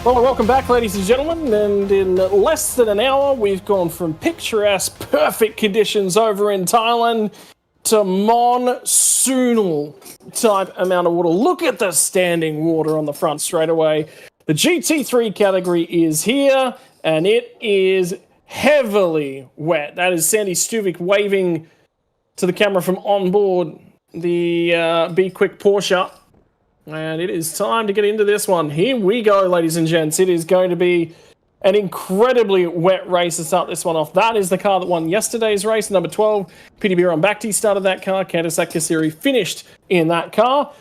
Well, welcome back, ladies and gentlemen. And in less than an hour, we've gone from picturesque, perfect conditions over in Thailand to monsoonal type amount of water. Look at the standing water on the front straight away. The GT3 category is here, and it is heavily wet. That is Sandy Stuvik waving to the camera from on board the B-Quik Porsche. And it is time to get into this one. Here we go, ladies and gents. It is going to be an incredibly wet race to start this one off. That is the car that won yesterday's race, number 12. Pitibiran Bhakti started that car. Kandasak Kasiri finished in that car.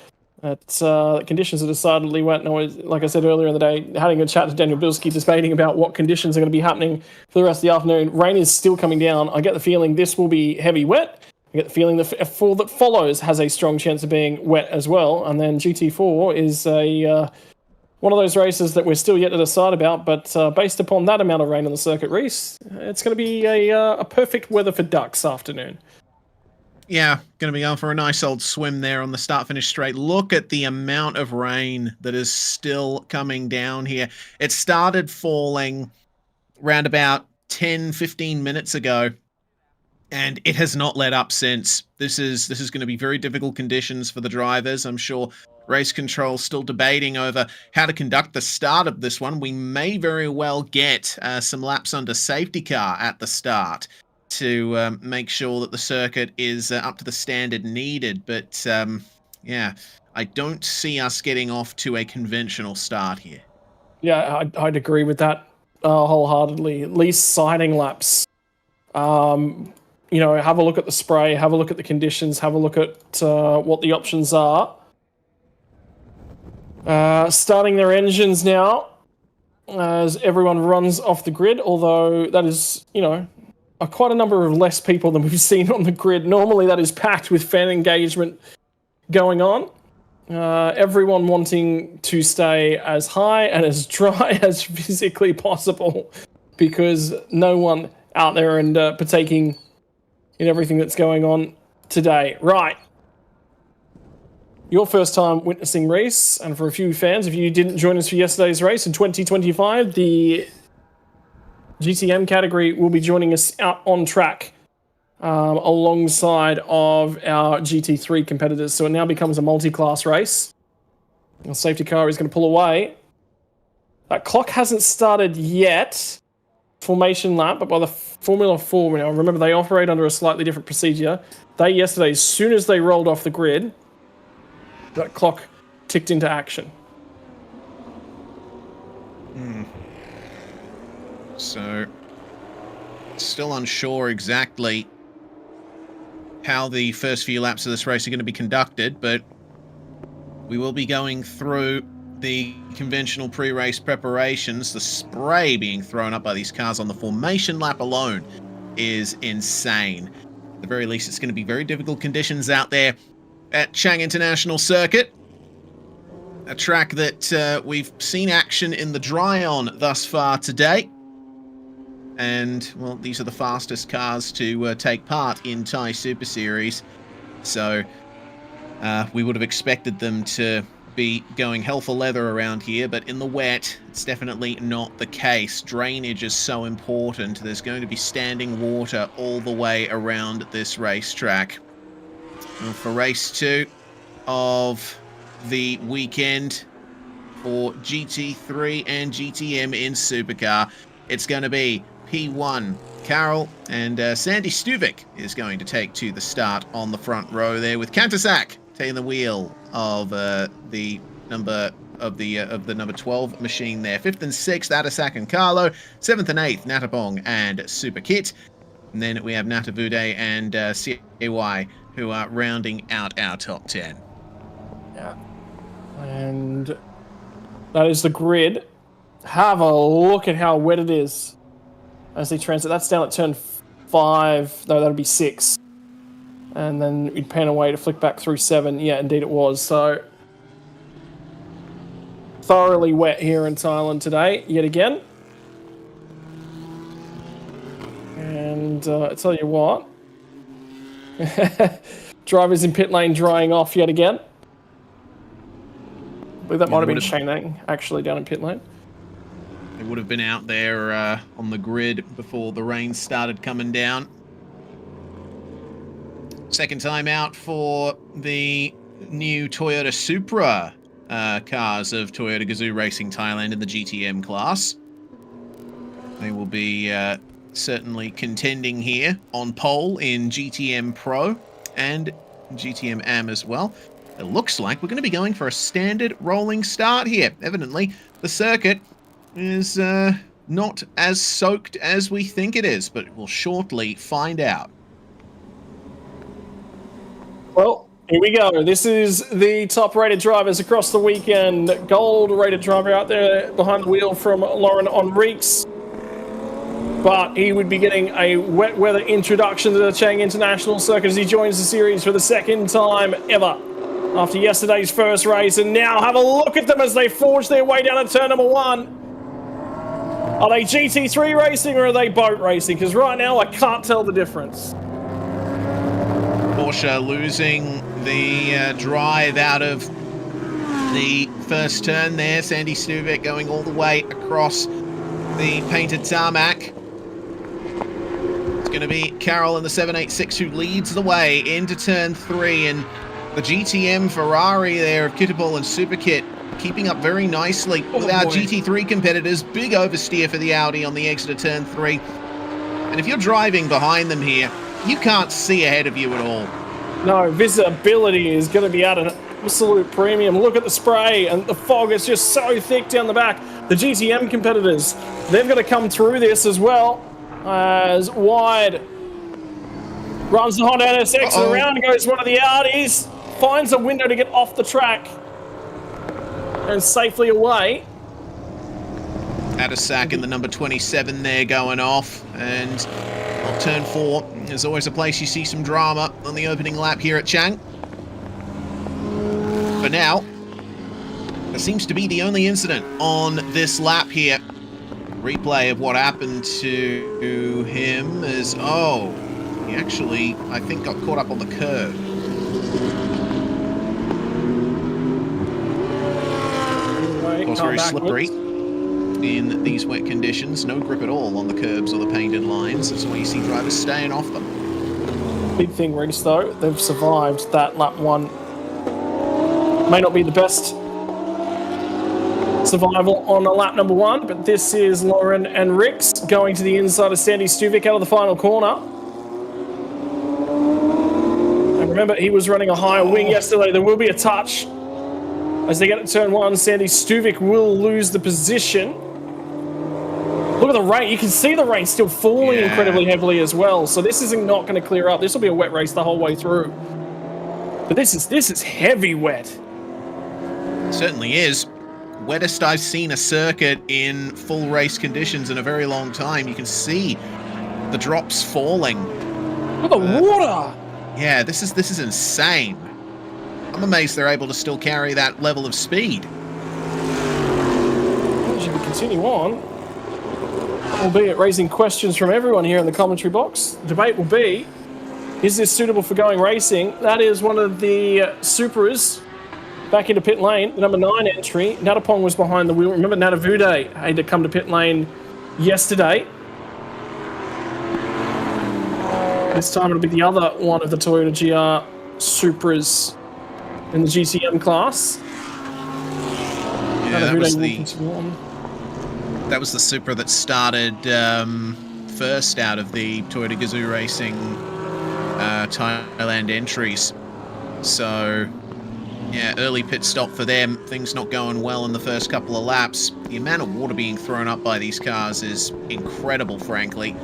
The conditions are decidedly wet. And like I said earlier in the day, having a chat to Daniel Bilski, debating about what conditions are going to be happening for the rest of the afternoon. Rain is still coming down. I get the feeling this will be heavy wet. I get the feeling the F4 that follows has a strong chance of being wet as well. And then GT4 is one of those races that we're still yet to decide about. But based upon that amount of rain on the circuit, Reese, it's going to be a perfect weather for ducks afternoon. Yeah, going to be going for a nice old swim there on the start-finish straight. Look at the amount of rain that is still coming down here. It started falling around about 10, 15 minutes ago. And it has not let up since. This is going to be very difficult conditions for the drivers. I'm sure race control still debating over how to conduct the start of this one. We may very well get some laps under safety car at the start to make sure that the circuit is up to the standard needed. But yeah, I don't see us getting off to a conventional start here. Yeah, I'd agree with that wholeheartedly. At least siding laps. You know, have a look at the spray, have a look at the conditions, have a look at what the options are. Starting their engines now as everyone runs off the grid, although that is, you know, quite a number of less people than we've seen on the grid. Normally that is packed with fan engagement going on. Everyone wanting to stay as high and as dry as physically possible because no one out there and partaking in everything that's going on today. Right. Your first time witnessing race, and for a few fans, if you didn't join us for yesterday's race in 2025, the GTM category will be joining us out on track alongside of our GT3 competitors. So it now becomes a multi-class race. The safety car is going to pull away. That clock hasn't started yet. Formation lap, but by the Formula 4 now, remember they operate under a slightly different procedure. Yesterday, as soon as they rolled off the grid, that clock ticked into action. So, still unsure exactly how the first few laps of this race are going to be conducted, but we will be going through the conventional pre-race preparations. The spray being thrown up by these cars on the formation lap alone is insane. At the very least, it's going to be very difficult conditions out there at Chang International Circuit. A track that we've seen action in the dry on thus far today. And, well, these are the fastest cars to take part in Thai Super Series. So, we would have expected them to be going hell for leather around here, but in the wet, it's definitely not the case. Drainage is so important. There's going to be standing water all the way around this racetrack. And for race 2 of the weekend for GT3 and GTM in Supercar, it's going to be P1 Carol and Sandy Stuvik is going to take to the start on the front row there, with Kantasak taking the wheel of the number 12 machine there. 5th and 6th, Adasak and Carlo. 7th and 8th, Natapong and Super Kit. And then we have Natavude and CAY who are rounding out our top 10. Yeah. And that is the grid. Have a look at how wet it is as they transit. That's down at turn 5. No, that'll be 6. And then we'd pan away to flick back through 7. Yeah, indeed it was. So, thoroughly wet here in Thailand today, yet again. And I tell you what, drivers in pit lane drying off yet again. I believe that might have been Shane actually down in pit lane. They would have been out there on the grid before the rain started coming down. Second time out for the new Toyota Supra cars of Toyota Gazoo Racing Thailand in the GTM class. They will be certainly contending here on pole in GTM Pro and GTM AM as well. It looks like we're going to be going for a standard rolling start here. Evidently, the circuit is not as soaked as we think it is, but we'll shortly find out. Well, here we go. This is the top-rated drivers across the weekend. Gold-rated driver out there behind the wheel from Lauren Enriques. But he would be getting a wet weather introduction to the Chang International Circuit as he joins the series for the second time ever after yesterday's first race. And now have a look at them as they forge their way down to turn number 1. Are they GT3 racing or are they boat racing? Because right now I can't tell the difference. Porsche losing the drive out of the first turn there. Sandy Stuvik going all the way across the painted tarmac. It's going to be Carol in the 786 who leads the way into turn 3, and the GTM Ferrari there of Kittapol and Superkit keeping up very nicely with our GT3 competitors. Big oversteer for the Audi on the exit of turn 3. And if you're driving behind them here, you can't see ahead of you at all. No, visibility is going to be at an absolute premium. Look at the spray and the fog is just so thick down the back. The GTM competitors, they've got to come through this as well. As Wide runs the Honda NSX and around goes one of the Audis. Finds a window to get off the track and safely away. Adasak in the number 27 there going off, and on turn 4, there's always a place you see some drama on the opening lap here at Chang. But now, there seems to be the only incident on this lap here. Replay of what happened to him is, he actually, I think, got caught up on the curb. Of course, very slippery in these wet conditions. No grip at all on the curbs or the painted lines. That's why you see drivers staying off them. Big thing, Reese, though, they've survived that lap 1. May not be the best survival on a lap number 1, but this is Lauren and Rix going to the inside of Sandy Stuvik out of the final corner. And remember, he was running a higher wing yesterday. There will be a touch. As they get to turn 1, Sandy Stuvik will lose the position. Look at the rain. You can see the rain still falling incredibly heavily as well. So this isn't not going to clear up. This will be a wet race the whole way through. But this is heavy wet. It certainly is. Wettest I've seen a circuit in full race conditions in a very long time. You can see the drops falling. Look at the water. Yeah, this is insane. I'm amazed they're able to still carry that level of speed. As we continue on, albeit raising questions from everyone here in the commentary box, the debate will be, is this suitable for going racing? That is one of the Supras back into pit lane, the number 9 entry. Natapong was behind the wheel. Remember, Natavude had to come to pit lane yesterday. This time it'll be the other one of the Toyota GR Supras in the GTM class. Yeah, that was the Supra that started first out of the Toyota Gazoo Racing Thailand entries. So, yeah, early pit stop for them. Things not going well in the first couple of laps. The amount of water being thrown up by these cars is incredible, frankly.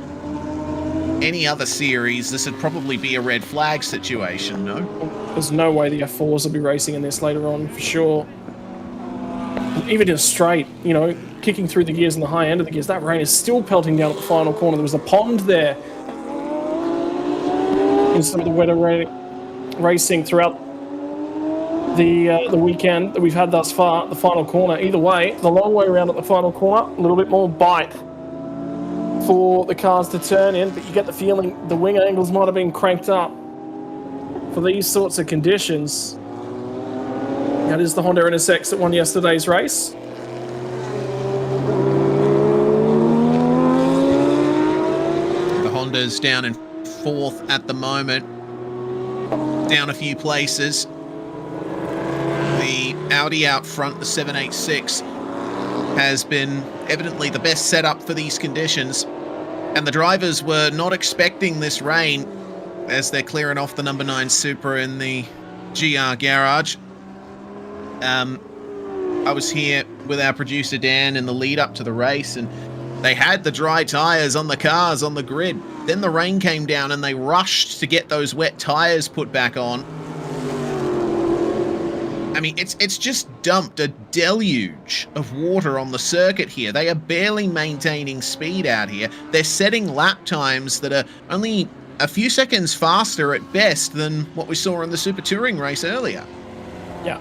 Any other series, this would probably be a red flag situation, no? There's no way the F4s will be racing in this later on, for sure. Even in a straight, you know, kicking through the gears in the high end of the gears, that rain is still pelting down at the final corner. There was a pond there in some of the wetter racing throughout the weekend that we've had thus far. The final corner, either way, the long way around at the final corner, a little bit more bite for the cars to turn in, but you get the feeling the wing angles might have been cranked up for these sorts of conditions. That is the Honda NSX that won yesterday's race. drivers down in 4th at the moment, down a few places. The Audi out front, the 786, has been evidently the best setup for these conditions, and the drivers were not expecting this rain as they're clearing off the number 9 Supra in the GR garage. I was here with our producer Dan in the lead up to the race, and they had the dry tires on the cars on the grid. Then the rain came down and they rushed to get those wet tires put back on. I mean, it's just dumped a deluge of water on the circuit here. They are barely maintaining speed out here. They're setting lap times that are only a few seconds faster at best than what we saw in the Super Touring race earlier. Yeah.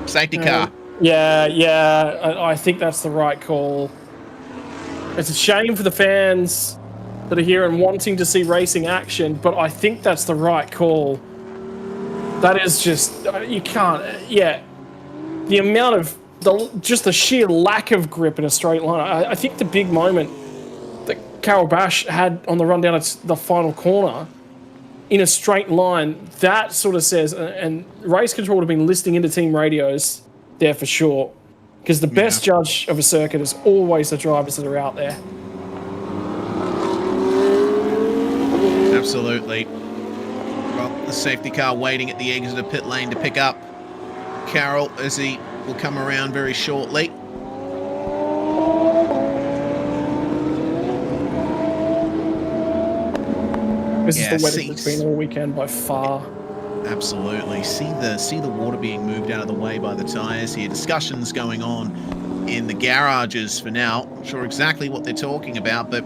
Safety car. Yeah, I think that's the right call. It's a shame for the fans that are here and wanting to see racing action, but I think that's the right call. That is just, you can't, the amount of, just the sheer lack of grip in a straight line. I think the big moment that Carol Bash had on the run down at the final corner in a straight line, that sort of says, and race control would have been listening into team radios there for sure, because the best judge of a circuit is always the drivers that are out there. Absolutely. Well, the safety car waiting at the exit of pit lane to pick up Carroll as he will come around very shortly. This is the wettest it's been all weekend by far. Absolutely. See the water being moved out of the way by the tyres here. Discussions going on in the garages for now. Not sure exactly what they're talking about, but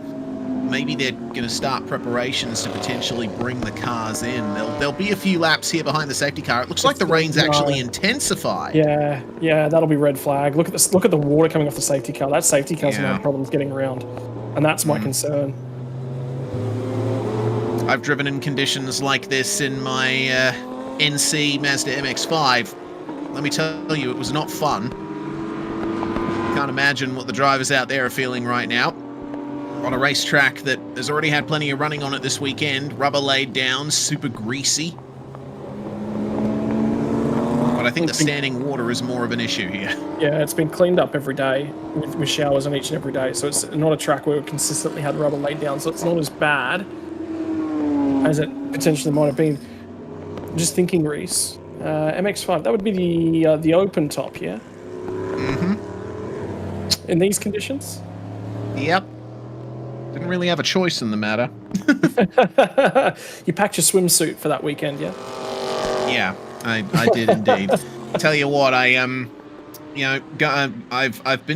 maybe they're going to start preparations to potentially bring the cars in. There'll be a few laps here behind the safety car. It looks like the rain's actually intensified. Yeah, that'll be red flag. Look at this. Look at the water coming off the safety car. That safety car's no problems getting around, and that's my concern. I've driven in conditions like this in my NC Mazda MX-5. Let me tell you, it was not fun. Can't imagine what the drivers out there are feeling right now. On a racetrack that has already had plenty of running on it this weekend, rubber laid down, super greasy. But I think the standing water is more of an issue here. Yeah, it's been cleaned up every day with showers on each and every day, so it's not a track where we consistently had rubber laid down, so it's not as bad as it potentially might have been. Just thinking, Reese, MX-5, that would be the open top, yeah? Mm-hmm. In these conditions? Yep. Didn't really have a choice in the matter. You packed your swimsuit for that weekend, yeah? Yeah, I did indeed. Tell you what, I've been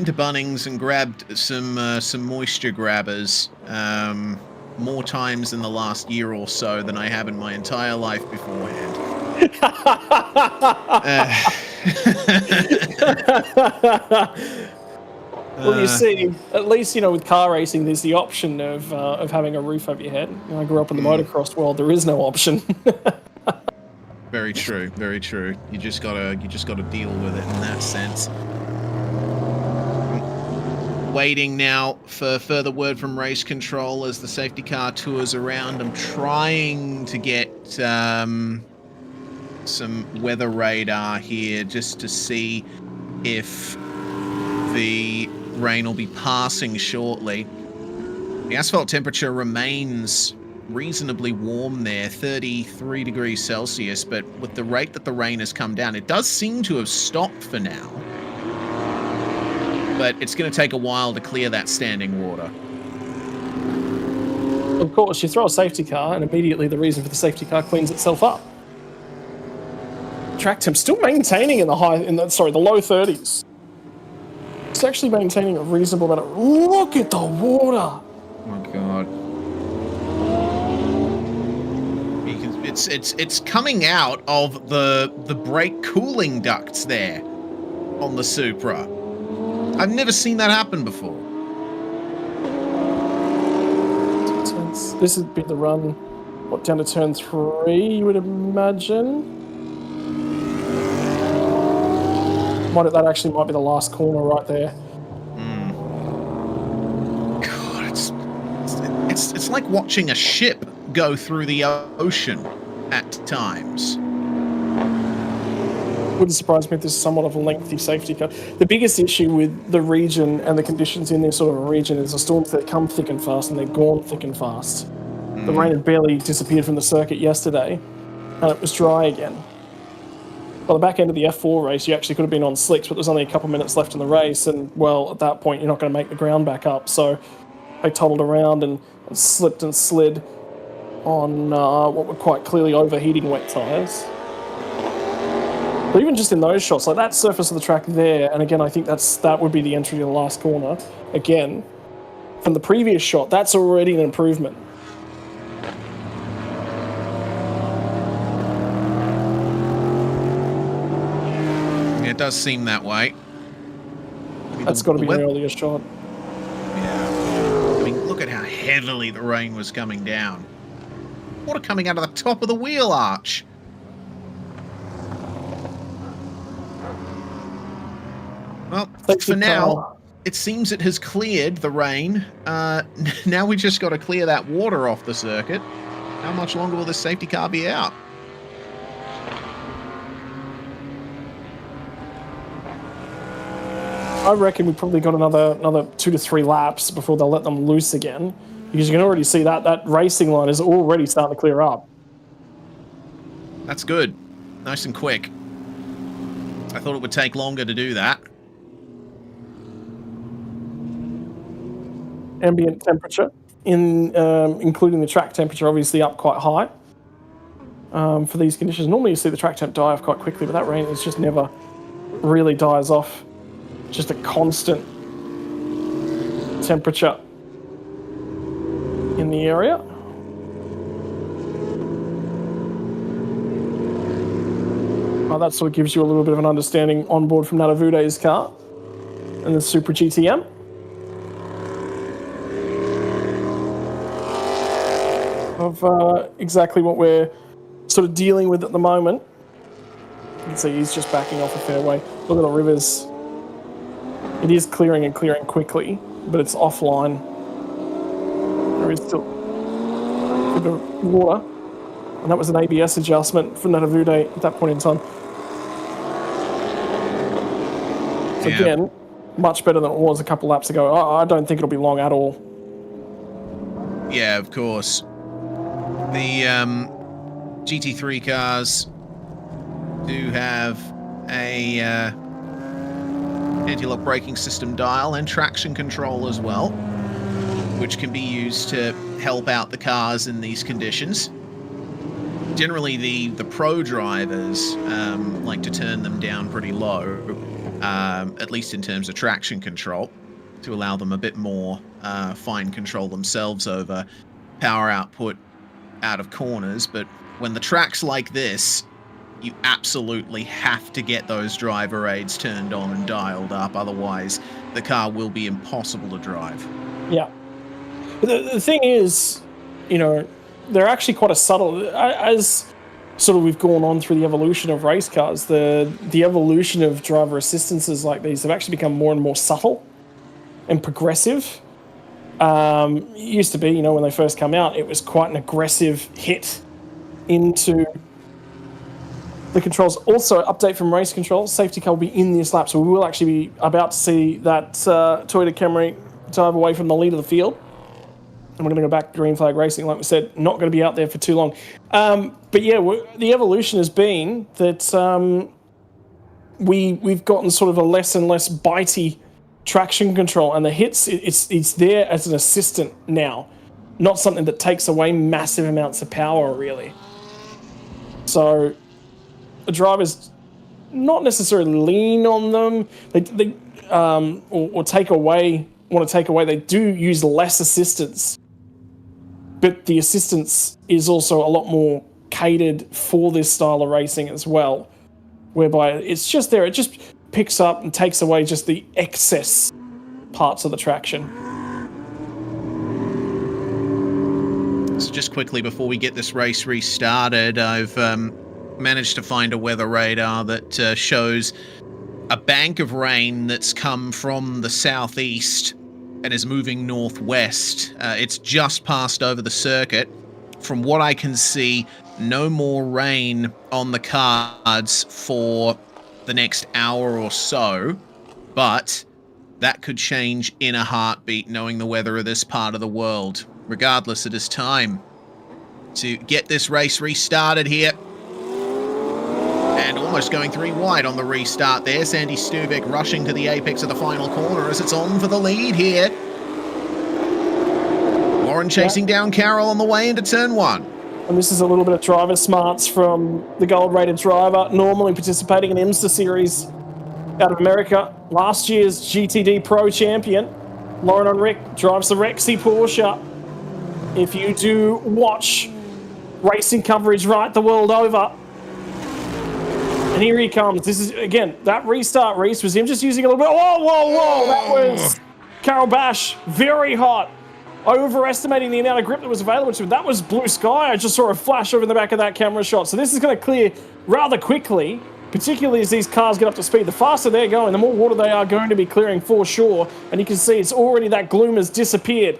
to Bunnings and grabbed some moisture grabbers more times in the last year or so than I have in my entire life beforehand. Well, you see, at least, with car racing, there's the option of having a roof over your head. I grew up in the motocross world. There is no option. Very true. Very true. You just gotta deal with it in that sense. Waiting now for further word from race control as the safety car tours around. I'm trying to get some weather radar here just to see if the rain will be passing shortly. The asphalt temperature remains reasonably warm there, 33 degrees Celsius, but with the rate that the rain has come down, it does seem to have stopped for now. But it's going to take a while to clear that standing water. Of course, you throw a safety car, and immediately the reason for the safety car cleans itself up. Track temp still maintaining in the low 30s. It's actually maintaining a reasonable amount of... Look at the water! Oh my god. It's coming out of the brake cooling ducts there on the Supra. I've never seen that happen before. This would be the run, down to turn 3, you would imagine? That actually might be the last corner right there. God, it's like watching a ship go through the ocean at times. Wouldn't surprise me if this is somewhat of a lengthy safety car. The biggest issue with the region and the conditions in this sort of a region is the storms that come thick and fast and they're gone thick and fast. The rain had barely disappeared from the circuit yesterday and it was dry again. By the back end of the F4 race, you actually could have been on slicks, but there's only a couple minutes left in the race, and, well, at that point, you're not going to make the ground back up. So they toddled around and slipped and slid on what were quite clearly overheating wet tyres. But even just in those shots, like that surface of the track there, and again, I think that would be the entry to the last corner. Again, from the previous shot, that's already an improvement. It does seem that way. That's got to be an earlier shot. Yeah. I mean, look at how heavily the rain was coming down. Water coming out of the top of the wheel arch. Well, for now, it seems it has cleared the rain. Now we just got to clear that water off the circuit. How much longer will this safety car be out? I reckon we've probably got another 2 to 3 laps before they'll let them loose again, because you can already see that racing line is already starting to clear up. That's good. Nice and quick. I thought it would take longer to do that. Ambient temperature, including the track temperature, obviously up quite high for these conditions. Normally you see the track temp die off quite quickly, but that rain is just never really dies off. Just a constant temperature in the area. Well, that sort of gives you a little bit of an understanding on board from Natavude's car and the Super GTM. Of exactly what we're sort of dealing with at the moment. You can see he's just backing off a fairway. Look at the rivers. It is clearing and clearing quickly, but it's offline. There is still a bit of water, and that was an ABS adjustment for Natavude at that point in time. So again, much better than it was a couple laps ago. I don't think it'll be long at all. Yeah, of course. The GT3 cars do have a anti-lock braking system dial and traction control as well, which can be used to help out the cars in these conditions. Generally, the pro drivers like to turn them down pretty low, at least in terms of traction control, to allow them a bit more fine control themselves over power output out of corners. But when the track's like this, you absolutely have to get those driver aids turned on and dialed up, otherwise the car will be impossible to drive. Yeah. The thing is, you know, they're actually quite a subtle, as sort of we've gone on through the evolution of race cars, the evolution of driver assistances like these have actually become more and more subtle and progressive. It used to be, you know, when they first come out, it was quite an aggressive hit into the controls. Also, update from race control, safety car will be in this lap, so we will actually be about to see that Toyota Camry dive away from the lead of the field. And we're going to go back to green flag racing, like we said, not going to be out there for too long. But yeah, the evolution has been that we've gotten sort of a less and less bitey traction control, and the hits, it's there as an assistant now, not something that takes away massive amounts of power, really. So the drivers not necessarily lean on them, they or take away, want to take away, they do use less assistance, but the assistance is also a lot more catered for this style of racing as well, whereby it's just there, it just picks up and takes away just the excess parts of the traction. So just quickly before we get this race restarted, I've managed to find a weather radar that shows a bank of rain that's come from the southeast and is moving northwest. It's just passed over the circuit. From what I can see, no more rain on the cards for the next hour or so, but that could change in a heartbeat knowing the weather of this part of the world. Regardless, it is time to get this race restarted here. And almost going 3 wide on the restart there. Sandy Stuvik rushing to the apex of the final corner as it's on for the lead here. Warren chasing down Carroll on the way into turn 1. And this is a little bit of driver smarts from the gold-rated driver, normally participating in IMSA series out of America. Last year's GTD Pro champion, Lauren Unrick, drives the Rexy Porsche. If you do watch racing coverage right the world over, and here he comes. This is, again, that restart race was him just using a little bit. Whoa. That was Carol Bash. Very hot. Overestimating the amount of grip that was available to him. That was blue sky. I just saw a flash over the back of that camera shot. So this is going to clear rather quickly, particularly as these cars get up to speed. The faster they're going, the more water they are going to be clearing for sure. And you can see it's already, that gloom has disappeared.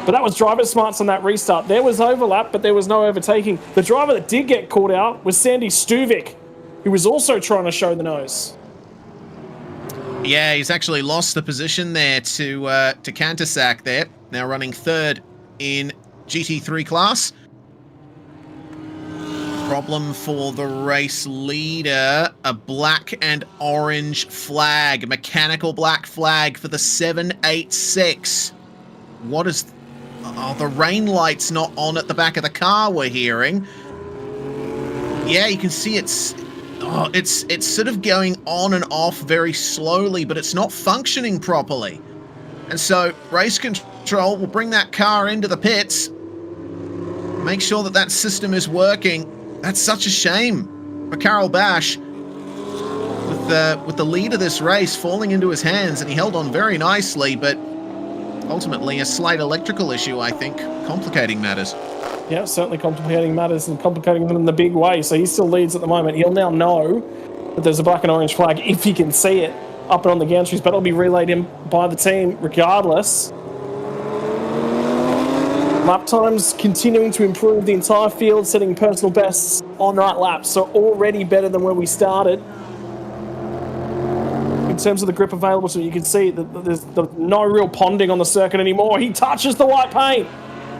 But that was driver smarts on that restart. There was overlap, but there was no overtaking. The driver that did get caught out was Sandy Stuvik, who was also trying to show the nose. Yeah, he's actually lost the position there to Kantasak there. Now running 3rd in GT3 class. Problem for the race leader, a black and orange flag, mechanical black flag for the 786. What is... Oh, the rain light's not on at the back of the car, we're hearing. Yeah, you can see it's sort of going on and off very slowly, but it's not functioning properly. And so race control will bring that car into the pits, make sure that that system is working. That's such a shame for Carol Bash, with the lead of this race falling into his hands, and he held on very nicely, but ultimately a slight electrical issue, I think, complicating matters. Yeah, certainly complicating matters, and complicating them in the big way. So he still leads at the moment. He'll now know that there's a black and orange flag if he can see it up and on the gantries, but it'll be relayed in by the team regardless. Lap times continuing to improve, the entire field setting personal bests on night laps, so already better than where we started. In terms of the grip available, so you can see that there's no real ponding on the circuit anymore. He touches the white paint.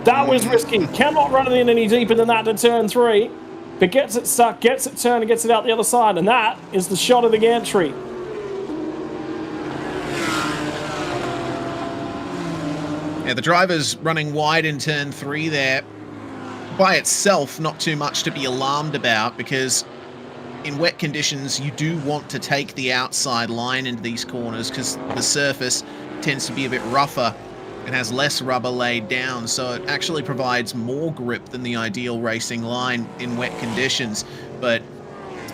That was risky. Cannot run it in any deeper than that to turn 3. But gets it stuck, gets it turned, and gets it out the other side. And that is the shot of the gantry. Yeah, the driver's running wide in turn 3 there. By itself, not too much to be alarmed about, because in wet conditions, you do want to take the outside line into these corners because the surface tends to be a bit rougher and has less rubber laid down, so it actually provides more grip than the ideal racing line in wet conditions. But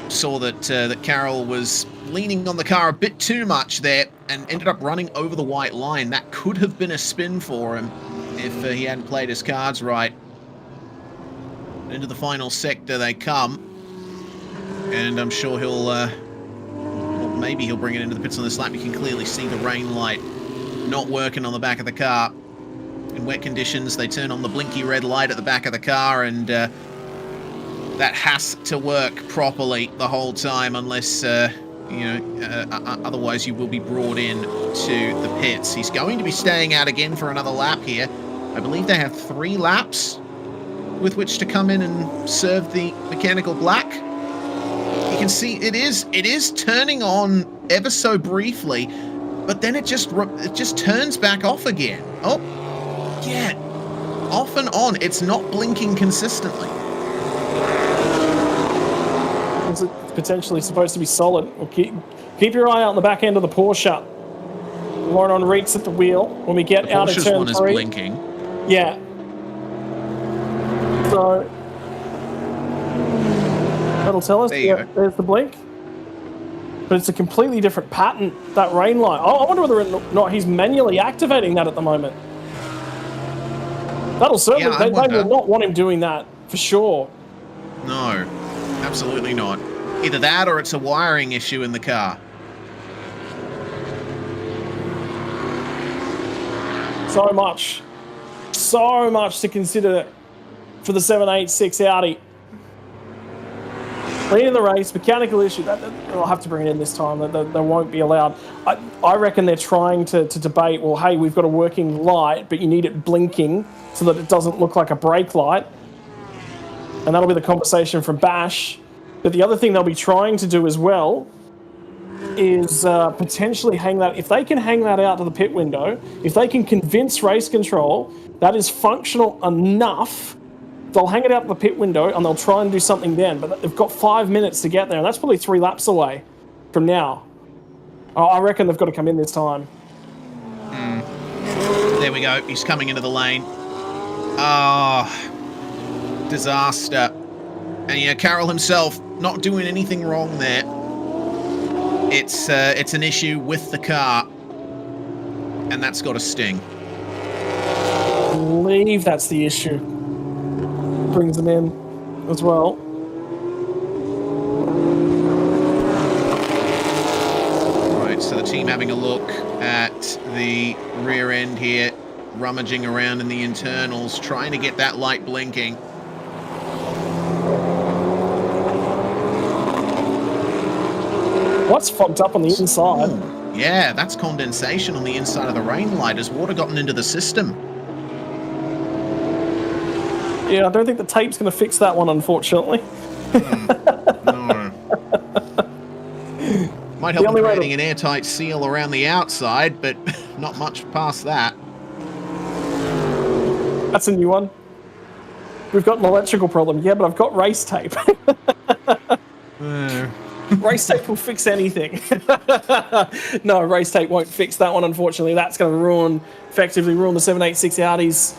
saw that that Carroll was leaning on the car a bit too much there and ended up running over the white line. That could have been a spin for him if he hadn't played his cards right. Into the final sector they come. And I'm sure he'll, well, maybe he'll bring it into the pits on this lap. You can clearly see the rain light not working on the back of the car. In wet conditions, they turn on the blinky red light at the back of the car, and that has to work properly the whole time, unless, otherwise you will be brought in to the pits. He's going to be staying out again for another lap here. I believe they have 3 laps with which to come in and serve the mechanical black. You can see it is turning on ever so briefly, but then it just turns back off again. Oh, yeah, off and on. It's not blinking consistently. Is it potentially supposed to be solid? Well, keep your eye out on the back end of the Porsche. Lauren on reeks at the wheel when we get out of Porsche's turn one 3. is blinking. Yeah. So that'll tell us. There you Yeah, go. there's the blink. But it's a completely different pattern, that rain light. I wonder whether or not he's manually activating that at the moment. That'll certainly, they will not want him doing that, for sure. No, absolutely not. Either that or it's a wiring issue in the car. So much to consider for the 786 Audi. Leading the race, mechanical issue. They'll have to bring it in this time. They won't be allowed. I reckon they're trying to debate, well, hey, we've got a working light, but you need it blinking so that it doesn't look like a brake light. And that'll be the conversation from Bash. But the other thing they'll be trying to do as well is potentially hang that, if they can hang that out to the pit window, if they can convince race control that is functional enough, they'll hang it out to the pit window and they'll try and do something then. But they've got 5 minutes to get there, and that's probably 3 laps away from now. I reckon they've got to come in this time. There we go. He's coming into the lane. Ah, disaster. And yeah, Carroll himself not doing anything wrong there. It's an issue with the car, and that's got to sting. I believe that's the issue. Brings them in as well. Right, so the team having a look at the rear end here, rummaging around in the internals, trying to get that light blinking. What's fogged up on the inside? Ooh, yeah, that's condensation on the inside of the rain light. Has water gotten into the system? Yeah, I don't think the tape's going to fix that one, unfortunately. No. Might help in creating an airtight seal around the outside, but not much past that. That's a new one. We've got an electrical problem. Yeah, but I've got race tape. Race tape will fix anything. No, race tape won't fix that one, unfortunately. That's going to effectively ruin the 786 Audi's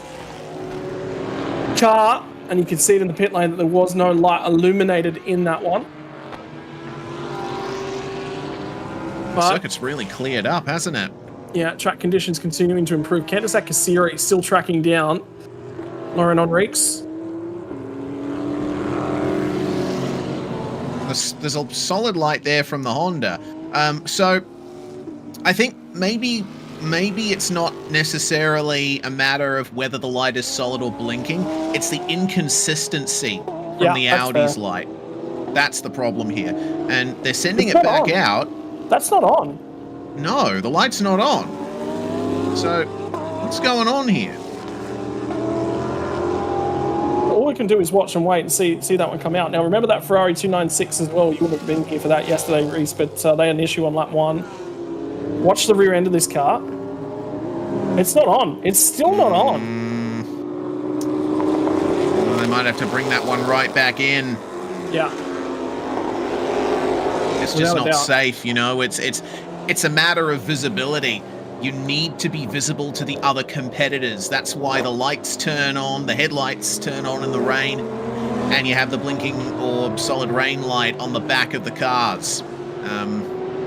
car. And you can see it in the pit lane that there was no light illuminated in that one. The circuit's really cleared up, hasn't it? Yeah, track conditions continuing to improve. Candice Akasiri is still tracking down Lauren Enriques. There's a solid light there from the Honda. So I think maybe it's not necessarily a matter of whether the light is solid or blinking. It's the inconsistency from the Audi's light. That's the problem here. And they're sending it back out. That's not on. No, the light's not on. So what's going on here? All we can do is watch and wait and see that one come out. Now, remember that Ferrari 296 as well. You would have been here for that yesterday, Reese, but they had an issue on lap 1. Watch the rear end of this car. It's not on. It's still not on. Well, they might have to bring that one right back in. Yeah. It's just not safe, you know. It's a matter of visibility. You need to be visible to the other competitors. That's why the lights turn on, the headlights turn on in the rain, and you have the blinking or solid rain light on the back of the cars.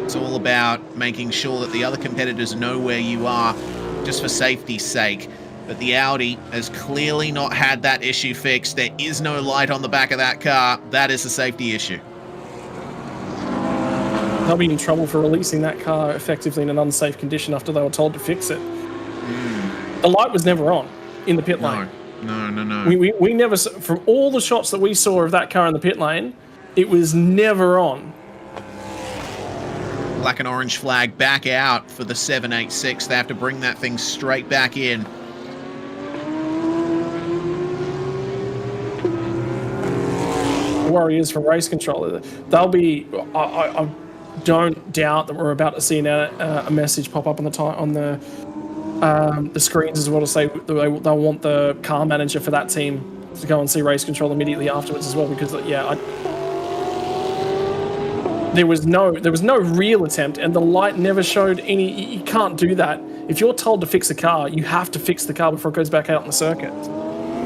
It's all about making sure that the other competitors know where you are, just for safety's sake. But the Audi has clearly not had that issue fixed. There is no light on the back of that car. That is a safety issue. They'll be in trouble for releasing that car effectively in an unsafe condition after they were told to fix it. The light was never on in the pit lane. No. We never, from all the shots that we saw of that car in the pit lane, it was never on. Black and orange flag back out for the 786. They have to bring that thing straight back in. The worry is for race control. They'll be. I don't doubt that we're about to see a message pop up on the screens as well to say they'll want the car manager for that team to go and see race control immediately afterwards as well, because there was no real attempt, and the light never showed any. You can't do that. If you're told to fix a car, you have to fix the car before it goes back out on the circuit.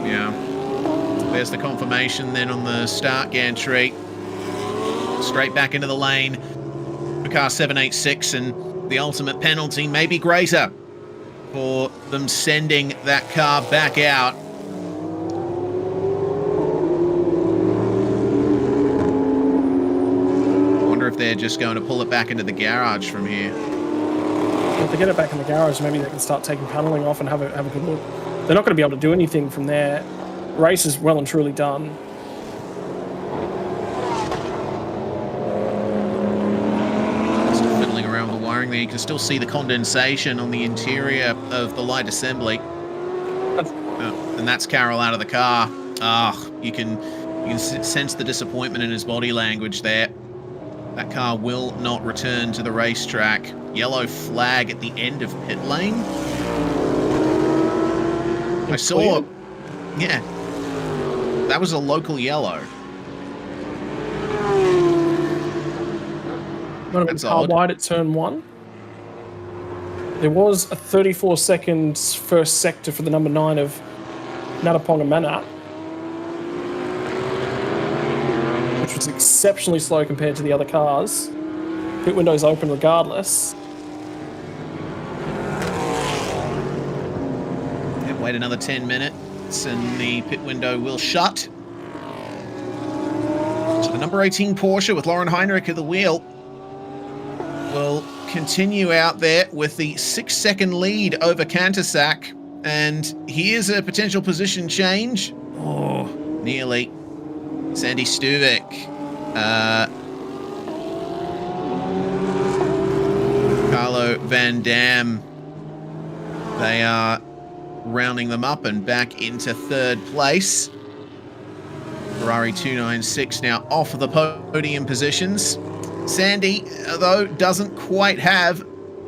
Yeah. There's the confirmation then on the start gantry. Straight back into the lane. The car 786, and the ultimate penalty may be greater for them sending that car back out. I wonder if they're just going to pull it back into the garage from here. if they get it back in the garage, maybe they can start taking paneling off and have a good look. They're not going to be able to do anything from there. Race is well and truly done. Still fiddling around with the wiring there. You can still see the condensation on the interior of the light assembly. And that's Carroll out of the car. You can sense the disappointment in his body language there. That car will not return to the racetrack. Yellow flag at the end of pit lane. I saw... Yeah. That was a local yellow. That's car wide at turn 1. There was a 34-second first sector for the number 9 of Nataponga Manat, which was exceptionally slow compared to the other cars. Pit windows open regardless. Yep, wait another 10 minutes and the pit window will shut. So the number 18 Porsche with Lauren Heinrich at the wheel will continue out there with the 6-second lead over Kantersak. And here's a potential position change. Oh, nearly. Sandy Stuvik. Carlo Van Dam. They are rounding them up and back into third place. Ferrari 296 now off of the podium positions. Sandy, though, doesn't quite have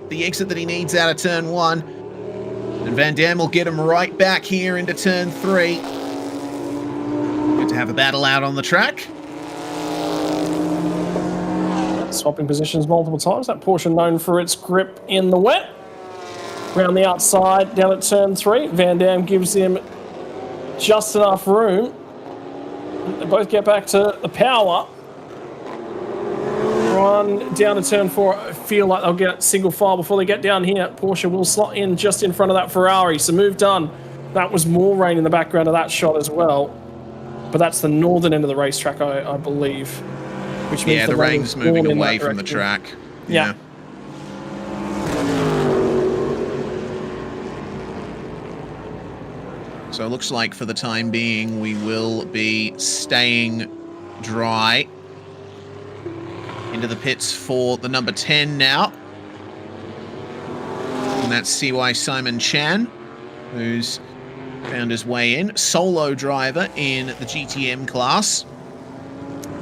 the exit that he needs out of turn 1. And Van Dam will get him right back here into turn 3. Good to have a battle out on the track. Swapping positions multiple times. That Porsche known for its grip in the wet. Round the outside, down at turn 3. Van Dam gives him just enough room. They both get back to the power. Run down to turn 4. I feel like they'll get single file before they get down here. Porsche will slot in just in front of that Ferrari. So move done. That was more rain in the background of that shot as well. But that's the northern end of the racetrack, I believe. Which means the rain's moving away from the track. Yeah. So it looks like for the time being, we will be staying dry. Into the pits for the number 10 now. And that's CY Simon Chan, who's found his way in. Solo driver in the GTM class,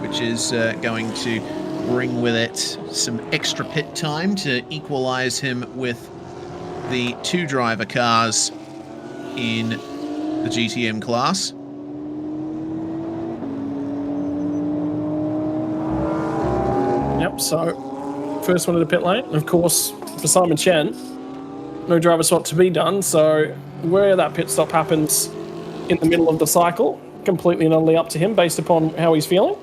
which is going to bring with it some extra pit time to equalize him with the 2 driver cars in the GTM class. Yep, so first one in the pit lane. Of course, for Simon Chen, no driver swap to be done, so where that pit stop happens in the middle of the cycle, completely and utterly up to him based upon how he's feeling.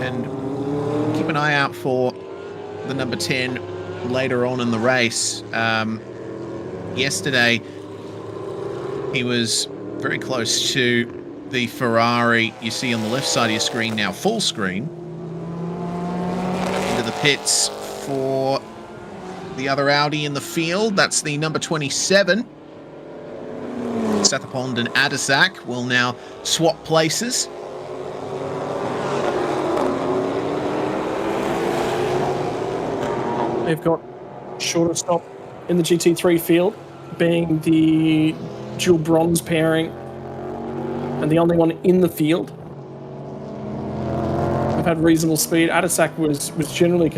And keep an eye out for the number 10 later on in the race. Yesterday, he was very close to the Ferrari you see on the left side of your screen now, full screen. Into the pits for the other Audi in the field. That's the number 27. Sathapond and Adisak will now swap places. They've got shorter stop in the GT3 field, being the dual bronze pairing and the only one in the field. They've had reasonable speed. Adisak was generally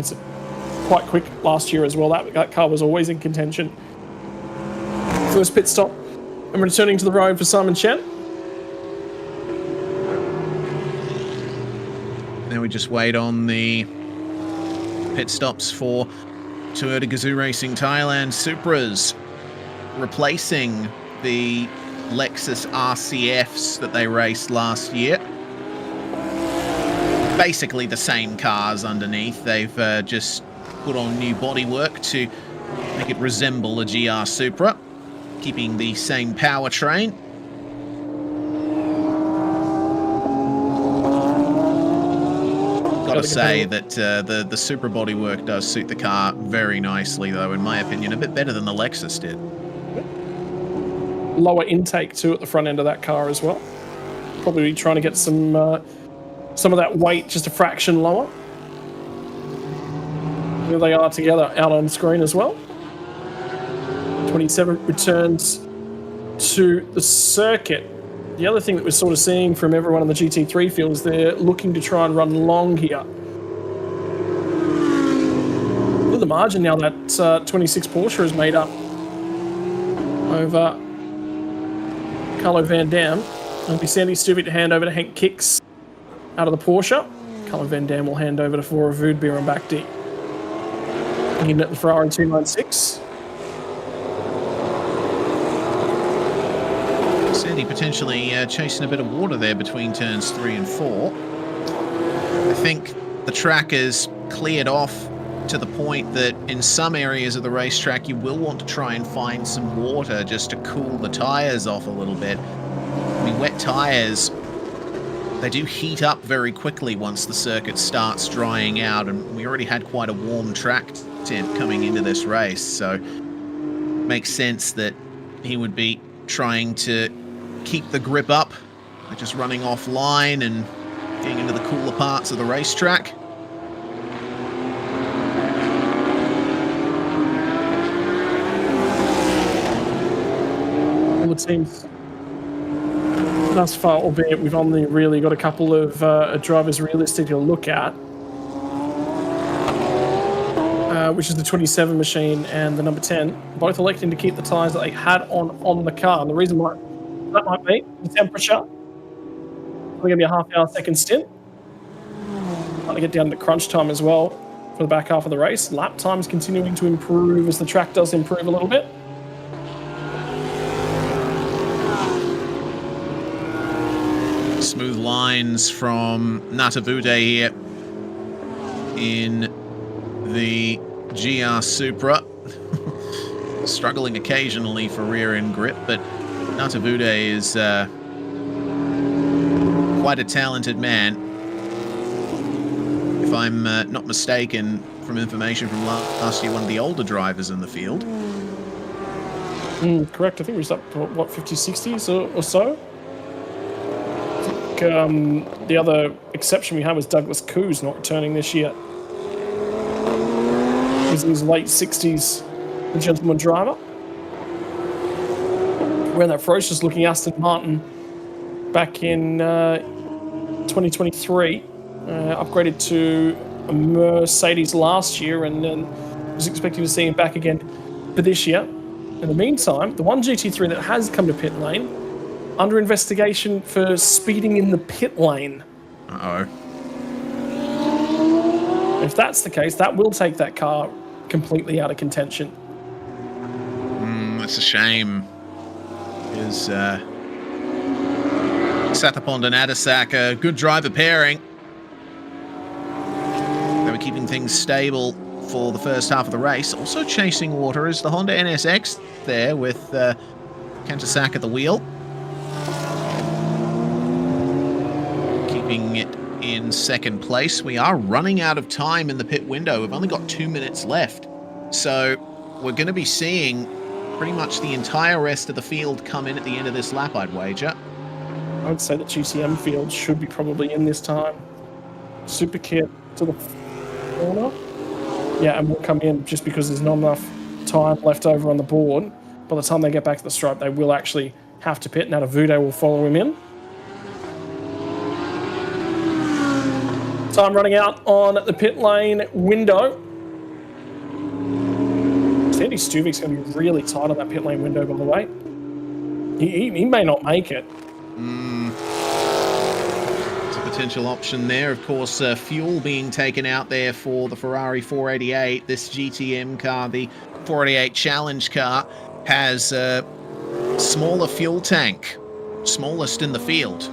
quite quick last year as well. That car was always in contention. First pit stop and returning to the road for Simon Chen. Now we just wait on the pit stops for Toyota Gazoo Racing Thailand Supras, replacing the Lexus RCFs that they raced last year. Basically the same cars underneath. They've just put on new bodywork to make it resemble a GR Supra, keeping the same powertrain. to say that the super bodywork does suit the car very nicely, though, in my opinion, a bit better than the Lexus did. Lower intake too at the front end of that car as well. Probably trying to get some of that weight just a fraction lower. Here they are together out on screen as well. 27 returns to the circuit. The other thing that we're sort of seeing from everyone in the GT3 field is they're looking to try and run long here. Look at the margin now that 26 Porsche has made up over Carlo Van Dam. It'll be Sandy Stuvik to hand over to Henk Kicks out of the Porsche. Carlo Van Dam will hand over to Flora Voodbeer and back D. In at the Ferrari 296. Sandy potentially chasing a bit of water there between turns 3 and 4. I think the track is cleared off to the point that in some areas of the racetrack you will want to try and find some water just to cool the tyres off a little bit. I mean, wet tyres, they do heat up very quickly once the circuit starts drying out, and we already had quite a warm track temp coming into this race, so it makes sense that he would be trying to keep the grip up by just running offline and getting into the cooler parts of the racetrack. All the teams thus far, albeit we've only really got a couple of drivers realistic to look at, which is the 27 machine and the number 10, both electing to keep the tyres that they had on the car. And the reason why that might be the temperature. We're going to be a half-hour second stint. Trying to get down to crunch time as well for the back half of the race. Lap time's continuing to improve as the track does improve a little bit. Smooth lines from Natavude here in the GR Supra. Struggling occasionally for rear end grip, but Natavude is quite a talented man. If I'm not mistaken, from information from last year, one of the older drivers in the field. Correct. I think we're up to, what, 50s, 60s or so? I think the other exception we had was Douglas Coos not returning this year. He's in his late 60s, the gentleman driver. We're in that ferocious looking Aston Martin back in 2023, upgraded to a Mercedes last year, and then was expecting to see him back again for this year. In the meantime, the one GT3 that has come to pit lane, under investigation for speeding in the pit lane. Uh-oh. If that's the case, that will take that car completely out of contention. That's a shame. Is Sathapond and Adisak a good driver pairing. They were keeping things stable for the first half of the race. Also chasing water is the Honda NSX there with Kantasak at the wheel. Keeping it in second place. We are running out of time in the pit window. We've only got 2 minutes left. So we're going to be seeing pretty much the entire rest of the field come in at the end of this lap, I'd wager. I would say the GTM field should be probably in this time. Super kit to the corner. Yeah, and we'll come in just because there's not enough time left over on the board. By the time they get back to the stripe, they will actually have to pit. Now Vude will follow him in. Time running out on the pit lane window. Sandy Stuvik's going to be really tight on that pit lane window, by the way. He may not make it. It's a potential option there. Of course, fuel being taken out there for the Ferrari 488. This GTM car, the 488 Challenge car, has a smaller fuel tank, smallest in the field,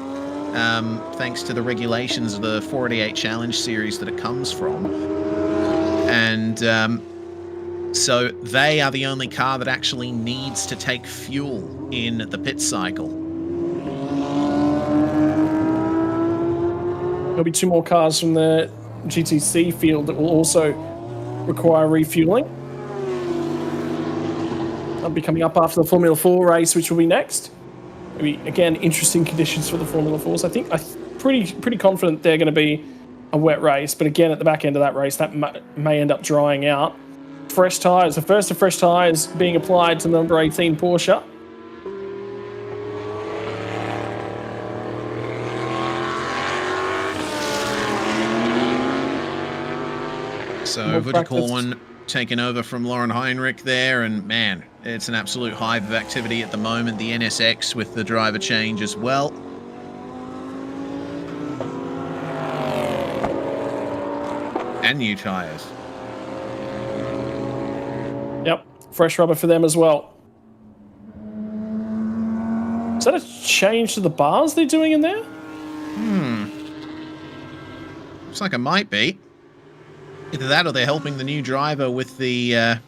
thanks to the regulations of the 488 Challenge series that it comes from. And so they are the only car that actually needs to take fuel in the pit cycle. There'll be two more cars from the GTC field that will also require refueling. That'll be coming up after the Formula 4 race, which will be next. Maybe, again, interesting conditions for the Formula 4s. I think I'm pretty confident they're going to be a wet race, but again, at the back end of that race, that may end up drying out. Fresh tyres, the first of fresh tyres being applied to the number 18 Porsche. So Vudikolen taking over from Lauren Heinrich there, and man, it's an absolute hive of activity at the moment. The NSX with the driver change as well. And new tyres. Yep, fresh rubber for them as well. Is that a change to the bars they're doing in there? Looks like it might be. Either that or they're helping the new driver with the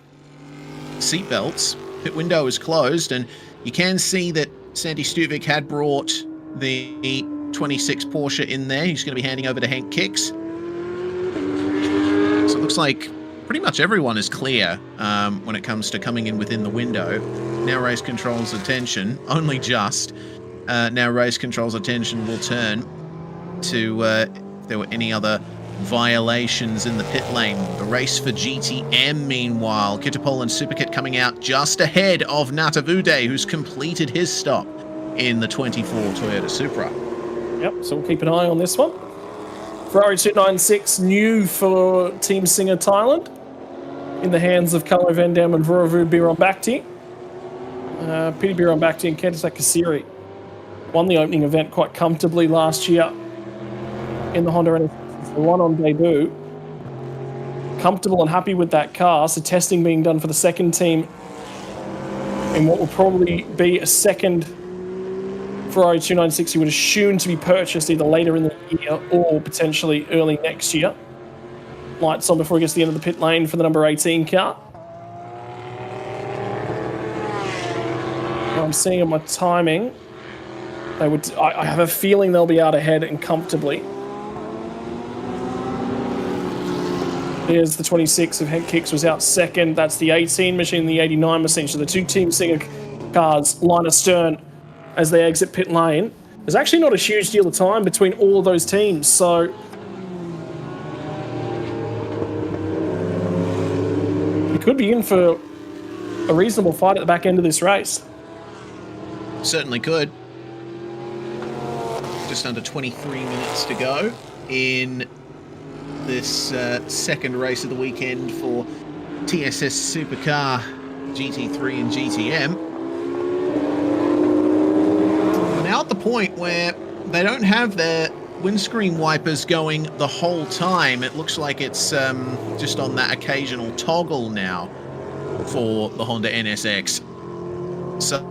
seatbelts. Pit window is closed, and you can see that Sandy Stuvik had brought the 26 Porsche in there. He's going to be handing over to Henk Kicks. So it looks like pretty much everyone is clear when it comes to coming in within the window. Now race control's attention, only just. Now race control's attention will turn to if there were any other violations in the pit lane. The race for GTM, meanwhile. Kittapol and Superkit coming out just ahead of Natavude, who's completed his stop in the 24 Toyota Supra. Yep, so we'll keep an eye on this one. Ferrari 296, new for Team Singer Thailand, in the hands of Carlo Van Dam and Vorovu Birombakti. Piti Birombakti and Kenta Kasiri won the opening event quite comfortably last year in the Honda NSX. The one on debut. Comfortable and happy with that car. So testing being done for the second team in what will probably be a second Ferrari 296 you would assume to be purchased either later in the year or potentially early next year. Lights on before it gets to the end of the pit lane for the number 18 car. I'm seeing on my timing, I have a feeling they'll be out ahead and comfortably. Here's the 26 of Henk Kicks was out second. That's the 18 machine, the 89 machine. So the two Team Singer cars line astern as they exit pit lane. There's actually not a huge deal of time between all of those teams, so we could be in for a reasonable fight at the back end of this race. Certainly could. Just under 23 minutes to go in this second race of the weekend for TSS Supercar GT3 and GTM. We're now at the point where they don't have their windscreen wipers going the whole time. It looks like it's just on that occasional toggle now for the Honda NSX. So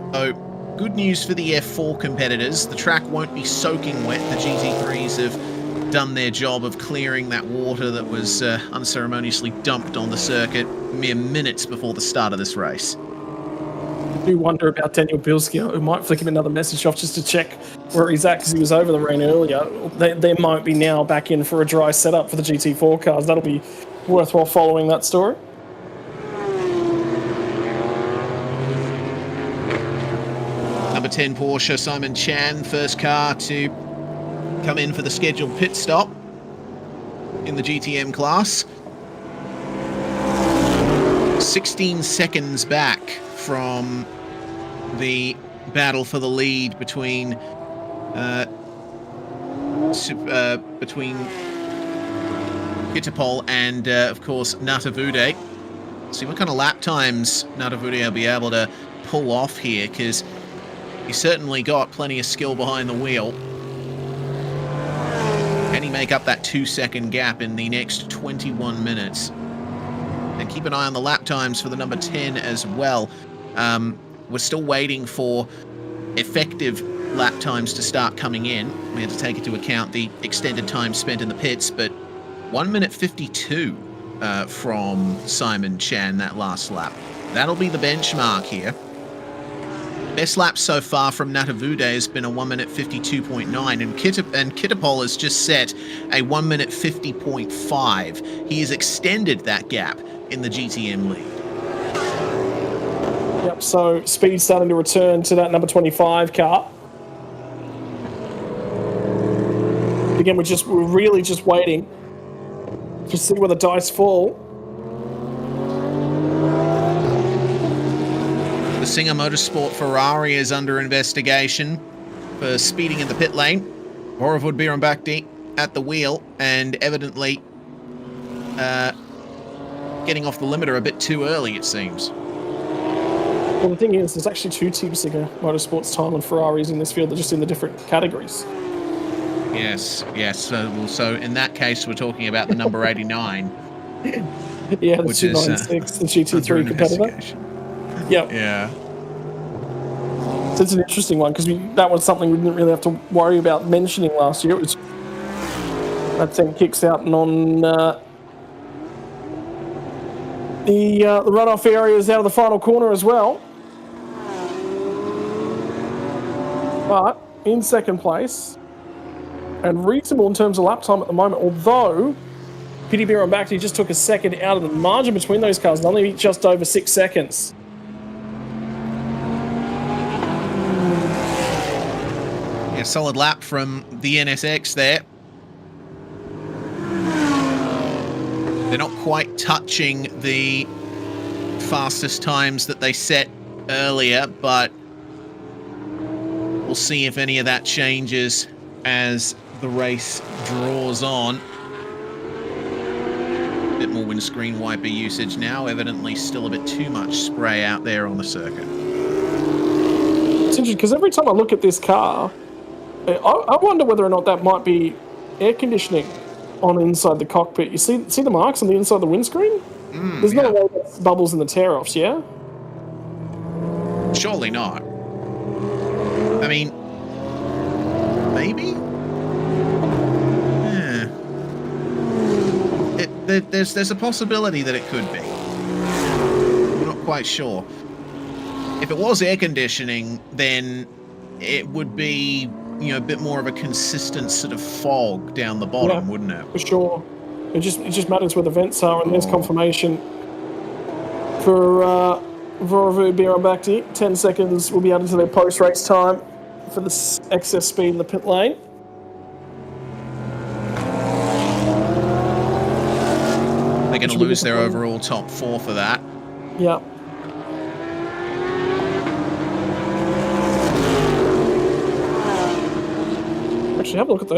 good news for the F4 competitors. The track won't be soaking wet. The GT3s have done their job of clearing that water that was unceremoniously dumped on the circuit mere minutes before the start of this race. I do wonder about Daniel Bilski. I might flick him another message off just to check where he's at, because he was over the rain earlier. They might be now back in for a dry setup for the GT4 cars. That'll be worthwhile following that story. Number 10 Porsche, Simon Chan, first car to come in for the scheduled pit stop in the GTM class. 16 seconds back from the battle for the lead between Kittapol and, of course, Natavude. See what kind of lap times Natavude will be able to pull off here, because he certainly got plenty of skill behind the wheel. Can he make up that 2-second gap in the next 21 minutes? And keep an eye on the lap times for the number 10 as well. We're still waiting for effective lap times to start coming in. We had to take into account the extended time spent in the pits, but 1 minute 52 from Simon Chan that last lap. That'll be the benchmark here. Best lap so far from Natavude has been a 1 minute 52.9, and Kittapol has just set a 1 minute 50.5. He has extended that gap in the GTM lead. Yep, so speed starting to return to that number 25 car. Again, we're really just waiting to see where the dice fall. The Singer Motorsport Ferrari is under investigation for speeding in the pit lane. Horovud Birambakti at the wheel and evidently getting off the limiter a bit too early, it seems. Well, the thing is, there's actually two Team Singer Motorsports Thailand Ferraris in this field. They're just in the different categories. Yes. So in that case, we're talking about the number 89. Yeah, the 296, the GT3 competitor. Yep. Yeah. So it's an interesting one because that was something we didn't really have to worry about mentioning last year. It was that thing kicks out and on the runoff areas out of the final corner as well. But in second place and reasonable in terms of lap time at the moment, although Piti Birambakti just took a second out of the margin between those cars, only just over 6 seconds. Yeah, solid lap from the NSX there. They're not quite touching the fastest times that they set earlier, but we'll see if any of that changes as the race draws on. A bit more windscreen wiper usage now, evidently still a bit too much spray out there on the circuit. It's interesting because every time I look at this car, I wonder whether or not that might be air conditioning on inside the cockpit. You see the marks on the inside of the windscreen? There's not a way that's bubbles in the tear-offs, yeah? Surely not. I mean, maybe? Yeah. There's a possibility that it could be. I'm not quite sure. If it was air conditioning, then it would be, a bit more of a consistent sort of fog down the bottom, wouldn't it? For sure. It just matters where the vents are, and there's confirmation for Horovud Birambakti. 10 seconds will be added to their post-race time for the excess speed in the pit lane. They're going to lose their overall top 4 for that. Yeah. Actually, have a look at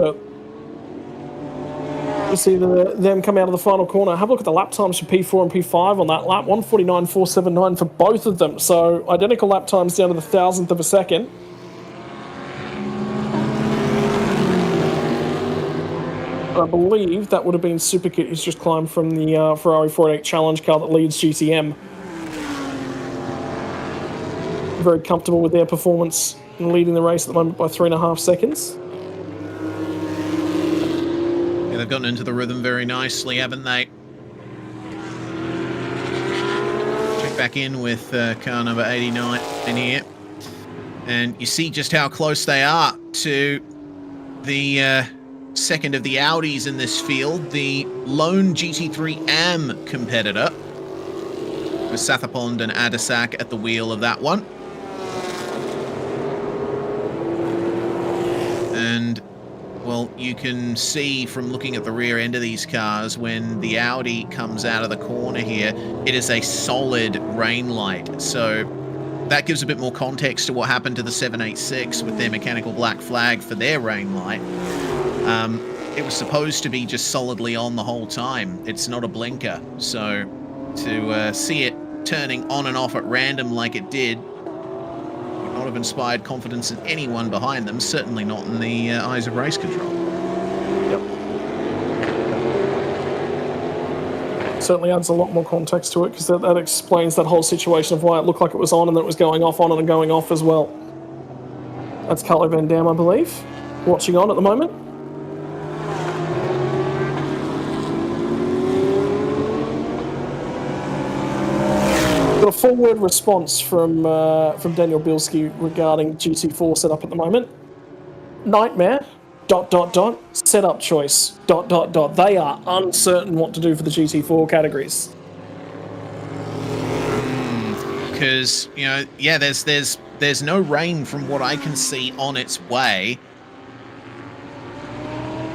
you see them come out of the final corner. Have a look at the lap times for P4 and P5 on that lap. 1:49.479 for both of them. So identical lap times down to the thousandth of a second. I believe that would have been Superkit who's just climbed from the Ferrari 488 Challenge car that leads GTM. Very comfortable with their performance in leading the race at the moment by 3.5 seconds. Yeah, they've gotten into the rhythm very nicely, haven't they? Check back in with car number 89 in here. And you see just how close they are to the second of the Audis in this field, the lone GT3 AM competitor, with Sathapond and Adasak at the wheel of that one. And, well, you can see from looking at the rear end of these cars, when the Audi comes out of the corner here, it is a solid rain light. So that gives a bit more context to what happened to the 786 with their mechanical black flag for their rain light. It was supposed to be just solidly on the whole time. It's not a blinker. So to see it turning on and off at random like it did would not have inspired confidence in anyone behind them, certainly not in the eyes of race control. Yep. Certainly adds a lot more context to it, because that explains that whole situation of why it looked like it was on and that it was going off on and going off as well. That's Carlo Van Dam, I believe, watching on at the moment. Got a 4-word response from Daniel Bilski regarding GT4 setup at the moment. Nightmare. ... Setup choice. ... They are uncertain what to do for the GT4 categories. Because there's no rain from what I can see on its way,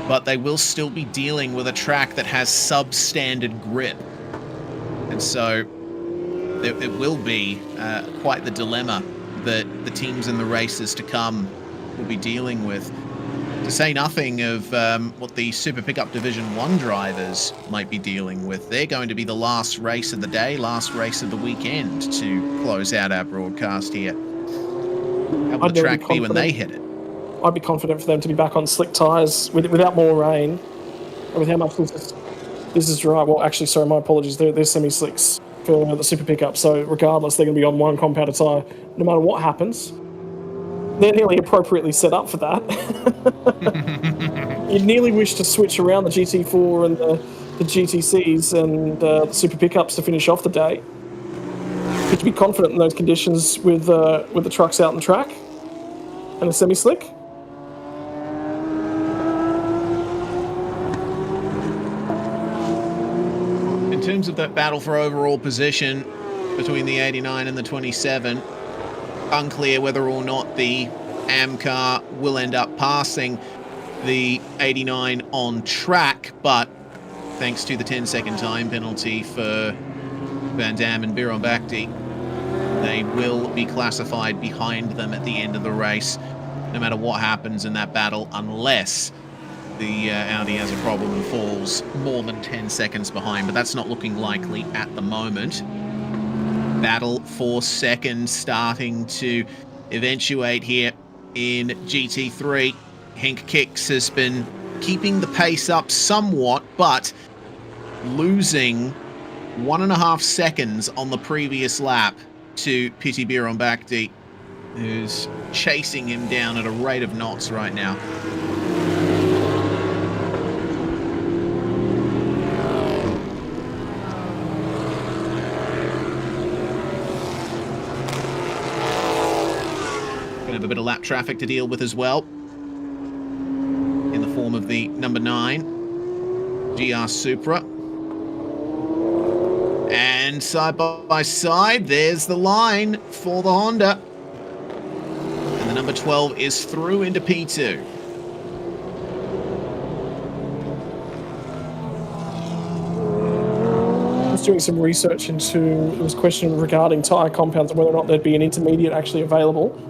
but they will still be dealing with a track that has substandard grip, and so it will be quite the dilemma that the teams in the races to come will be dealing with. To say nothing of what the Super Pickup Division 1 drivers might be dealing with. They're going to be the last race of the day, last race of the weekend to close out our broadcast here. How will the track be when they hit it? I'd be confident for them to be back on slick tyres without more rain. And with how much this is dry. Well, actually, sorry, my apologies. They're semi-slicks for the Super Pickup. So regardless, they're going to be on one compounded tyre no matter what happens. They're nearly appropriately set up for that. You'd nearly wish to switch around the GT4 and the GTCs and the Super Pickups to finish off the day. Could you be confident in those conditions with the trucks out on track and a semi-slick? In terms of that battle for overall position between the 89 and the 27, unclear whether or not the AM car will end up passing the 89 on track, but thanks to the 10-second time penalty for Van Dam and Biron Bakhti, they will be classified behind them at the end of the race, no matter what happens in that battle, unless the Audi has a problem and falls more than 10 seconds behind, but that's not looking likely at the moment. Battle for second starting to eventuate here in GT3. Henk Kicks has been keeping the pace up somewhat, but losing 1.5 seconds on the previous lap to Piti Biron Bakhti, who's chasing him down at a rate of knots right now. Have a bit of lap traffic to deal with as well, in the form of the number 9 GR Supra, and side by side there's the line for the Honda, and the number 12 is through into P2. I was doing some research into, there was a question regarding tyre compounds and whether or not there'd be an intermediate actually available.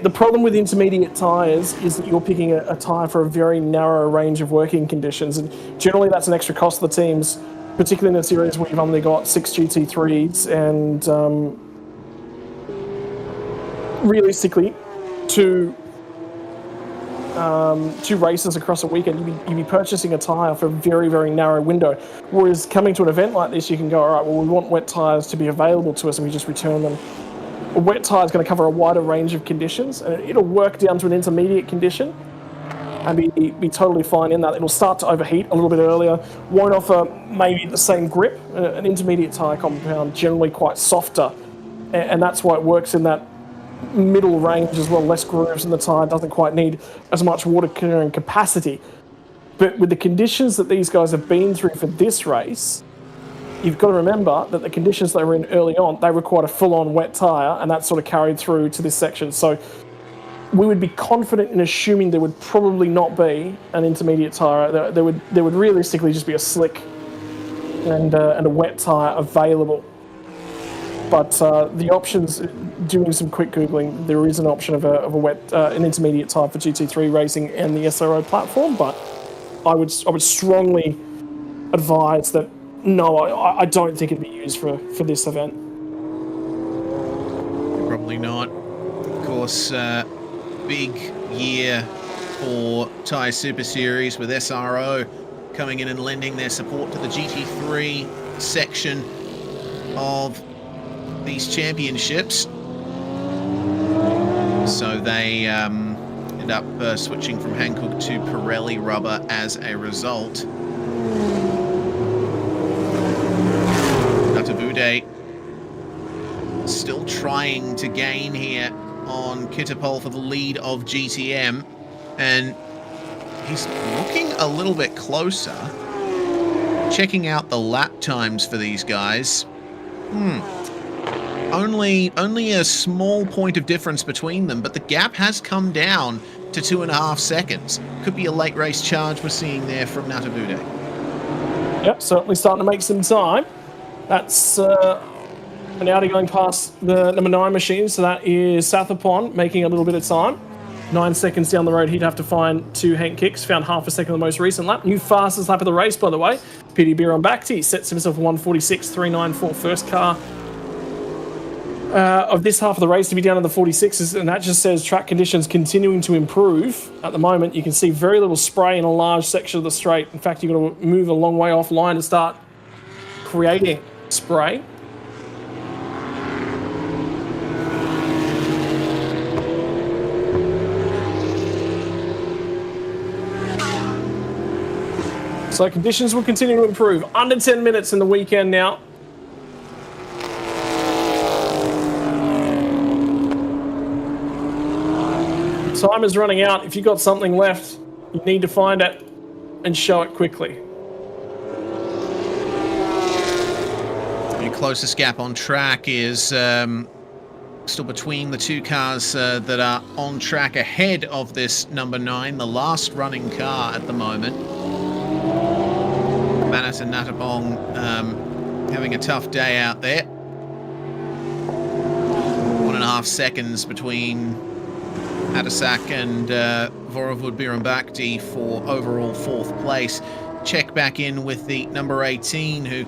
The problem with intermediate tyres is that you're picking a tyre for a very narrow range of working conditions, and generally that's an extra cost to the teams, particularly in a series where you've only got 6 GT3s and realistically two races across a weekend. You'd be purchasing a tyre for a very, very narrow window, whereas coming to an event like this you can go, all right, well, we want wet tyres to be available to us, and we just return them. A wet tyre is going to cover a wider range of conditions, and it'll work down to an intermediate condition and be totally fine in that. It'll start to overheat a little bit earlier, won't offer maybe the same grip. An intermediate tyre compound generally quite softer, and that's why it works in that middle range as well, less grooves in the tyre, doesn't quite need as much water carrying capacity. But with the conditions that these guys have been through for this race, you've got to remember that the conditions they were in early on, they required a full-on wet tyre, and that sort of carried through to this section. So we would be confident in assuming there would probably not be an intermediate tyre. There would realistically just be a slick and a wet tyre available. But the options, doing some quick Googling, there is an option of an intermediate tyre for GT3 racing and the SRO platform, but I would strongly advise that no, I don't think it'd be used for this event. Probably not. Of course, big year for Thai Super Series with SRO coming in and lending their support to the GT3 section of these championships. So they end up switching from Hankook to Pirelli rubber as a result. Natavude still trying to gain here on Kitapol for the lead of GTM, and he's looking a little bit closer. Checking out the lap times for these guys. Only a small point of difference between them, but the gap has come down to 2.5 seconds. Could be a late race charge we're seeing there from Natavude. Yep, certainly starting to make some time. That's an Audi going past the number 9 machine, so that is Southapon making a little bit of time. 9 seconds down the road, he'd have to find 2 Hank Kicks. Found half a second on the most recent lap. New fastest lap of the race, by the way. Petey Biron-Bakti sets himself 1:46.394, first car of this half of the race to be down in the 46s, and that just says track conditions continuing to improve. At the moment, you can see very little spray in a large section of the straight. In fact, you've got to move a long way offline to start creating spray. So conditions will continue to improve. Under 10 minutes in the weekend now. Time is running out. If you've got something left, you need to find it and show it quickly. Your closest gap on track is still between the 2 cars that are on track ahead of this number 9, the last running car at the moment. Manat and Natapong having a tough day out there. 1.5 seconds between Atasak and Vorovud Biron-Bakti for overall 4th place. Check back in with the number 18, who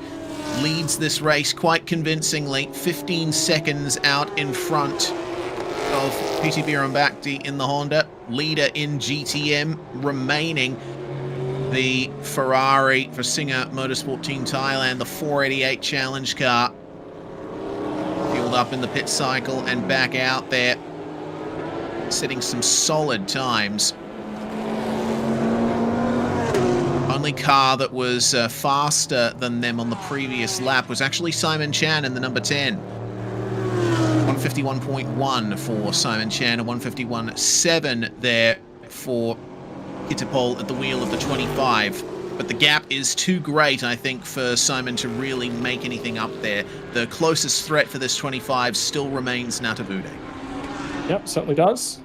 leads this race quite convincingly. 15 seconds out in front of PT Biron-Bakti in the Honda. Leader in GTM remaining the Ferrari for Singer Motorsport Team Thailand, the 488 Challenge car. Fueled up in the pit cycle and back out there, setting some solid times. Only car that was faster than them on the previous lap was actually Simon Chan in the number 10. 151.1 for Simon Chan, and 151.7 there for Kitapol at the wheel of the 25. But the gap is too great, I think, for Simon to really make anything up there. The closest threat for this 25 still remains Natavude. Yep, certainly does.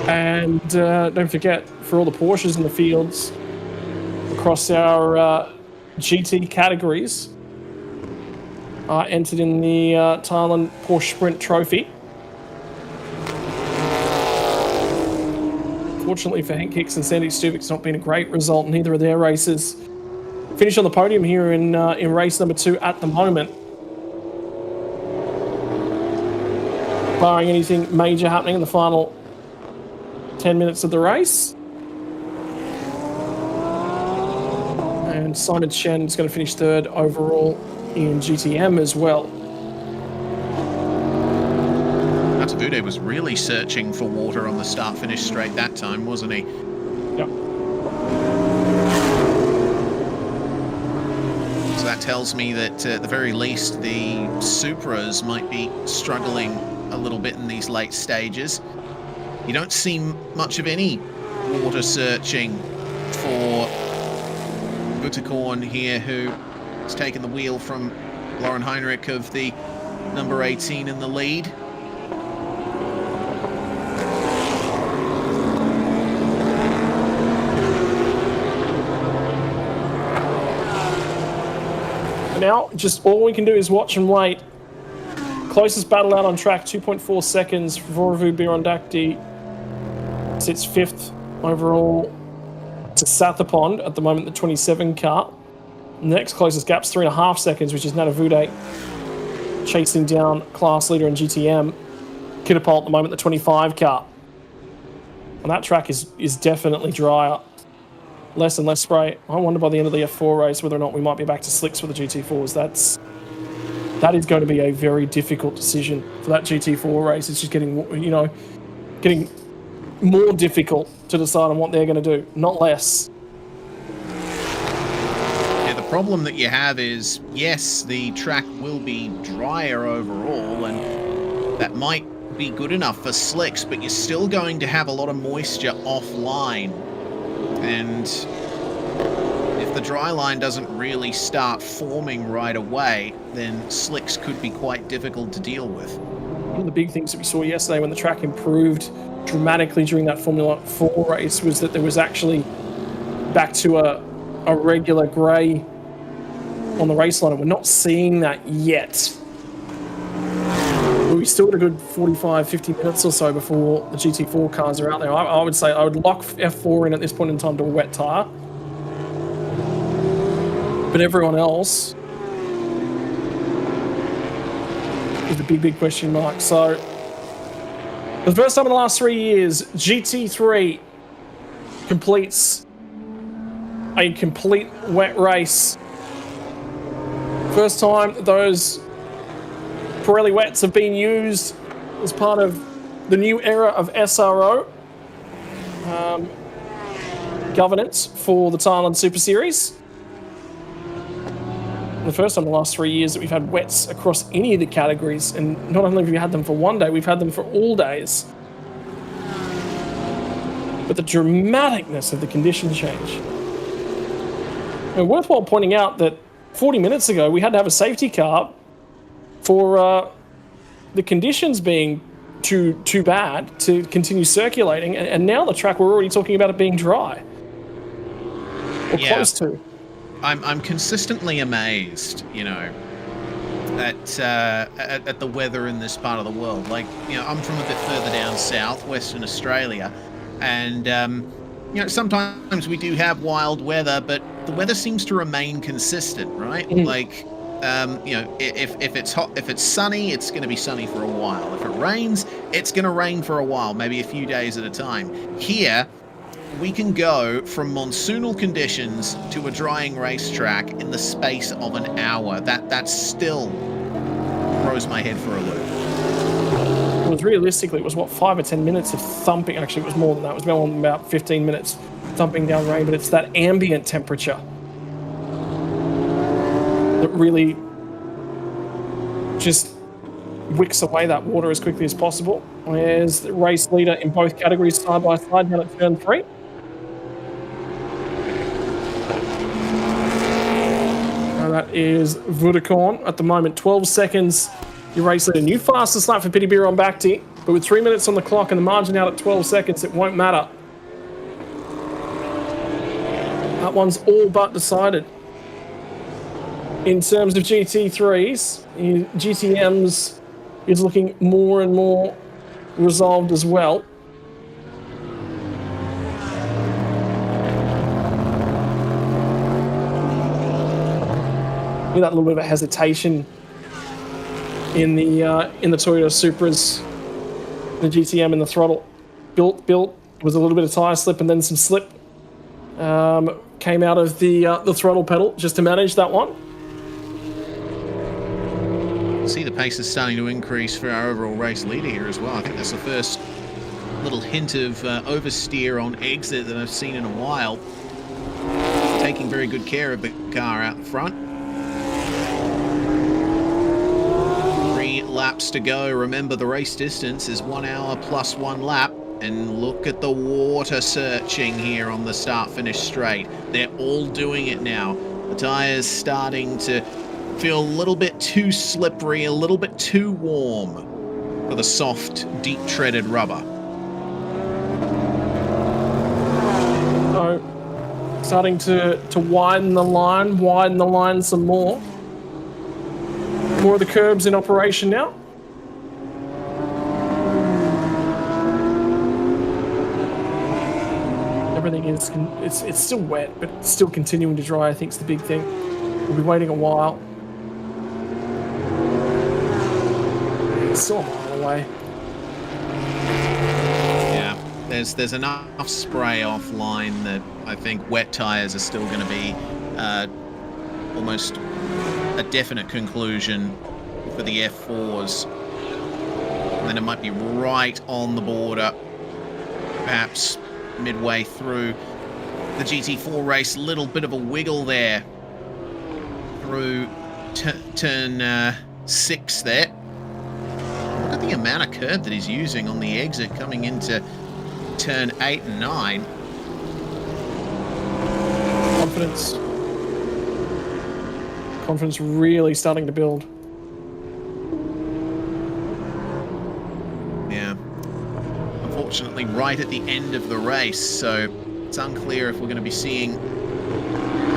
And don't forget, for all the Porsches in the fields across our GT categories, are entered in the Thailand Porsche Sprint Trophy. Fortunately for Hank Hicks and Sandy Stuvik, it's not been a great result in either of their races. Finish on the podium here in race number 2 at the moment. Barring anything major happening in the final 10 minutes of the race. And Simon Chen is going to finish 3rd overall in GTM as well. Natavude was really searching for water on the start-finish straight that time, wasn't he? Yep. So that tells me that at the very least the Supras might be struggling a little bit in these late stages. You don't see much of any water searching for Butakorn here, who has taken the wheel from Lauren Heinrich of the number 18 in the lead. Now, just all we can do is watch and wait. Closest battle out on track, 2.4 seconds. Vorovud Biron-Bakti sits 5th overall to Sathapond, at the moment the 27 car. The next closest gap's 3.5 seconds, which is Natavude chasing down class leader in GTM. Kitapol at the moment the 25 car. And that track is definitely drier. Less and less spray. I wonder by the end of the F4 race whether or not we might be back to slicks for the GT4s. That is going to be a very difficult decision for that GT4 race. It's just getting more difficult to decide on what they're going to do, not less. Yeah, the problem that you have is, yes, the track will be drier overall, and that might be good enough for slicks, but you're still going to have a lot of moisture offline. And if the dry line doesn't really start forming right away, then slicks could be quite difficult to deal with. One of the big things that we saw yesterday when the track improved dramatically during that Formula 4 race was that there was actually back to a regular grey on the race line, and we're not seeing that yet. But we still got a good 45, 50 minutes or so before the GT4 cars are out there. I would say I would lock F4 in at this point in time to a wet tyre. But everyone else is a big question mark. So, for the first time in the last 3 years, GT3 completes a complete wet race. First time those Pirelli wets have been used as part of the new era of SRO governance for the Thailand Super Series. The first time in the last 3 years that we've had wets across any of the categories, and not only have we had them for one day, we've had them for all days. But the dramaticness of the condition change. And worthwhile pointing out that 40 minutes ago we had to have a safety car for the conditions being too bad to continue circulating, and now the track we're already talking about it being dry. Or close to. I'm consistently amazed, you know, at the weather in this part of the world. Like, you know, I'm from a bit further down south, Western Australia, and you know, sometimes we do have wild weather, but the weather seems to remain consistent, right? Like, you know, if it's hot, if it's sunny, it's going to be sunny for a while. If it rains, it's going to rain for a while, maybe a few days at a time. Here, we can go from monsoonal conditions to a drying racetrack in the space of an hour. That still throws my head for a loop. It was realistically, it was what, 5 or 10 minutes of thumping. Actually, it was more than that. It was about 15 minutes thumping down rain, but it's that ambient temperature that really just wicks away that water as quickly as possible. There's the race leader in both categories side by side down at turn 3. That is Vodacom at the moment, 12 seconds. Your race leader, new fastest lap for Pitibir on Bakhti, but with 3 minutes on the clock and the margin out at 12 seconds, it won't matter. That one's all but decided. In terms of GT3s, GTMs is looking more and more resolved as well. With that little bit of a hesitation in the Toyota Supras, the GTM in the throttle, built was a little bit of tyre slip and then some slip came out of the throttle pedal just to manage that one. See, the pace is starting to increase for our overall race leader here as well. I think that's the first little hint of oversteer on exit that I've seen in a while. Taking very good care of the car out front. 3 laps to go. Remember, the race distance is 1 hour plus 1 lap. And look at the water searching here on the start-finish straight. They're all doing it now. The tyres starting to feel a little bit too slippery, a little bit too warm for the soft, deep-treaded rubber. So, starting to widen the line some more. More of the curbs in operation now. Everything is, it's still wet, but it's still continuing to dry, I think is the big thing. We'll be waiting a while. It's still a mile away. Yeah, there's enough spray offline that I think wet tyres are still going to be almost a definite conclusion for the F4s. And then it might be right on the border, perhaps midway through the GT4 race. Little bit of a wiggle there through turn 6 there. Look at the amount of curb that he's using on the exit coming into turn 8 and 9. Confidence really starting to build. Yeah. Unfortunately, right at the end of the race, so it's unclear if we're going to be seeing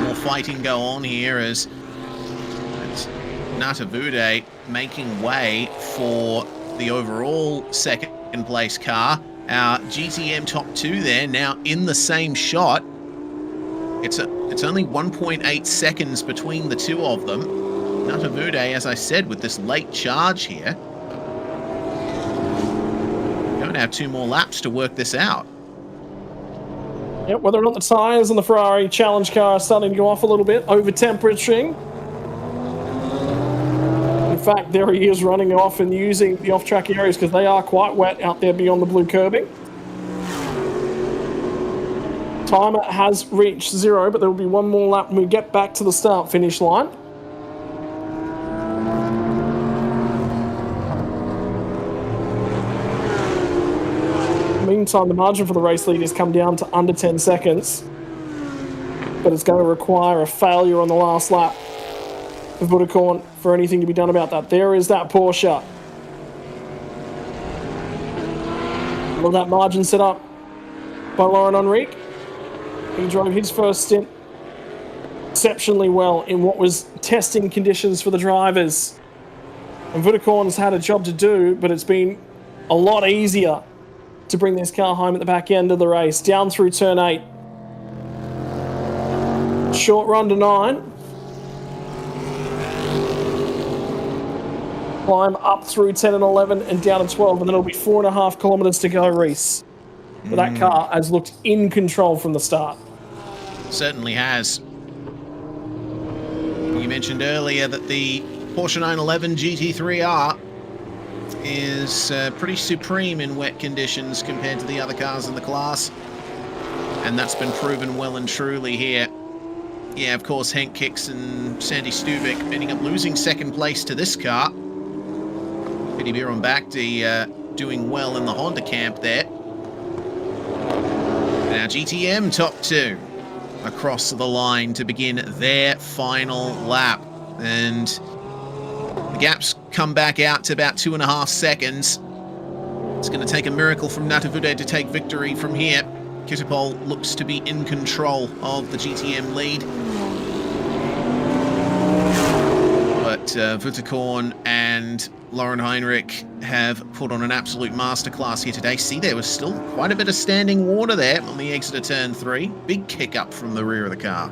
more fighting go on here as Natavude making way for the overall second place car. Our GTM top 2 there now in the same shot. It's only 1.8 seconds between the two of them. Natavude, as I said, with this late charge here, going to have 2 more laps to work this out. Yep, whether or not the tyres on the Ferrari challenge car are starting to go off a little bit, over-temperaturing. In fact, there he is running off and using the off-track areas because they are quite wet out there beyond the blue curbing. Timer has reached 0, but there will be 1 more lap when we get back to the start-finish line. Meantime, the margin for the race lead has come down to under 10 seconds, but it's going to require a failure on the last lap for Vudakorn for anything to be done about that. There is that Porsche. Well, that margin set up by Laurent Henrique. He drove his first stint exceptionally well in what was testing conditions for the drivers. And Vudakorn's had a job to do, but it's been a lot easier to bring this car home at the back end of the race. Down through turn 8. Short run to 9. Climb up through 10 and 11 and down to 12, and then it'll be 4.5 kilometres to go, Reese. But that car has looked in control from the start. Certainly has. You mentioned earlier that the Porsche 911 GT3R is pretty supreme in wet conditions compared to the other cars in the class. And that's been proven well and truly here. Yeah, of course, Henk Kicks and Sandy Stubik ending up losing second place to this car. Pity Biron Bakti doing well in the Honda camp there. Now GTM top 2 across the line to begin their final lap. And the gaps come back out to about 2.5 seconds. It's going to take a miracle from Natavude to take victory from here. Kittipol looks to be in control of the GTM lead. But Vudakorn and Laurent Henrique have put on an absolute masterclass here today. See, there was still quite a bit of standing water there on the exit of turn 3. Big kick up from the rear of the car.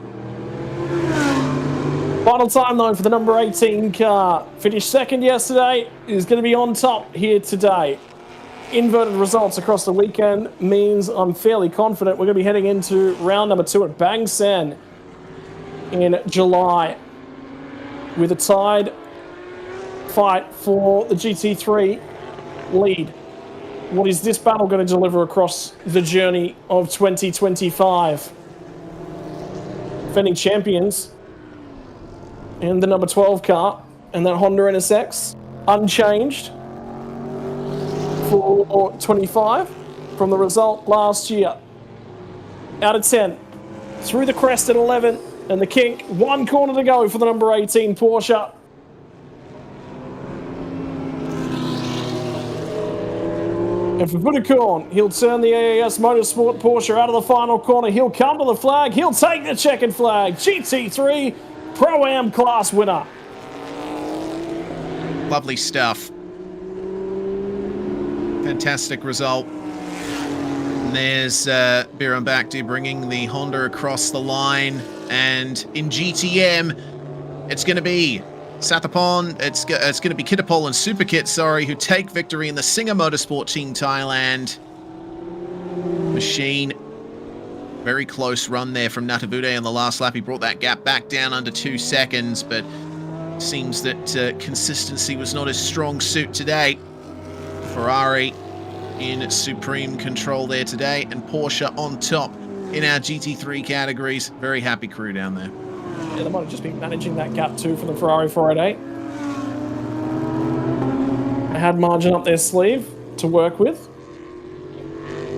Final time, though, for the number 18 car. Finished second yesterday, is going to be on top here today. Inverted results across the weekend means I'm fairly confident we're going to be heading into round number 2 at Bang Sen in July with a tied fight for the GT3 lead. What is this battle going to deliver across the journey of 2025? Defending champions and the number 12 car and that Honda NSX unchanged for 25 from the result last year. Out of 10 through the crest at 11 and the kink. 1 corner to go for the number 18 Porsche. And for Vudakorn, he'll turn the AAS Motorsport Porsche out of the final corner. He'll come to the flag. He'll take the checkered flag. GT3 Pro-Am class winner. Lovely stuff. Fantastic result. And there's Biron Bakti bringing the Honda across the line. And in GTM, it's going to be Sathapon, it's going to be Kittipol and Superkit, who take victory in the Singer Motorsport Team Thailand. Machine, very close run there from Natavude on the last lap. He brought that gap back down under 2 seconds, but seems that consistency was not his strong suit today. Ferrari in supreme control there today, and Porsche on top in our GT3 categories. Very happy crew down there. Yeah, they might have just been managing that gap too for the Ferrari 488. They had margin up their sleeve to work with.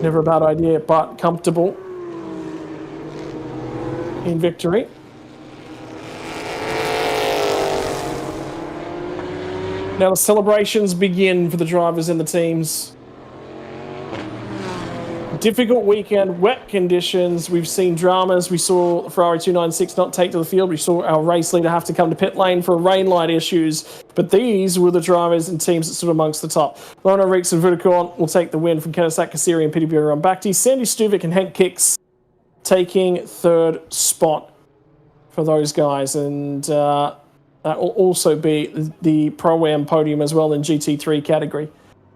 Never a bad idea, but comfortable in victory. Now the celebrations begin for the drivers and the teams. Difficult weekend, wet conditions. We've seen dramas. We saw the Ferrari 296 not take to the field. We saw our race leader have to come to pit lane for rain light issues. But these were the drivers and teams that stood amongst the top. Lono Reeks and Vudakorn will take the win from Kennesack Kasiri and Piti Buriram-Bakti. Sandy Stuvik and Henk Kicks taking third spot for those guys. And that will also be the Pro-Am podium as well in GT3 category.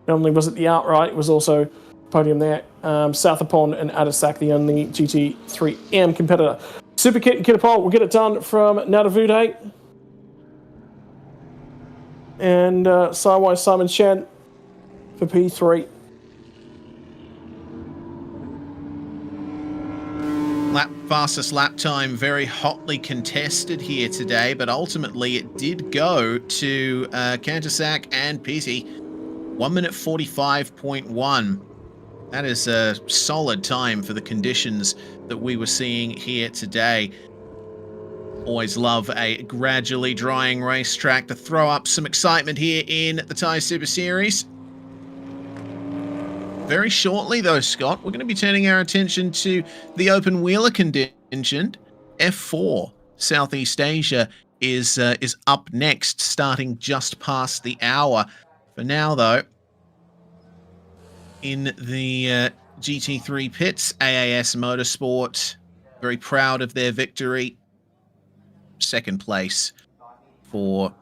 Not only was it the outright, it was also podium there. Southapon and Adisak, the only GT3M competitor. Superkit and Kittapole will get it done from Nadavude. And Saiwai Simon Chen for P3. Fastest lap time very hotly contested here today, but ultimately it did go to Kantasak and Piti. 1 minute 45.1. That is a solid time for the conditions that we were seeing here today. Always love a gradually drying racetrack to throw up some excitement here in the Thai Super Series. Very shortly though, Scott, we're going to be turning our attention to the open wheeler contingent. F4 Southeast Asia is up next, starting just past the hour. For now though, in the GT3 pits, AAS Motorsport, very proud of their victory. Second place for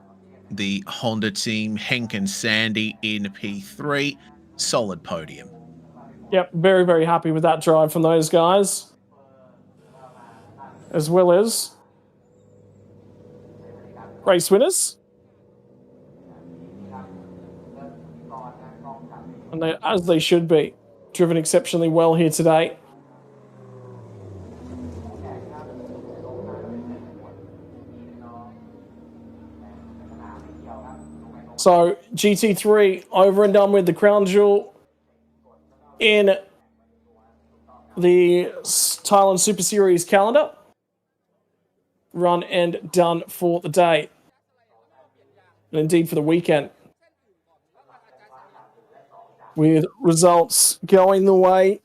the Honda team, Henk and Sandy in P3. Solid podium. Yep, very, very happy with that drive from those guys. As well as race winners. And they, as they should be, driven exceptionally well here today. So GT3 over and done with, the crown jewel in the Thailand Super Series calendar. Run and done for the day. And indeed for the weekend. With results going the way.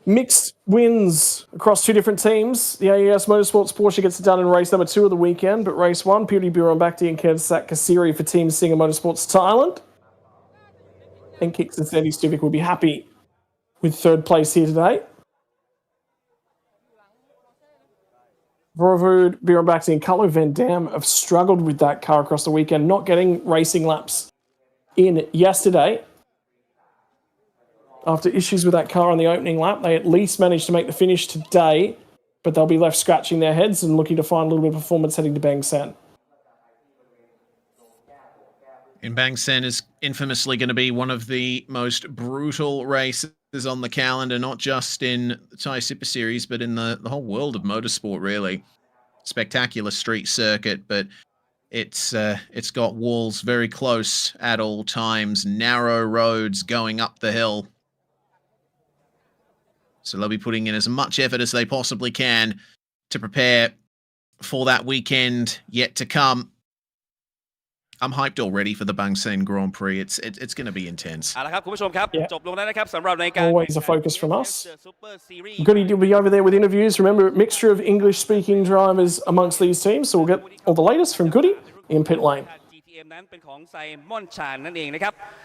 Mixed wins across two different teams. The AES Motorsports Porsche gets it done in race number 2 of the weekend, but race 1, Piti Buriram-Bakti and Kennesack Kasiri for Team Singer Motorsports Thailand. And Kicks and Sandy Stuvik will be happy with third place here today. Voravood, Buriram-Bakti and Carlo Van Dam have struggled with that car across the weekend, not getting racing laps in yesterday. After issues with that car on the opening lap, they at least managed to make the finish today, but they'll be left scratching their heads and looking to find a little bit of performance heading to Bang Sen. And Bang Sen is infamously going to be one of the most brutal races on the calendar, not just in the Thai Super Series, but in the whole world of motorsport, really. Spectacular street circuit, but it's got walls very close at all times, narrow roads going up the hill. So they'll be putting in as much effort as they possibly can to prepare for that weekend yet to come. I'm hyped already for the Bang Sen Grand Prix. It's going to be intense. Yeah. Always a focus from us. Goody will be over there with interviews. Remember, mixture of English-speaking drivers amongst these teams, so we'll get all the latest from Goody in pit lane.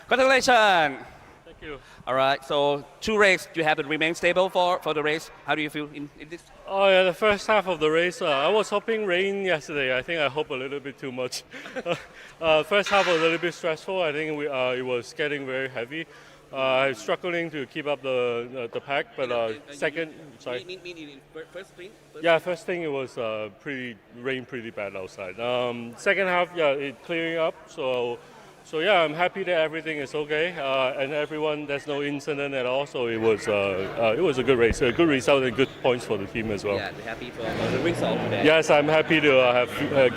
Congratulations. Thank you. All right, so 2 races, you have to remain stable for the race. How do you feel in this? Oh yeah, the first half of the race, I was hoping rain yesterday. I think I hope a little bit too much. First half was a little bit stressful. I think it was getting very heavy. I'm struggling to keep up the pack, but second, sorry. First thing? Yeah, first thing it was rain pretty bad outside. Second half, yeah, it clearing up. So yeah, I'm happy that everything is okay, and everyone there's no incident at all. So it was a good race, a good result, and good points for the team as well. Yeah, happy for the result today. Yes, I'm happy to have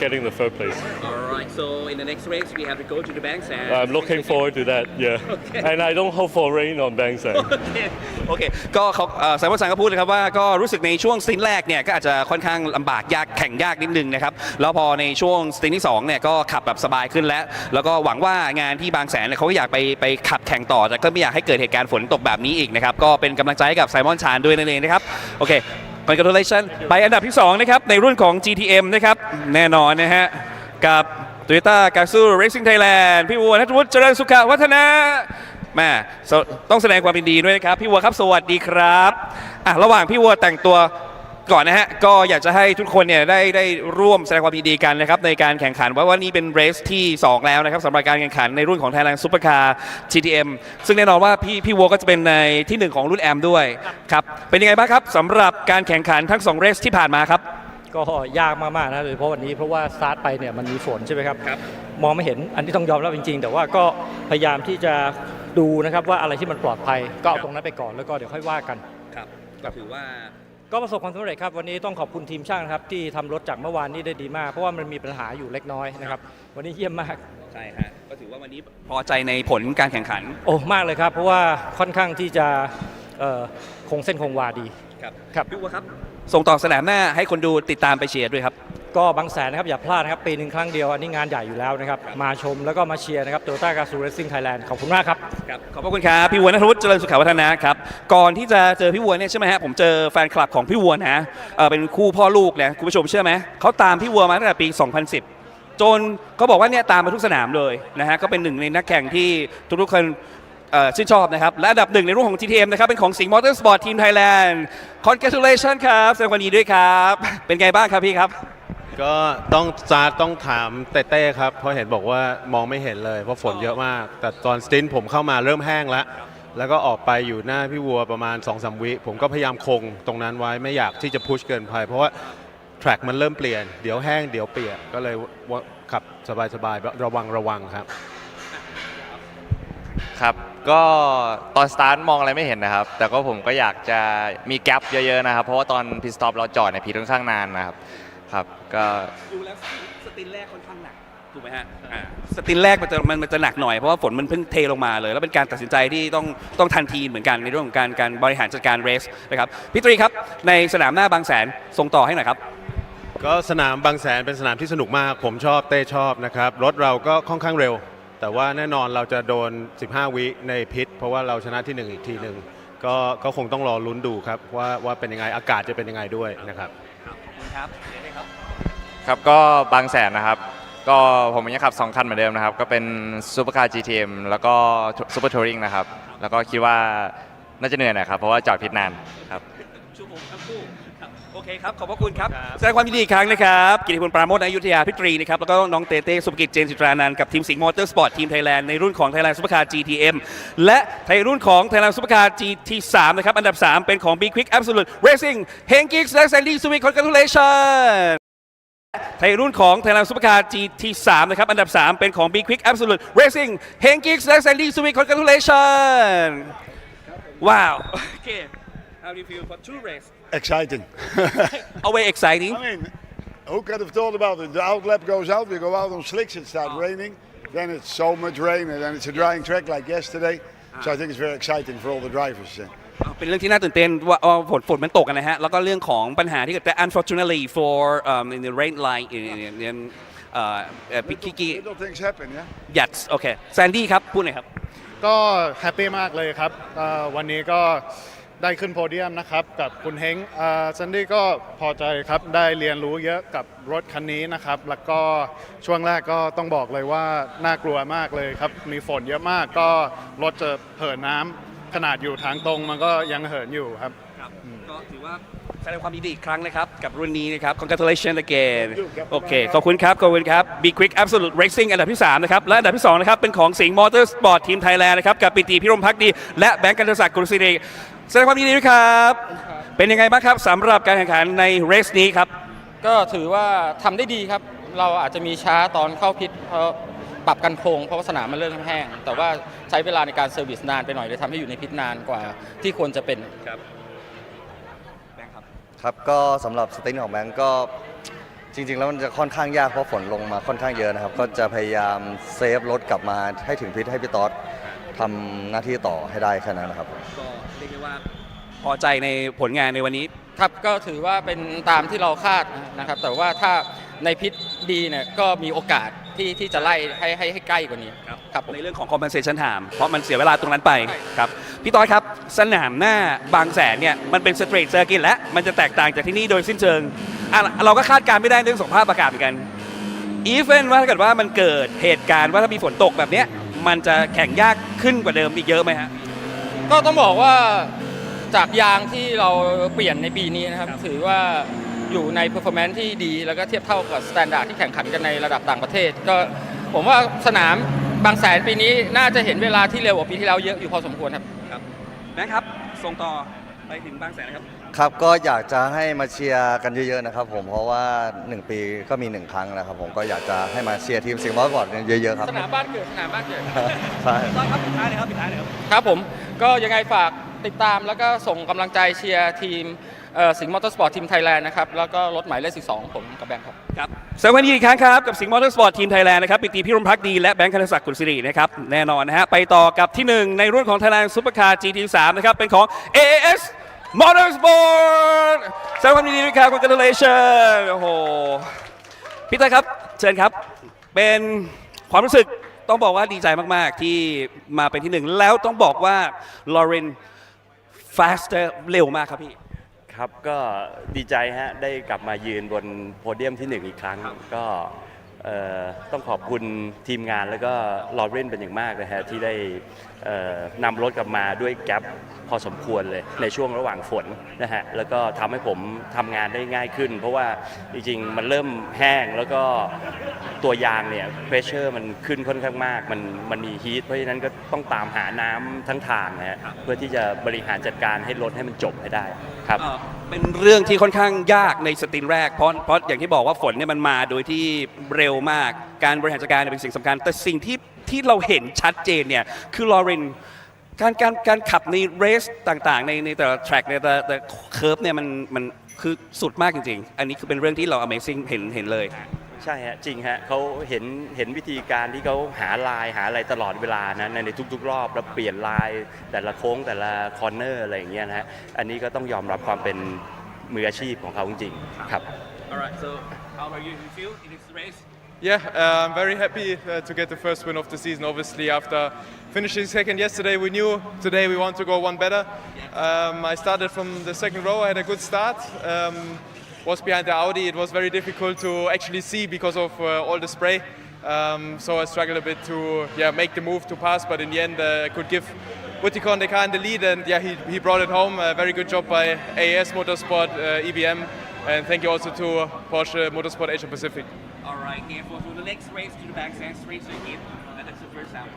getting the third place. All right. So in the next race, we have to go to the Bangsan. I'm looking forward to that. Yeah, Okay. and I don't hope for rain on Bangsan. โอเคก็เขาสายวัฒน์ก็พูดเลยครับว่าก็รู้สึกในช่วงสตินแรกเนี่ยก็อาจจะค่อนข้างลำบากยากแข่งยากนิดนึงนะครับแล้วพอในช่วงสตินที่2เนี่ยก็ขับแบบสบายขึ้นแล้วก็หวังว่างานที่บางแสนเนี่ยเขาก็อยากไปขับแข่งต่อแต่ก็ไม่อยากให้เกิดเหตุการณ์ฝนตกแบบนี้อีกนะครับก็เป็นกำลังใจให้กับไซมอนชานด้วยนั่นเองนะครับโอเค congratulations ไปอันดับที่2นะครับในรุ่นของ GTM นะครับแน่นอนนะฮะกับ Toyota Gazoo Racing Thailand พี่วัวณัฐวุฒิเจริญสุขวัฒนะแม่ต้องแสดงความยินดีด้วยนะครับพี่วัวครับสวัสดีครับระหว่างพี่วัวแต่งตัวก่อนนะฮะก็อยากจะให้ทุกคนเนี่ยได้ร่วมแสดงความยินดีกันนะครับในการแข่งขันว่านี่เป็นเรสที่2แล้วนะครับสำหรับการแข่งขันในรุ่นของ Thailand Supercar GTM ซึ่งแน่นอนว่าพี่วัวก็จะเป็นในที่1ของรุ่นแอมด้วยครับเป็นยังไงบ้างครับสำหรับการแข่งขันทั้ง2เรสที่ผ่านมาครับก็ยากมากๆนะโดยเฉพาะวันนี้เพราะว่าสตาร์ทไปเนี่ยมันมีฝนใช่ไหมครับ ครับ มองไม่เห็นอันที่ต้องยอมรับจริงๆแต่ว่าก็พยายามที่จะดูนะครับว่าอะไรที่มันปลอดภัยก็เอาตรงนั้นไปก่อนแล้วก็เดี๋ยวค่อยว่ากัน ครับก็ถือว่าก็ประสบความสำเร็จครับวันนี้ต้องขอบคุณทีมช่างนะครับที่ทำรถจากเมื่อวานนี้ได้ดีมากเพราะว่ามันมีปัญหาอยู่เล็กน้อยนะครับวันนี้เยี่ยมมากใช่ฮะก็ถือว่าวันนี้พอใจในผลการแข่งขันโอ้มากเลยครับเพราะว่าค่อนข้างที่จะคงเส้นคงวาดีครับพี่วัวครับส่งต่อสนามหน้าให้คนดูติดตามไปเชียร์ด้วยครับก็บางแสนนะครับอย่าพลาดนะครับปีหนึ่งครั้งเดียวอันนี้งานใหญ่อยู่แล้วนะครับมาชมแล้วก็มาเชียร์นะครับ Toyota Gazoo Racing Thailand ขอบคุณมากครับขอบคุณครับพี่วัวณัฐวุฒิเจริญสุขวัฒนะครับก่อนที่จะเจอพี่วัวเนี่ยใช่ไหมฮะผมเจอแฟนคลับของพี่วัวนะเป็นคู่พ่อลูกนะคุณผู้ชมเชื่อไหมเขาตามพี่วัวมาตั้งแต่ปี 2010 จนเขาบอกว่าเนี่ยตามมาทุกสนามเลยนะฮะก็เป็นหนึ่งในนักแข่งที่ทุกๆคนชื่นชอบนะครับและอันดับ1ในรุ่นของ GTM นะครับเป็นของสิงห์ Motorsport Team Thailand Congratulations ครับแสดงความยินดีด้วยครับเป็นไงบ้างครับพี่ครับก็ต้องถามเต้ครับเพราะเห็นบอกว่ามองไม่เห็นเลยเพราะฝนเยอะมากแต่ตอนสตินผมเข้ามาเริ่มแห้งแล้วก็ออกไปอยู่หน้าพี่วัวประมาณ 2-3 วิผมก็พยายามคงตรงนั้นไว้ไม่อยากที่จะพุชเกินไปเพราะว่าแทร็กมันเริ่มเปลี่ยนเดี๋ยวแห้งเดี๋ยวเปียกก็เลยขับสบายๆระวังครับครับก็ตอนสตาร์ทมองอะไรไม่เห็นนะครับแต่ก็ผมก็อยากจะมีแกลบเยอะๆนะครับเพราะว่าตอนพิทสต็อปเราจอดในพีทค่อนข้างนานนะครับก็ดูแล้วสตินแรกค่อนข้างหนักถูกไหมฮะสตินแรกมันจะหนักหน่อยเพราะว่าฝนมันเพิ่งเทลงมาเลยแล้วเป็นการตัดสินใจที่ต้องทันทีเหมือนกันในเรื่องของการบริหารจัดการเรสนะครับพี่ตรีครับในสนามหน้าบางแสนส่งต่อให้หน่อยครับก็สนามบางแสนเป็นสนามที่สนุกมากผมชอบเต้ชอบนะครับรถเราก็ค่อนข้างเร็วแต่ว่าแน่นอนเราจะโดน15วิในพิทเพราะว่าเราชนะที่1อีกทีหนึ่งก็คงต้องรอลุ้นดูครับว่าเป็นยังไงอากาศจะเป็นยังไงด้วยนะครับครับก็บางแสนนะครับก็ผมยังขับ2คันเหมือนเดิมนะครับก็เป็นซูเปอร์คาร์ GTM แล้วก็ซูเปอร์ทัวริงนะครับแล้วก็คิดว่าน่าจะเหนื่อยหน่อยครับเพราะว่าจอดพิทนานครับชั่วโมงทั้งคู่โอเคครับขอบพระคุณครับแสดงความยินดีอีกครั้งนะครับกิติพลปราโมชอยุธยาพิตรีนะครับแล้วก็น้องเต้สุภกิจเจนจิตรานันท์กับทีมสิงห์ Motorsport Team Thailand ในรุ่นของ Thailand Supercar GTM และในรุ่นของ Thailand Supercar GT3 นะครับอันดับ3เป็นของ B-Quik Absolute Racing เฮงกิกส์และแซนดี้สวิก Congratulations ในรุ่นของ Thailand Supercar GT3 นะครับอันดับ3เป็นของ B-Quik Absolute Racing เฮงกิกส์และแซนดี้สวิก Congratulations ว้าว Okay how do you feel for two races Exciting. Always exciting. I mean, who could have thought about it? The outlap goes out, we go out on slicks, it starts raining, then it's so much rain, and then it's a drying track like yesterday. So I think it's very exciting for all the drivers. เป็นเรื่องที่น่าตื่นเต้นว่าฝนมันตกกันนะฮะแล้วก็เรื่องของปัญหาที่เกิดแต่ unfortunately for in the rain line in Little things happen, yeah. Yes, okay. Sandy ครับพูดหน่อยครับก็แฮปปี้มากเลยครับวันนี้ก็ได้ขึ้นโพเดียมนะครับกับคุณเฮงซันดี้ก็พอใจครับได้เรียนรู้เยอะกับรถคันนี้นะครับแล้วก็ช่วงแรกก็ต้องบอกเลยว่าน่ากลัวมากเลยครับมีฝนเยอะมากก็รถจะเหินน้ำขนาดอยู่ทางตรงมันก็ยังเหินอยู่ครับก็ถือว่าแสดงความยินดีอีกครั้งนะครับกับรุ่นนี้นะครับ Congratulations again โอเคขอบคุณครับB-Quik Absolute Racing อันดับที่3นะครับและอันดับที่2นะครับเป็นของสิงห์ Motorsport Team Thailand นะครับกับปิติพิรมภักดีและแบงค์กันตศักดิ์กุลศิริแสดงความยินดีด้วยครับเป็นยังไงบ้างครับสำหรับการแข่งขันในเรสนี้ครับก็ถือว่าทำได้ดีครับเราอาจจะมีช้าตอนเข้าพิทเพราะ ปรับกันโครงเพราะว่าสนามมันเริ่มแห้งแต่ว่าใช้เวลาในการเซอร์วิสนานไปหน่อยเลยทำให้อยู่ในพิษนานกว่าที่ควรจะเป็นครับก็สำหรับสตินของแบงก์ก็จริงๆแล้วมันจะค่อนข้างยากเพราะฝนลงมาค่อนข้างเยอะนะครับก็จะพยายามเซฟรถกลับมาให้ถึงพิษให้พี่ต๊อดทำหน้าที่ต่อให้ได้แค่นั้นนะครับก็เรียกได้ว่าพอใจในผลงานในวันนี้ครับก็ถือว่าเป็นตามที่เราคาดนะครับแต่ว่าถ้าในพิษดีเนี่ยก็มีโอกาสที่จะไล่ให้ใกล้กว่านี้ครับในเรื่องของ compensation time เพราะมันเสียเวลาตรงนั้นไปครับพี่ต้อยครับสนามหน้าบางแสนเนี่ยมันเป็น straight circuit และมันจะแตกต่างจากที่นี่โดยสิ้นเชิงเราก็คาดการไม่ได้เรื่องสภาพอากาศเหมือนกันอีเวนว่าถ้าเกิดว่ามันเกิดเหตุการณ์ว่าถ้ามีฝนตกแบบนี้มันจะแข่งยากขึ้นกว่าเดิมอีกเยอะไหมฮะก็ต้องบอกว่าจากยางที่เราเปลี่ยนในปีนี้นะครับถือว่าอยู่ใน performance ที่ดีแล้วก็เทียบเท่ากับสแตนดาร์ดที่แข่งขันกันในระดับต่างประเทศก็ผมว่าสนามบางแสนปีนี้น่าจะเห็นเวลาที่เร็วกว่าปีที่แล้วเยอะอยู่พอสมควรครับแม่ครับส่งต่อไปถึงบางแสนนะครับครับก็อยากจะให้มาเชียร์กันเยอะๆนะครับผมเพราะว่า1ปีก็มี1ครั้งนะครับผมก็อยากจะให้มาเชียร์ทีมสิงห์บอลบอร์ดเยอะๆครับสนามบ้านเกิดสนามบ้านเกิดใช่ครับปิดท้ายเลยครับปิดท้ายเลยครับผมก็ยังไงฝากติดตามแล้วก็ส่งกำลังใจเชียร์ทีมสิงห์มอเตอร์สปอร์ตทีมไทยแลนด์นะครับแล้วก็รถหมายเลข12ผมกับแบงค์ครับสวัสดีอีกครั้งครับกับสิงห์มอเตอร์สปอร์ตทีมไทยแลนด์นะครับปิติพิรมพักดีและแบงค์คณศักดิ์กุลศิรินะครับแน่นอนนะฮะไปต่อกับที่1ในรุ่นของ Thailand Supercar GT3 นะครับเป็นของ AAS Motorsport แสดงความยินดีด้วยครับ congratulations โอ้โหพี่ต้อยครับเชิญครับเป็นความรู้สึกต้องบอกว่าดีใจมากๆที่มาเป็นที่1แล้วต้องบอกว่าลอเรนfaster เร็วมากครับพี่ครับก็ดีใจฮะได้กลับมายืนบนโพเดียมที่1อีกครั้งก็ต้องขอบคุณทีมงานแล้วก็ลอเรนเป็นอย่างมากนะฮะที่ได้นำรถกลับมาด้วยแก๊ปพอสมควรเลยในช่วงระหว่างฝนนะฮะแล้วก็ทำให้ผมทำงานได้ง่ายขึ้นเพราะว่าจริงๆมันเริ่มแห้งแล้วก็ตัวยางเนี่ยเพรสเชอร์มันขึ้นค่อนข้างมากมันมีฮีทเพราะฉะนั้นก็ต้องตามหาน้ำทั้งทางนะฮะเพื่อที่จะบริหารจัดการให้รถให้มันจบให้ได้ครับเป็นเรื่องที่ค่อนข้างยากในสตินแรกเพราะอย่างที่บอกว่าฝนเนี่ยมันมาโดยที่เร็วมากการบริหารจัดการเป็นสิ่งสำคัญแต่สิ่งที่เราเห็นชัดเจนเนี่ยคือลอเรนการขับในเรสต่างๆในแต่ละแทร็กในแต่เคิร์ฟเนี่ยมันคือสุดมากจริงๆอันนี้คือเป็นเรื่องที่เรา Amazing เห็นเลยใช่ฮะจริงฮะเขาเห็นวิธีการที่เขาหาลายหาอะไรตลอดเวลานะในทุกๆรอบแล้วเปลี่ยนลายแต่ละโค้งแต่ละคอร์เนอร์อะไรอย่างเงี้ยนะฮะอันนี้ก็ต้องยอมรับความเป็นมืออาชีพของเขาจริงๆครับ Alright so how are you feel in this race Yeah, I'm very happy to get the first win of the season. Obviously, after finishing second yesterday, we knew today we want to go one better. I started from the second row. I had a good start. Was behind the Audi. It was very difficult to actually see because of all the spray. So I struggled a bit to make the move to pass, but in the end I could give Butikon the car in the lead, and he brought it home. A very good job by AES Motorsport, EBM, and thank you also to Porsche Motorsport Asia Pacific. Alright, and for the next race to the backstand straight circuit, that's the first time.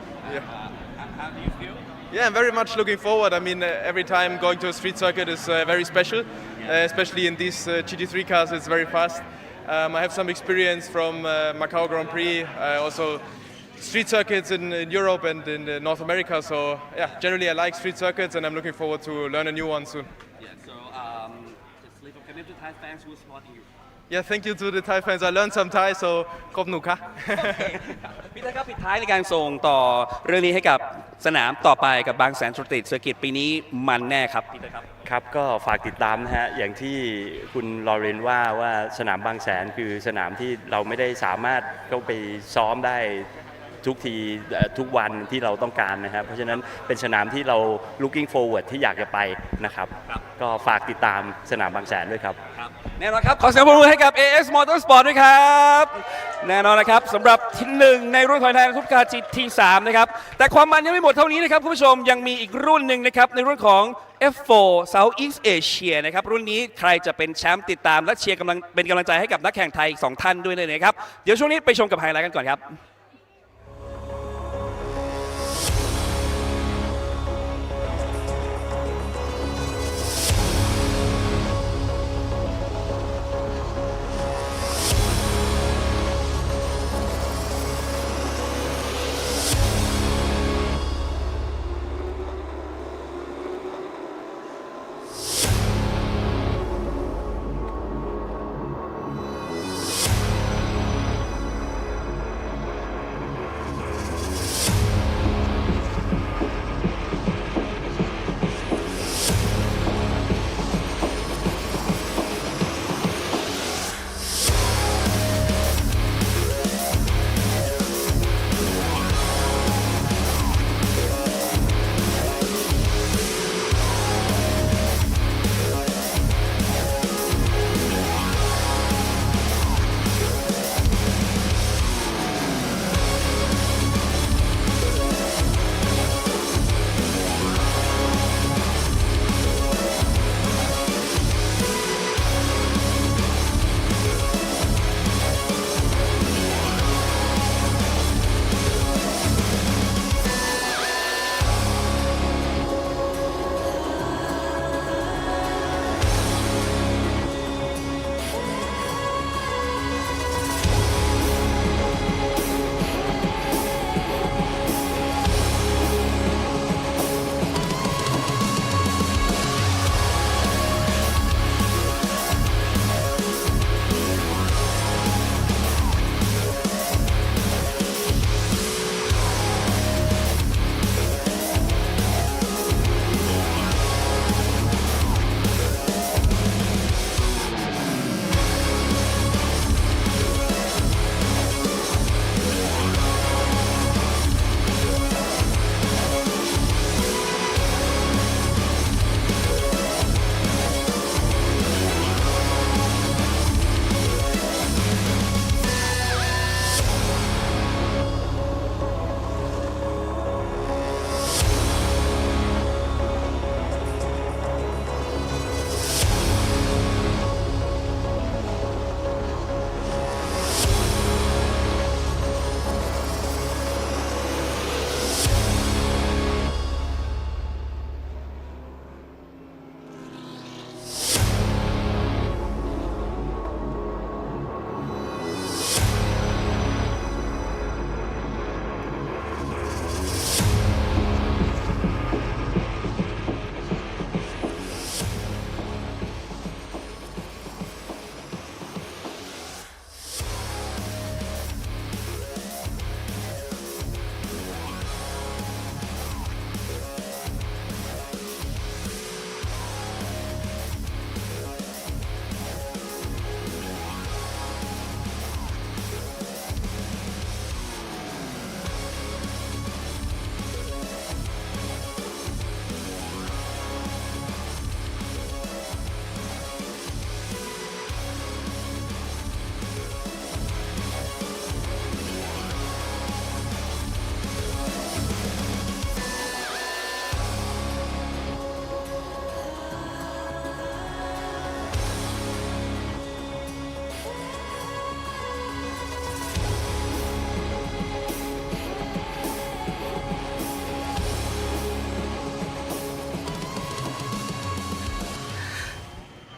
How do you feel? Yeah, I'm very much looking forward. I mean, every time going to a street circuit is very special, especially in these GT3 cars. It's very fast. I have some experience from Macau Grand Prix, also street circuits in Europe and in North America. So yeah, generally I like street circuits, and I'm looking forward to learn a new one soon. Yeah, so just leave a comment to Thai fans who are supporting you. Yeah, thank you to the Thai fans. I learned some Thai, so ครบหนุกค่ะ พี่ต้อยครับปิดท้ายในการส่งต่อเรื่องนี้ให้กับสนามต่อไปกับบางแสนสตรีทเซอร์กิตปีนี้มันแน่ครับพี่ต้อยครับครับก็ฝากติดตามนะฮะอย่างที่คุณลอเรนว่าสนามบางแสนคือสนามที่เราไม่ได้สามารถเข้าไปซ้อมได้ทุกทีทุกวันที่เราต้องการนะครับเพราะฉะนั้นเป็นสนามที่เรา looking forward ที่อยากจะไปนะครับก็ฝากติดตามสนามบางแสนด้วยครับแน่นอนครับขอเสียงปรบมือให้กับ AS Motorsport ด้วยครับแน่นอนนะครับสำหรับที่1ในรุ่น Thailand Supercar GT3 นะครับแต่ความมันยังไม่หมดเท่านี้นะครับคุณผู้ชมยังมีอีกรุ่นหนึ่งนะครับในรุ่นของ F4 Southeast Asia นะครับรุ่นนี้ใครจะเป็นแชมป์ติดตามและเชียร์เป็นกำลังใจให้กับนักแข่งไทยอีก2ท่านด้วยนะครับเดี๋ยวช่วงนี้ไปชมกับไฮไลท์กันก่อนครับ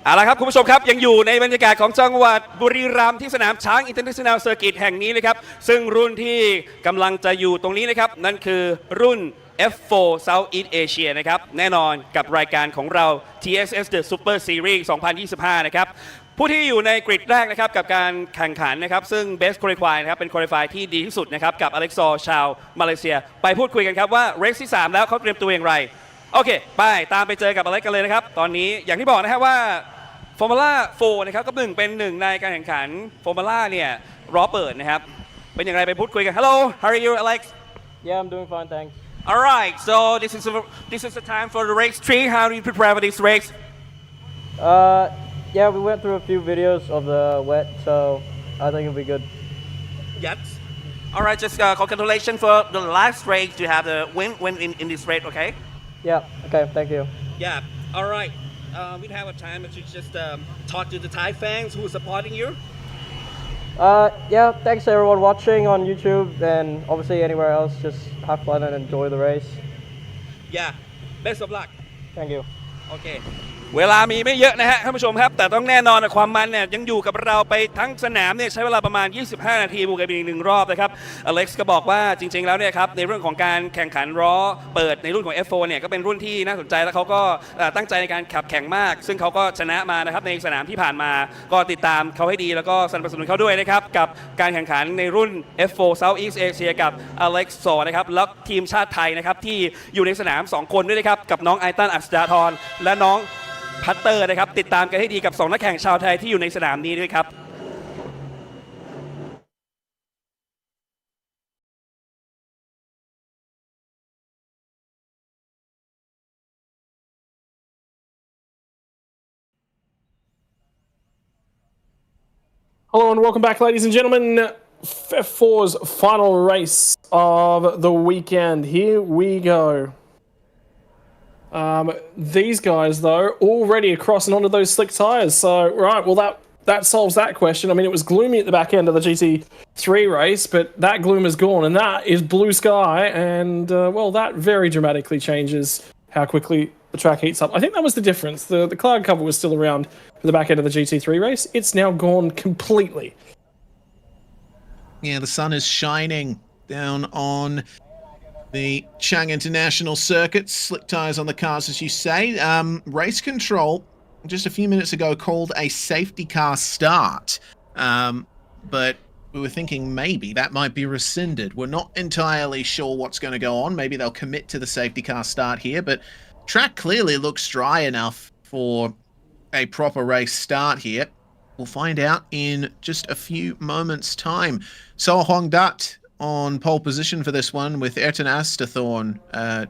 เอาละครับคุณผู้ชมครับยังอยู่ในบรรยากาศของจังหวัดบุรีรัมย์ที่สนามช้างอินเตอร์เนชั่นแนลเซอร์กิตแห่งนี้นะครับซึ่งรุ่นที่กำลังจะอยู่ตรงนี้นะครับนั่นคือรุ่น F4 Southeast Asia นะครับแน่นอนกับรายการของเรา TSS The Super Series 2025 นะครับผู้ที่อยู่ในกริดแรกนะครับกับการแข่งขันนะครับซึ่ง Best Qualify นะครับเป็น Qualify ที่ดีที่สุดนะครับกับอเล็กซอร์ชาวมาเลเซียไปพูดคุยกันครับว่าเรสที่3แล้วเขาเตรียมตัวอย่างไรโอเคไปตามไปเจอกับอเล็กกันเลยนะครับตอนนี้อย่างที่บอกนะครับว่าFormula 4 นะครับก็เป็นหนึ่งในการแข่งขัน Formula เนี่ยรอเปิดนะครับเป็นอย่างไรไปพูดคุยกัน Hello how are you Alex Yeah I'm doing fine thanks All right so this is the time for the race 3 how do you prepare for this race Yeah we went through a few videos of the wet so I think it'll be good Yes All right just congratulations for the last race to have the win in this race okay Yeah okay thank you Yeah all right we have a time to just talk to the Thai fans who are supporting you. Yeah, thanks to everyone watching on YouTube and obviously anywhere else. Just have fun and enjoy the race. Yeah, best of luck. Thank you. Okay. เวลามีไม่เยอะนะฮะท่านผู้ชมครับแต่ต้องแน่นอนนะความมันเนี่ยยังอยู่กับเราไปทั้งสนามเนี่ยใช้เวลาประมาณ25นาทีบวกกับอีก1รอบนะครับอเล็กซ์ก็บอกว่าจริงๆแล้วเนี่ยครับในเรื่องของการแข่งขันล้อเปิดในรุ่นของ F4 เนี่ยก็เป็นรุ่นที่น่าสนใจแล้วเขาก็ตั้งใจในการขับแข่งมากซึ่งเขาก็ชนะมานะครับในสนามที่ผ่านมาก็ติดตามเขาให้ดีแล้วก็สนับสนุนเขาด้วยนะครับกับการแข่งขันในรุ่น F4 Southeast Asia กับอเล็กซ์โซนะครับแล้วทีมชาติไทยนะครับที่อยู่ในสนาม2คนด้วยนะครับกับน้องไอตันอัศดาธรและน้องพัตเตอร์นะครับติดตามกันให้ดีกับ2นักแข่งชาวไทยที่อยู่ในสนามนี้ด้วยครับ Hello and welcome back, ladies and gentlemen. F4's final race of the weekend. Here we go. These guys, though, already across and onto those slick tyres. So, right, well, that solves that question. I mean, it was gloomy at the back end of the GT3 race, but that gloom is gone, and that is blue sky, and, well, that very dramatically changes how quickly the track heats up. I think that was the difference. The cloud cover was still around for the back end of the GT3 race. It's now gone completely. Yeah, the sun is shining down on the Chang International Circuit. Slick tyres on the cars, as you say. Race control, just a few minutes ago, called a safety car start. But we were thinking maybe that might be rescinded. We're not entirely sure what's going to go on. Maybe they'll commit to the safety car start here, but track clearly looks dry enough for a proper race start here. We'll find out in just a few moments' time. So Hong Dat on pole position for this one, with Ayrton Astathorn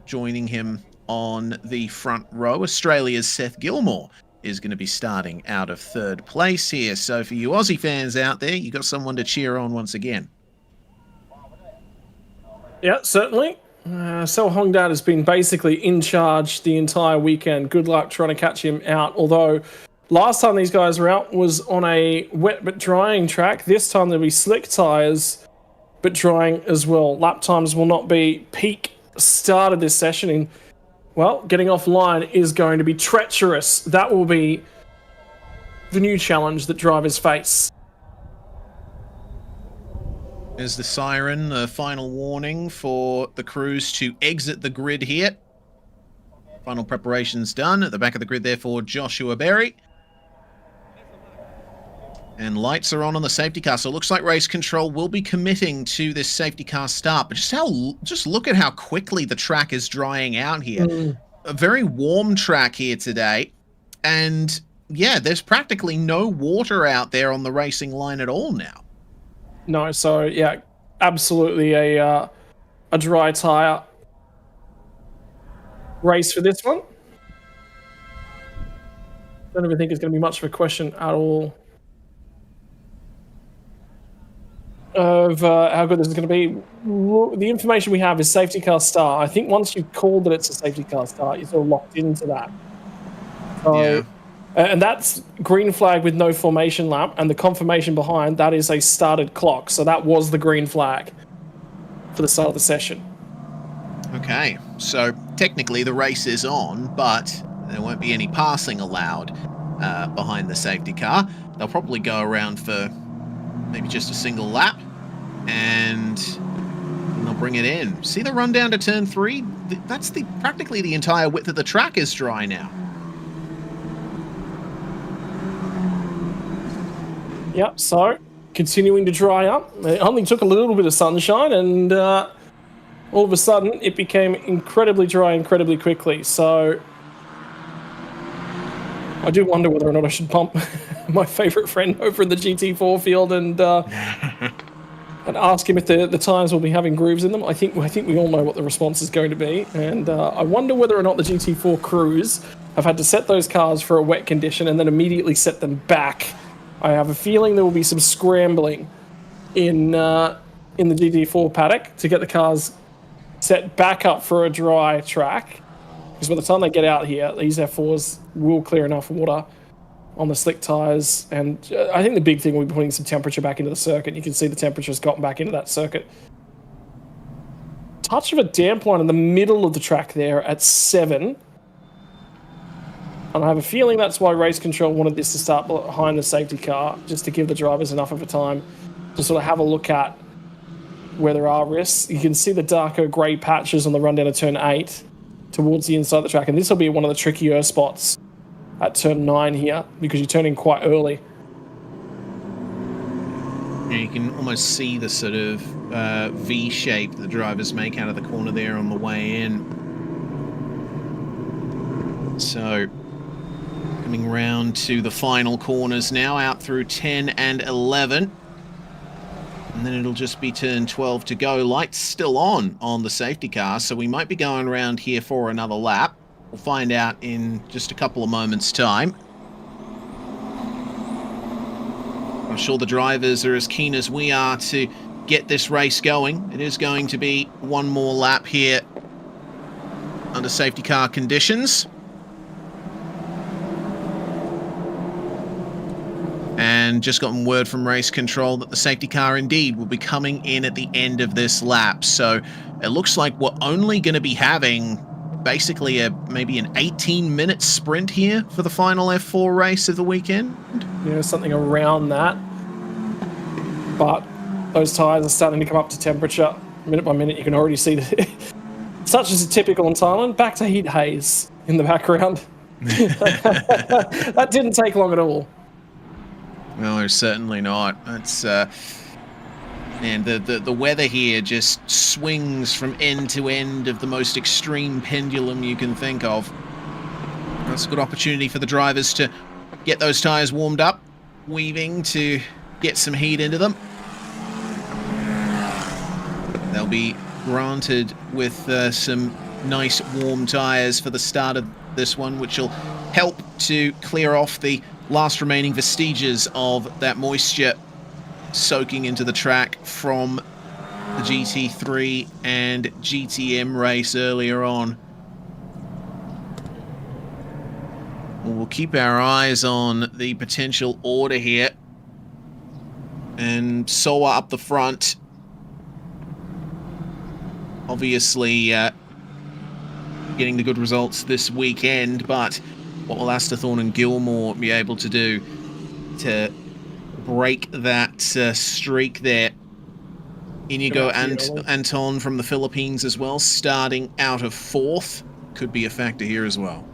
joining him on the front row. Australia's Seth Gilmore is going to be starting out of third place here. So for you Aussie fans out there, you got someone to cheer on once again. Yeah, certainly. So Hong Dat has been basically in charge the entire weekend. Good luck trying to catch him out. Although last time these guys were out was on a wet but drying track. This time there'll be slick tyres but drying as well. Lap times will not be peak start of this session. And, well, getting offline is going to be treacherous. That will be the new challenge that drivers face. There's the siren, the final warning for the crews to exit the grid here. Final preparations done. At the back of the grid there for Joshua Berry. And lights are on the safety car, so it looks like race control will be committing to this safety car start. But just look at how quickly the track is drying out here. A very warm track here today, and yeah, there's practically no water out there on the racing line at all now. No, so yeah, absolutely a dry tyre race for this one. Don't even think it's going to be much of a question at all of how good this is going to be. The information we have is safety car start. I think once you've called that it's a safety car start, you're sort of locked into that. So, yeah. And that's green flag with no formation lap, and the confirmation behind that is a started clock. So that was the green flag for the start of the session. Okay, so technically the race is on, but there won't be any passing allowed. behind the safety car. They'll probably go around for maybe just a single lap, and they'll bring it in. See the run down to turn 3? That's practically the entire width of the track is dry now. Yep, so continuing to dry up. It only took a little bit of sunshine, and all of a sudden it became incredibly dry incredibly quickly. So I do wonder whether or not I should pump my favourite friend over in the GT4 field and ask him if the tyres will be having grooves in them. I think we all know what the response is going to be, and I wonder whether or not the GT4 crews have had to set those cars for a wet condition and then immediately set them back. I have a feeling there will be some scrambling in the GT4 paddock to get the cars set back up for a dry track, because by the time they get out here, these F4s will clear enough water on the slick tyres, and I think the big thing will be putting some temperature back into the circuit. You can see the temperature's gotten back into that circuit. Touch of a damp line in the middle of the track there at 7. And I have a feeling that's why race control wanted this to start behind the safety car, just to give the drivers enough of a time to sort of have a look at where there are risks. You can see the darker grey patches on the run down to turn 8 towards the inside of the track, and this will be one of the trickier spots at turn 9 here, because you turn in quite early. Yeah, you can almost see the sort of V shape the drivers make out of the corner there on the way in. So coming round to the final corners now, out through 10 and 11. And then it'll just be turn 12 to go. Lights still on the safety car, so we might be going around here for another lap. We'll find out in just a couple of moments' time. I'm sure the drivers are as keen as we are to get this race going. It is going to be one more lap here under safety car conditions. And just gotten word from race control that the safety car indeed will be coming in at the end of this lap. So it looks like we're only going to be having basically maybe an 18-minute sprint here for the final F4 race of the weekend. Yeah, something around that. But those tyres are starting to come up to temperature. Minute by minute, you can already see that. Such as typical in Thailand, back to heat haze in the background. That didn't take long at all. No, certainly not. It's and the weather here just swings from end to end of the most extreme pendulum you can think of. That's a good opportunity for the drivers to get those tyres warmed up, weaving to get some heat into them. They'll be granted with some nice warm tyres for the start of this one, which will help to clear off the last remaining vestiges of that moisture soaking into the track from the GT3 and GTM race earlier on. We'll keep our eyes on the potential order here. And Soa up the front. Obviously getting the good results this weekend, but what will Asterthorn and Gilmore be able to do to break that streak there? Inigo and Anton from the Philippines as well, starting out of 4th. Could be a factor here as well.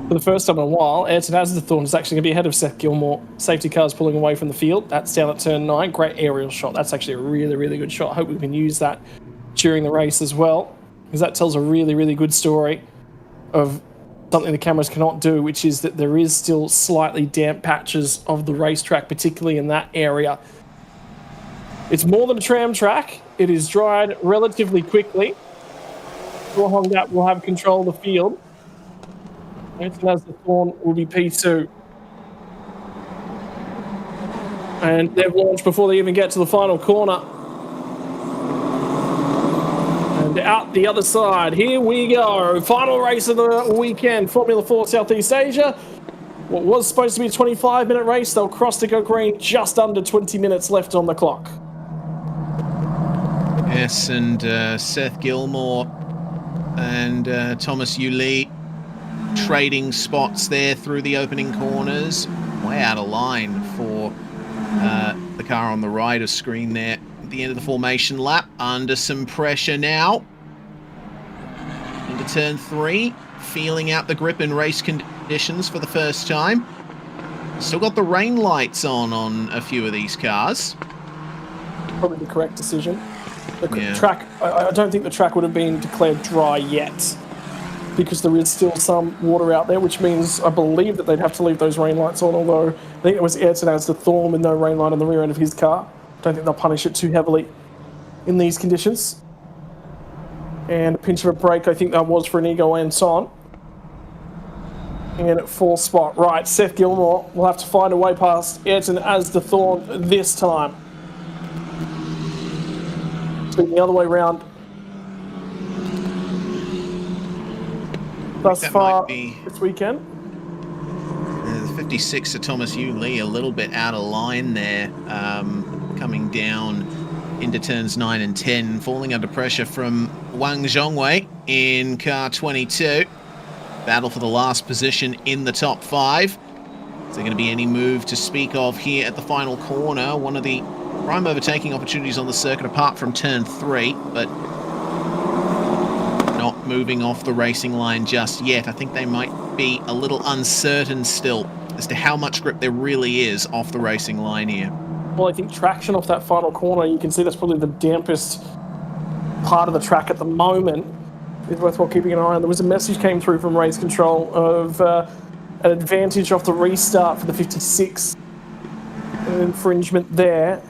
For the first time in a while, Ayrton Asterthorn is actually going to be ahead of Seth Gilmore. Safety cars pulling away from the field. That's down at turn 9. Great aerial shot. That's actually a really, really good shot. I hope we can use that during the race as well, because that tells a really, really good story of something the cameras cannot do, which is that there is still slightly damp patches of the racetrack, particularly in that area. It's more than a tram track. It is dried relatively quickly. Rohongap will have control of the field. As the Thorn will be P2. And they've launched before they even get to the final corner. And out the other side, here we go. Final race of the weekend, Formula 4 Southeast Asia. What was supposed to be a 25-minute race, they'll cross to go green just under 20 minutes left on the clock. Yes, and Seth Gilmore and Thomas Yuli trading spots there through the opening corners. Way out of line for the car on the right of screen there at the end of the formation lap. Under some pressure now. Into turn 3. Feeling out the grip in race conditions for the first time. Still got the rain lights on a few of these cars. Probably the correct decision. The track, I don't think the track would have been declared dry yet, because there is still some water out there, which means I believe that they'd have to leave those rain lights on, although I think it was Ayrton as the Thorn with no rain light on the rear end of his car. Don't think they'll punish it too heavily in these conditions. And a pinch of a brake, I think that was for Inigo Anton. And at 4th spot. Right, Seth Gilmore will have to find a way past Ayrton as the Thorn this time. So the other way round. Thus far this weekend. The 56 to Thomas Yu Lee, a little bit out of line there, coming down into turns 9 and 10, falling under pressure from Wang Zhongwei in car 22. Battle for the last position in the top 5. Is there going to be any move to speak of here at the final corner? One of the prime overtaking opportunities on the circuit apart from turn 3, but not moving off the racing line just yet. I think they might be a little uncertain still as to how much grip there really is off the racing line here. Well, I think traction off that final corner, you can see that's probably the dampest part of the track at the moment. It's worthwhile keeping an eye on. There was a message came through from race control of an advantage off the restart for the 56. An infringement there.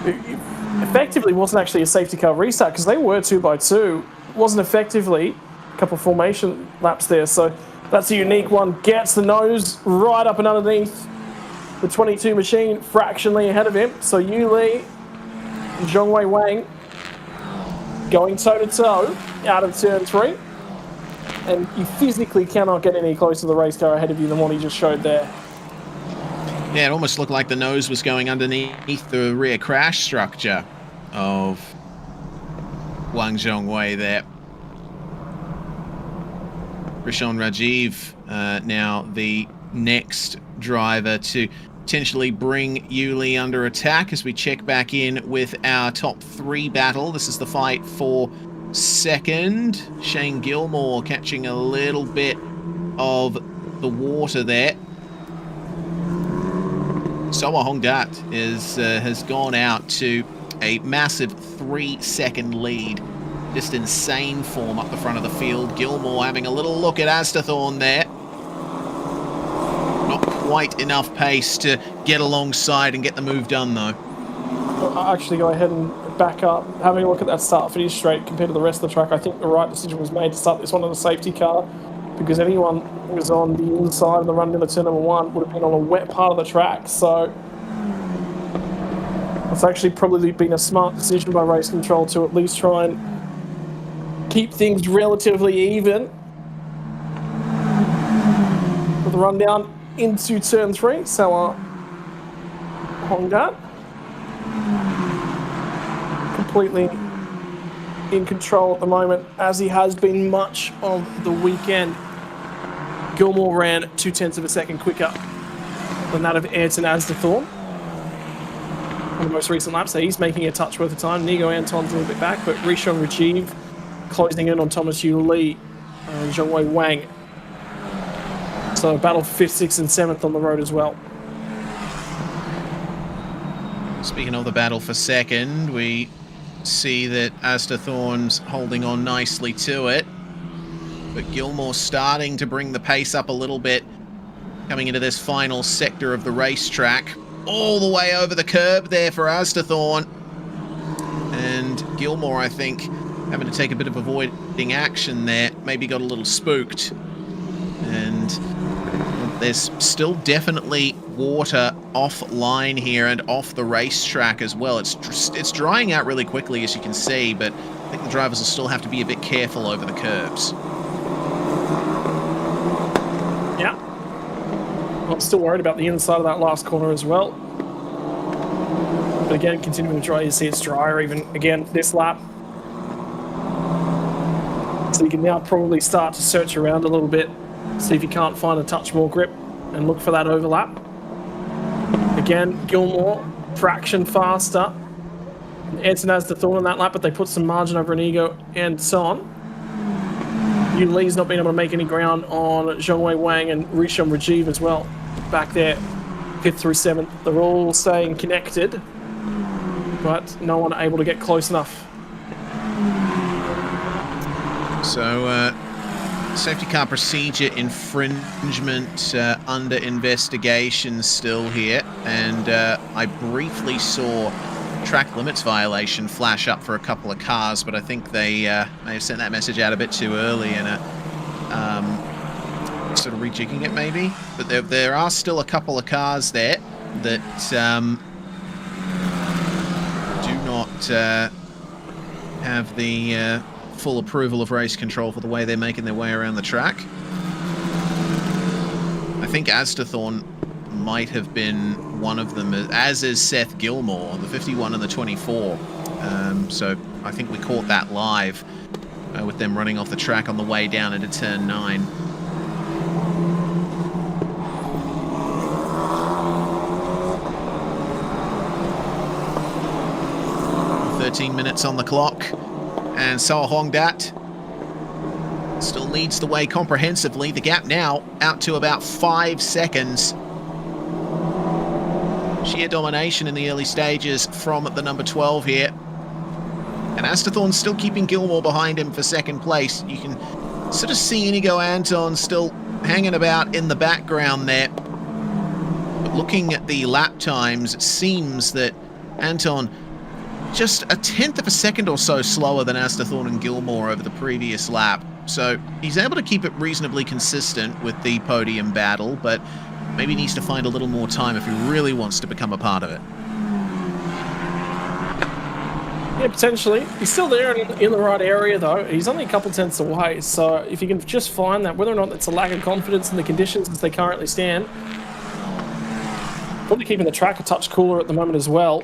It effectively wasn't actually a safety car restart because they were 2x2. It wasn't effectively a couple of formation laps there. So that's a unique one. Gets the nose right up and underneath the 22 machine, fractionally ahead of him. So Yu Lee and Zhongwei Wang going toe-to-toe out of turn 3. And you physically cannot get any closer to the race car ahead of you than what he just showed there. Yeah, it almost looked like the nose was going underneath the rear crash structure of Wang Zhongwei there. Rishon Rajiv now the next driver to potentially bring Yu Lee under attack as we check back in with our top 3 battle. This is the fight for second. Shane Gilmore catching a little bit of the water there. Soa Hongdat has gone out to a massive 3-second lead. Just insane form up the front of the field. Gilmore having a little look at Astathorn there. Not quite enough pace to get alongside and get the move done, though. I'll actually go ahead and back up. Having a look at that start finish straight compared to the rest of the track, I think the right decision was made to start this one on a safety car, because anyone who was on the inside of the run into turn number 1 would have been on a wet part of the track. So it's actually probably been a smart decision by race control to at least try and keep things relatively even with the run down into turn 3. So Hongdat completely in control at the moment, as he has been much of the weekend. Gilmore ran 0.2 of a second quicker than that of Ayrton Asdathorn on the most recent lap, so he's making a touch worth of time. Inigo Anton's a little bit back, but Rishon Rajiv closing in on Thomas Yu Lee and Zhongwei Wang. So battle for 5th, 6th and 7th on the road as well. Speaking of the battle for second, we see that Asdathorn's holding on nicely to it. But Gilmore starting to bring the pace up a little bit, coming into this final sector of the racetrack. All the way over the curb there for Asdathorn. And Gilmore, I think, having to take a bit of avoiding action there. Maybe got a little spooked. And there's still definitely water offline here and off the racetrack as well. It's drying out really quickly, as you can see, but I think the drivers will still have to be a bit careful over the curbs. Yeah. I'm still worried about the inside of that last corner as well. But again, continuing to dry, you see it's drier even again this lap. So you can now probably start to search around a little bit, see if you can't find a touch more grip and look for that overlap. Again, Gilmore, fraction faster. Edson has the thorn on that lap, but they put some margin over Inigo and Son. Yu Lee's not been able to make any ground on Zhongwei Wang and Rishon Rajiv as well. Back there, 5th through 7th. They're all staying connected, but no one able to get close enough. So, safety car procedure infringement under investigation still here, and I briefly saw track limits violation flash up for a couple of cars, but I think they may have sent that message out a bit too early and sort of rejigging it maybe. But there are still a couple of cars there that do not have the full approval of race control for the way they're making their way around the track. I think Aztathorn might have been one of them, as is Seth Gilmore, the 51 and the 24. So I think we caught that live with them running off the track on the way down into turn 9. Minutes on the clock, and So Hongdat still leads the way comprehensively. The gap now out to about 5 seconds. Sheer domination in the early stages from the number 12 here. And Aztathorn still keeping Gilmore behind him for second place. You can sort of see Inigo Anton still hanging about in the background there. But looking at the lap times, it seems that Anton just a 1/10 of a second or so slower than Aztathorn and Gilmore over the previous lap. So he's able to keep it reasonably consistent with the podium battle, but maybe needs to find a little more time if he really wants to become a part of it. Yeah, potentially. He's still there in the right area, though. He's only a couple tenths away, so if you can just find that, whether or not it's a lack of confidence in the conditions as they currently stand, probably keeping the track a touch cooler at the moment as well.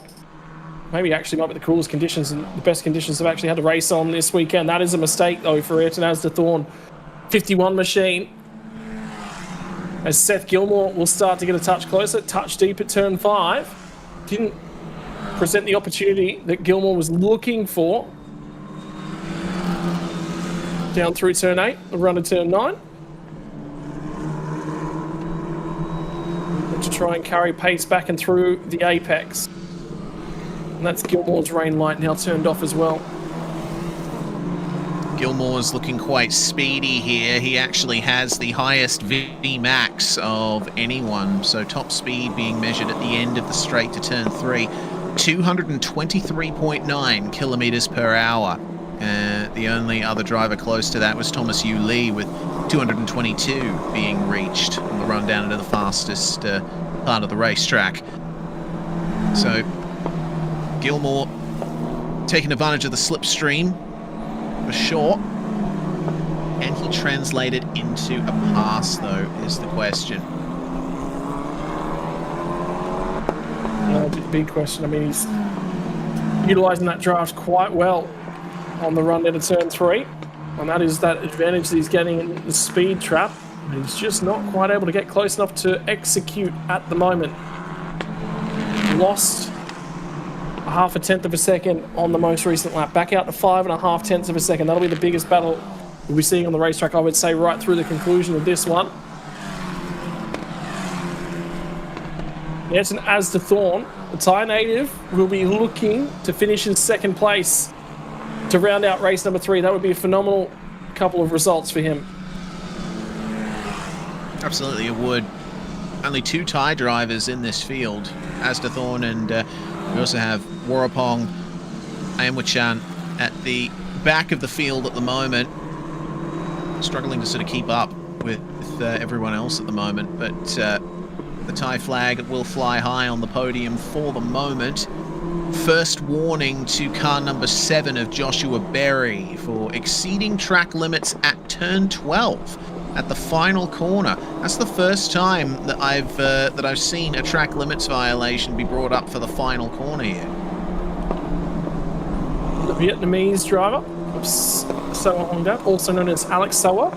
Maybe actually might be the coolest conditions and the best conditions they've actually had to race on this weekend. That is a mistake, though, for Ayrton Aztathorn. 51 machine. As Seth Gilmore will start to get a touch closer, touch deep at turn 5. Didn't present the opportunity that Gilmore was looking for. Down through turn 8, a run to turn 9. And to try and carry pace back and through the apex. And that's Gilmore's rain light now turned off as well. Gilmore's looking quite speedy here. He actually has the highest VMAX of anyone. So top speed being measured at the end of the straight to turn 3. 223.9 kilometers per hour. The only other driver close to that was Thomas Yu Lee with 222 being reached on the run down into the fastest part of the racetrack. So Gilmore taking advantage of the slipstream for sure. And he translated into a pass, though, is the question. The big question. I mean, he's utilising that draft quite well on the run into turn 3. And that is that advantage that he's getting in the speed trap. He's just not quite able to get close enough to execute at the moment. Lost a 0.5 of a second on the most recent lap. Back out to 5.5 of a second. That'll be the biggest battle we'll be seeing on the racetrack, I would say, right through the conclusion of this one. Ayrton Aztathorn, the Thai native, will be looking to finish in second place to round out race number 3. That would be a phenomenal couple of results for him. Absolutely, it would. Only 2 Thai drivers in this field, Aztathorn, and we also have Warapong Ayamwachan at the back of the field at the moment, struggling to sort of keep up with everyone else at the moment, but the Thai flag will fly high on the podium for the moment. First warning to car number 7 of Joshua Berry for exceeding track limits at turn 12 at the final corner. That's the first time that I've seen a track limits violation be brought up for the final corner here. The Vietnamese driver of So Soa Honda, also known as Alex Soa.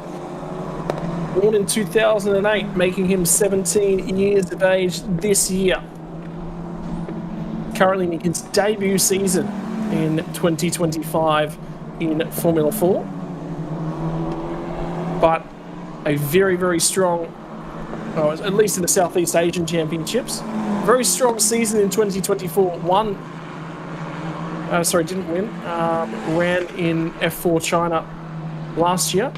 Born in 2008, making him 17 years of age this year. Currently in his debut season in 2025 in Formula 4. But a very, very strong, at least in the Southeast Asian Championships, very strong season in 2024. Didn't win. Ran in F4 China last year,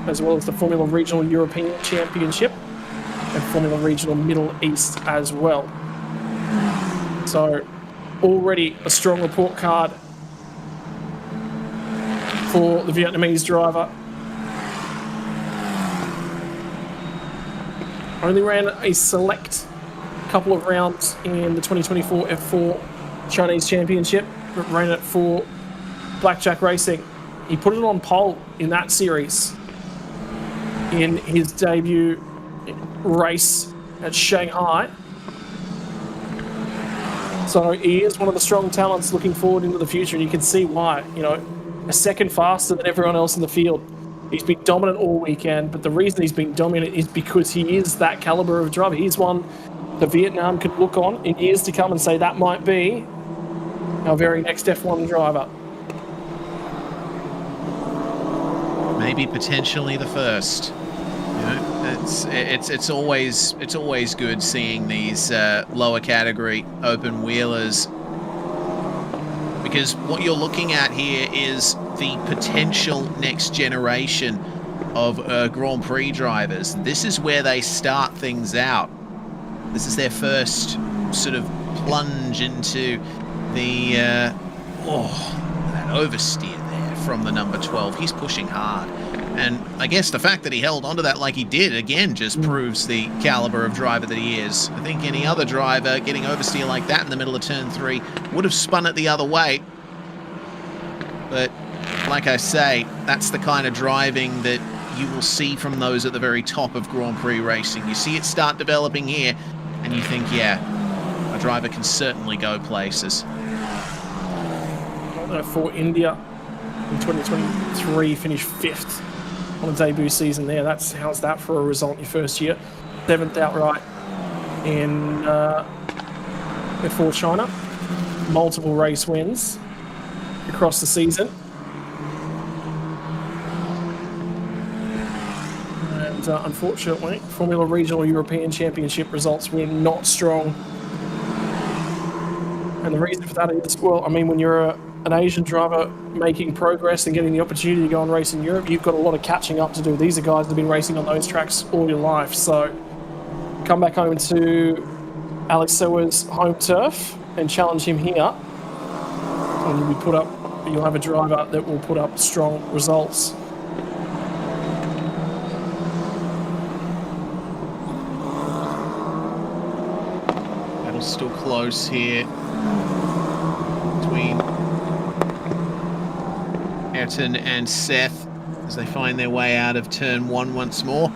as well as the Formula Regional European Championship and Formula Regional Middle East as well. So already a strong report card for the Vietnamese driver. Only ran a select couple of rounds in the 2024 F4 Chinese Championship, but ran it for Blackjack Racing. He put it on pole in that series in his debut race at Shanghai. So he is one of the strong talents looking forward into the future, and you can see why. A second faster than everyone else in the field. He's been dominant all weekend, but the reason he's been dominant is because he is that caliber of driver. He's one that Vietnam could look on in years to come and say that might be our very next F1 driver. Maybe potentially the first. It's always good seeing these lower category open wheelers, because what you're looking at here is the potential next generation of Grand Prix drivers. This is where they start things out. This is their first sort of plunge into the that oversteer there from the number 12. He's pushing hard. And I guess the fact that he held onto that like he did, again, just proves the caliber of driver that he is. I think any other driver getting oversteer like that in the middle of turn 3 would have spun it the other way. But like I say, that's the kind of driving that you will see from those at the very top of Grand Prix racing. You see it start developing here, and you think, yeah, a driver can certainly go places. For India in 2023, finished 5th on a debut season there. How's that for a result in your first year? 7th outright in F4 China. Multiple race wins across the season. And unfortunately, Formula Regional European Championship results were not strong. And the reason for that is, well, I mean, when you're an Asian driver making progress and getting the opportunity to go and race in Europe, you've got a lot of catching up to do. These are guys that have been racing on those tracks all your life. So come back home to Alex Soa's home turf and challenge him here. And you'll have a driver that will put up strong results. Battle's still close here between Ayrton and Seth as they find their way out of turn 1 once more.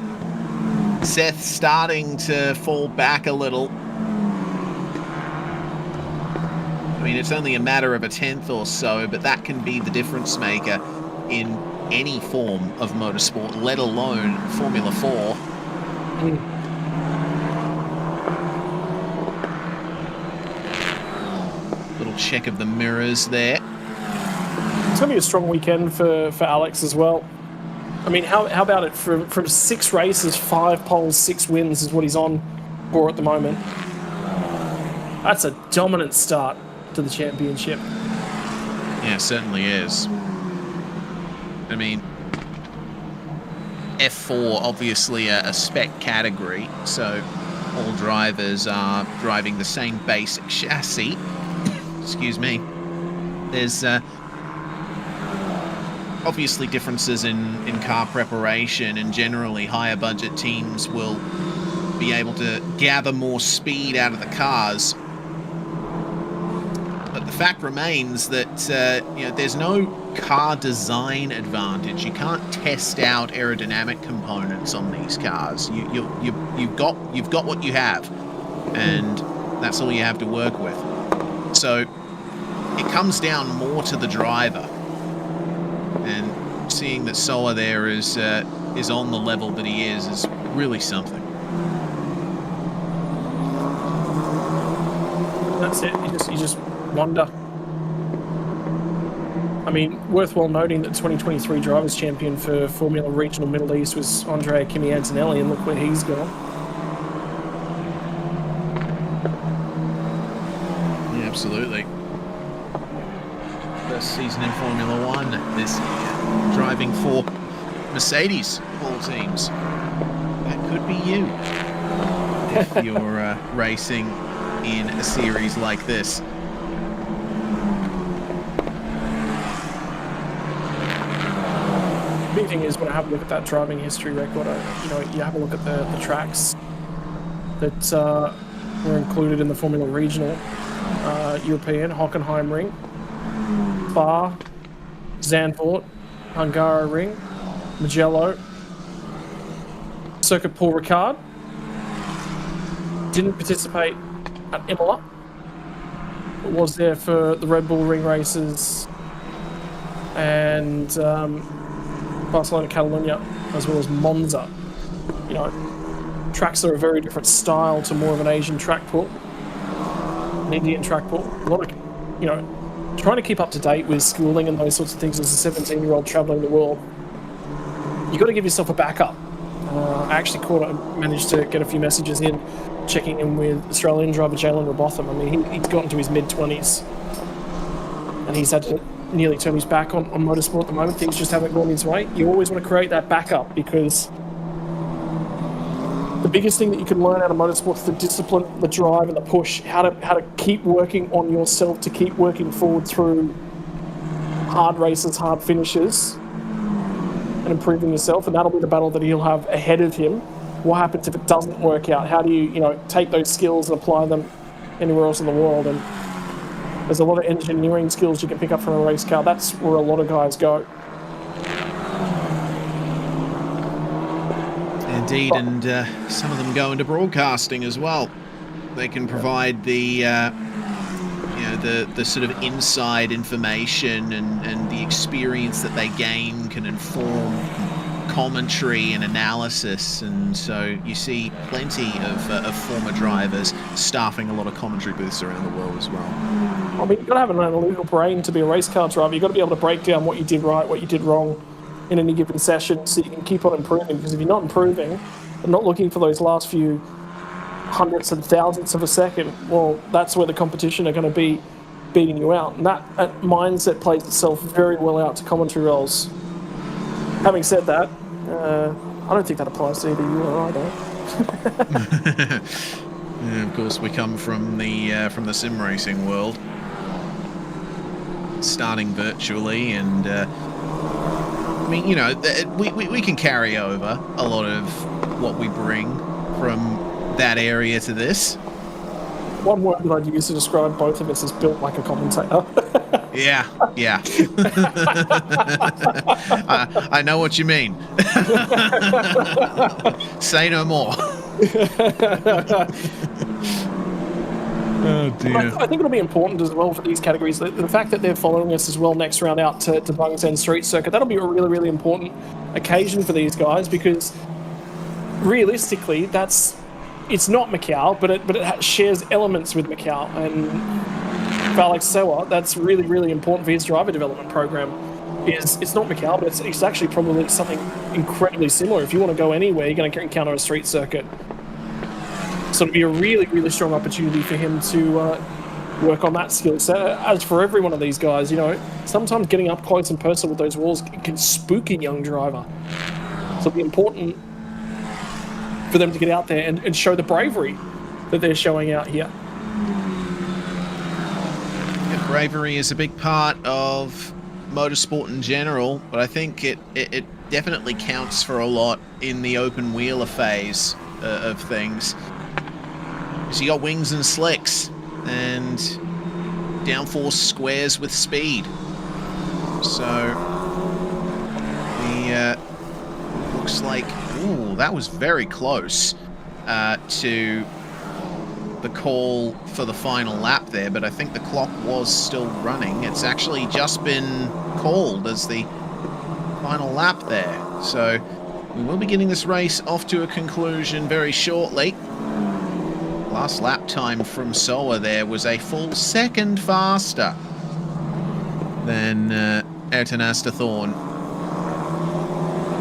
Seth starting to fall back a little. I mean, it's only a matter of a 10th or so, but that can be the difference maker in any form of motorsport, let alone Formula 4. Little check of the mirrors there. It's going to be a strong weekend for Alex as well. I mean, how about it? From 6 races, 5 poles, 6 wins is what he's on for at the moment. That's a dominant start to the championship. Yeah, it certainly is. I mean, F4 obviously a spec category, so all drivers are driving the same basic chassis. Excuse me. There's obviously differences in car preparation, and generally higher budget teams will be able to gather more speed out of the cars. But the fact remains that there's no car design advantage. You can't test out aerodynamic components on these cars. You've got what you have, and that's all you have to work with. So it comes down more to the driver. And seeing that Soa there is on the level that he is really something. That's it. You just wonder. I mean, worthwhile noting that 2023 Drivers' Champion for Formula Regional Middle East was Andrea Kimi Antonelli, and look where he's gone. Yeah, absolutely. First season in Formula One this year, driving for Mercedes of all teams. That could be you if you're racing in a series like this. The big thing is when I have a look at that driving history record, you have a look at the tracks that were included in the Formula Regional European, Hockenheimring, Spa, Zandvoort, Hungaroring, Mugello, Circuit Paul Ricard. Didn't participate at Imola, but was there for the Red Bull Ring races and Barcelona Catalunya, as well as Monza. You know, tracks are a very different style to more of an Asian track pool, an Indian track pool. A lot of, you know, trying to keep up to date with schooling and those sorts of things as a 17-year-old traveling the world. You got to give yourself a backup. I actually managed to get a few messages in, checking in with Australian driver Jalen Robotham. I mean, he's gotten to his mid-20s, and he's had to nearly turn his back on motorsport at the moment. Things just haven't gone his way. You always want to create that backup, because the biggest thing that you can learn out of motorsport is the discipline, the drive, and the push. How to keep working on yourself, to keep working forward through hard races, hard finishes, and improving yourself. And that'll be the battle that he'll have ahead of him. What happens if it doesn't work out? How do you take those skills and apply them anywhere else in the world? And there's a lot of engineering skills you can pick up from a race car. That's where a lot of guys go. Indeed, and some of them go into broadcasting as well. They can provide the sort of inside information, and the experience that they gain can inform commentary and analysis, and so you see plenty of former drivers staffing a lot of commentary booths around the world as well. I mean, you've got to have an analytical brain to be a race car driver. You've got to be able to break down what you did right, what you did wrong in any given session, so you can keep on improving. Because if you're not improving and not looking for those last few hundredths and thousandths of a second, well, that's where the competition are going to be beating you out. And that mindset plays itself very well out to commentary roles. Having said that, I don't think that applies to either you or I, though. Yeah, of course, we come from the sim racing world, starting virtually, and I mean, you know, we can carry over a lot of what we bring from that area to this. One word that I'd use to describe both of us is built like a commentator. Yeah. I know what you mean. Say no more. Oh dear. I think it'll be important as well for these categories. The fact that they're following us as well next round out to Bungsen Street Circuit, that'll be a really, really important occasion for these guys, because realistically, it's not Macau, but it shares elements with Macau. And for Alex Sewa, that's really, really important for his driver development program. It's not Macau, but it's actually probably something incredibly similar. If you want to go anywhere, you're going to encounter a street circuit. So it'll be a really, really strong opportunity for him to work on that skill set. As for every one of these guys, you know, sometimes getting up close and personal with those walls can spook a young driver. So it'll be important for them to get out there and show the bravery that they're showing out here. Yeah, bravery is a big part of motorsport in general, but I think it definitely counts for a lot in the open wheeler phase of things. So you got wings and slicks and downforce squares with speed. So the looks like, ooh, that was very close to the call for the final lap there, but I think the clock was still running. It's actually just been called as the final lap there. So we will be getting this race off to a conclusion very shortly. Last lap time from Soa there was a full second faster than Ayrton Astathorn,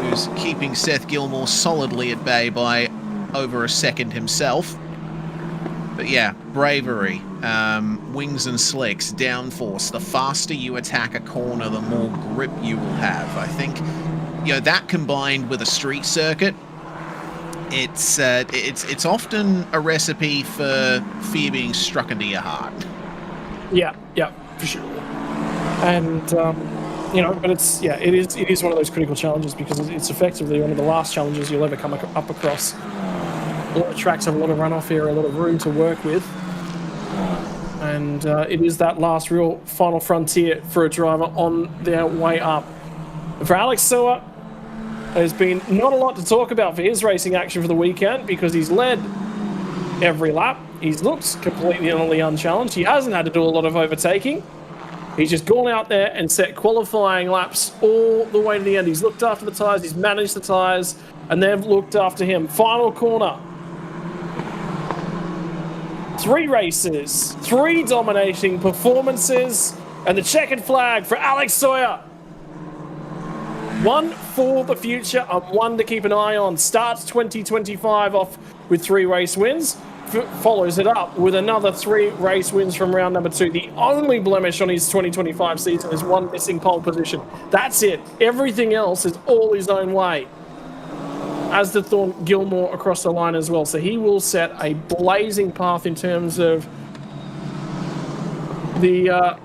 who's keeping Seth Gilmore solidly at bay by over a second himself. But yeah, bravery, wings and slicks, downforce. The faster you attack a corner, the more grip you will have. I think, you know, that combined with a street circuit, it's often a recipe for fear being struck into your heart. Yeah, for sure. And you know, but it's it is one of those critical challenges because it's effectively one of the last challenges you'll ever come up across. A lot of tracks have a lot of runoff here, a lot of room to work with, and it is that last real final frontier for a driver on their way up. And for Alex Soa, there's been not a lot to talk about for his racing action for the weekend because he's led every lap. He's looked completely and utterly unchallenged. He hasn't had to do a lot of overtaking. He's just gone out there and set qualifying laps all the way to the end. He's looked after the tyres, he's managed the tyres, and they've looked after him. Final corner. 3 races, 3 dominating performances, and the checkered flag for Alex Soya. 1 for the future and 1 to keep an eye on. Starts 2025 off with 3 race wins. Follows it up with another 3 race wins from round number 2. The only blemish on his 2025 season is 1 missing pole position. That's it. Everything else is all his own way. As did Thorne Gilmore across the line as well. So he will set a blazing path in terms of the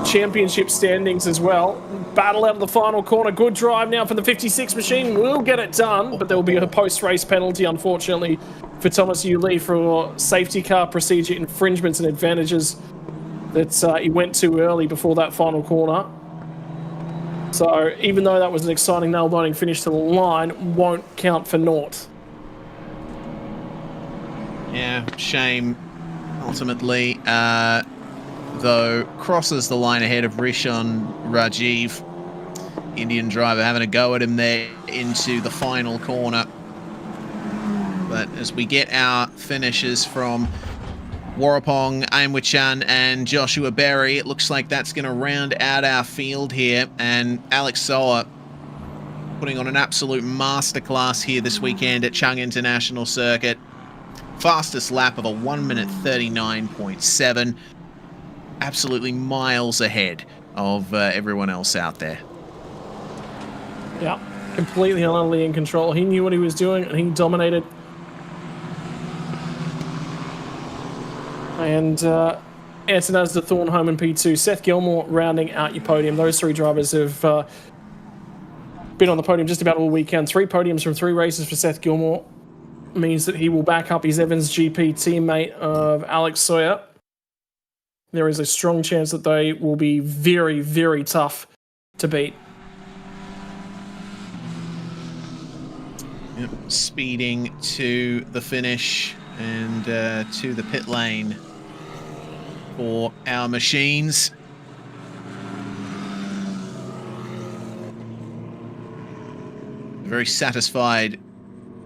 championship standings as well. Battle out of the final corner. Good drive now for the 56 machine. Will get it done, but there will be a post-race penalty, unfortunately, for Thomas Lee for safety car procedure infringements and advantages that he went too early before that final corner. So even though that was an exciting nail-biting finish to the line, won't count for naught. Yeah, shame. Ultimately, though, crosses the line ahead of Rishon Rajiv. Indian driver having a go at him there into the final corner. But as we get our finishes from Warapong, Aimwichan and Joshua Berry, it looks like that's going to round out our field here. And Alex Soa putting on an absolute masterclass here this weekend at Chang International Circuit. Fastest lap of a 1 minute 39.7. Absolutely miles ahead of everyone else out there. Yeah, completely and utterly in control. He knew what he was doing and he dominated. And Anton Asda, Thornholm in P2, Seth Gilmore rounding out your podium. Those 3 drivers have been on the podium just about all weekend. 3 podiums from 3 races for Seth Gilmore means that he will back up his Evans GP teammate of Alex Soya. There is a strong chance that they will be very, very tough to beat. Yep, speeding to the finish and to the pit lane for our machines. Very satisfied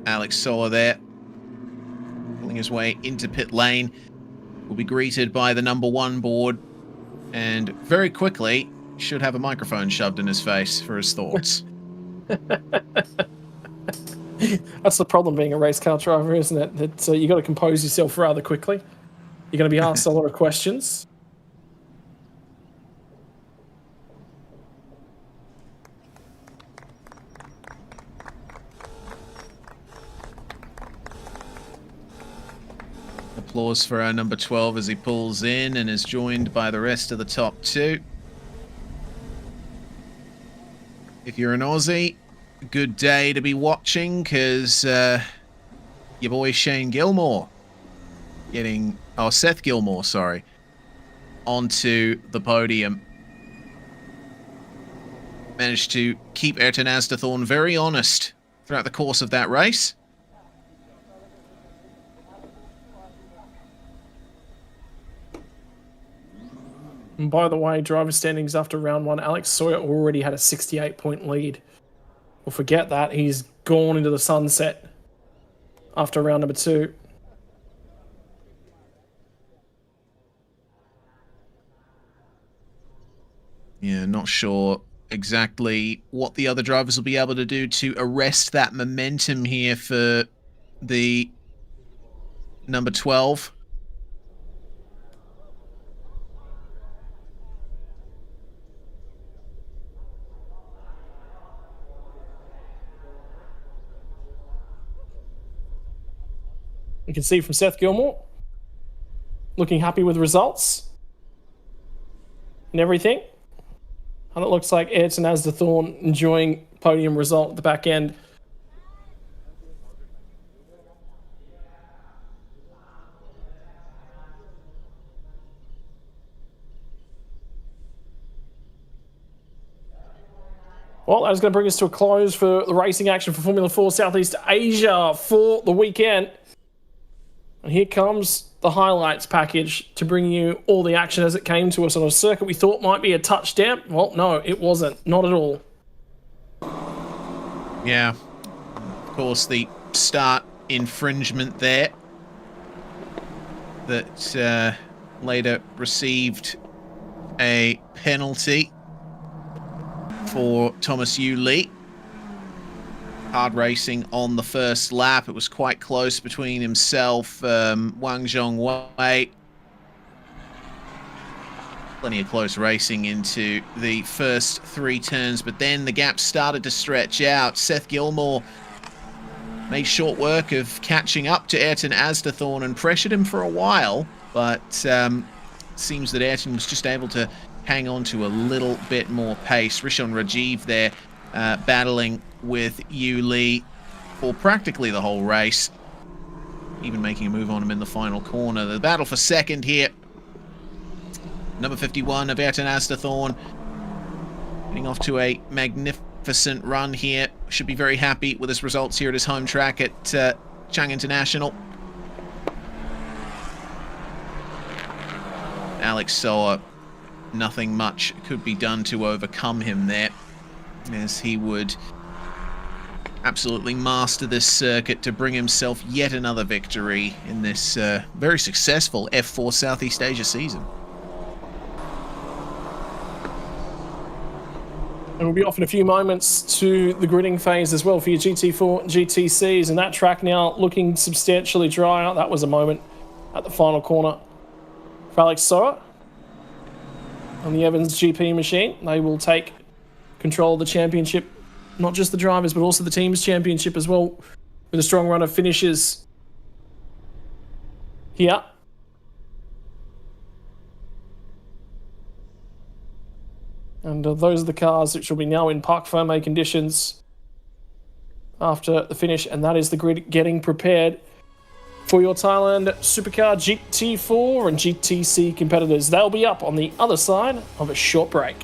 Alex Sola there, pulling his way into pit lane. Will be greeted by the number 1 board and very quickly should have a microphone shoved in his face for his thoughts. That's the problem being a race car driver, isn't it? That you got to compose yourself rather quickly. You're going to be asked a lot of questions. Applause for our number 12 as he pulls in and is joined by the rest of the top 2. If you're an Aussie, good day to be watching because your boy Shane Gilmore Seth Gilmore, sorry, onto the podium. Managed to keep Ayrton Asdathorn very honest throughout the course of that race. And by the way, driver standings after round 1, Alex Sawyer already had a 68-point lead. Well, forget that. He's gone into the sunset after round number 2. Yeah, not sure exactly what the other drivers will be able to do to arrest that momentum here for the number 12. You can see from Seth Gilmore looking happy with results and everything. And it looks like Ayrton Asdathorn enjoying podium result at the back end. Well, that is going to bring us to a close for the racing action for Formula 4 Southeast Asia for the weekend. And here comes the highlights package to bring you all the action as it came to us on a circuit we thought might be a touchdown. Well, no, it wasn't. Not at all. Yeah. Of course, the start infringement there that later received a penalty for Thomas Yu Lee. Hard racing on the first lap. It was quite close between himself, Wang Zhongwei. Plenty of close racing into the first 3 turns, but then the gap started to stretch out. Seth Gilmore made short work of catching up to Ayrton Asdathorn and pressured him for a while, but seems that Ayrton was just able to hang on to a little bit more pace. Rishon Rajiv there battling with Yu Lee for practically the whole race, even making a move on him in the final corner. The battle for second here. Number 51 of Ayrton Asdathorn getting off to a magnificent run here. Should be very happy with his results here at his home track at Chang International. Alex Soa, nothing much could be done to overcome him there, as he would absolutely master this circuit to bring himself yet another victory in this very successful F4 Southeast Asia season. And we'll be off in a few moments to the gridding phase as well for your GT4 GTCs, and that track now looking substantially drier. That was a moment at the final corner for Alex Sora on the Evans GP machine. They will take control of the championship, not just the drivers, but also the team's championship as well, with a strong run of finishes here. And those are the cars which will be now in parc fermé conditions after the finish, and that is the grid getting prepared for your Thailand Supercar GT4 and GTC competitors. They'll be up on the other side of a short break.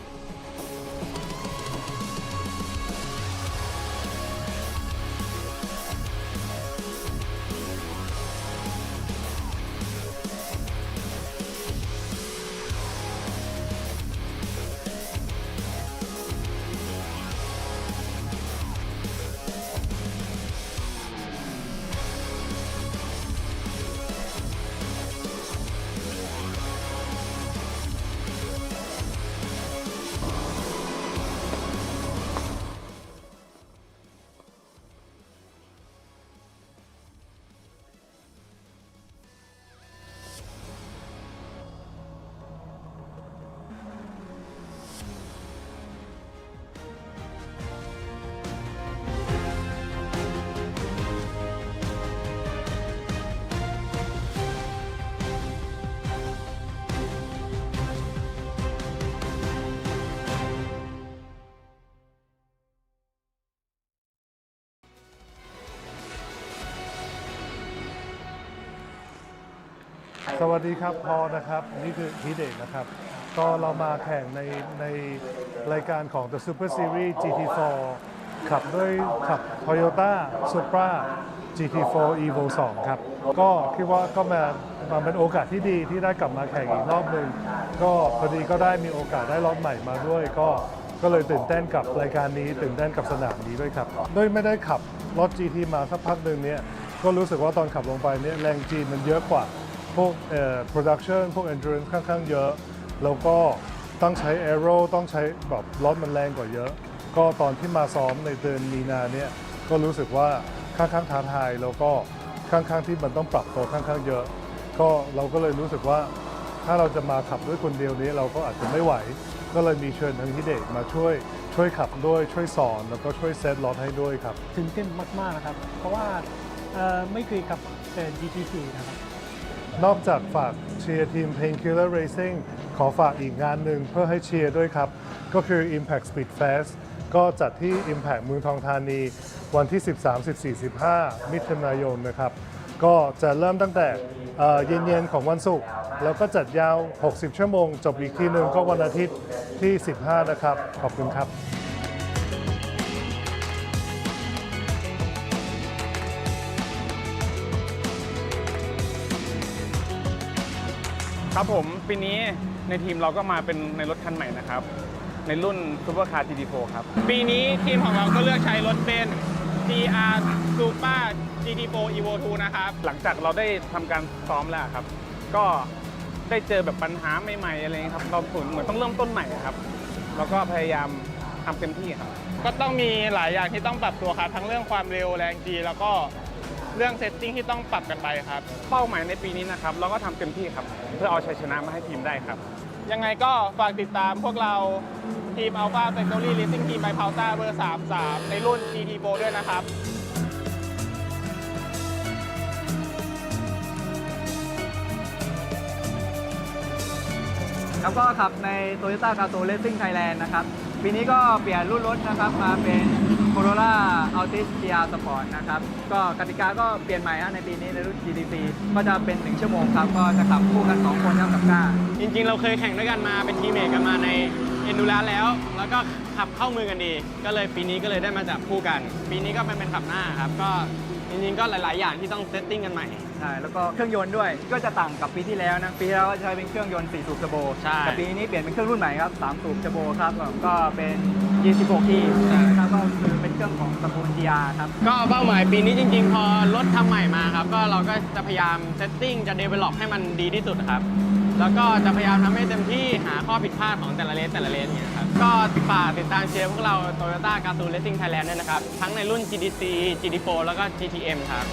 สวัสดีครับพอนะครับนี่คือทีเด็กนะครับก็เรามาแข่งในรายการของ The Super Series GT4 ขับด้วยขับ Toyota Supra GT4 Evo 2 ครับก็คิดว่าก็มาเป็นโอกาสที่ดีที่ได้กลับมาแข่งอีกรอบหนึ่งก็พอดีก็ได้มีโอกาสได้รถใหม่มาด้วยก็เลยตื่นเต้นกับรายการนี้ตื่นเต้นกับสนามนี้ด้วยครับด้วยไม่ได้ขับรถ GT มาสักพักหนึ่งเนี่ยก็รู้สึกว่าตอนขับลงไปเนี่ยแรงจีมันเยอะกว่าพวกproduction พวก endurance ค่อนข้างเยอะแล้วก็ต้องใช้ aero ต้องใช้แบบรถมันแรงกว่าเยอะก็ตอนที่มาซ้อมในเดือนมีนาเนี่ยก็รู้สึกว่าค่อนข้างท้าทายแล้วก็ค่อนข้างที่มันต้องปรับตัวค่อนข้างเยอะก็เราก็เลยรู้สึกว่าถ้าเราจะมาขับด้วยคนเดียวนี้เราก็อาจจะไม่ไหวก็เลยมีเชิญทางฮิเดะมาช่วยขับด้วยช่วยสอนแล้วก็ช่วยเซตรถให้ด้วยครับตื่นเต้นมากๆนะครับเพราะว่าไม่เคยขับแต่ GT4 นะครับนอกจากฝากเชียร์ทีม Painkiller Racing ขอฝากอีกงานหนึ่งเพื่อให้เชียร์ด้วยครับก็คือ Impact Speed Fest ก็จัดที่ Impact เมืองทองธานีวันที่ 13, 14, 15 มิถุนายนนะครับก็จะเริ่มตั้งแต่เย็นๆของวันศุกร์แล้วก็จัดยาว 60 ชั่วโมงจบอีกทีหนึ่งก็วันอาทิตย์ที่ 15 นะครับขอบคุณครับครับผมปีนี้ในทีมเราก็มาเป็นในรถคันใหม่นะครับในรุ่นซูเปอร์คาร์ GT4 ครับปีนี้ทีมของเราก็เลือกใช้รถเป็น GR Super GT4 Evo 2 นะครับหลังจากเราได้ทำการซ้อมแล้วครับก็ได้เจอแบบปัญหาใหม่ๆอะไรเงี้ยครับเราเหมือนต้องเริ่มต้นใหม่ครับแล้วก็พยายามทำเต็มที่ครับก็ต้องมีหลายอย่างที่ต้องปรับตัวครับทั้งเรื่องความเร็วแรงจีแล้วก็เรื่องเซตติ้งที่ต้องปรับกันไปครับเป้าหมายในปีนี้นะครับเราก็ทำเต็มที่ครับเพื่อเอาชัยชนะมาให้ทีมได้ครับยังไงก็ฝากติดตามพวกเราทีม Alpha Factory Racing Team by Pauta เบอร์ 33 ในรุ่น GT4 ด้วยนะครับแล้วก็ขับใน Toyota Gazoo Racing Thailand นะครับปีนี้ก็เปลี่ยนรุ่นรถนะครับมาเป็น Corolla Altis GR Sport นะครับก็กติกาก็เปลี่ยนใหม่ในปีนี้ในรุ่น GT4 ก็จะเป็น1ชั่วโมงครับก็จะขับคู่กัน2คนกับก้าจริงๆเราเคยแข่งด้วยกันมาเป็นทีมเมทกันมาใน Endurance แล้วก็ขับเข้ามือกันดีก็เลยปีนี้ก็เลยได้มาจับคู่กันปีนี้ก็เป็นขับหน้าครับก็จริงๆก็หลายๆอย่างที่ต้องเซตติ้งกันใหม่ใช่แล้วก็เครื่องยนต์ด้วยก็จะต่างกับปีที่แล้วนะปีที่แล้วก็ใช้เป็นเครื่องยนต์4 สูบเทอร์โบแต่ปีนี้เปลี่ยนเป็นเครื่องรุ่นใหม่ครับ3 สูบเทอร์โบครับก็เป็น G16E นะครับก็คือเป็นเครื่องของตระกูล GR ครับก็เป้าหมายปีนี้จริงๆพอรถทำใหม่มาครับก็เราก็จะพยายามเซตติ้งจะ develop ให้มันดีที่สุดครับแล้วก็จะพยายามทำให้เต็มที่หาข้อผิดพลาดของแต่ละเลนอย่างเงี้ยครับก็ฝากติดตามเชียร์พวกเรา Toyota Gazoo Racing Thailand ด้วยนะครับทั้งในรุ่น GT4 GT4 แล้วก็ GTM ครับ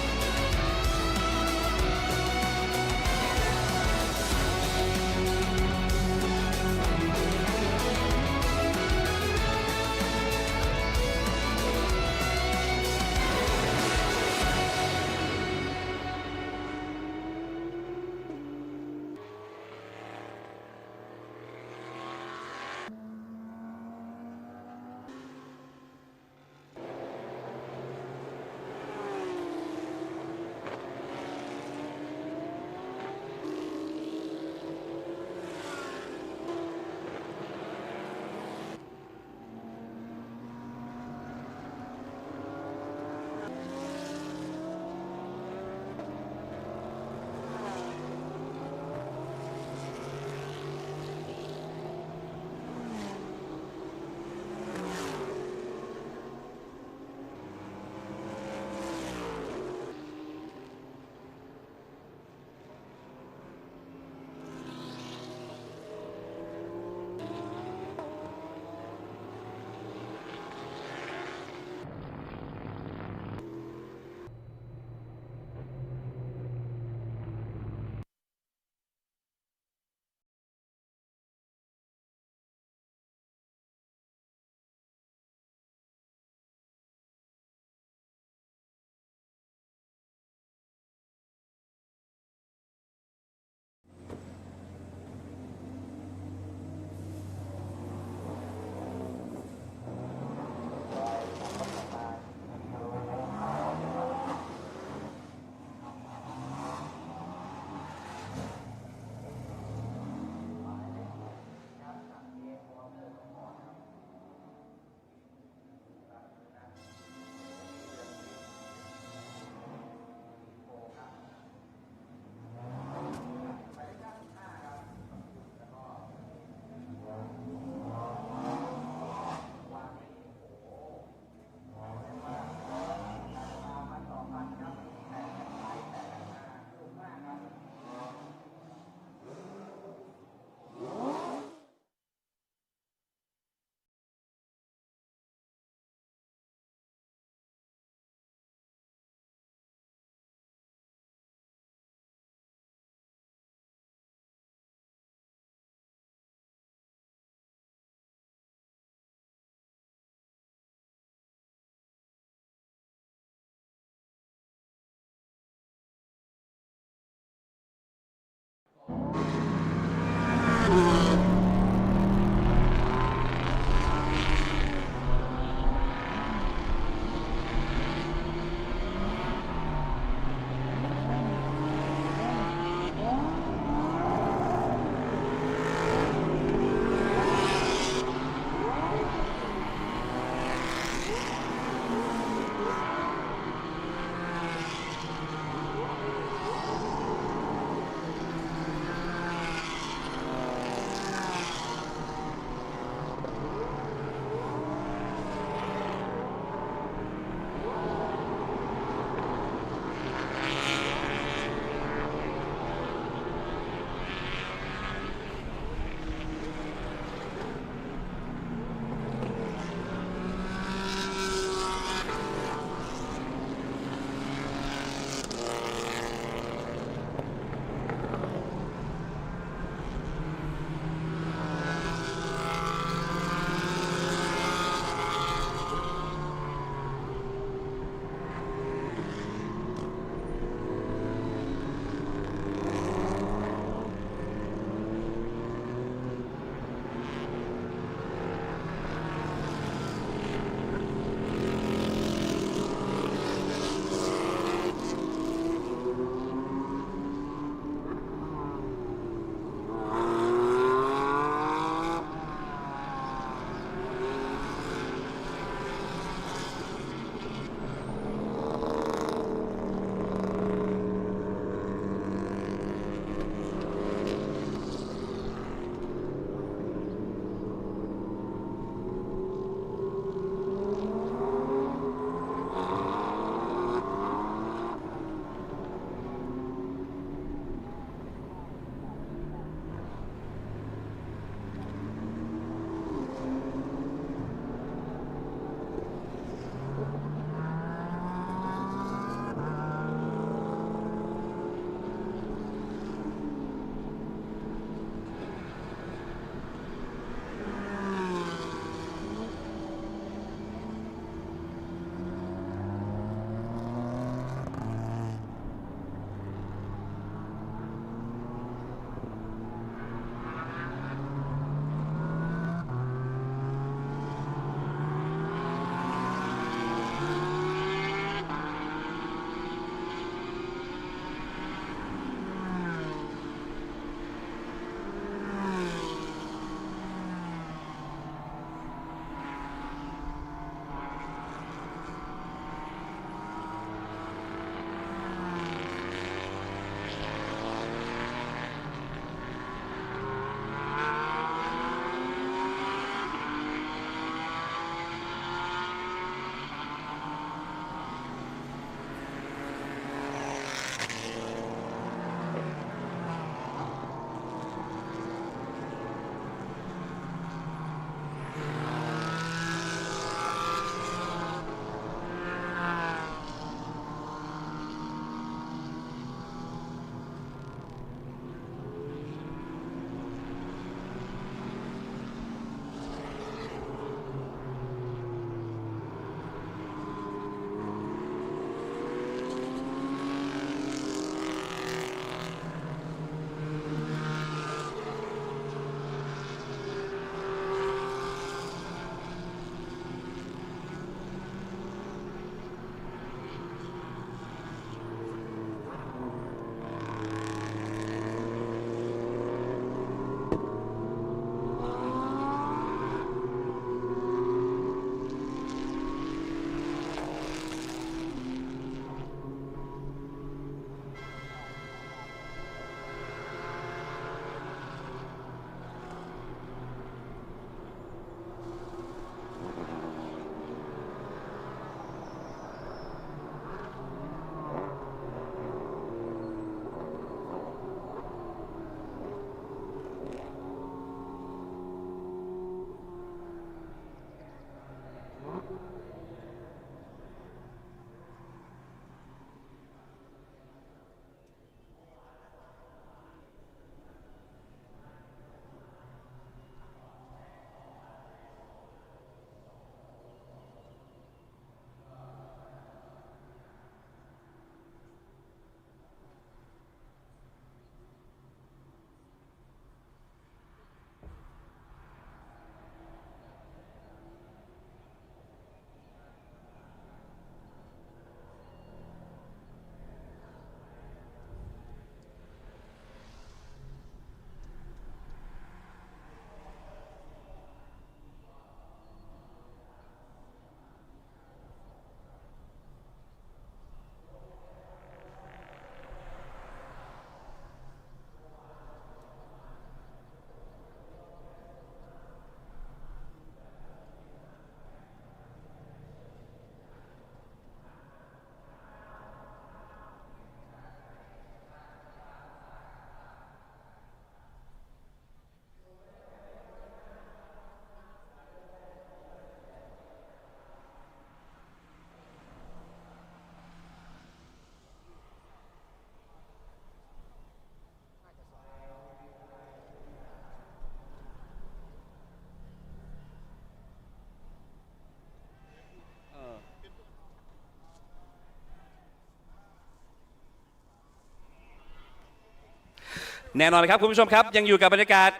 แน่นอนเลยครับคุณผู้ชมครับยังอยู่กับบรรยากาศ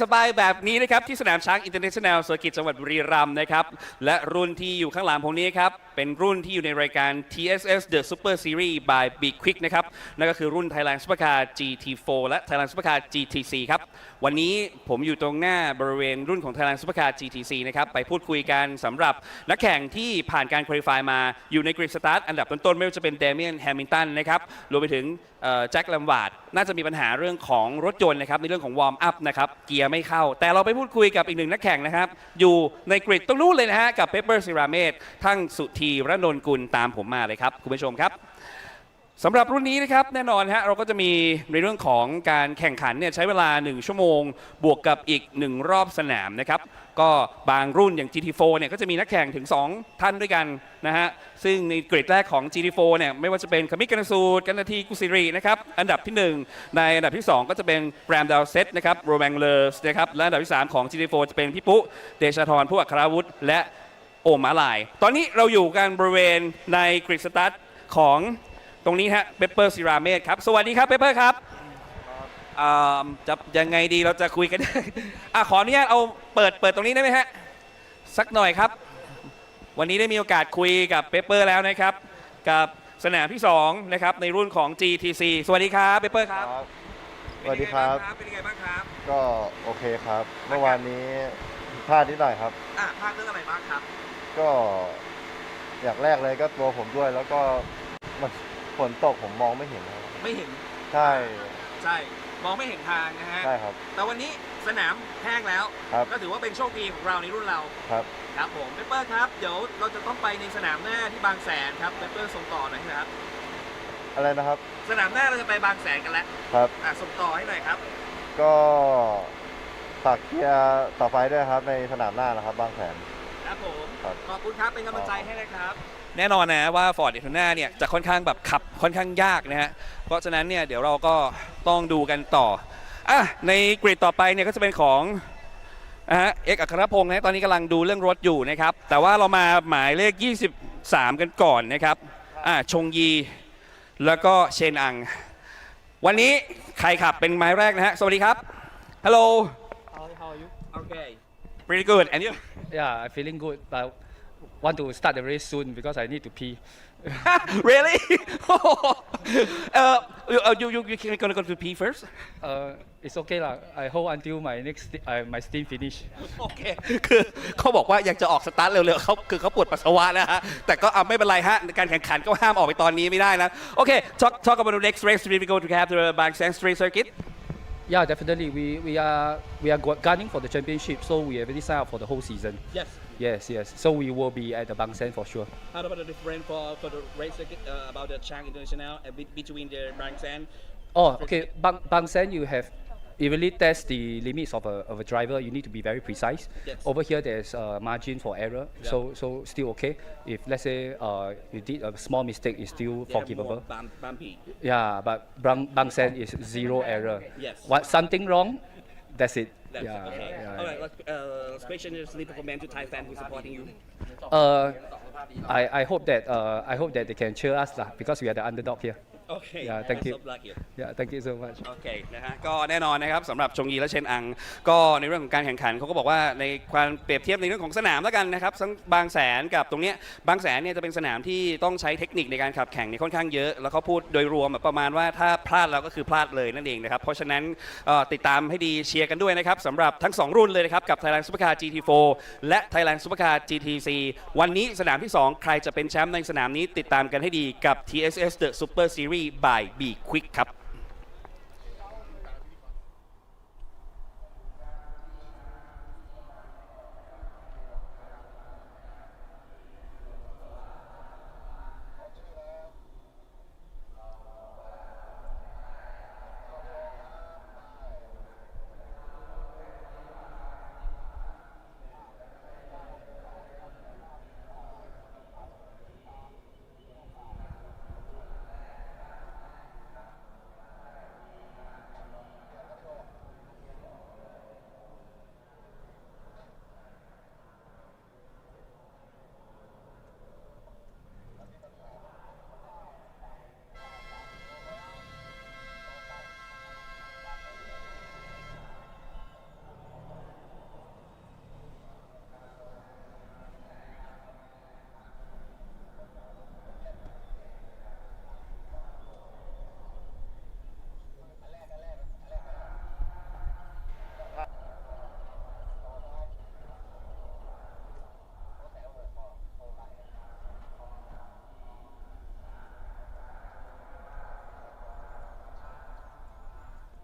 สบายๆแบบนี้นะครับที่สนามช้างอินเตอร์เนชั่นแนลเซอร์กิตจังหวัดบุรีรัมย์นะครับและรุ่นที่อยู่ข้างหลังผมนี้ครับเป็นรุ่นที่อยู่ในรายการ TSS The Super Series by B-Quik นะครับนั่นก็คือรุ่น Thailand Supercar GT4 และ Thailand Supercar GTC ครับวันนี้ผมอยู่ตรงหน้าบริเวณรุ่นของ Thailand Supercar GTC นะครับไปพูดคุยกันสำหรับนักแข่งที่ผ่านการคุริฟายมาอยู่ในกริดสตาร์ทอันดับต้นๆไม่ว่าจะเป็นเดเมียนแฮมิลตันนะครับรวมไปถึงแจ็ค ลัมวาร์ดน่าจะมีปัญหาเรื่องของรถยนต์นะครับในเรื่องของวอร์มอัพนะครับเกียร์ไม่เข้าแต่เราไปพูดคุยกับอีกหนึ่งนักแข่งนะครับอยู่ในกริดตรงนู้นเลยนะฮะกับเปเปอร์ซิราเมตทั้งสุธีรนนท์กุลตามผมมาเลยครับคุณผู้ชมครับสำหรับรุ่นนี้นะครับแน่นอนฮะเราก็จะมีในเรื่องของการแข่งขันเนี่ยใช้เวลา1ชั่วโมงบวกกับอีก1รอบสนามนะครับก็บางรุ่นอย่าง GT4 เนี่ยก็จะมีนักแข่งถึง2ท่านด้วยกันนะฮะซึ่งในเกรดแรกของ GT4 เนี่ยไม่ว่าจะเป็นคมิกกันสูตรกันนาทีกุศิรีนะครับอันดับที่1ในอันดับที่2ก็จะเป็นแบรมดาวเซตนะครับโรแมงเลอร์สนะครับและอันดับที่3ของ GT4 จะเป็นพี่ปุ๊เดชธรผู้อัครวุฒิและโอมมาลายตอนนี้เราอยู่กันบริเวณในกริดสตาร์ทของตรงนี้ฮะเปเปอร์ซิราเมตครับสวัสดีครับเปเปอร์ครับจะยังไงดีเราจะคุยกัน ขออนุญาตเอาเปิดตรงนี้ได้ไหมฮะสักหน่อยครับวันนี้ได้มีโอกาสคุยกับเปเปอร์แล้วนะครับกับสนามที่2นะครับในรุ่นของ GTC สวัสดีครับเปเปอร์ครับสวัสดีครับเป็นยังไงบ้างครับก็โอเคครับเมื่อวานนี้พลาดนิดหน่อยครับพลาดเรื่องอะไรบ้างครับก็อย่างแรกเลยก็ตัวผมด้วยแล้วก็มันฝนตกผมมองไม่เห็นไม่เห็นใช่มองไม่เห็นทางนะฮะใช่ครับแต่วันนี้สนามแห้งแล้วก็ถือว่าเป็นโชคดีของเราในรุ่นเราครับผมเปเปอร์ครับเดี๋ยวเราจะต้องไปในสนามหน้าที่บางแสนครับเปเปอร์ส่งต่อหน่อยครับอะไรนะครับสนามหน้าเราจะไปบางแสนกันแล้วครับส่งต่อให้หน่อยครับก็ฝากเชียร์ต่อไปด้วยครับในสนามหน้านะครับบางแสนครับผมขอบคุณครับเป็นกำลังใจให้นะครับแน่นอนนะว่า Ford Daytona เนี่ยจะค่อนข้างแบบขับค่อนข้างยากนะฮะเพราะฉะนั้นเนี่ยเดี๋ยวเราก็ต้องดูกันต่อในกริดต่อไปเนี่ยก็จะเป็นของเอกอัครพงศ์นะตอนนี้กำลังดูเรื่องรถอยู่นะครับแต่ว่าเรามาหมายเลข23กันก่อนนะครับชงยีแล้วก็เชนอังวันนี้ใครขับเป็นหมายแรกนะฮะสวัสดีครับ Hello How are you Okay Pretty good and you Yeah I'm feeling good but want to start the race soon because I need to pee. Really? You can gonna go to pee first? It's okay lah. I hold until my next my stint finish. โอเคคือเขาบอกว่าอยากจะออกสตาร์ทเร็วๆเขาปวดปัสสาวะนะฮะแต่ก็ไม่เป็นไรฮะการแข่งขันก็ห้ามออกไปตอนนี้ไม่ได้นะโอเค talk about the next race we go to have the Bang Sang Street Circuit. Yeah, definitely. We are gunning for the championship, so we have already signed up for the whole season. Yes. So we will be at the Bang Sang for sure. How about the difference for the race about the Chang International between the Bang Sang? Oh, okay. Bang Sang you really test the limits of a driver. You need to be very precise. Yes. Over here, there's a margin for error, so still okay. If let's say you did a small mistake, it's still forgivable. Bumpy. Yeah, but Bang Sang is zero error. Yes. Something wrong, that's it. Okay. All right. Last question is the comment to Thai fan who's supporting you. I hope that they can cheer us lah because we are the underdog here. Okay. Yeah, thank you. Yeah, thank you so much. โอเคนะฮะก็แน่นอนนะครับสำหรับชงยีและเชนอังก็ในเรื่องของการแข่งขันเขาก็บอกว่าในความเปรียบเทียบในเรื่องของสนามแล้วกันนะครับทั้งบางแสนกับตรงเนี้ยบางแสนเนี่ยจะเป็นสนามที่ต้องใช้เทคนิคในการขับแข่งเนี่ยค่อนข้างเยอะแล้วเขาพูดโดยรวมแบบประมาณว่าถ้าพลาดแล้วก็คือพลาดเลยนั่นเองนะครับเพราะฉะนั้นติดตามให้ดีเชียร์กันด้วยนะครับสำหรับทั้ง2รุ่นเลยนะครับกับ Thailand Supercar GT4 และ Thailand Supercar GTC วันนี้สนามที่2ใครจะเป็นแชมป์ในสนามนี้ติดตามกันให้ดีกับ TSS The Super Series by B-Quik ครับ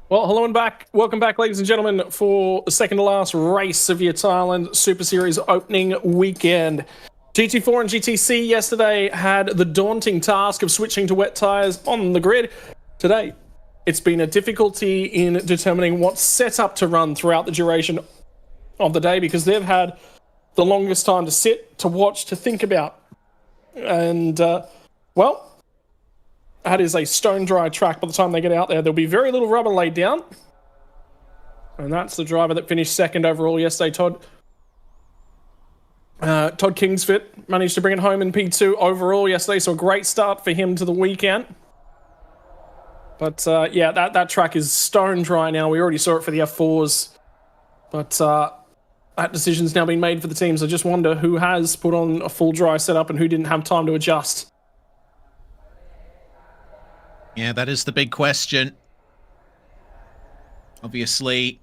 Well, hello and back. Welcome back, ladies and gentlemen, for the second to last race of your Thailand Super Series opening weekend. GT4 and GTC yesterday had the daunting task of switching to wet tyres on the grid. Today, it's been a difficulty in determining what setup to run throughout the duration of the day because they've had the longest time to sit, to watch, to think about. And, well, that is a stone-dry track. By the time they get out there, there'll be very little rubber laid down. And that's the driver that finished second overall yesterday, Todd Kingsford. Managed to bring it home in P2 overall yesterday, so a great start for him to the weekend. But, yeah, that track is stone-dry now. We already saw it for the F4s. But that decision's now been made for the teams. I just wonder who has put on a full dry setup and who didn't have time to adjust. Yeah, that is the big question. Obviously,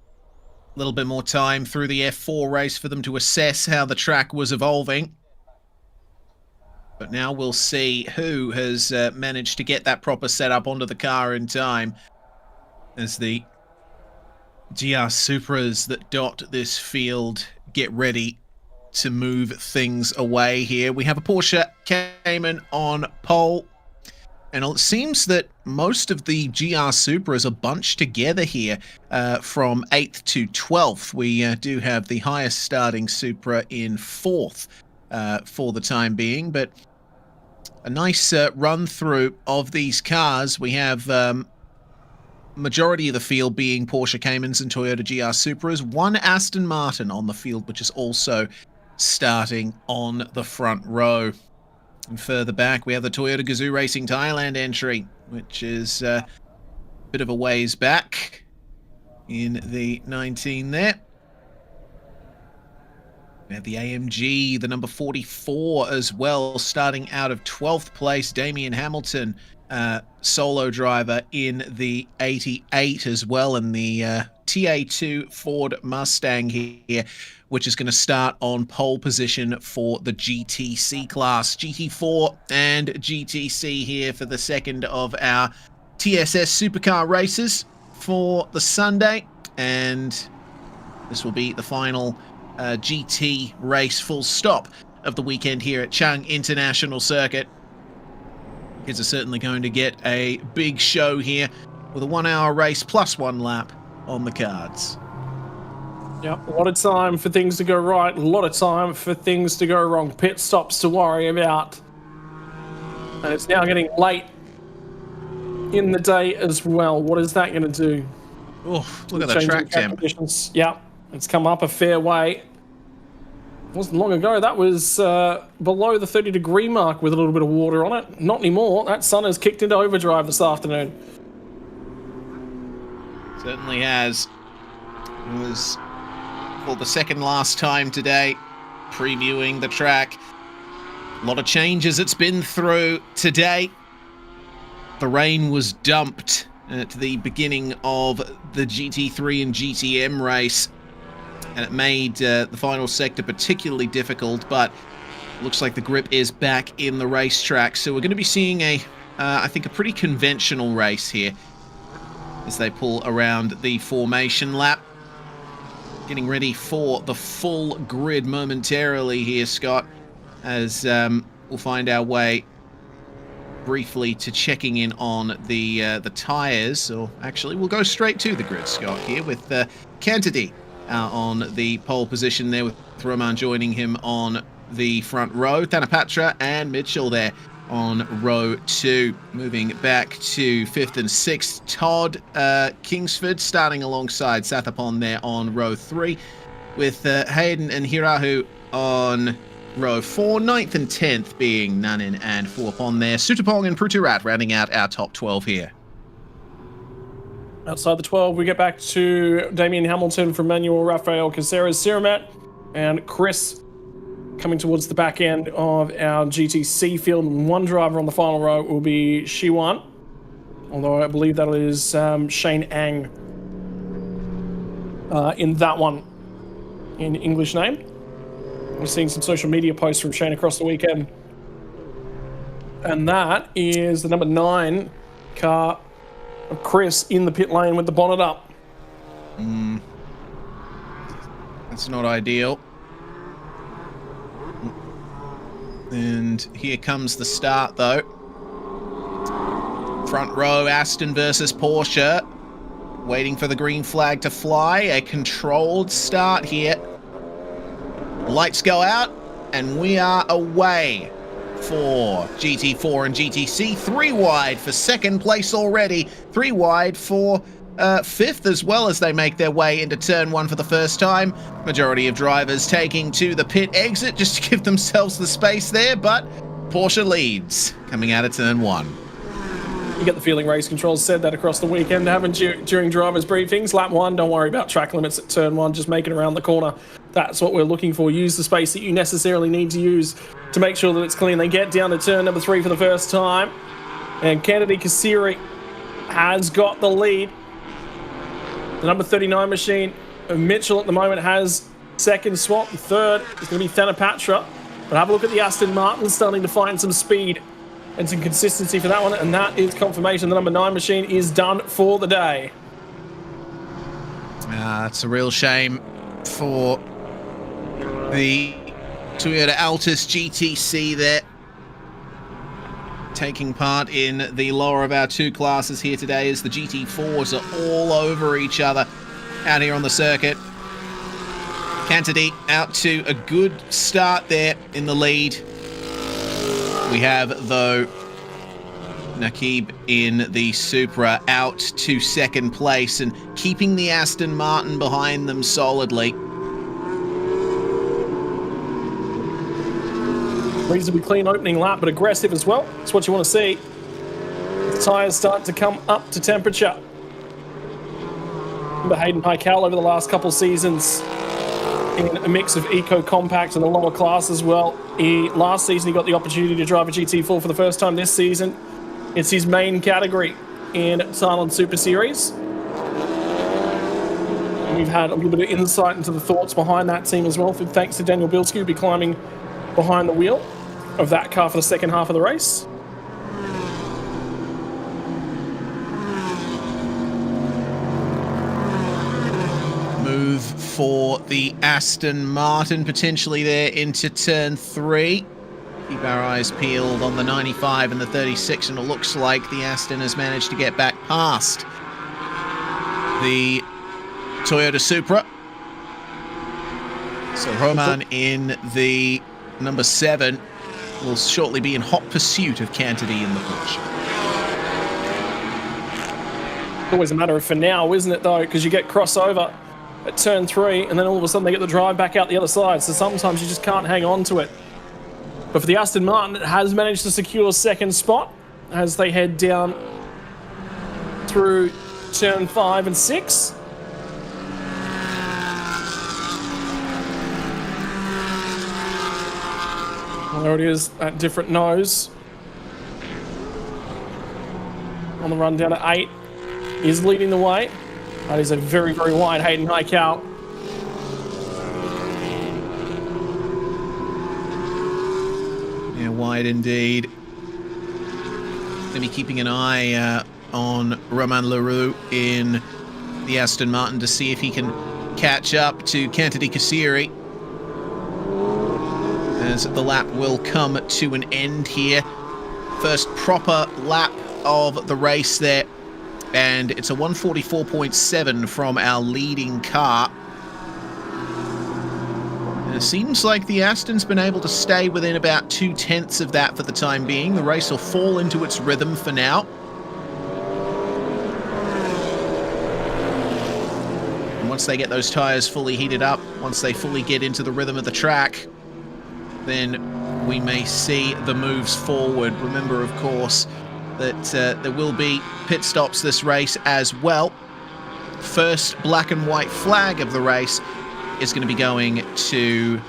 a little bit more time through the F4 race for them to assess how the track was evolving. But now we'll see who has managed to get that proper setup onto the car in time as the GR Supras that dot this field get ready to move things away here. We have a Porsche Cayman on pole. And it seems that most of the GR Supras are bunched together here from 8th to 12th. We do have the highest starting Supra in 4th for the time being, but a nice run through of these cars. We have majority of the field being Porsche Caymans and Toyota GR Supras. One Aston Martin on the field, which is also starting on the front row. And further back, we have the Toyota Gazoo Racing Thailand entry, which is a bit of a ways back in the 19 there. We have the AMG, the number 44 as well, starting out of 12th place. Damien Hamilton, solo driver in the 88 as well, and the TA2 Ford Mustang here, which is going to start on pole position for the GTC class. GT4 and GTC here for the second of our TSS Supercar races for the Sunday. And this will be the final GT race full stop of the weekend here at Chang International Circuit. Kids are certainly going to get a big show here with a 1 hour race plus 1 lap on the cards. Yep, a lot of time for things to go right, a lot of time for things to go wrong. Pit stops to worry about. And it's now getting late in the day as well. What is that going to do? Oh, look at the track temp. Yep, it's come up a fair way. Wasn't long ago, that was below the 30-degree mark with a little bit of water on it. Not anymore. That sun has kicked into overdrive this afternoon. Certainly has. It was for the second last time today, previewing the track. A lot of changes it's been through today. The rain was dumped at the beginning of the GT3 and GTM race, and it made the final sector particularly difficult, but looks like the grip is back in the racetrack. So we're going to be seeing I think a pretty conventional race here as they pull around the formation lap. Getting ready for the full grid momentarily here, Scott, as we'll find our way briefly to checking in on the tyres. Or actually, we'll go straight to the grid, Scott, here with Cantady on the pole position there, with Roman joining him on the front row. Thanapatra and Mitchell there on row 2. Moving back to 5th and 6th, Todd Kingsford starting alongside Sathapon there on row 3, with Hayden and Hirahu on row 4. 9th and 10th being Nanin and Fuapon there. Sutapong and Pruturat rounding out our top 12 here. Outside the 12, we get back to Damien Hamilton from Manuel Rafael Caceres Siramat, and Chris coming towards the back end of our GTC field. One driver on the final row will be Shiwan, although I believe that is Shane Ang in that one, in English name. We're seeing some social media posts from Shane across the weekend. And that is the number 9 car of Chris in the pit lane with the bonnet up. That's not ideal. And here comes the start, though. Front row, Aston versus Porsche. Waiting for the green flag to fly. A controlled start here. Lights go out, and we are away for GT4 and GTC. 3 wide for second place already. 3 wide for fifth as well, as they make their way into turn 1 for the first time. Majority of drivers taking to the pit exit just to give themselves the space there, but Porsche leads coming out of turn 1. You get the feeling race controls said that across the weekend, haven't you, during drivers' briefings? Lap 1, don't worry about track limits at turn 1, just make it around the corner. That's what we're looking for. Use the space that you necessarily need to use to make sure that it's clean. They get down to turn number 3 for the first time, and Kennedy Kasiri has got the lead. The number 39 machine, Mitchell, at the moment has second spot. The third is going to be Thanapatra. But have a look at the Aston Martin, starting to find some speed and some consistency for that one, and that is confirmation the number 9 machine is done for the day. It's a real shame for the Toyota Altis GTC there. Taking part in the lower of our 2 classes here today, as the GT4s are all over each other out here on the circuit. Cantady out to a good start there in the lead. We have, though, Nakib in the Supra out to second place and keeping the Aston Martin behind them solidly. Reasonably clean opening lap, but aggressive as well. That's what you want to see. The tyres start to come up to temperature. Remember Hayden Heikel over the last couple seasons in a mix of eco-compact and the lower class as well. Last season he got the opportunity to drive a GT4 for the first time. This season it's his main category in Thailand Super Series. And we've had a little bit of insight into the thoughts behind that team as well, thanks to Daniel Bilski, who'll be climbing behind the wheel of that car for the second half of the race. Move for the Aston Martin potentially there into turn 3. Keep our eyes peeled on the 95 and the 36, and it looks like the Aston has managed to get back past the Toyota Supra. So Roman in the number 7 will shortly be in hot pursuit of Cantady in the Porsche. Always a matter of for now, isn't it, though? Because you get crossover at turn 3, and then all of a sudden they get the drive back out the other side. So sometimes you just can't hang on to it. But for the Aston Martin, it has managed to secure second spot as they head down through turn 5 and 6. Well, there it is, that different nose. On the run down to 8, is leading the way. That is a very, very wide Hayden Heikel. Yeah, wide indeed. Going to be keeping an eye on Romain Leroux in the Aston Martin to see if he can catch up to Cantady Kasiri, as the lap will come to an end here. First proper lap of the race there, and it's a 144.7 from our leading car. And it seems like the Aston's been able to stay within about 2/10 of that for the time being. The race will fall into its rhythm for now. And once they get those tyres fully heated up, once they fully get into the rhythm of the track, then we may see the moves forward. Remember, of course, that there will be pit stops this race as well. First black and white flag of the race is going to be going to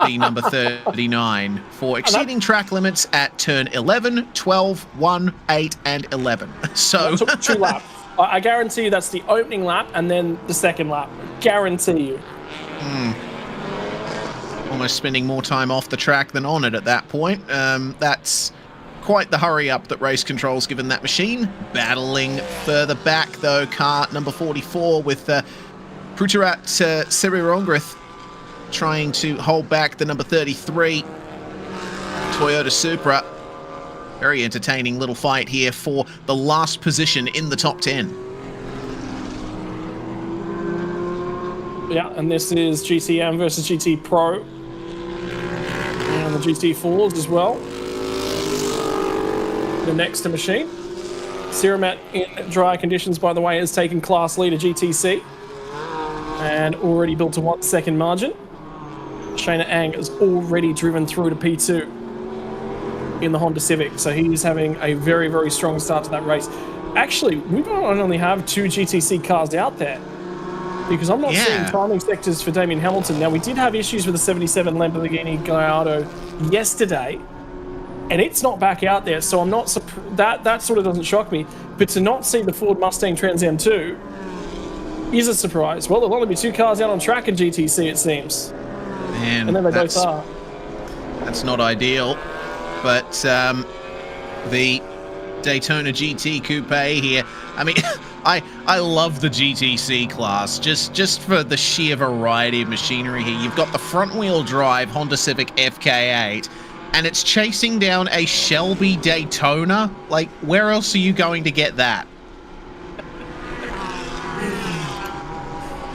the number 39 for exceeding track limits at turn 11, 12, 1, 8, and 11. So that took 2 laps. I guarantee you that's the opening lap and then the second lap. Guarantee you. Almost spending more time off the track than on it at that point. That's quite the hurry up that race control's given that machine. Battling further back, though, car number 44 with Pruterat Sirirongrith trying to hold back the number 33 Toyota Supra. Very entertaining little fight here for the last position in the top 10. Yeah, and this is GTM versus GT Pro. And the GT4s as well. The next to machine. Siramat in dry conditions, by the way, has taken class leader GTC. And already built a 1 second margin. Shayna Ang has already driven through to P2 in the Honda Civic. So he's having a very, very strong start to that race. Actually, we might only have 2 GTC cars out there, because I'm not seeing timing sectors for Damien Hamilton. Now, we did have issues with the 77 Lamborghini Gallardo yesterday, and it's not back out there, so I'm not that sort of doesn't shock me. But to not see the Ford Mustang Trans Am 2 is a surprise. Well, there'll only be 2 cars out on track in GTC, it seems. Man, and then they both are. That's not ideal, but the Daytona GT Coupe here. I mean, I love the GTC class just for the sheer variety of machinery here. You've got the front-wheel drive Honda Civic FK8, and it's chasing down a Shelby Daytona. Like, where else are you going to get that?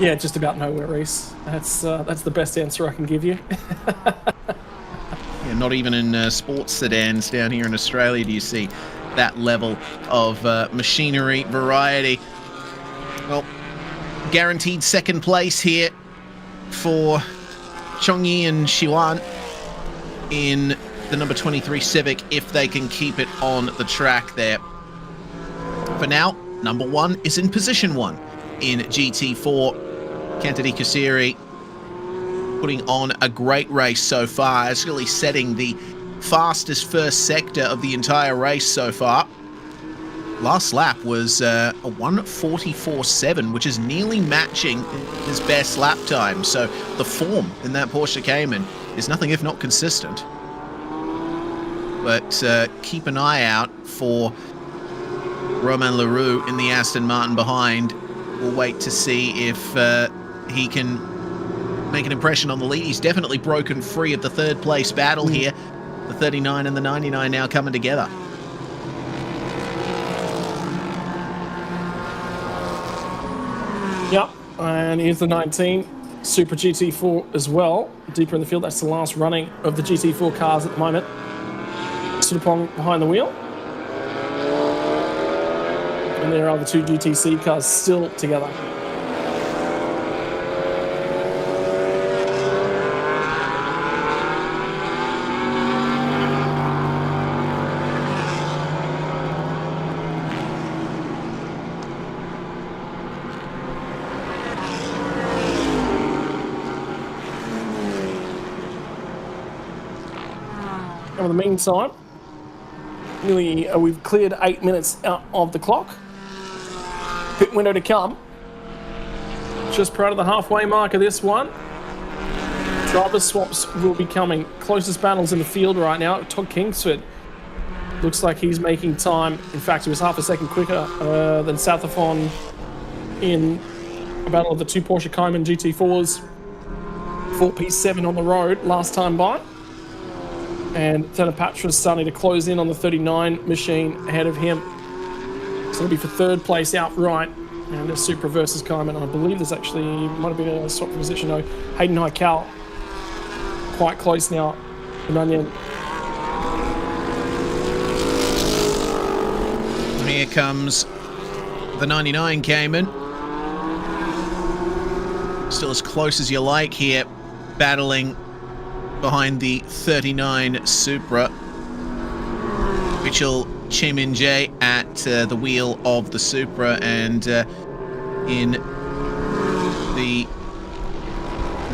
Yeah, just about nowhere, Reese. That's the best answer I can give you. Yeah, not even in sports sedans down here in Australia do you see that level of machinery variety. Well, guaranteed second place here for Chongyi and Xiwan in the number 23 Civic if they can keep it on the track there. For now, number 1 is in position 1 in GT4. Kantadi Kusiri putting on a great race so far. It's really setting the fastest first sector of the entire race so far. Last lap was a 1:44.7, which is nearly matching his best lap time. So the form in that Porsche Cayman is nothing if not consistent. But keep an eye out for Romain Leroux in the Aston Martin behind. We'll wait to see if he can make an impression on the lead. He's definitely broken free of the third place battle here. The 39 and the 99 now coming together. Yep, and here's the 19 Super GT4 as well. Deeper in the field, that's the last running of the GT4 cars at the moment. Sudapong behind the wheel. And there are the 2 GTC cars still together. In the meantime, we've cleared 8 minutes out of the clock. Pit window to come. Just prior to the halfway mark of this one. Driver swaps will be coming. Closest battles in the field right now. Todd Kingsford looks like he's making time. In fact, he was half a second quicker than Southafon in a battle of the 2 Porsche Cayman GT4s. 4P7 on the road last time by. And Thanapatra's starting to close in on the 39 machine ahead of him. So it'll be for third place outright. And a Supra versus Cayman. I believe there's actually, might have been a swap for position. No, Hayden Highcal quite close now. Onion. Here comes the 99 Cayman. Still as close as you like here, battling behind the 39 Supra. Mitchell Chemin-Jae at the wheel of the Supra, and in the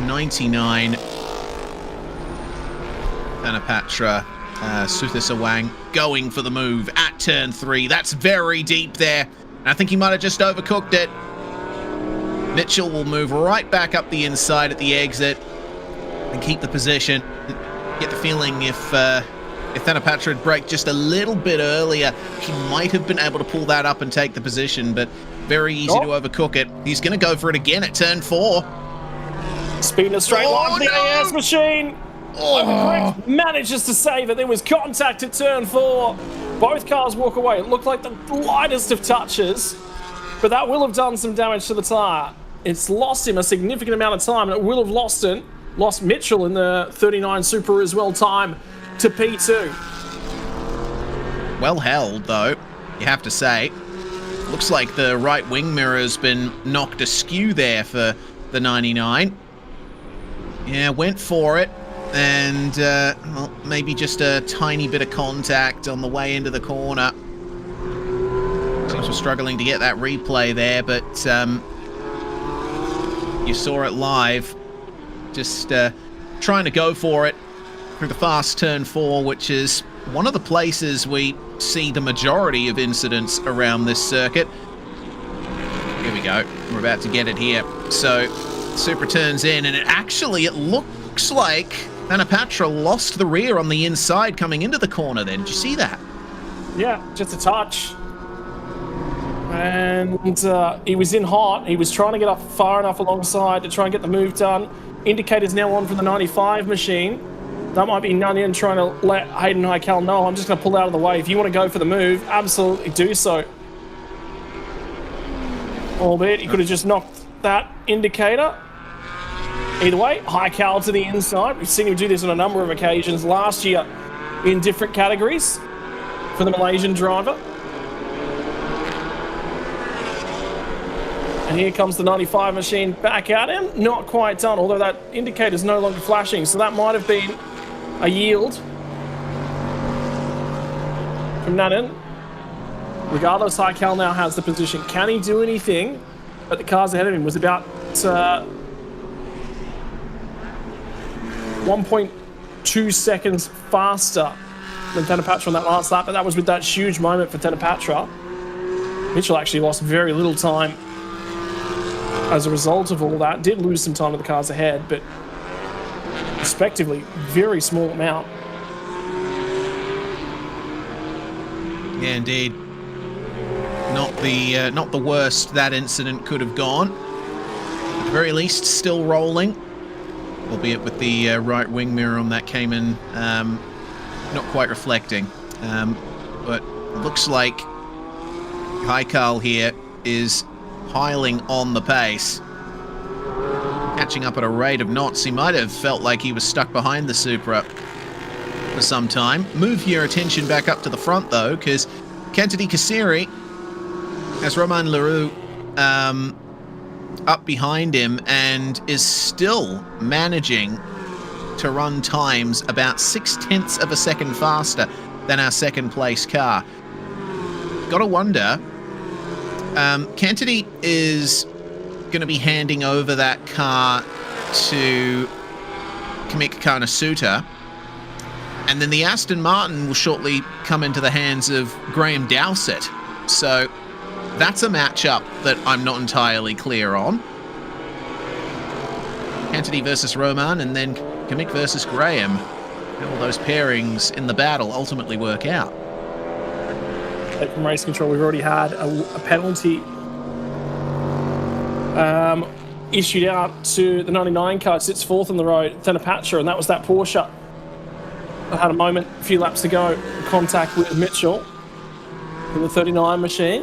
99 Thanapatra Suthasawang going for the move at turn 3. That's very deep there. I think he might have just overcooked it. Mitchell will move right back up the inside at the exit and keep the position. Get the feeling if If Thanapatra had braked just a little bit earlier, he might have been able to pull that up and take the position, but very easy to overcook it. He's going to go for it again at turn 4. Speeding a straight line for the AS machine. Oh. The grip manages to save it. There was contact at turn 4. Both cars walk away. It looked like the lightest of touches, but that will have done some damage to the tyre. It's lost him a significant amount of time, and it will have lost Mitchell in the 39 Super as well, time to P2. Well held, though, you have to say. Looks like the right wing mirror's been knocked askew there for the 99. Yeah, went for it, and well, maybe just a tiny bit of contact on the way into the corner. Seems we're struggling to get that replay there, but you saw it live. Just trying to go for it through the fast turn 4, which is one of the places we see the majority of incidents around this circuit. Here we go. We're about to get it here. So, Super turns in, and it looks like Thanapatra lost the rear on the inside coming into the corner then. Did you see that? Yeah, just a touch. And he was in hot. He was trying to get up far enough alongside to try and get the move done. Indicators now on for the 95 machine. That might be Nunyan trying to let Hayden Heikel know, I'm just going to pull out of the way. If you want to go for the move, absolutely do so. Albeit, he could have just knocked that indicator. Either way, Heikel to the inside. We've seen him do this on a number of occasions last year in different categories for the Malaysian driver. And here comes the 95 machine back at him. Not quite done, although that indicator's no longer flashing, so that might have been a yield from Nanan. Regardless, Heikel now has the position. Can he do anything? But the cars ahead of him was about 1.2 seconds faster than Thanapatra on that last lap, but that was with that huge moment for Thanapatra. Mitchell actually lost very little time as a result of all that. Did lose some time to the cars ahead, but respectively, very small amount. Yeah, indeed. Not the worst that incident could have gone. At the very least, still rolling, albeit with the right wing mirror on that came in not quite reflecting. But it looks like Heikel here is piling on the pace, catching up at a rate of knots. He might have felt like he was stuck behind the Supra for some time. Move your attention back up to the front, though, because Kentadi Kasiri has Romain Leroux up behind him and is still managing to run times about 0.6 of a second faster than our second place car. Gotta wonder, Kentadi is going to be handing over that car to Kamik Karnasuta, and then the Aston Martin will shortly come into the hands of Graham Dowsett. So that's a matchup that I'm not entirely clear on. Kentadi versus Roman, and then Kamik versus Graham. How will those pairings in the battle ultimately work out? From race control, we've already had a penalty issued out to the 99 car. It sits fourth on the road, Thanapatra, and that was that Porsche. I had a moment a few laps ago, contact with Mitchell in the 39 machine.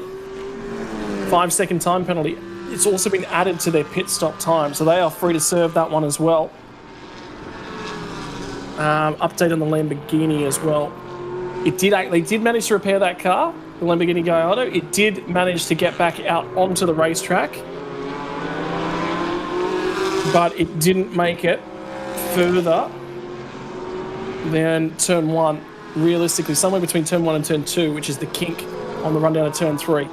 5-second time penalty. It's also been added to their pit stop time, so they are free to serve that one as well. Update on the Lamborghini as well. They did manage to repair that car, the Lamborghini Gallardo. It did manage to get back out onto the racetrack, but it didn't make it further than turn 1. Realistically, somewhere between turn 1 and turn 2, which is the kink on the run down to turn 3.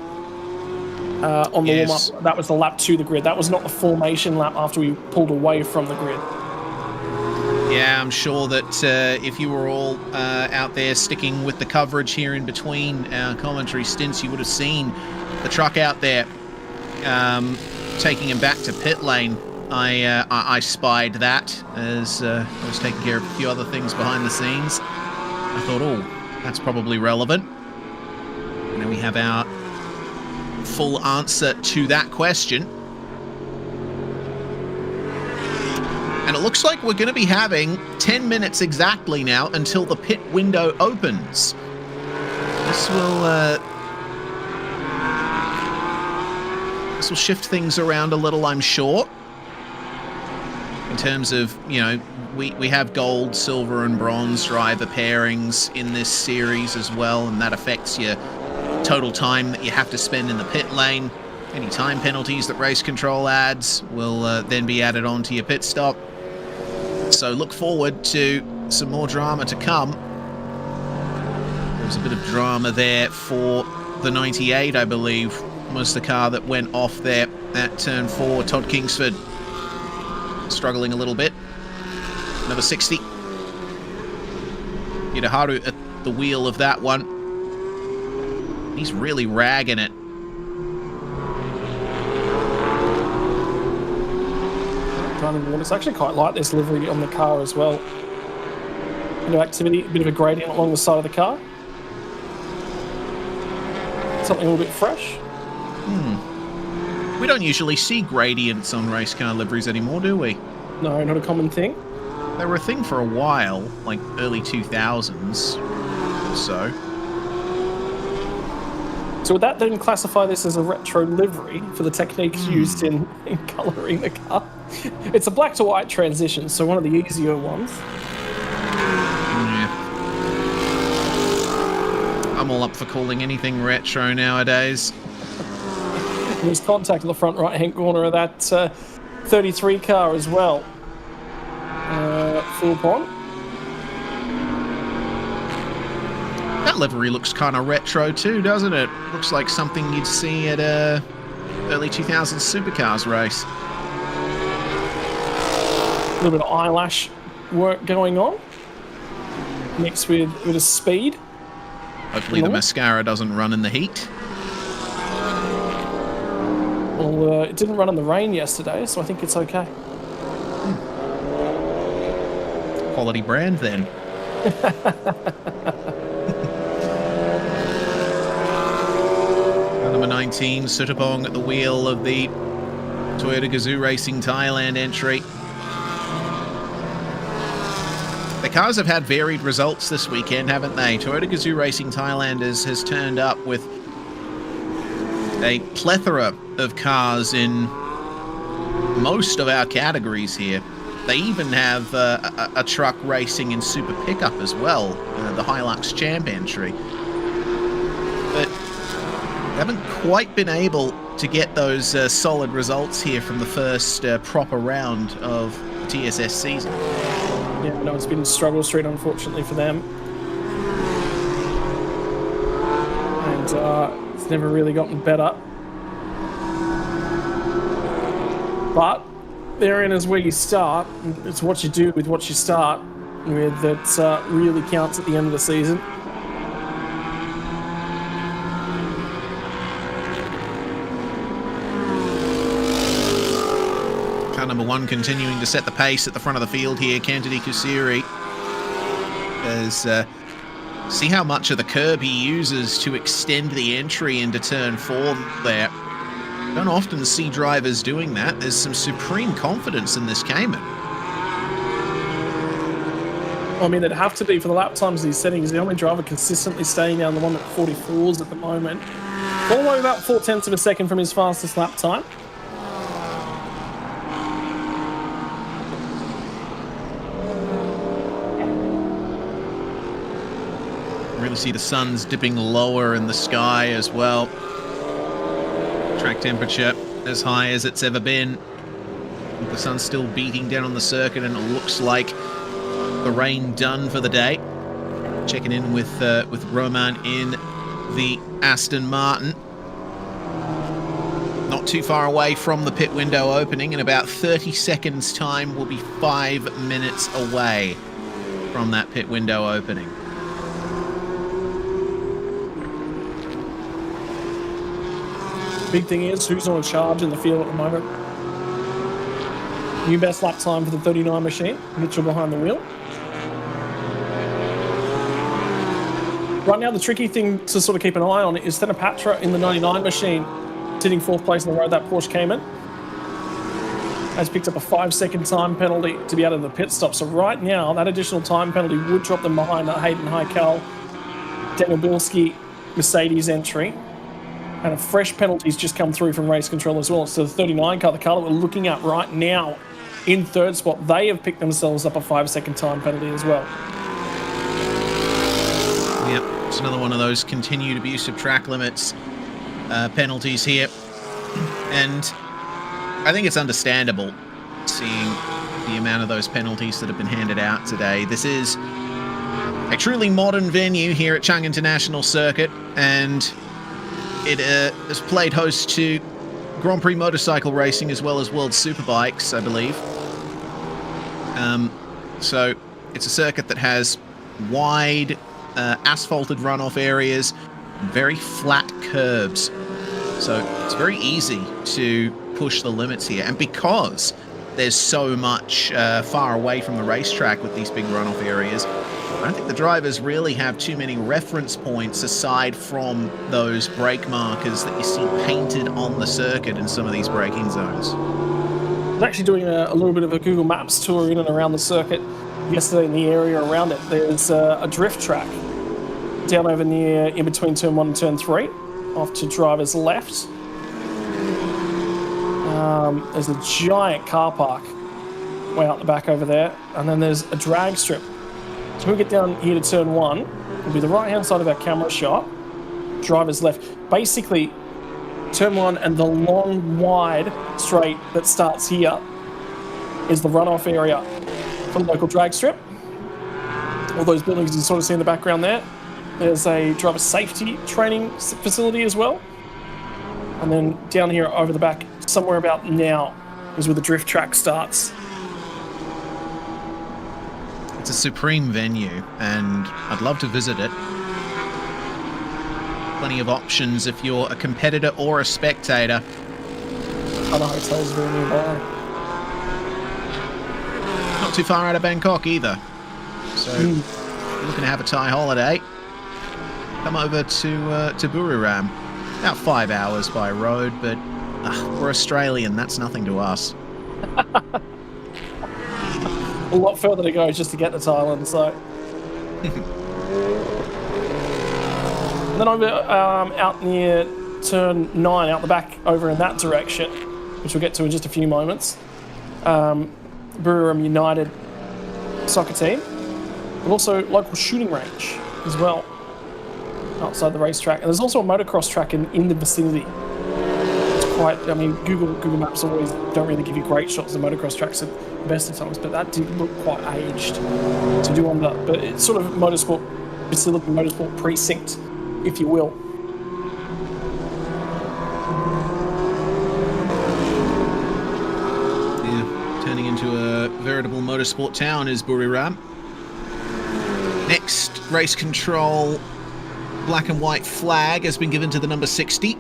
On the warm-up, that was the lap to the grid. That was not the formation lap after we pulled away from the grid. Yeah, I'm sure that if you were all out there sticking with the coverage here in between our commentary stints, you would have seen the truck out there taking him back to pit lane. I spied that as I was taking care of a few other things behind the scenes. I thought, oh, that's probably relevant. And then we have our full answer to that question. And it looks like we're going to be having 10 minutes exactly now until the pit window opens. This will shift things around a little, I'm sure. In terms of, you know, we have gold, silver, and bronze driver pairings in this series as well, and that affects your total time that you have to spend in the pit lane. Any time penalties that race control adds will then be added on to your pit stop. So look forward to some more drama to come. There was a bit of drama there for the 98, I believe, was the car that went off there at turn 4. Todd Kingsford struggling a little bit. Number 60. Yadaharu at the wheel of that one. He's really ragging it. It's actually quite light, this livery on the car as well. Bit of activity, a bit of a gradient along the side of the car. Something a little bit fresh. We don't usually see gradients on race car liveries anymore, do we? No, not a common thing. They were a thing for a while, like early 2000s or so. So would that then classify this as a retro livery for the techniques used in colouring the car? It's a black to white transition, so one of the easier ones. Yeah. I'm all up for calling anything retro nowadays. There's contact in the front right-hand corner of that 33 car as well. Full on. That livery looks kind of retro too, doesn't it? Looks like something you'd see at a early 2000s supercars race. A little bit of eyelash work going on, mixed with a bit of speed. Hopefully the mascara doesn't run in the heat. Well, it didn't run in the rain yesterday, so I think it's okay. Quality brand then. Number 19, Sutapong at the wheel of the Toyota Gazoo Racing Thailand entry. The cars have had varied results this weekend, haven't they? Toyota Gazoo Racing Thailand has turned up with a plethora of cars in most of our categories here. They even have a truck racing in Super Pickup as well, the Hilux Champ entry. But haven't quite been able to get those solid results here from the first proper round of the TSS season. Yeah, no, it's been struggle street, unfortunately, for them. And it's never really gotten better. But therein is where you start. It's what you do with what you start with that really counts at the end of the season. Car number 1 continuing to set the pace at the front of the field here, Kantidi Kusiri. As see how much of the curb he uses to extend the entry into turn 4 there. Don't often see drivers doing that. There's some supreme confidence in this Cayman. I mean, it'd have to be for the lap times he's setting. He's the only driver consistently staying down the 1:44s at the moment. All the way about 0.4 of a second from his fastest lap time. Really see the sun's dipping lower in the sky as well. Track temperature as high as it's ever been. The sun's still beating down on the circuit, and it looks like the rain done for the day. Checking in with Roman in the Aston Martin. Not too far away from the pit window opening. In about 30 seconds time, we'll be 5 minutes away from that pit window opening. Big thing is who's on charge in the field at the moment. New best lap time for the 39 machine. Mitchell behind the wheel. Right now, the tricky thing to sort of keep an eye on is Patra in the 99 machine, sitting 4th place in the road that Porsche came in. Has picked up a 5-second time penalty to be out of the pit stop. So right now, that additional time penalty would drop them behind Hayden Heikel, Daniel Bilski, Mercedes entry. And a fresh penalty's just come through from race control as well. It's the 39 car, the car that we're looking at right now in 3rd spot. They have picked themselves up a 5-second time penalty as well. Yep, it's another one of those continued abuse of track limits penalties here. And I think it's understandable seeing the amount of those penalties that have been handed out today. This is a truly modern venue here at Chang International Circuit, and it has played host to Grand Prix motorcycle racing as well as World Superbikes, I believe. So it's a circuit that has wide asphalted runoff areas, very flat curbs. So it's very easy to push the limits here. And because there's so much far away from the racetrack with these big runoff areas, I don't think the drivers really have too many reference points aside from those brake markers that you see painted on the circuit in some of these braking zones. I was actually doing a little bit of a Google Maps tour in and around the circuit yesterday in the area around it. There's a drift track down over near in between turn 1 and turn 3, off to driver's left. There's a giant car park way out the back over there, and then there's a drag strip. So when we get down here to turn 1, it'll be the right-hand side of our camera shot, driver's left. Basically, turn 1 and the long, wide straight that starts here is the runoff area for the local drag strip. All those buildings you can sort of see in the background there. There's a driver safety training facility as well. And then down here over the back, somewhere about now, is where the drift track starts. It's a supreme venue, and I'd love to visit it. Plenty of options if you're a competitor or a spectator. Other hotels very nearby. Not too far out of Bangkok either. So, if you're looking to have a Thai holiday, come over to Buriram. About 5 hours by road, but we're Australian, that's nothing to us. A lot further to go just to get to Thailand, so. And then over out near turn 9, out the back over in that direction, which we'll get to in just a few moments. Buriram United soccer team, but also local shooting range as well, outside the racetrack. And there's also a motocross track in the vicinity. It's quite, I mean, Google Maps always don't really give you great shots of motocross tracks at the best of times, but that did look quite aged to do on that. But it's sort of motorsport facility, motorsport precinct, if you will. Yeah, turning into a veritable motorsport town is Buriram. Next, race control black and white flag has been given to the number 60.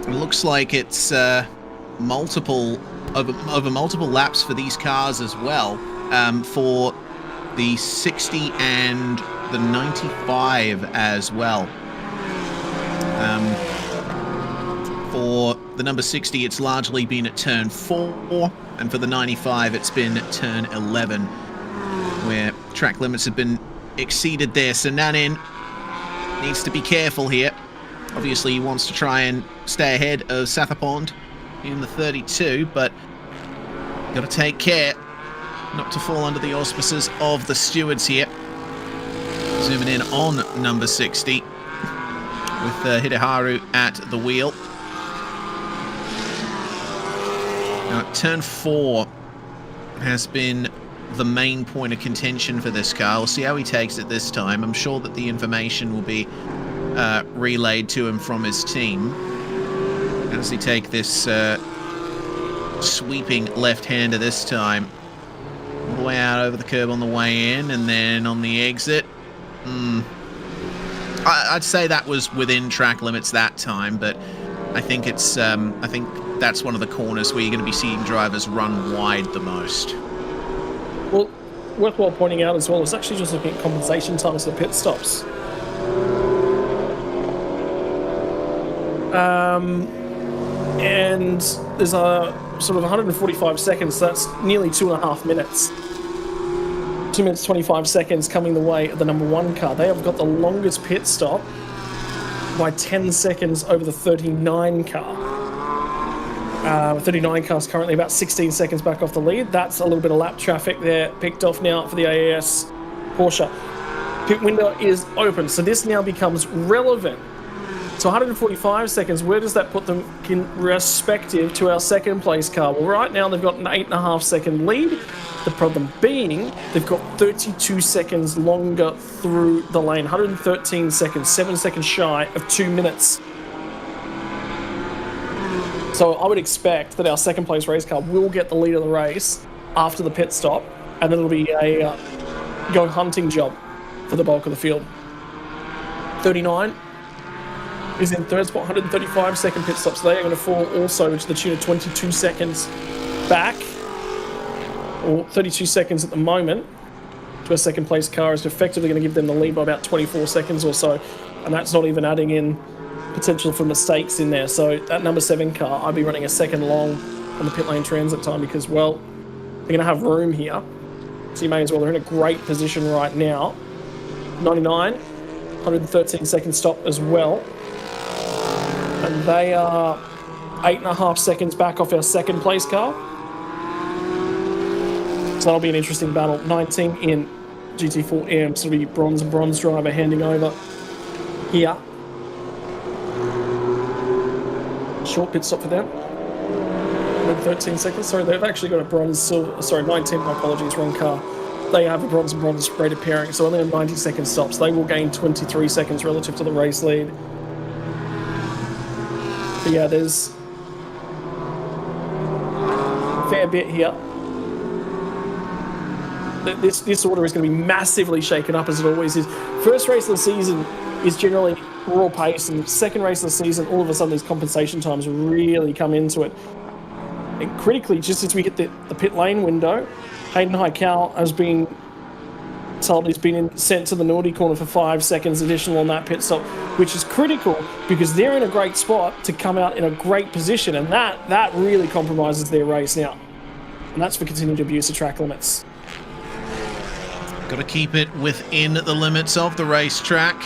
It looks like it's multiple laps for these cars as well, for the 60 and the 95 as well. For the number 60, it's largely been at turn 4, and for the 95, it's been at turn 11, where track limits have been exceeded there. So Nanin needs to be careful here. Obviously, he wants to try and stay ahead of Sathapond in the 32, but got to take care not to fall under the auspices of the stewards here. Zooming in on number 60 with Hideharu at the wheel. Now, turn 4 has been the main point of contention for this car. We'll see how he takes it this time. I'm sure that the information will be relayed to him from his team. How does he take this sweeping left-hander this time? All the way out over the curb on the way in, and then on the exit. I'd say that was within track limits that time, but I think it's I think that's one of the corners where you're going to be seeing drivers run wide the most. Well, worthwhile pointing out as well, it's actually just looking at compensation times for pit stops. And there's a sort of 145 seconds, so that's nearly 2.5 minutes. 2 minutes 25 seconds coming the way of the number 1 car. They have got the longest pit stop by 10 seconds over the 39 car. 39 cars currently about 16 seconds back off the lead. That's a little bit of lap traffic there picked off now for the AAS Porsche. Pit window is open, so this now becomes relevant. So 145 seconds, where does that put them in respective to our second place car? Well, right now they've got an 8.5 second lead. The problem being they've got 32 seconds longer through the lane, 113 seconds, 7 seconds shy of 2 minutes. So I would expect that our second place race car will get the lead of the race after the pit stop, and then it'll be a go hunting job for the bulk of the field. 39 is in third spot, 135 second pit stop, so they are going to fall also to the tune of 22 seconds back, or 32 seconds at the moment, to a second place car is effectively going to give them the lead by about 24 seconds or so, and that's not even adding in potential for mistakes in there. So that number 7 car, I'd be running a second long on the pit lane transit time because, well, they're going to have room here, so you may as well. They're in a great position right now. 99, 113 second stop as well. And they are 8.5 seconds back off our second place car. So that'll be an interesting battle. 19 in GT4M, so it'll be bronze and bronze driver handing over here. Short pit stop for them. 13 seconds. Sorry, they've actually got a bronze, silver. Sorry, 19. My apologies, wrong car. They have a bronze and bronze rated pairing, so only a 90-second stops. They will gain 23 seconds relative to the race lead. But yeah, there's a fair bit here. This order is going to be massively shaken up, as it always is. First race of the season is generally raw pace, and second race of the season, all of a sudden these compensation times really come into it. And critically, just as we hit the pit lane window, Hayden Highcal has been told he's been sent to the naughty corner for 5 seconds additional on that pit stop, which is critical because they're in a great spot to come out in a great position, and that really compromises their race now. And that's for continued abuse of track limits. Got to keep it within the limits of the racetrack.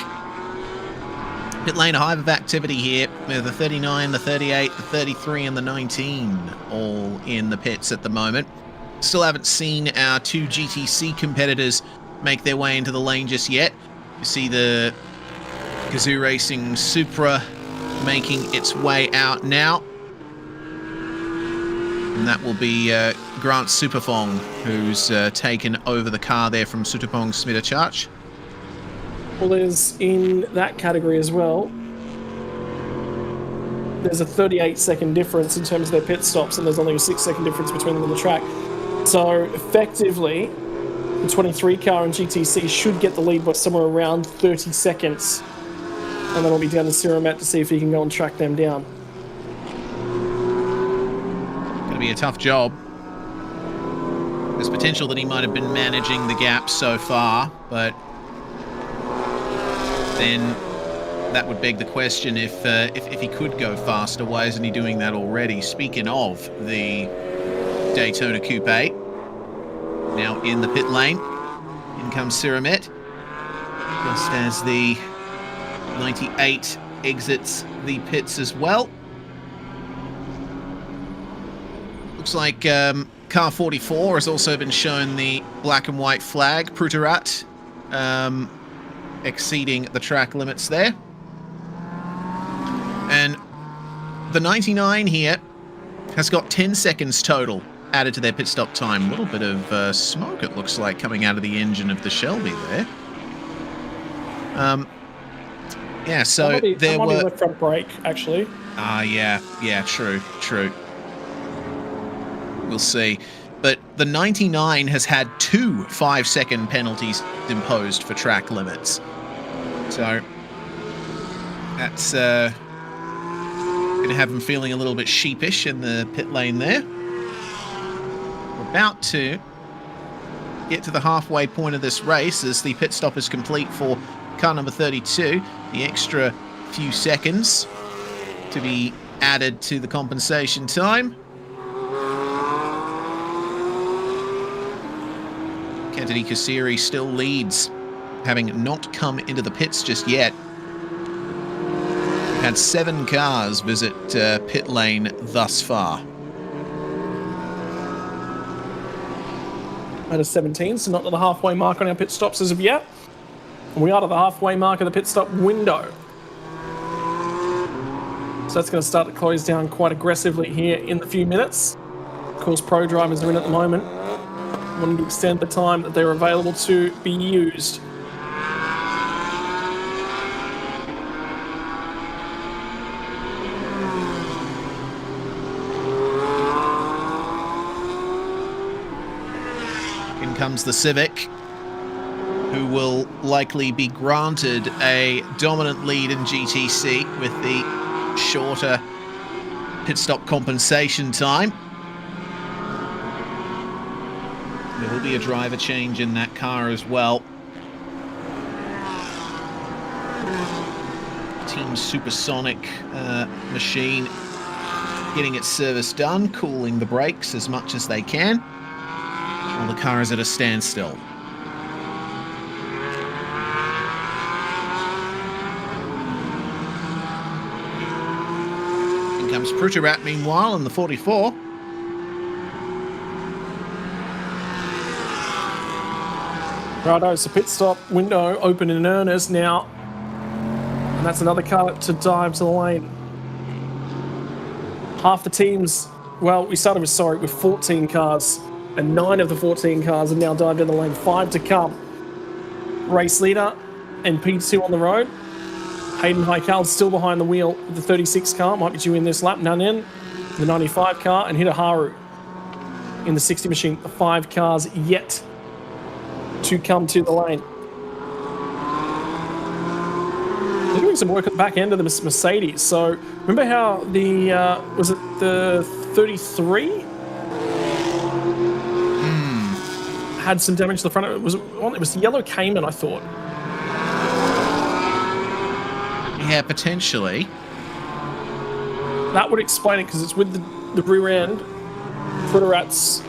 Pit lane, a hive of activity here with the 39, the 38, the 33 and the 19 all in the pits at the moment. Still haven't seen our 2 GTC competitors make their way into the lane just yet. You see the Kazoo Racing Supra making its way out now. And that will be Grant Superfong, who's taken over the car there from Sutapong Smitterchurch. Well, there's in that category as well, there's a 38-second difference in terms of their pit stops, and there's only a 6-second difference between them on the track. So effectively, the 23 car and GTC should get the lead by somewhere around 30 seconds. And then it'll be down to Siramet to see if he can go and track them down. Going to be a tough job. There's potential that he might have been managing the gap so far, but then that would beg the question if he could go faster, why isn't he doing that already? Speaking of the Daytona Coupe, now in the pit lane, in comes Siramet, just as the 98 exits the pits as well. Looks like car 44 has also been shown the black and white flag, Pruterat, exceeding the track limits there. And the 99 here has got 10 seconds total added to their pit stop time. A little bit of smoke, it looks like, coming out of the engine of the Shelby there. Yeah, so there were the front brake, actually. Yeah, true. We'll see. But the 99 has had 2 5-second penalties imposed for track limits. So that's going to have him feeling a little bit sheepish in the pit lane there. We're about to get to the halfway point of this race as the pit stop is complete for car number 32. The extra few seconds to be added to the compensation time. Kennedy Kasiri still leads, having not come into the pits just yet. We've had 7 cars visit pit lane thus far. Out of 17, so not to the halfway mark on our pit stops as of yet. And we are to the halfway mark of the pit stop window. So that's going to start to close down quite aggressively here in the few minutes. Of course, pro drivers are in at the moment, wanting to extend the time that they're available to be used. In comes the Civic, who will likely be granted a dominant lead in GTC with the shorter pit stop compensation time. There will be a driver change in that car as well. Team Supersonic machine getting its service done, cooling the brakes as much as they can, while the car is at a standstill. In comes Pruterat meanwhile in the 44. Righto, so pit stop window open in earnest now. And that's another car to dive to the lane. Half the teams, well, we started with 14 cars, and 9 of the 14 cars have now dived in the lane, 5 to come. Race leader and P2 on the road. Hayden Heikal's still behind the wheel with the 36 car, might be due in this lap. Nanin, the 95 car, and Hitaharu in the 60 machine. The 5 cars yet to come to the lane. They're doing some work at the back end of the Mercedes. So remember how the was it the 33 had some damage to the front of it? It was the yellow Cayman, I thought. Yeah, potentially. That would explain it, because it's with the rear end Pruterat's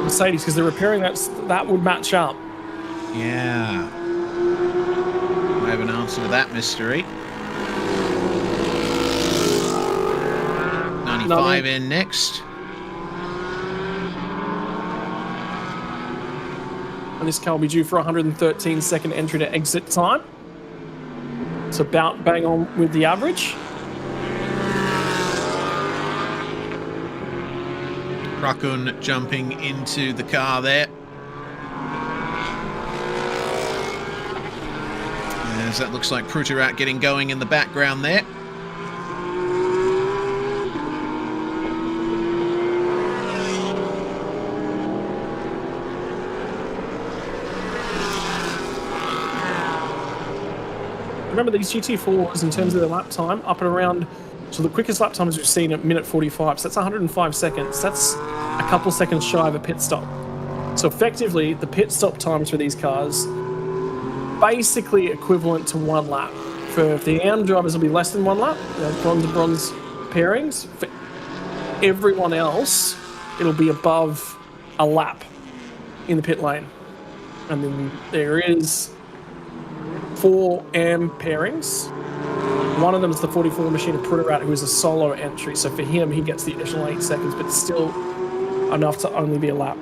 Mercedes, because they're repairing that would match up. Yeah. I have an answer to that mystery. 95 in next. And this car will be due for 113 second entry to exit time. It's about bang on with the average. Rakun jumping into the car there. As that looks like Pruterat getting going in the background there. Remember, these GT4s, in terms of their lap time, up and around, so the quickest lap times we've seen at minute 45, so that's 105 seconds. That's a couple seconds shy of a pit stop. So effectively, the pit stop times for these cars, basically equivalent to 1 lap. For the AM drivers, it'll be less than 1 lap, bronze and bronze pairings. For everyone else, it'll be above a lap in the pit lane. And then there is 4 AM pairings. One of them is the 44 machine of Pruterat, who is a solo entry. So for him, he gets the additional 8 seconds, but still enough to only be a lap.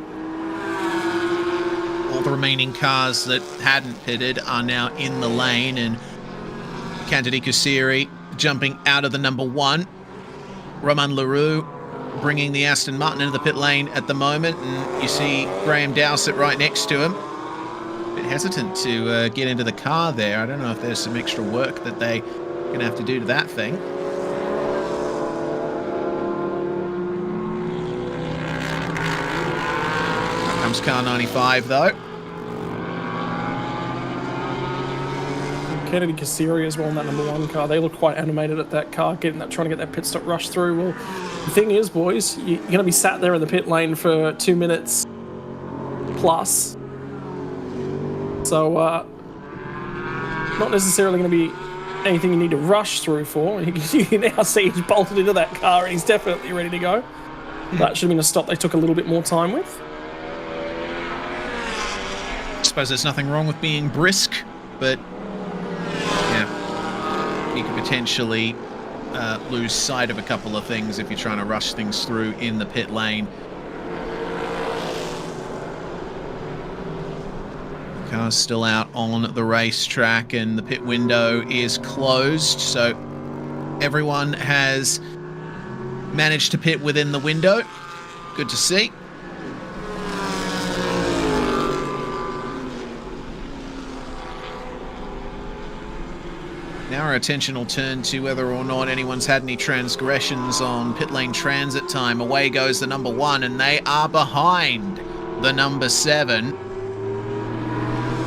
All the remaining cars that hadn't pitted are now in the lane, and Kennedy Kasiri jumping out of the number 1. Roman LaRue bringing the Aston Martin into the pit lane at the moment, and you see Graham Dowsett right next to him. A bit hesitant to get into the car there. I don't know if there's some extra work that they're going to have to do to that thing. Here comes car 95 though. Kennedy Kasiri as well in that number 1 car. They look quite animated at that car, trying to get that pit stop rush through. Well, the thing is, boys, you're going to be sat there in the pit lane for 2 minutes plus. So, not necessarily going to be anything you need to rush through for. You can now see he's bolted into that car and he's definitely ready to go. That should have been a stop they took a little bit more time with. I suppose there's nothing wrong with being brisk, but yeah, you could potentially lose sight of a couple of things if you're trying to rush things through in the pit lane. Car's still out on the racetrack and the pit window is closed, so everyone has managed to pit within the window. Good to see. Now our attention will turn to whether or not anyone's had any transgressions on pit lane transit time. Away goes the number 1, and they are behind the number 7.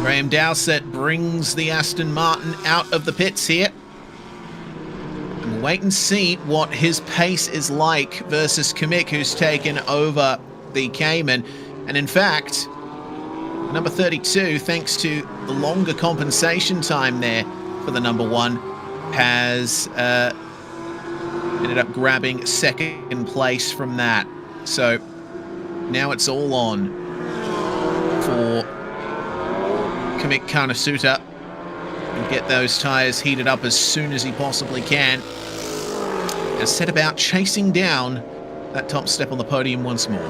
Graham Dowsett brings the Aston Martin out of the pits here. And we'll wait and see what his pace is like versus Kamik, who's taken over the Cayman. And in fact, number 32, thanks to the longer compensation time there for the number 1, has ended up grabbing second place from that. So now it's all on for Kamik Kanasuta and get those tyres heated up as soon as he possibly can, and set about chasing down that top step on the podium once more.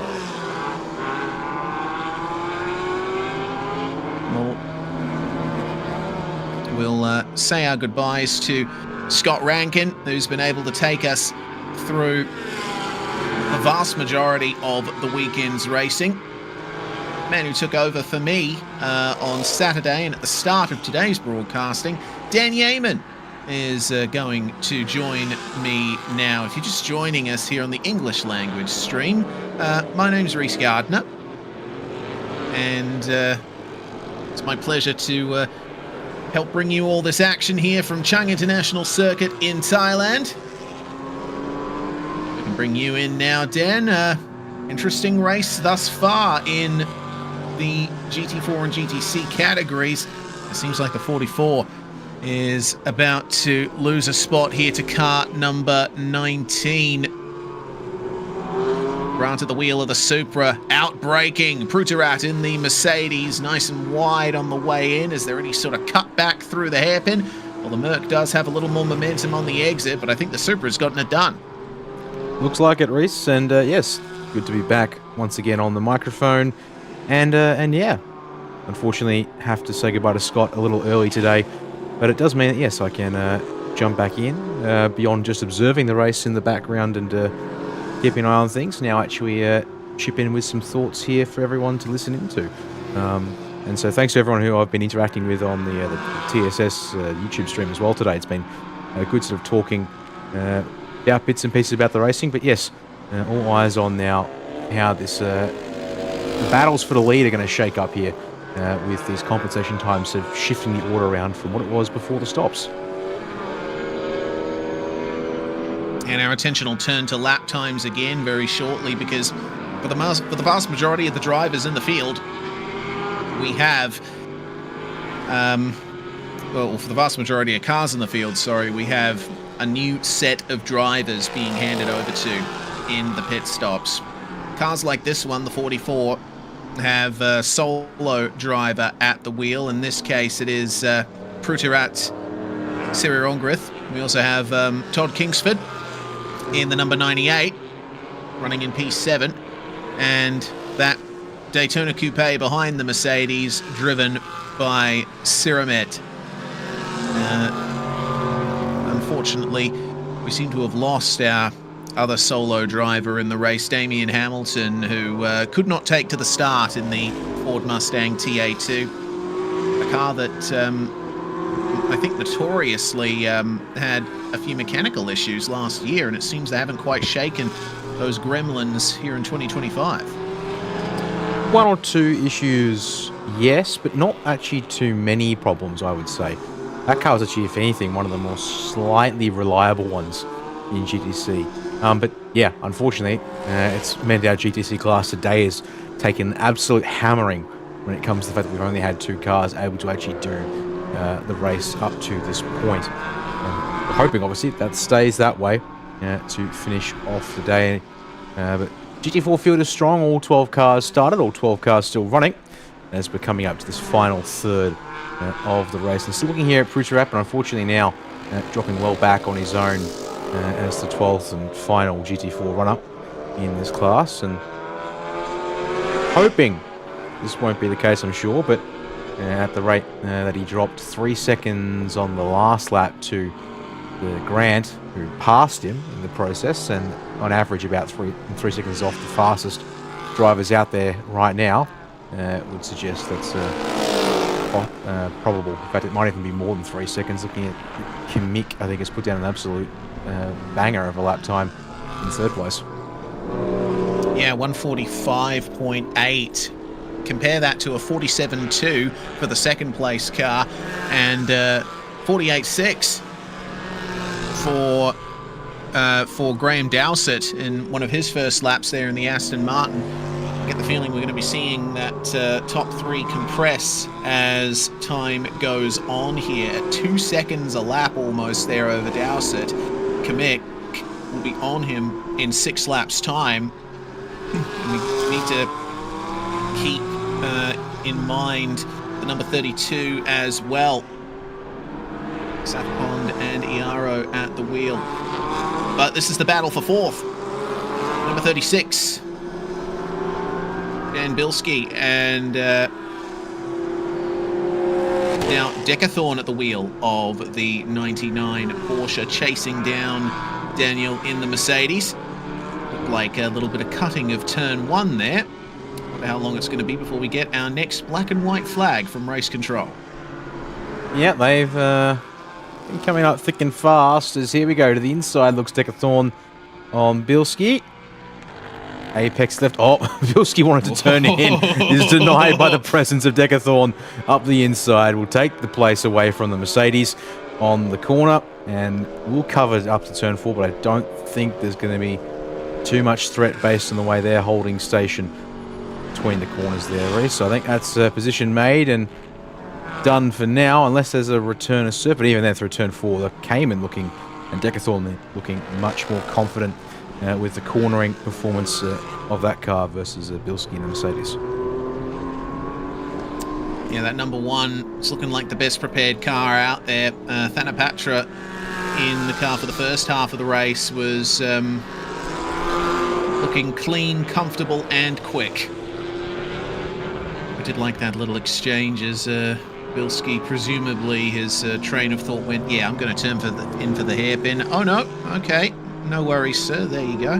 We'll say our goodbyes to Scott Rankin, who's been able to take us through the vast majority of the weekend's racing. Man who took over for me on Saturday and at the start of today's broadcasting, Dan Yeaman, is going to join me now. If you're just joining us here on the English language stream, my name's Reese Gardner, and it's my pleasure to help bring you all this action here from Chang International Circuit in Thailand. We can bring you in now, Dan. Interesting race thus far in the GT4 and GTC categories. It seems like the 44 is about to lose a spot here to car number 19. Grant at the wheel of the Supra, outbraking Pruterat in the Mercedes, nice and wide on the way in. Is there any sort of cutback through the hairpin? Well, the Merc does have a little more momentum on the exit, but I think the Supra's gotten it done. Looks like it, Reese, and yes, good to be back once again on the microphone. And yeah, unfortunately have to say goodbye to Scott a little early today, but it does mean that, yes, I can jump back in beyond just observing the race in the background and keeping an eye on things. Now actually chip in with some thoughts here for everyone to listen into. And so thanks to everyone who I've been interacting with on the TSS YouTube stream as well today. It's been good sort of talking about bits and pieces about the racing, but yes, all eyes on now how this the battles for the lead are going to shake up here with these compensation times sort of shifting the order around from what it was before the stops. And our attention will turn to lap times again very shortly, because for the vast majority of the drivers in the field, we have, well, for the vast majority of cars in the field, sorry, we have a new set of drivers being handed over to in the pit stops. Cars like this one, the 44, have a solo driver at the wheel. In this case, it is Pruterat Sirironggrith. We also have Todd Kingsford in the number 98, running in P7, and that Daytona Coupe behind the Mercedes, driven by Siramet. Unfortunately, we seem to have lost our other solo driver in the race, Damian Hamilton, who could not take to the start in the Ford Mustang TA2, a car that I think notoriously had a few mechanical issues last year, and it seems they haven't quite shaken those gremlins here in 2025. One or two issues, yes, but not actually too many problems, I would say. That car was actually, if anything, one of the more slightly reliable ones in GTC. But yeah, unfortunately, it's meant our GTC class today has taken an absolute hammering when it comes to the fact that we've only had two cars able to actually do the race up to this point. We're hoping, obviously, that stays that way to finish off the day. But GT4 field is strong. All 12 cars started, all 12 cars still running, as we're coming up to this final third of the race. And still looking here at Prutarap, but unfortunately now dropping well back on his own as the 12th and final GT4 run-up in this class. And hoping this won't be the case, I'm sure, but at the rate that he dropped 3 seconds on the last lap to Grant, who passed him in the process, and on average about 3 seconds off the fastest drivers out there right now, would suggest that's probable. In fact, it might even be more than 3 seconds. Looking at Kimmich, I think has put down an absolute banger of a lap time in third place. Yeah, 145.8. Compare that to a 47.2 for the second place car, and 48.6 for Graham Dowsett in one of his first laps there in the Aston Martin. I get the feeling we're going to be seeing that top three compress as time goes on here. At 2 seconds a lap almost there over Dowsett. Kimmich will be on him in 6 laps time. We need to keep in mind the number 32 as well. Sapond and Iaro at the wheel. But this is the battle for fourth. Number 36, Dan Bilski, and now Decathlon at the wheel of the 99 Porsche, chasing down Daniel in the Mercedes. Looked like a little bit of cutting of turn 1 there. Wonder how long it's going to be before we get our next black and white flag from race control. Yeah, they've been coming up thick and fast, as here we go to the inside. Looks Decathlon on Bilski. Apex left. Oh, Bilski wanted to turn in. Is denied by the presence of Decathlon up the inside. Will take the place away from the Mercedes on the corner, and we'll cover up to turn 4, but I don't think there's going to be too much threat based on the way they're holding station between the corners there, Reece. So I think that's position made and done for now, unless there's a return of Serpent. Even then, through turn 4, the Cayman looking, and Decathlon looking much more confident with the cornering performance of that car versus Bilski and the Mercedes. Yeah, that number 1 is looking like the best prepared car out there. Thanapatra in the car for the first half of the race was looking clean, comfortable, and quick. I did like that little exchange as Bilski, presumably his train of thought went, yeah, I'm going to turn in for the hairpin. Oh no, okay, no worries, sir. There you go.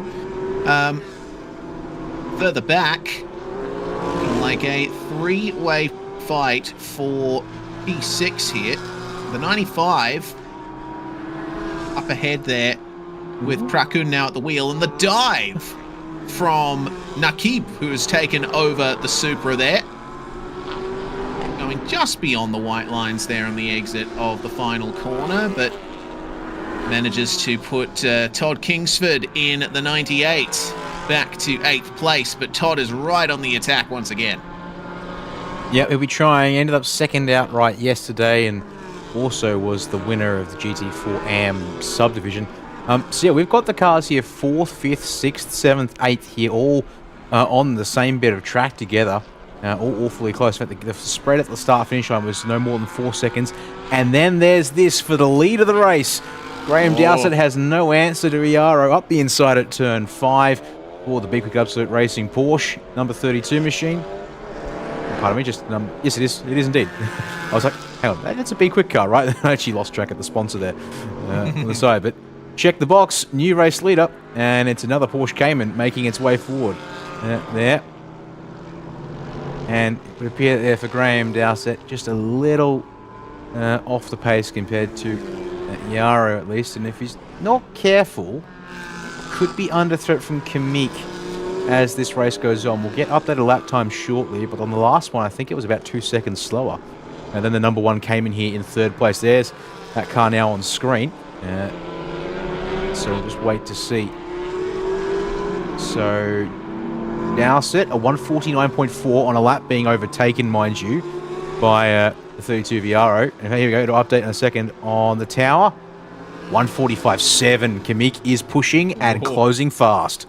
Further back, looking like a 3-way fight for P6 here. The 95 up ahead there with Prakun now at the wheel, and the dive from Nakib, who has taken over the Supra there. Going just beyond the white lines there on the exit of the final corner, but manages to put Todd Kingsford in the 98 back to 8th place, but Todd is right on the attack once again. Yeah, he'll be trying. Ended up second outright yesterday, and also was the winner of the GT4 AM subdivision. So yeah, we've got the cars here 4th, 5th, 6th, 7th, 8th here, all on the same bit of track together. All awfully close. In fact, the spread at the start-finish line was no more than 4 seconds. And then there's this for the lead of the race. Graham Dowsett has no answer to Iaro up the inside at turn 5 for the B-Quik Absolute Racing Porsche, number 32 machine. Pardon me, just, yes it is. It is indeed. I was like, hang on, that's a B-Quik car, right? I actually lost track of the sponsor there on the side. But check the box, new race leader, and it's another Porsche Cayman making its way forward. There. And it would appear there for Graham Dowsett, just a little off the pace compared to Iaro at least. And if he's not careful, could be under threat from Kimmich as this race goes on. We'll get updated lap time shortly, but on the last one, I think it was about 2 seconds slower. And then the number 1 came in here in 3rd place. There's that car now on screen. So we'll just wait to see. So Dowsett, a 149.4 on a lap being overtaken, mind you. by the 32 Viaro. And here we go, to update in a second on the tower. 145.7. Kamik is pushing and closing fast.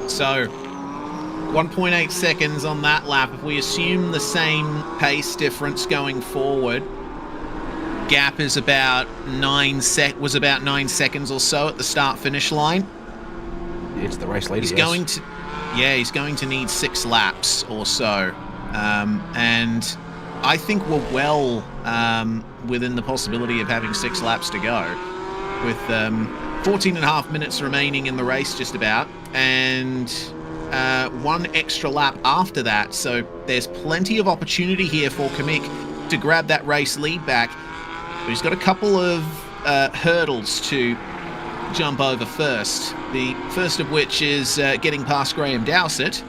So, 1.8 seconds on that lap. If we assume the same pace difference going forward, gap is about 9 seconds or so at the start-finish line. It's the race leader. He's going to need 6 laps or so, and I think we're well within the possibility of having 6 laps to go, with 14.5 minutes remaining in the race, just about, and 1 extra lap after that. So there's plenty of opportunity here for Kamik to grab that race lead back. But he's got a couple of hurdles to jump over first. The first of which is getting past Graham Dowsett,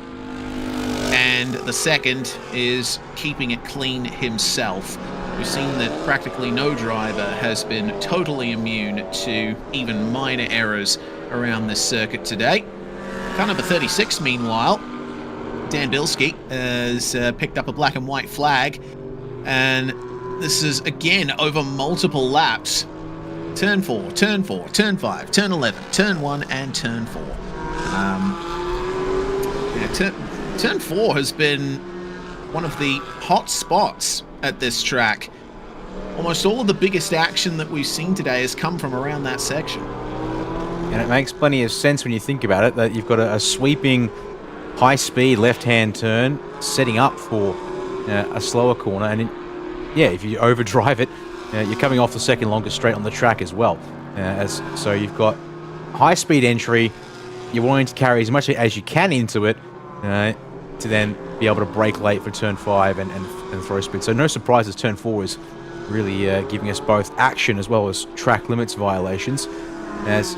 and the second is keeping it clean himself. We've seen that practically no driver has been totally immune to even minor errors around this circuit today. Car number 36, meanwhile, Dan Bilski, has picked up a black and white flag, and this is again over multiple laps. Turn 4, turn 4, turn 5, turn 11, turn 1, and turn 4. Turn 4 has been one of the hot spots at this track. Almost all of the biggest action that we've seen today has come from around that section. And it makes plenty of sense when you think about it, that you've got a sweeping, high-speed left-hand turn setting up for a slower corner. And if you overdrive it, you're coming off the second longest straight on the track as well. So you've got high-speed entry. You're wanting to carry as much as you can into it to then be able to brake late for turn 5 and throw speed. So no surprises, turn 4 is really giving us both action as well as track limits violations. As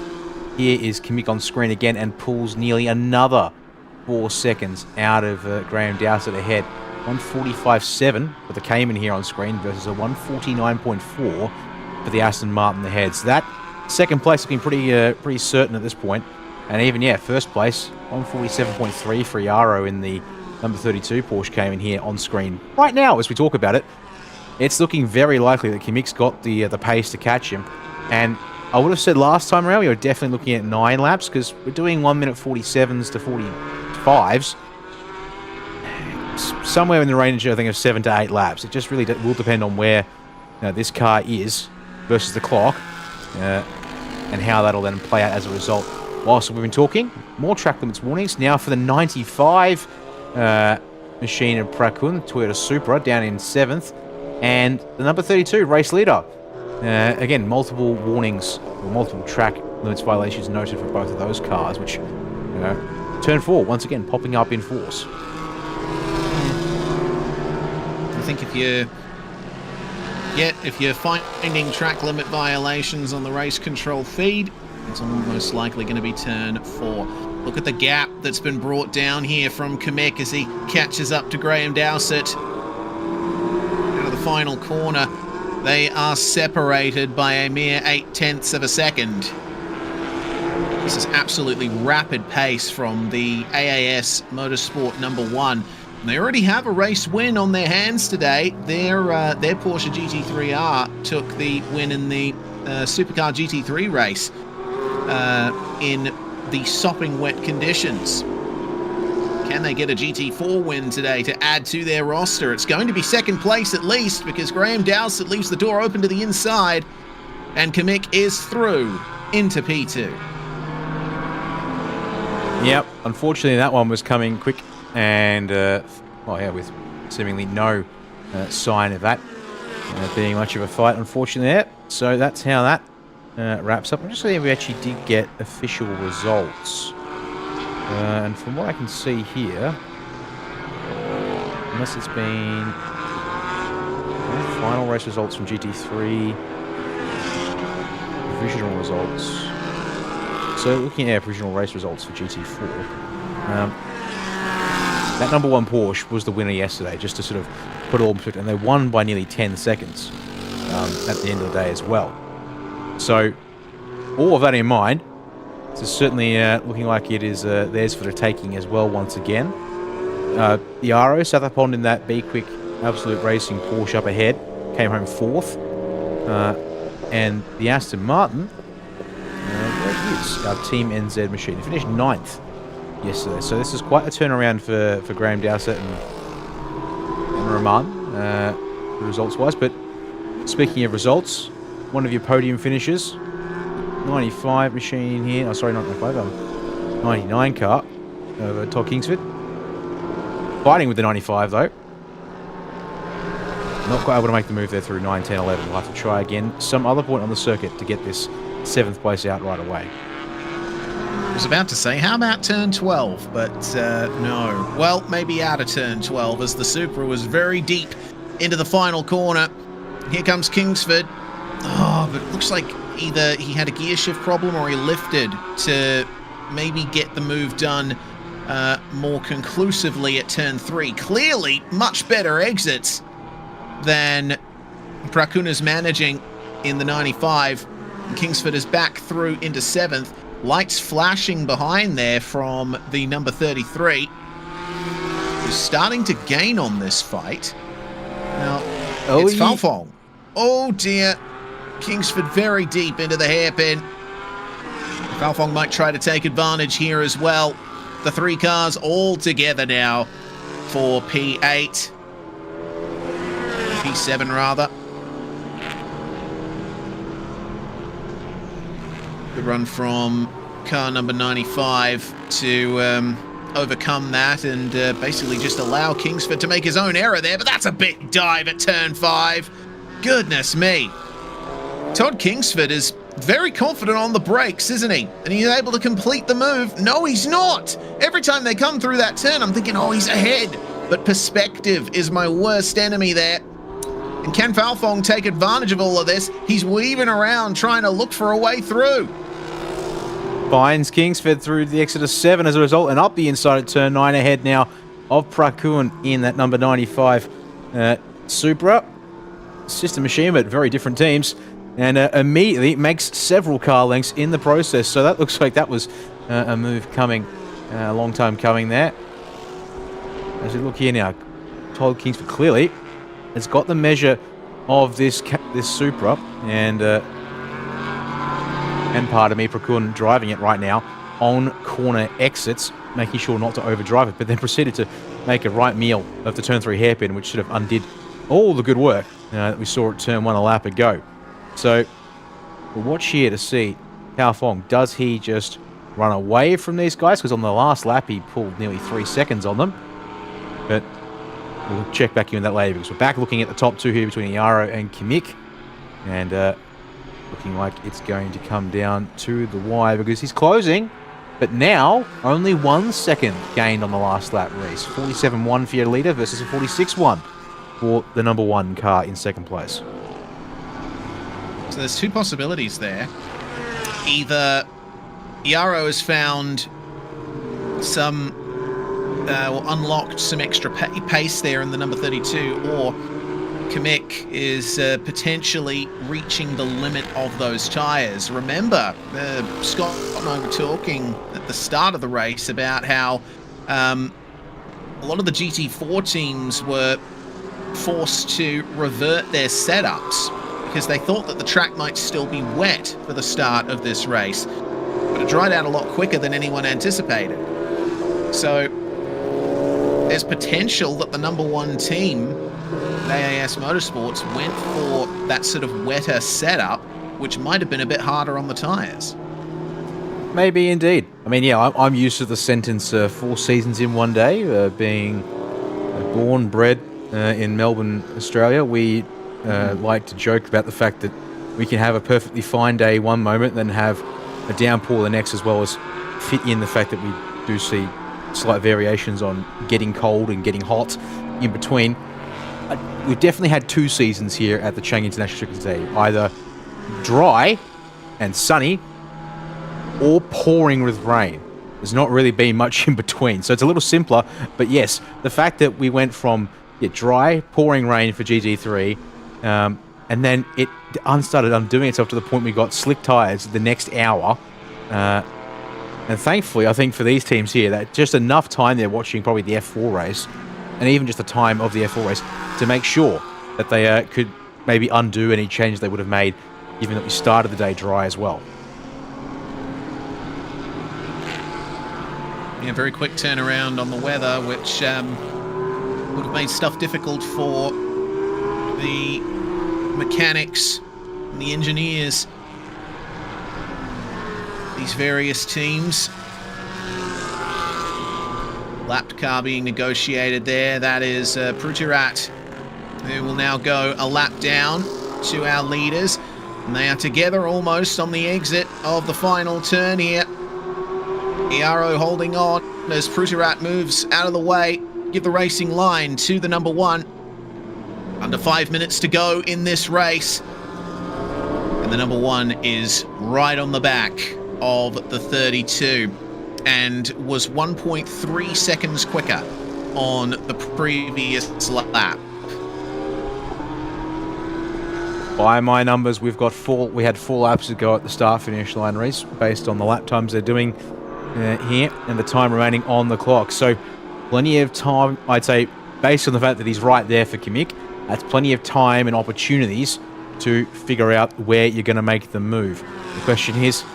here is Kamik on screen again and pulls nearly another 4 seconds out of Graham Dowsett ahead. 145.7 for the Cayman here on screen versus a 149.4 for the Aston Martin ahead. So that second place looking pretty certain at this point. And even, first place, 147.3 for Yaro in the number 32 Porsche Cayman here on screen. Right now, as we talk about it, it's looking very likely that Kamik's got the pace to catch him. And I would have said last time around we were definitely looking at 9 laps, because we're doing 1 minute 47s to 45s. Somewhere in the range, I think, of 7 to 8 laps. It just really will depend on where this car is versus the clock, and how that'll then play out as a result. Whilst we've been talking, more track limits warnings now for the 95 machine of Prakun, Toyota Supra, down in 7th, and the number 32 race leader. Again, multiple warnings, or multiple track limits violations noted for both of those cars, which turn 4 once again popping up in force. I think if you're finding track limit violations on the race control feed, it's almost likely going to be turn 4. Look at the gap that's been brought down here from Kamik as he catches up to Graham Dowsett. Out of the final corner, they are separated by a mere 0.8 of a second. This is absolutely rapid pace from the AAS Motorsport number 1. They already have a race win on their hands today. Their Porsche GT3R took the win in the Supercar GT3 race in the sopping wet conditions. Can they get a GT4 win today to add to their roster? It's going to be second place at least, because Graham Dowsett leaves the door open to the inside, and Kamik is through into P2. Yep, unfortunately that one was coming quick, and with seemingly no sign of that being much of a fight, unfortunately there. So that's how that wraps up. I'm just seeing if we actually did get official results. And from what I can see here, unless it's been final race results from GT3, provisional results. So looking at provisional race results for GT4, that number 1 Porsche was the winner yesterday, just to sort of put it all in perspective, and they won by nearly 10 seconds at the end of the day as well. So all of that in mind, it's certainly looking like it is theirs for the taking as well once again. Iaro, South Pond in that B-Quik Absolute Racing Porsche up ahead, came home 4th. And the Aston Martin, where it is, our Team NZ machine, he finished 9th yesterday. So this is quite a turnaround for Graham Dowsett and Rahman, results-wise. But speaking of results, one of your podium finishes, 95 machine here. Oh, sorry, not 95, 99 car over Todd Kingsford. Fighting with the 95, though. Not quite able to make the move there through 9, 10, 11. We'll have to try again some other point on the circuit to get this 7th place out right away. I was about to say, how about turn 12? But no. Well, maybe out of turn 12 as the Supra was very deep into the final corner. Here comes Kingsford. Oh, but it looks like either he had a gear shift problem or he lifted to maybe get the move done more conclusively at turn 3. Clearly, much better exits than Prakuna's managing in the 95. Kingsford is back through into 7th. Lights flashing behind there from the number 33. Who's starting to gain on this fight. Now, it's Falfong. Oh dear. Kingsford very deep into the hairpin. Falfong might try to take advantage here as well. The 3 cars all together now for P8. P7 rather. The run from car number 95 to overcome that and basically just allow Kingsford to make his own error there, but that's a big dive at turn 5. Goodness me. Todd Kingsford is very confident on the brakes, isn't he? And he's able to complete the move. No, he's not. Every time they come through that turn, I'm thinking, oh, he's ahead. But perspective is my worst enemy there. And can Falfong take advantage of all of this? He's weaving around trying to look for a way through. Finds Kingsford through the exit of 7 as a result, and up the inside at turn 9 ahead now of Prakun in that number 95 Supra. Sister machine, but very different teams. And immediately makes several car lengths in the process. So that looks like that was a move coming, a long time coming there. As we look here now, Todd Kingsford clearly has got the measure of this Supra, and pardon me, Prakun driving it right now on corner exits, making sure not to overdrive it, but then proceeded to make a right meal of the turn 3 hairpin, which sort of undid all the good work that we saw at turn 1 a lap ago. So we'll watch here to see Cao Fong. Does he just run away from these guys? Because on the last lap he pulled nearly 3 seconds on them. But we'll check back in that later, because we're back looking at the top 2 here between Iaro and Kimik. And looking like it's going to come down to the wire because he's closing. But now, only 1 second gained on the last lap race. 47.1 for your leader versus a 46.1 for the number 1 car in second place. So there's 2 possibilities there. Either Iaro has found some, or unlocked some extra pace there in the number 32, or Kamik is potentially reaching the limit of those tyres. Remember, Scott and I were talking at the start of the race about how a lot of the GT4 teams were forced to revert their setups because they thought that the track might still be wet for the start of this race. But it dried out a lot quicker than anyone anticipated. So there's potential that the number 1 team, AAS Motorsports, went for that sort of wetter setup, which might have been a bit harder on the tyres. Maybe indeed. I mean, yeah, I'm used to the sentence 4 seasons in one day, being born, bred in Melbourne, Australia. We like to joke about the fact that we can have a perfectly fine day one moment, then have a downpour the next, as well as fit in the fact that we do see slight variations on getting cold and getting hot in between. We've definitely had 2 seasons here at the Chang International Circuit today, either dry and sunny or pouring with rain. There's not really been much in between, so it's a little simpler. But yes, the fact that we went from dry, pouring rain for GT3, and then it started undoing itself to the point we got slick tyres the next hour. And thankfully, I think for these teams here, that just enough time they're watching probably the F4 race, and even just the time of the F4 race, to make sure that they could maybe undo any changes they would have made, given that we started the day dry as well. Yeah, very quick turnaround on the weather, which would have made stuff difficult for the mechanics and the engineers. These various teams. Lapped car being negotiated there. That is Prutirat, who will now go a lap down to our leaders. And they are together almost on the exit of the final turn here. Iaro holding on as Prutirat moves out of the way. Give the racing line to the number 1. Under 5 minutes to go in this race. And the number 1 is right on the back of the 32 and was 1.3 seconds quicker on the previous lap. By my numbers, we had 4 laps to go at the start finish line race based on the lap times they're doing here and the time remaining on the clock. So plenty of time, I'd say, based on the fact that he's right there for Kimmich, that's plenty of time and opportunities to figure out where you're going to make the move. The question is,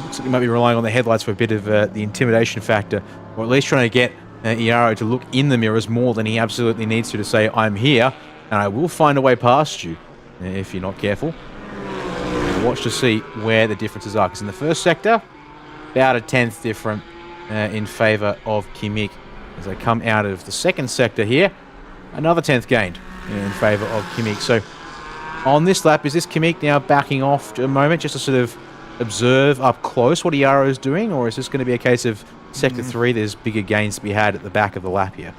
looks like you might be relying on the headlights for a bit of the intimidation factor, or at least trying to get Iaro to look in the mirrors more than he absolutely needs to say, I'm here, and I will find a way past you, if you're not careful. Watch to see where the differences are, because in the first sector, about a 10th different in favour of Kimmich. As they come out of the second sector here, another 10th gained in favour of Kimmich. So on this lap, is this Kimmich now backing off a moment just to sort of observe up close what Iaro's doing, or is this going to be a case of sector 3, there's bigger gains to be had at the back of the lap here?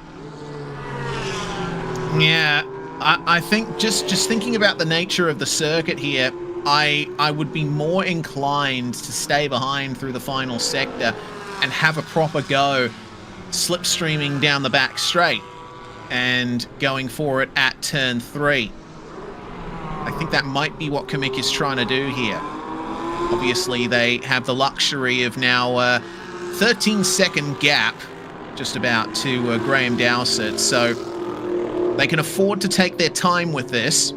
Yeah, I think just thinking about the nature of the circuit here, I would be more inclined to stay behind through the final sector and have a proper go slipstreaming down the back straight and going for it at turn 3. I think that might be what Kimmich is trying to do here. Obviously, they have the luxury of now a 13-second gap, just about, to Graham Dowsett, so they can afford to take their time with this.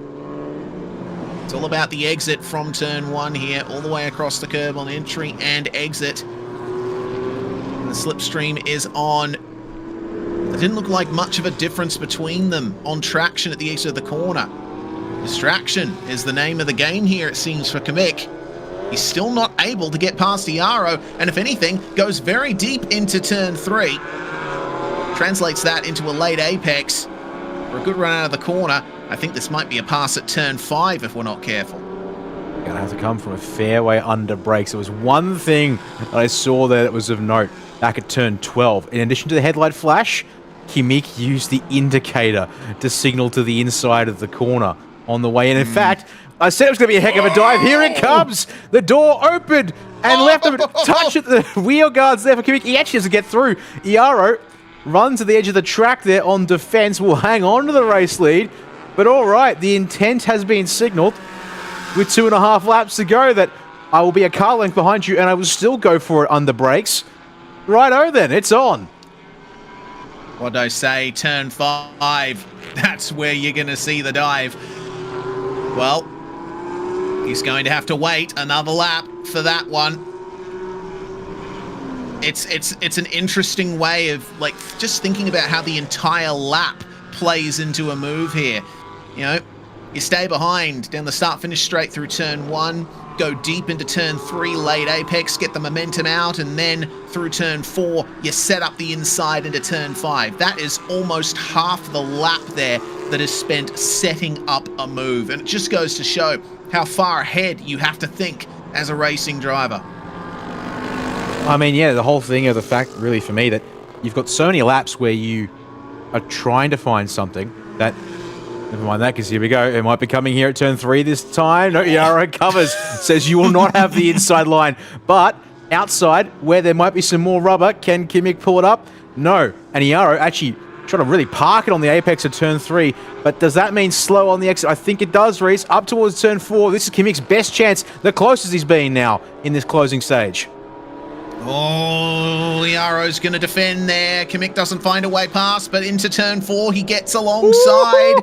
It's all about the exit from turn 1 here, all the way across the curb on entry and exit. And the slipstream is on. It didn't look like much of a difference between them on traction at the exit of the corner. Distraction is the name of the game here, it seems, for Kimmich. He's still not able to get past Iaro, and if anything, goes very deep into turn 3. Translates that into a late apex for a good run out of the corner. I think this might be a pass at turn 5 if we're not careful. Gonna have to come from a fairway under brakes. There was one thing that I saw there that was of note back at turn 12. In addition to the headlight flash, Kimmich used the indicator to signal to the inside of the corner on the way in. In fact, I said it was going to be a heck of a dive. Here it comes. The door opened and left him touch at the wheel guards there for Kimmich. He actually has to get through. Iaro runs to the edge of the track there on defense. Will hang on to the race lead. But all right, the intent has been signaled with 2.5 laps to go that I will be a car length behind you and I will still go for it under brakes. Righto then, it's on. What'd I say? Turn 5. That's where you're going to see the dive. Well, he's going to have to wait another lap for that one. It's an interesting way of, like, just thinking about how the entire lap plays into a move here. You know, you stay behind down the start-finish straight through turn 1, go deep into turn 3, late apex, get the momentum out, and then through turn 4, you set up the inside into turn 5. That is almost half the lap there that is spent setting up a move. And it just goes to show how far ahead you have to think as a racing driver. I mean, yeah, the whole thing of the fact, really, for me, that you've got so many laps where you are trying to find something that... Never mind that, because here we go. It might be coming here at turn 3 this time. No, Iaro covers. Says you will not have the inside line. But outside, where there might be some more rubber, can Kimmich pull it up? No. And Iaro actually trying to really park it on the apex of turn 3. But does that mean slow on the exit? I think it does, Reese. Up towards turn 4. This is Kimmich's best chance. The closest he's been now in this closing stage. Oh, Iaro's going to defend there. Kimmich doesn't find a way past, but into turn 4, he gets alongside.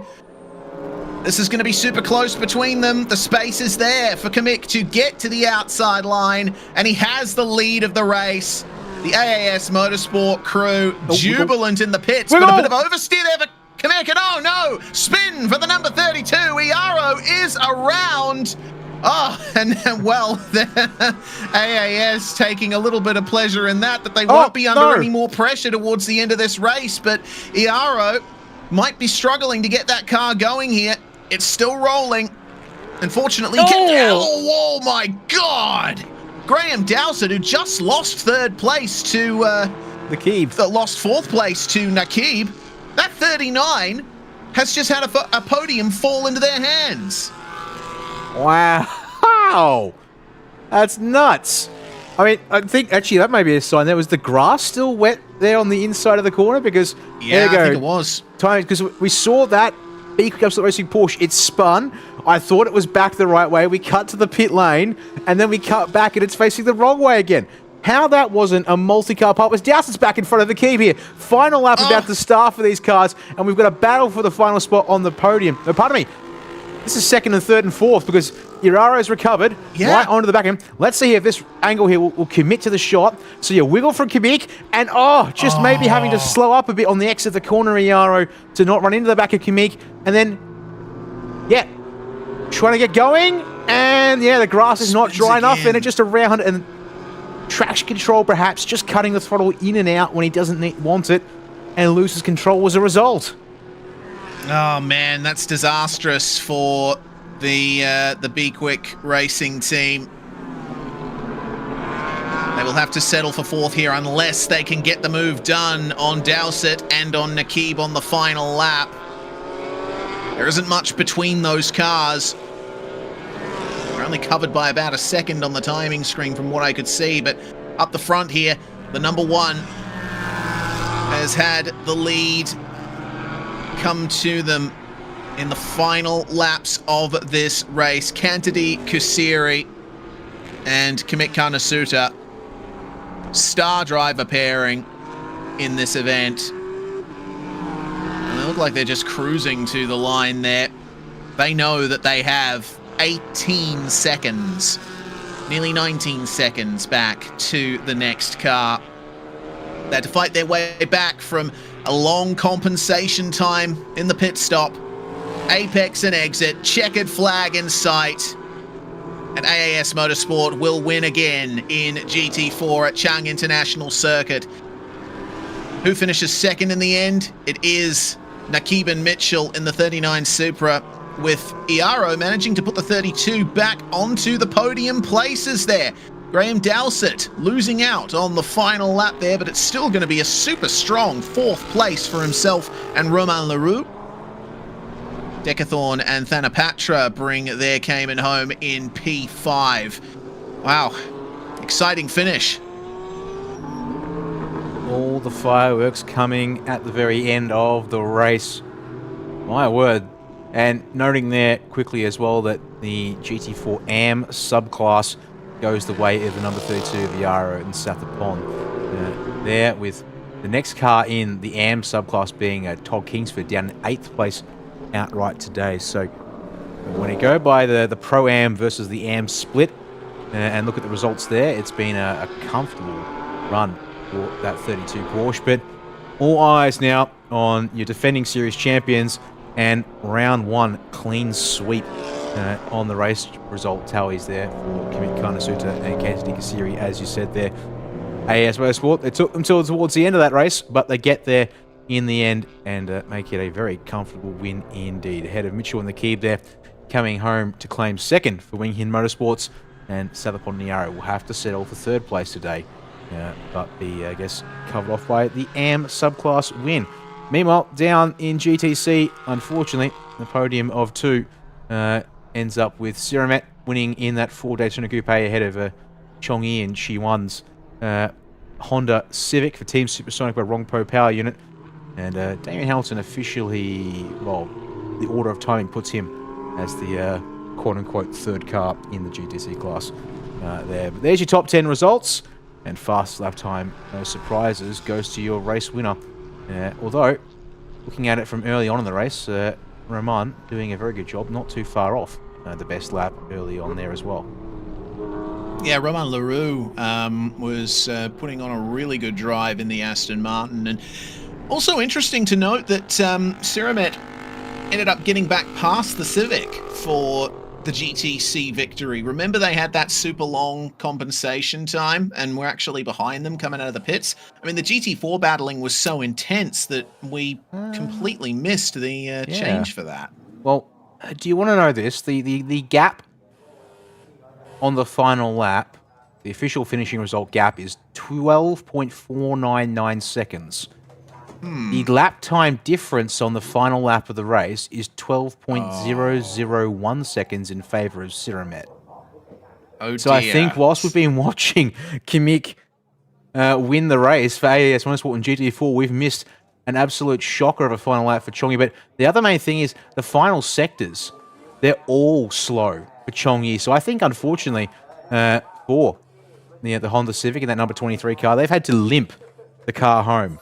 This is going to be super close between them. The space is there for Kimmich to get to the outside line, and he has the lead of the race. The AAS Motorsport crew jubilant in the pits, but a bit of oversteer there for Kimmich, and oh no! Spin for the number 32. Iaro is around. Oh, and well, the AAS taking a little bit of pleasure in that they won't be under any more pressure towards the end of this race, but Iaro might be struggling to get that car going here. It's still rolling. Unfortunately, oh my God! Graham Dowsett, who just lost third place to Nakib, lost fourth place to Nakib. That 39 has just had a podium fall into their hands. Wow, that's nuts. I mean, I think actually that may be a sign. There was the grass still wet there on the inside of the corner because yeah, I think it was. Because we saw that B-Quik Absolute Racing Porsche, it spun. I thought it was back the right way. We cut to the pit lane, and then we cut back, and it's facing the wrong way again. How that wasn't a multi-car part was Dowsett's back in front of the Nakib here. Final lap about to start for these cars, and we've got a battle for the final spot on the podium. No, pardon me. This is second and third and fourth because Iraro's recovered right onto the back end. Let's see if this angle here will commit to the shot. So you wiggle from Kimmich and just maybe having to slow up a bit on the exit of the corner Iaro to not run into the back of Kimmich. And then, trying to get going. And the grass is not dry enough and it just around and traction control perhaps just cutting the throttle in and out when he doesn't want it and loses control as a result. Oh man, that's disastrous for the B-Quik Racing team. They will have to settle for fourth here unless they can get the move done on Dowsett and on Nakib on the final lap. There isn't much between those cars. They're only covered by about a second on the timing screen from what I could see, but up the front here, the number 1 has had the lead come to them in the final laps of this race. Kantadi Kusiri and Kimmich Kanasuta, star driver pairing in this event. And they look like they're just cruising to the line there. They know that they have 18 seconds, nearly 19 seconds back to the next car. They had to fight their way back from a long compensation time in the pit stop. Apex and exit, checkered flag in sight. And AAS Motorsport will win again in GT4 at Chang International Circuit. Who finishes second in the end? It is Nakib and Mitchell in the 39 Supra, with Iaro managing to put the 32 back onto the podium places there. Graham Dowsett losing out on the final lap there, but it's still going to be a super strong fourth place for himself and Romain Leroux. Decathorn and Thanapatra bring their Cayman home in P5. Wow, exciting finish. All the fireworks coming at the very end of the race. My word. And noting there quickly as well that the GT4 AM subclass goes the way of the number 32 of Iaro and Sathapon. There with the next car in the AM subclass being Todd Kingsford down in 8th place outright today. So when you go by the Pro-Am versus the AM split and look at the results there, it's been a comfortable run for that 32 Porsche. But all eyes now on your defending series champions and round 1 clean sweep on the race result tallies there for Kimmich Kanasuta and Kantadi Kusiri, as you said there. AAS Motorsport, it took them towards the end of that race, but they get there in the end and make it a very comfortable win indeed. Ahead of Mitchell and Nakib there, coming home to claim second for Wing Hin Motorsports, and Sathapon Iaro will have to settle for third place today, but be, I guess, covered off by the AM subclass win. Meanwhile, down in GTC, unfortunately, the podium of 2 ends up with Siramet winning in that 4 Daytona Coupe ahead of Chongyi and Shiwan's Honda Civic for Team Supersonic by Rongpo Power Unit. And Damien Hamilton officially, well, the order of timing puts him as the quote-unquote third car in the GTC class there. But there's your top 10 results. And fast lap time, no surprises, goes to your race winner. Although, looking at it from early on in the race, Roman doing a very good job, not too far off the best lap early on there as well. Yeah, Romain Leroux was putting on a really good drive in the Aston Martin. And also interesting to note that Siramet ended up getting back past the Civic for the GTC victory. Remember, they had that super long compensation time and were actually behind them coming out of the pits. I mean, the GT4 battling was so intense that we completely missed the change for that. Well, do you want to know this? The gap on the final lap, the official finishing result gap is 12.499 seconds. The lap time difference on the final lap of the race is 12.001 seconds in favour of Siramet. Oh, so I think whilst we've been watching Kimmich win the race for AES Motorsport and GT4, we've missed an absolute shocker of a final lap for Chongyi. But the other main thing is the final sectors, they're all slow for Chongyi. So I think, unfortunately, for the Honda Civic in that number 23 car, they've had to limp the car home.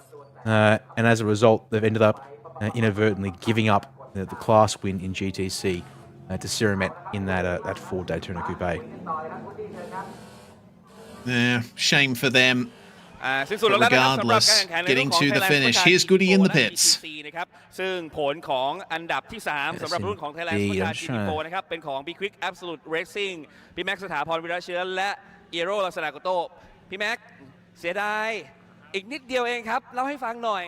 And as a result, they've ended up inadvertently giving up the class win in GTC to Siramet in that Ford Daytona Coupe. Yeah, shame for them. สิ้นสุดแล้วนะครับสำหรับการแข่งขันในเรื่องของ Thailand Goody in the pits นะครับซึ่งผลของอันดับที่ 3 สำหรับรุ่นของ Thailand Supercar GT4 นะครับเป็นของ B-Quik Absolute Racing พี่แม็กซ์สถาพรวิระเชื้อและเอโร่ลักษณะกุโตพี่แม็กซ์เสียดายอีกนิดเดียวเองครับเล่าให้ฟังหน่อย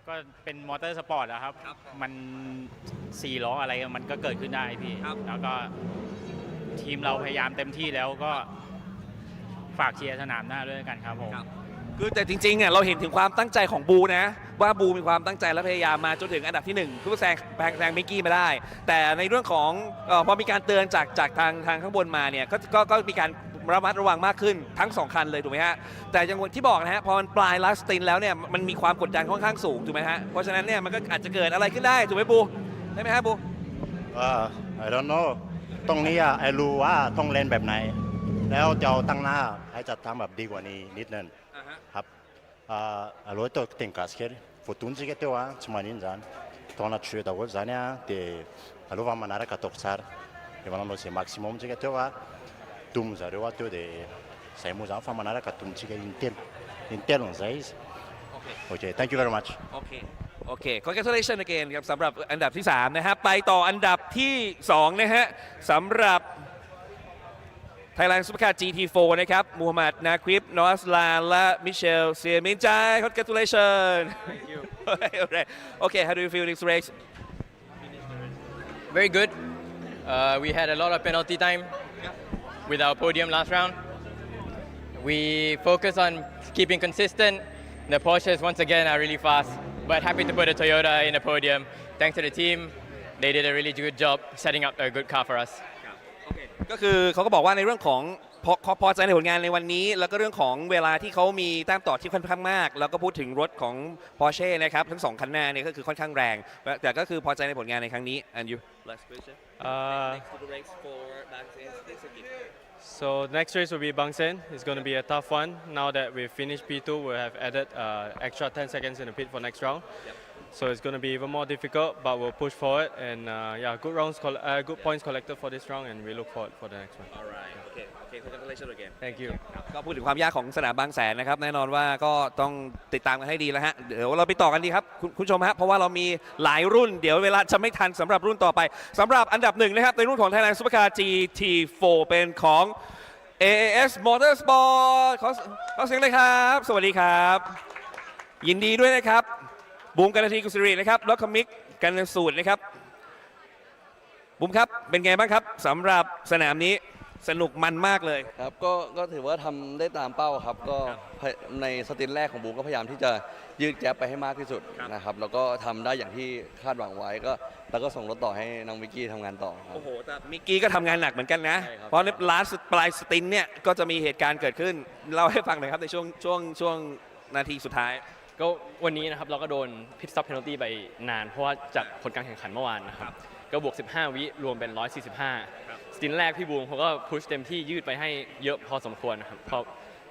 ก็เป็นมอเตอร์สปอร์ตนะครับมัน4ล้ออะไรมันก็เกิดขึ้นได้พี่แล้วก็ทีมเราพยายามเต็มที่แล้วก็ฝากเชียร์สนามหน้าด้วยกันครับผมคือแต่จริงๆเราเห็นถึงความตั้งใจของบูนะว่าบูมีความตั้งใจและพยายามมาจนถึงอันดับที่1เพื่อแซงมิกกี้มาได้แต่ในเรื่องของพอมีการเตือนจากทางข้างบนมาเนี่ยก็มีการระมัดระวังมากขึ้นทั้ง2คันเลยถูกไหมฮะแต่อย่างที่บอกนะฮะพอมันปลายลาสตินแล้วเนี่ยมันมีความกดดันค่อนข้างสูงถูกไหมฮะเพราะฉะนั้นเนี่ยมันก็อาจจะเกิดอะไรขึ้นได้ถูกไหมบูได้ไหมฮะบูI don't know ตรงนี้ไอ้รู้ว่าต้องเล่นแบบไหนแล้วจะเอาตั้งหน้าให้จัดทำแบบดีกว่านี้นิดนึงครับรู้ตัวเต็งกัสเกอร์ฟุตุนจิเกตัวสมัยนี้จันตอนนั้นช่วยตัวจันเนี่ยแต่รู้ว่ามันอะไรก็ตกซาร์เดี๋ยวมันรู้สึก maximum จิเกตัวตุ้มจะรู้ว่าตัวเดี๋ยวใส่มือจันฟังมันอะไรก็ตุ้มจิเกอินเตอร์ลงใจโอเค thank you very much โอเค congratulations again ครับสำหรับอันดับที่3นะฮะไปต่ออันดับที่2นะฮะสำหรับThailand Supercar GT4 นะครับมูฮัมหมัดนาควิปนอสลาและมิเชลเซียมินจาย congratulations Thank you Okay how do you feel this race Very good we had a lot of penalty time with our podium last round we focus on keeping consistent the Porsches once again are really fast but happy to put a Toyota in the podium thanks to the team they did a really good job setting up a good car for usก็คือเขาก็บอกว่าในเรื่องของพอใจในผลงานในวันนี้แล้วก็เรื่องของเวลาที่เขามีแต้มต่อที่ค่อนข้างมากแล้วก็พูดถึงรถของ Porsche นะครับทั้ง2คันหน้าเนี่ยก็คือค่อนข้างแรงแต่ก็คือพอใจในผลงานในครั้งนี้ and you last question next to the race for Bangsen So next race will be Bangsen. It's going to be a tough one. Now that we've finished P2, we'll have added extra 10 seconds in the pit for next round. So it's going to be even more difficult, but we'll push forward and yeah, good points collected for this round, and we look forward for the next one. All right. Okay. Congratulations again. Thank you. ก็พูดถึงความยากของสนามบางแสนนะครับแน่นอนว่าก็ต้องติดตามกันให้ดีแล้วฮะเดี๋ยวเราไปต่อกันดีครับคุณผู้ชมฮะเพราะว่าเรามีหลายรุ่นเดี๋ยวเวลาจะไม่ทันสำหรับรุ่นต่อไปสำหรับอันดับ1นะครับในรุ่นของ Thailand Supercar GT4 เป็นของ AES Motorsport ขอเสียงเลยครับสวัสดีครับยินดีด้วยนะครับบูมกันนาทีกุศรีนะครับแล้วก็มิกกันสูตรนะครับบูมครับเป็นไงบ้างครับสำหรับสนามนี้สนุกมันมากเลยครับก็ถือว่าทำได้ตามเป้าครับก็ในสตินแรกของบูมก็พยายามที่จะยืดแก๊ปไปให้มากที่สุดนะครับแล้วก็ทำได้อย่างที่คาดหวังไว้ก็แล้วก็ส่งรถต่อให้น้องมิกกี้ทำงานต่อครับโอ้โหแต่มิกกี้ก็ทำงานหนักเหมือนกันนะเพราะในปลายสตินเนี่ยก็จะมีเหตุการณ์เกิดขึ้นเล่าให้ฟังหน่อยครับในช่วงนาทีสุดท้ายก็วันนี้นะครับเราก็โดนพิทสต็อปเพนัลตี้ไปนานเพราะว่าจากผลการแข่งขันเมื่อวานนะครับ ก็บวก15วิรวมเป็น145สตินแรกพี่บูมเขาก็พุชเต็มที่ยืดไปให้เยอะพอสมควรครับพอ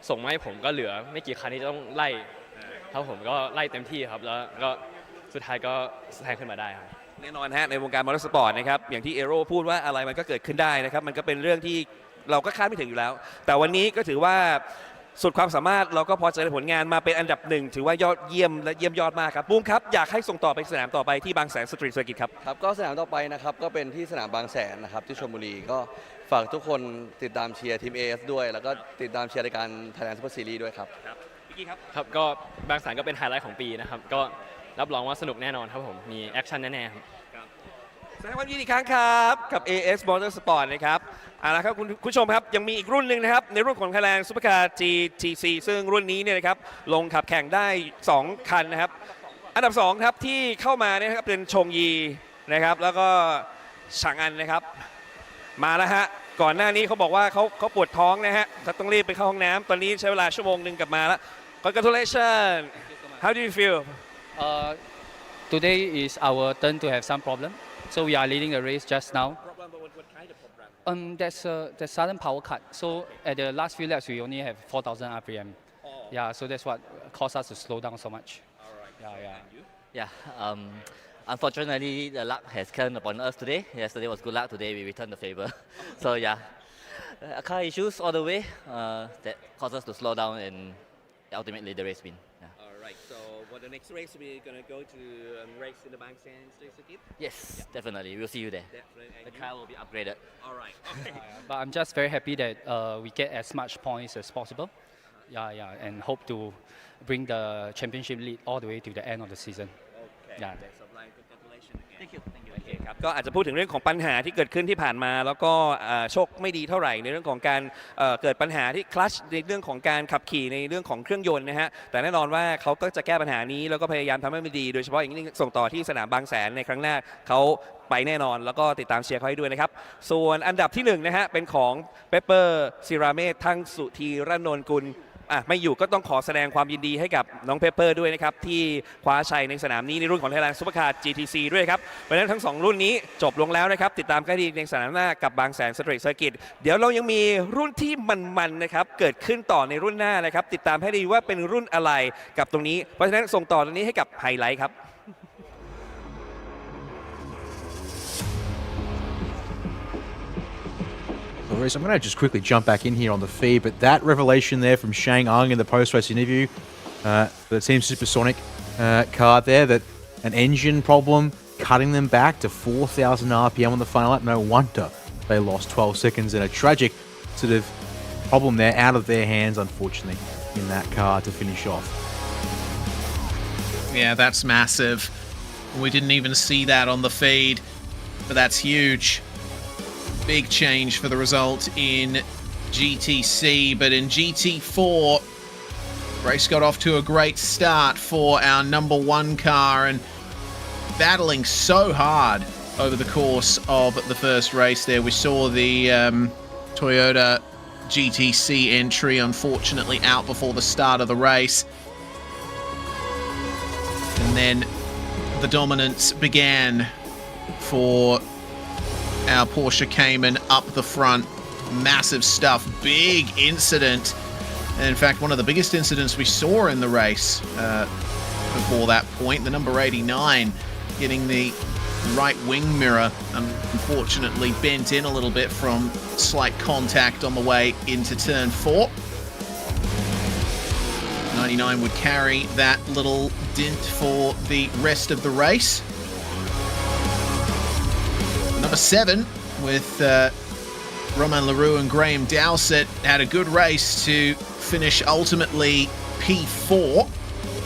ส่งมาให้ผมก็เหลือไม่กี่คันที่จะต้องไล่ครับผมก็ไล่เต็มที่ครับแล้วก็สุดท้ายก็แซงขึ้นมาได้ครับแน่นอนฮะในวงการมอเตอร์สปอร์ตนะครับอย่างที่เอโร่พูดว่าอะไรมันก็เกิดขึ้นได้นะครับมันก็เป็นเรื่องที่เราก็คาดไม่ถึงอยู่แล้วแต่วันนี้ก็ถือว่าสุดความสามารถเราก็พอใจในผลงานมาเป็นอันดับหนึ่งถือว่ายอดเยี่ยมและเยี่ยมยอดมากครับบูมครับอยากให้ส่งต่อไปสนามต่อไปที่บางแสนสตรีทเซอร์กิตครับครับก็สนามต่อไปนะครับก็เป็นที่สนามบางแสนนะครับที่ชลบุรีก็ฝากทุกคนติดตามเชียร์ทีม AS ด้วยแล้วก็ติดตามเชียร์รายการ Thailand Super Series ด้วยครับพี่กี้ครับก็บางแสนก็เป็นไฮไลท์ของปีนะครับก็รับรองว่าสนุกแน่นอนครับผมมีแอคชั่นแน่ๆครับแสดงความยินดีอีกครั้งครับกับ AS Motorsport นะครับเอาละครับคุณผู้ชมครับยังมีอีกรุ่นหนึ่งนะครับในรุ่นของ Thailand Supercar GTC ซึ่งรุ่นนี้เนี่ยนะครับลงขับแข่งได้2คันนะครับอันดับ2ครับที่เข้ามาเนี่ยครับเป็นชงยีนะครับแล้วก็ฉางอันนะครับมาแล้วฮะก่อนหน้านี้เขาบอกว่าเขาปวดท้องนะฮะต้องรีบไปเข้าห้องน้ำตอนนี้ใช้เวลาชั่วโมงนึงกลับมาแล้ว Congratulations How do you feel Today is our turn to have some problem. So we are leading the race just now. There's a sudden power cut. So at the last few laps, we only have 4,000 RPM. Yeah, so that's what caused us to slow down so much. Unfortunately, the luck has turned upon us today. Yesterday was good luck. Today we returned the favor. So car issues all the way that caused us to slow down and ultimately the race win. Alright, so for the next race we're gonna go to race in the Bang Sand Street Circuit? Yes, definitely. We'll see you there. The car will be upgraded. Alright. But I'm just very happy that we get as much points as possible. And hope to bring the championship lead all the way to the end of the season. Thank you. ครับก็อาจจะพูดถึงเรื่องของปัญหาที่เกิดขึ้นที่ผ่านมาแล้วก็โชคไม่ดีเท่าไหร่ในเรื่องของการเกิดปัญหาที่คลัชในเรื่องของการขับขี่ในเรื่องของเครื่องยนต์นะฮะแต่แน่นอนว่าเขาก็จะแก้ปัญหานี้แล้วก็พยายามทำให้มันดีโดยเฉพาะอย่างนี้ส่งต่อที่สนามบางแสนในครั้งหน้าเขาไปแน่นอนแล้วก็ติดตามเชียร์เขาให้ด้วยนะครับส่วนอันดับที่1นะฮะเป็นของเปเปอร์ศิราเมธทั้งสุธีรนนท์กุลไม่อยู่ก็ต้องขอแสดงความยินดีให้กับน้องเปเปอร์ด้วยนะครับที่คว้าชัยในสนามนี้ในรุ่นของ Thailand Supercar GTC ด้วยครับเพราะฉะนั้นทั้ง2รุ่นนี้จบลงแล้วนะครับติดตามกันดีในสนามหน้ากับบางแสนสตรีทเซอร์กิตเดี๋ยวเรายังมีรุ่นที่มันๆนะครับเกิดขึ้นต่อในรุ่นหน้านะครับติดตามให้ดีว่าเป็นรุ่นอะไรกับตรงนี้เพราะฉะนั้นส่งต่อตรงนี้ให้กับไฮไลท์ครับI'm going to just quickly jump back in here on the feed, but that revelation there from Shang Ung in the post-race interview, the Team Supersonic car there, that an engine problem cutting them back to 4,000 RPM on the final lap. No wonder they lost 12 seconds in a tragic sort of problem there out of their hands, unfortunately, in that car to finish off. Yeah, that's massive. We didn't even see that on the feed, but that's huge. Big change for the result in GTC, but in GT4, race got off to a great start for our number 1 car and battling so hard over the course of the first race there. We saw the Toyota GTC entry unfortunately out before the start of the race. And then the dominance began for our Porsche Cayman up the front. Massive stuff, big incident. And in fact, one of the biggest incidents we saw in the race before that point, the number 89 getting the right wing mirror unfortunately bent in a little bit from slight contact on the way into turn 4. 99 would carry that little dent for the rest of the race. Number 7 with Romain Leroux and Graham Dowsett had a good race to finish ultimately P4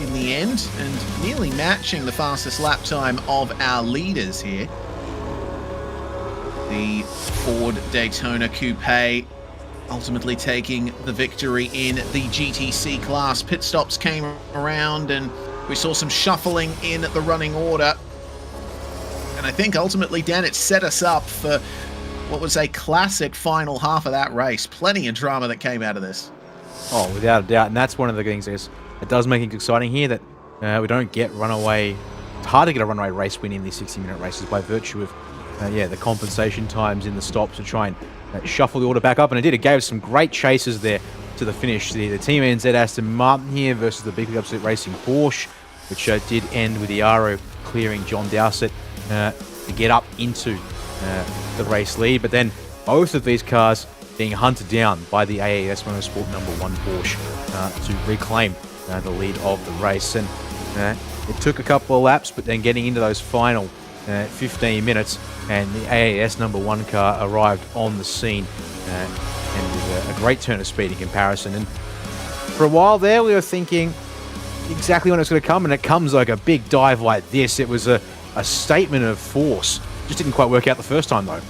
in the end and nearly matching the fastest lap time of our leaders here. The Ford Daytona Coupe ultimately taking the victory in the GTC class. Pit stops came around and we saw some shuffling in the running order. And I think ultimately, Dan, it set us up for what was a classic final half of that race. Plenty of drama that came out of this. Oh, without a doubt. And that's one of the things it does make it exciting here that we don't get runaway it's hard to get a runway race win in these 60-minute races by virtue of, the compensation times in the stops to try and shuffle the order back up. And it did. It gave us some great chases there to the finish. The Team NZ Aston Martin here versus the B-Quik Absolute Racing Porsche, which did end with the Aro clearing John Dowsett to get up into the race lead. But then both of these cars being hunted down by the AAS Motorsport #1 Porsche to reclaim the lead of the race. And it took a couple of laps, but then getting into those final 15 minutes, and the AAS #1 car arrived on the scene and with a great turn of speed in comparison. And for a while there, we were thinking exactly when it's going to come, and it comes like a big dive like this. It was a statement of force. Just didn't quite work out the first time, though.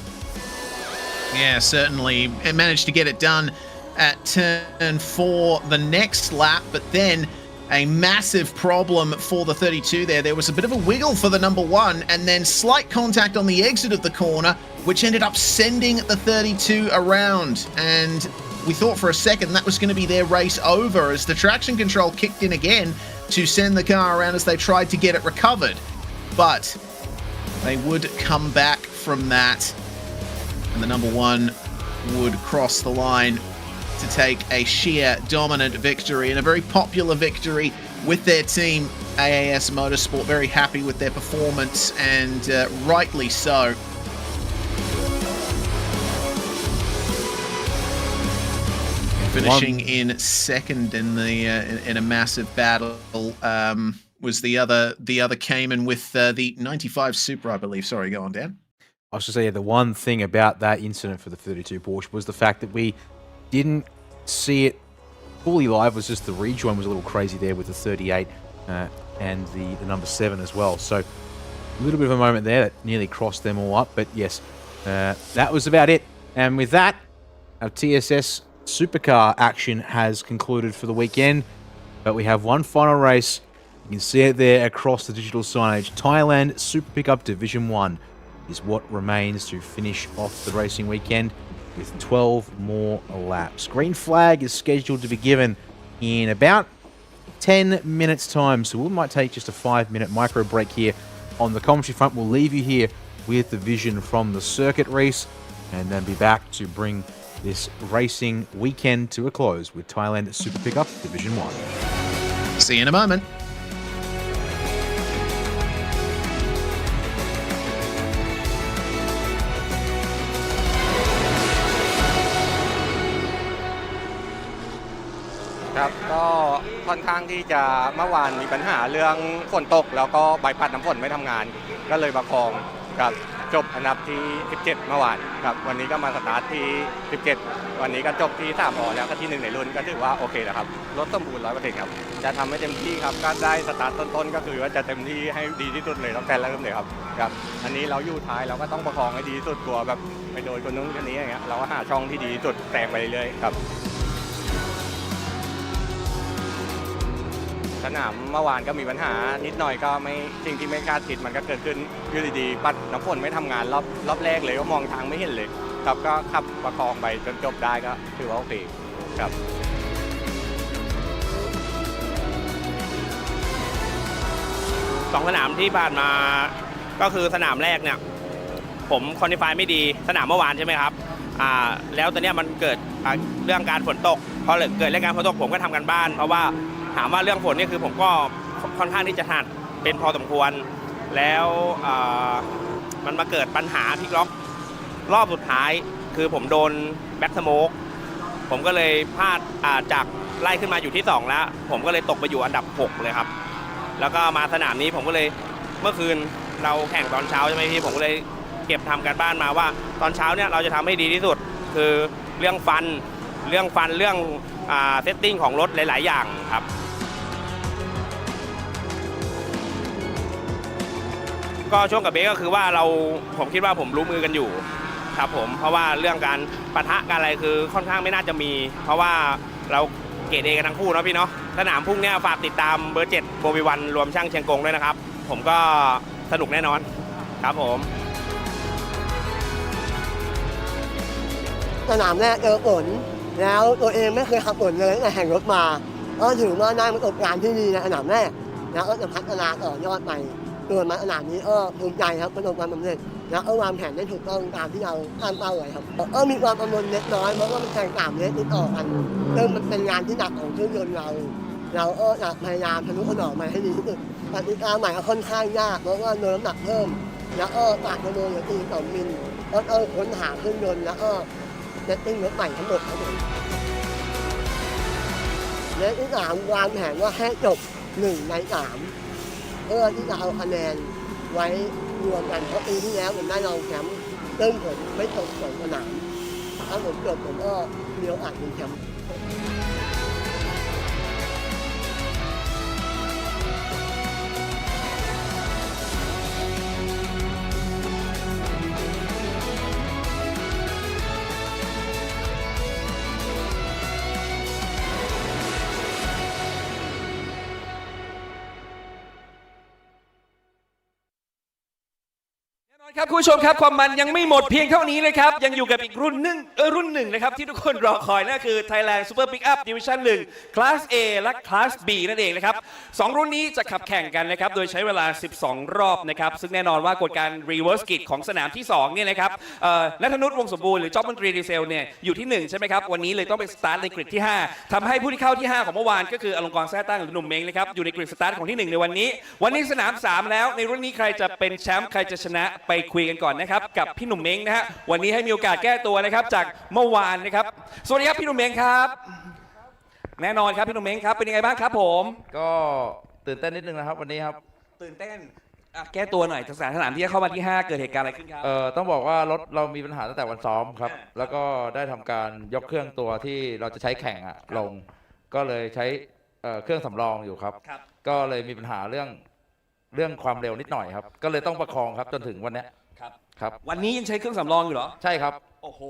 Yeah, certainly. It managed to get it done at turn 4 the next lap, but then a massive problem for the 32 there. There was a bit of a wiggle for the #1, and then slight contact on the exit of the corner, which ended up sending the 32 around. And we thought for a second that was going to be their race over, as the traction control kicked in again to send the car around as they tried to get it recovered. But they would come back from that, and the #1 would cross the line to take a sheer dominant victory, and a very popular victory with their team, AAS Motorsport. Very happy with their performance, and rightly so. Finishing in second in the in a massive battle was the other Cayman with the 95 Super, I believe. Sorry, go on, Dan. I was just saying, the one thing about that incident for the 32 Porsche was the fact that we didn't see it fully live. Was just the rejoin was a little crazy there with the 38 and the #7 as well. So a little bit of a moment there that nearly crossed them all up. But yes, that was about it. And with that, our TSS Supercar action has concluded for the weekend. But we have one final race. You can see it there across the digital signage. Thailand Super Pickup Division 1 is what remains to finish off the racing weekend with 12 more laps. Green flag is scheduled to be given in about 10 minutes time, so we might take just a 5-minute micro break here on the commentary front. We'll leave you here with the vision from the circuit race, and then be back to bring this racing weekend to a close with Thailand Super Pickup Division 1. See you in a moment.ครับก็ค่อนข้างที่จะเมื่อวานมีปัญหาเรื่องฝนตกแล้วก็ใบพัดน้ำฝนไม่ทำงานก็เลยประคองกับจบอันดับที่17เมื่อวานครับวันนี้ก็มาสตาร์ทที่17วันนี้ก็จบที่3พอแล้วก็ที่1ในรุ่นก็ถือว่าโอเคแล้วครับรถสมบูรณ์ 100% ครับจะทำให้เต็มที่ครับก็ได้สตาร์ทต้นๆก็คือว่าจะเต็มที่ให้ดีที่สุดเลยตั้งแต่เริ่มเลยครับอันนี้เราอยู่ท้ายเราก็ต้องประคองให้ดีที่สุดกลัวแบบไปโดนคนนู้นคนนี้อย่างเงี้ยเราก็หาช่องที่ดีที่สุดแซงไปเรื่อยๆครับสนามเมื่อวานก็มีปัญหานิดหน่อยก็ไม่สิ่งที่ไม่คาดคิดมันก็เกิดขึ้นอยู่ดีๆปัดน้ำฝนไม่ทำงานรอบแรกเลยก็มองทางไม่เห็นเลยครับก็ขับประคองไปจนจบได้ก็ถือว่าโอเคครับ2สนามที่ผ่านมาก็คือสนามแรกเนี่ยผมคอลิฟายไม่ดีสนามเมื่อวานใช่ไหมครับแล้วตอนนี้มันเกิดเรื่องการฝนตกพอเกิดเรื่องการฝนตกผมก็ทำกันบ้านเพราะว่าถามว่าเรื่องฝนนี่คือผมก็ค่อนข้างที่จะถนัดเป็นพอสมควรแล้วมันมาเกิดปัญหาพลิกล็อกรอบสุดท้ายคือผมโดนแบ็คสโมกผมก็เลยพลาดจากไล่ขึ้นมาอยู่ที่2แล้วผมก็เลยตกไปอยู่อันดับ6เลยครับแล้วก็มาสนามนี้ผมก็เลยเมื่อคืนเราแข่งตอนเช้าใช่ไหมพี่ผมก็เลยเก็บทำการบ้านมาว่าตอนเช้าเนี่ยเราจะทำให้ดีที่สุดคือเรื่องฟันเรื่องเซตติ้งของรถหลายๆอย่างครับก็ช่วงกับเบสก็คือว่าผมคิดว่าผมรู้มือกันอยู่ครับผมเพราะว่าเรื่องการปะทะกันอะไรคือค่อนข้างไม่น่าจะมีเพราะว่าเราเกรดเอกันทั้งคู่เนาะพี่เนาะสนามพรุ่งนี้ฝากติดตามเบอร์7โบวีวันรวมช่างเชียงกงด้วยนะครับผมก็สนุกแน่นอนครับผมสนามแรกเจอฝนแล้วตัวเองไม่เคยขับฝนเลยตั้งแต่แข่งรถมาก็ถือว่าได้ประสบการณ์ที่ดีในสนามแรกแล้วก็จะพัฒนาต่อยอดไป เกิดมาขนาดนี้ภูมิใจครับประสบความสำเร็จแล้ววางแผนได้ถูกต้องตามที่เราตั้งเป้าไว้ครับมีความกังวลเล็กน้อยเพราะว่ามันแข่ง3 เลสติดต่อกันซึ่งมันเป็นงานที่หนักของเครื่องยนต์เราจะพยายามทะนุถนอมมาให้ดีที่สุดกติกาใหม่ค่อนข้างยากเพราะว่าเนินน้ำหนักเพิ่มแล้วปากโดนตี2 มิลค้นหาเครื่องยนต์แล้วเซตติ้งรถใหม่ทั้งหมดครับผมเลสที่3วางแผนว่าให้จบ1 ใน 3เพื่อที่จะเอาคะแนนไว้รวมกันเพราะปีที่แล้วผมได้รองแชมป์ซึ่งผมไม่ตก2 สนามถ้าผมจบผมก็มีโอกาสเป็นแชมป์ ครับคุณผู้ชมครับความมันยังไม่หมดเพียงเท่านี้เลยครับยังอยู่กับอีกรุ่นหนึ่งนะครับที่ทุกคนรอคอยนั่นคือ Thailand Super Pickup Division 1 Class A และ Class B นั่นเองนะครับ2 รุ่นนี้จะขับแข่งกันนะครับโดยใช้เวลา12 รอบนะครับซึ่งแน่นอนว่ากฎการ Reverse Grid ของสนามที่2เนี่ยนะครับณัฐนุชวงศ์สมบูรณ์หรือจ๊อบมนตรีดีเซลเนี่ยอยู่ที่1ใช่ไหมครับวันนี้เลยต้องไปสตาร์ทในกริดที่5ทำให้ผู้ที่เข้าที่5ของเมื่อวานก็คืออลงกรณ์แท้ตั้งหรือหนุ่มเม้งนะครับอยู่ในกริดสตาร์ทของที่1ในวันนี้สนาม3แล้วในรุ่นนี้ใครจะเป็นแชมป์ใครจะชนะไปคุยกันก่อนนะครับกับพี่หนุ่มเม้งนะฮะวันนี้ให้มีโอกาสแก้ตัวนะครับจากเมื่อวานนะครับสวัสดีครับพี่หนุ่มเม้งครับแน่นอนครับพี่หนุ่มเม้งครับเป็นยังไงบ้างครับผมก็ตื่นเต้นนิดนึงนะครับวันนี้ครับตื่นเต้นแก้ตัวหน่อยสนามที่เข้ามาที่5เกิดเหตุการณ์อะไรขึ้นครับต้องบอกว่ารถเรามีปัญหาตั้งแต่วันซ้อมครับแล้วก็ได้ทำการยกเครื่องตัวที่เราจะใช้แข่งลงก็เลยใช้เครื่องสำรองอยู่ครับก็เลยมีปัญหาเรื่องความเร็วนิดหน่อยครับก็เลยต้องประคองครับจนถึงวันนี้ครับวันนี้ยังใช้เครื่องสำรองอยู่เหรอใช่ครับโอ้โห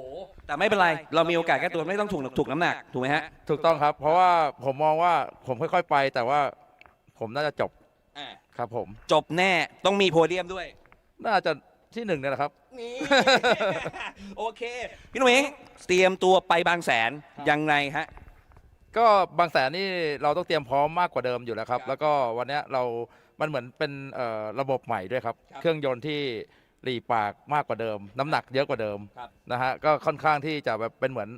แต่ไม่เป็นไรเรามีโอกาสแก้ตัวไม่ต้องถูกน้ำหนักถูกไหมฮะถูกต้องครับเพราะว่าผมมองว่าผมค่อยๆไปแต่ว่าผมน่าจะจบครับผมจบแน่ต้องมีโพเดียมด้วยน่าจะที่1เนี่ยแหละครับนี่โอเคพี่หนุ่มเองเตรียมตัวไปบางแสนยังไงฮะก็บางแสนนี่เราต้องเตรียมพร้อมมากกว่าเดิมอยู่แล้วครับแล้วก็วันนี้มันเหมือนเป็นระบบใหม่ด้วยครับเครื่องยนต์ที่หลีปากมากกว่าเดิมน้ำหนักเยอะกว่าเดิมนะฮะก็ค่อนข้างที่จะแบบเป็นเหมือน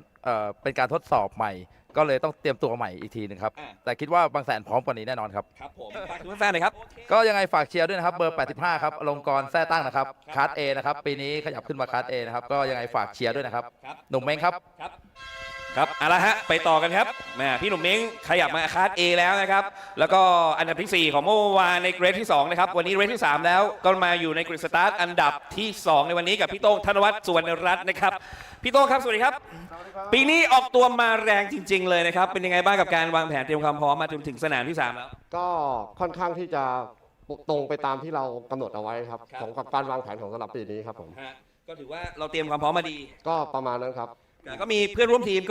เป็นการทดสอบใหม่ก็เลยต้องเตรียมตัวใหม่อีกทีนึงครับแต่คิดว่าบางแสนพร้อมกว่านี้แน่นอนครับครับผมฝากถึงแฟนๆหน่อยครับก็ยังไงฝากเชียร์ด้วยนะครับเบอร์85ครับอลงกรณ์แท้ตั้งนะครับคลาส A นะครับปีนี้ขยับขึ้นมาคลาส A นะครับก็ยังไงฝากเชียร์ด้วยนะครับหนุ่มเม้งครับครับเอาละฮะไปต่อกันครับแม่พี่หนุ่มเม้งขยับมาคลาส A แล้วนะครับแล้วก็อันดับที่4ของเมื่อวานในเกรดที่2นะครับวันนี้เกรดที่3แล้วก็มาอยู่ในกริดสตาร์ทอันดับที่2ในวันนี้กับพี่โต้งธนวัฒน์สุวรรณรัตน์นะครับพี่โต้งครับสวัสดีครับปีนี้ออกตัวมาแรงจริงๆเลยนะครับเป็นยังไงบ้างกับการวางแผนเตรียมความพร้อมมาจนถึงสนามที่3แล้วก็ค่อนข้างที่จะตรงไปตามที่เรากำหนดเอาไว้ครับของการวางแผนของสำหรับปีนี้ครับผมก็ถือว่าเราเตรียมความพร้อมมาดีก็ประมาณนั้นครับก็มีเพื่อนร่วมทีม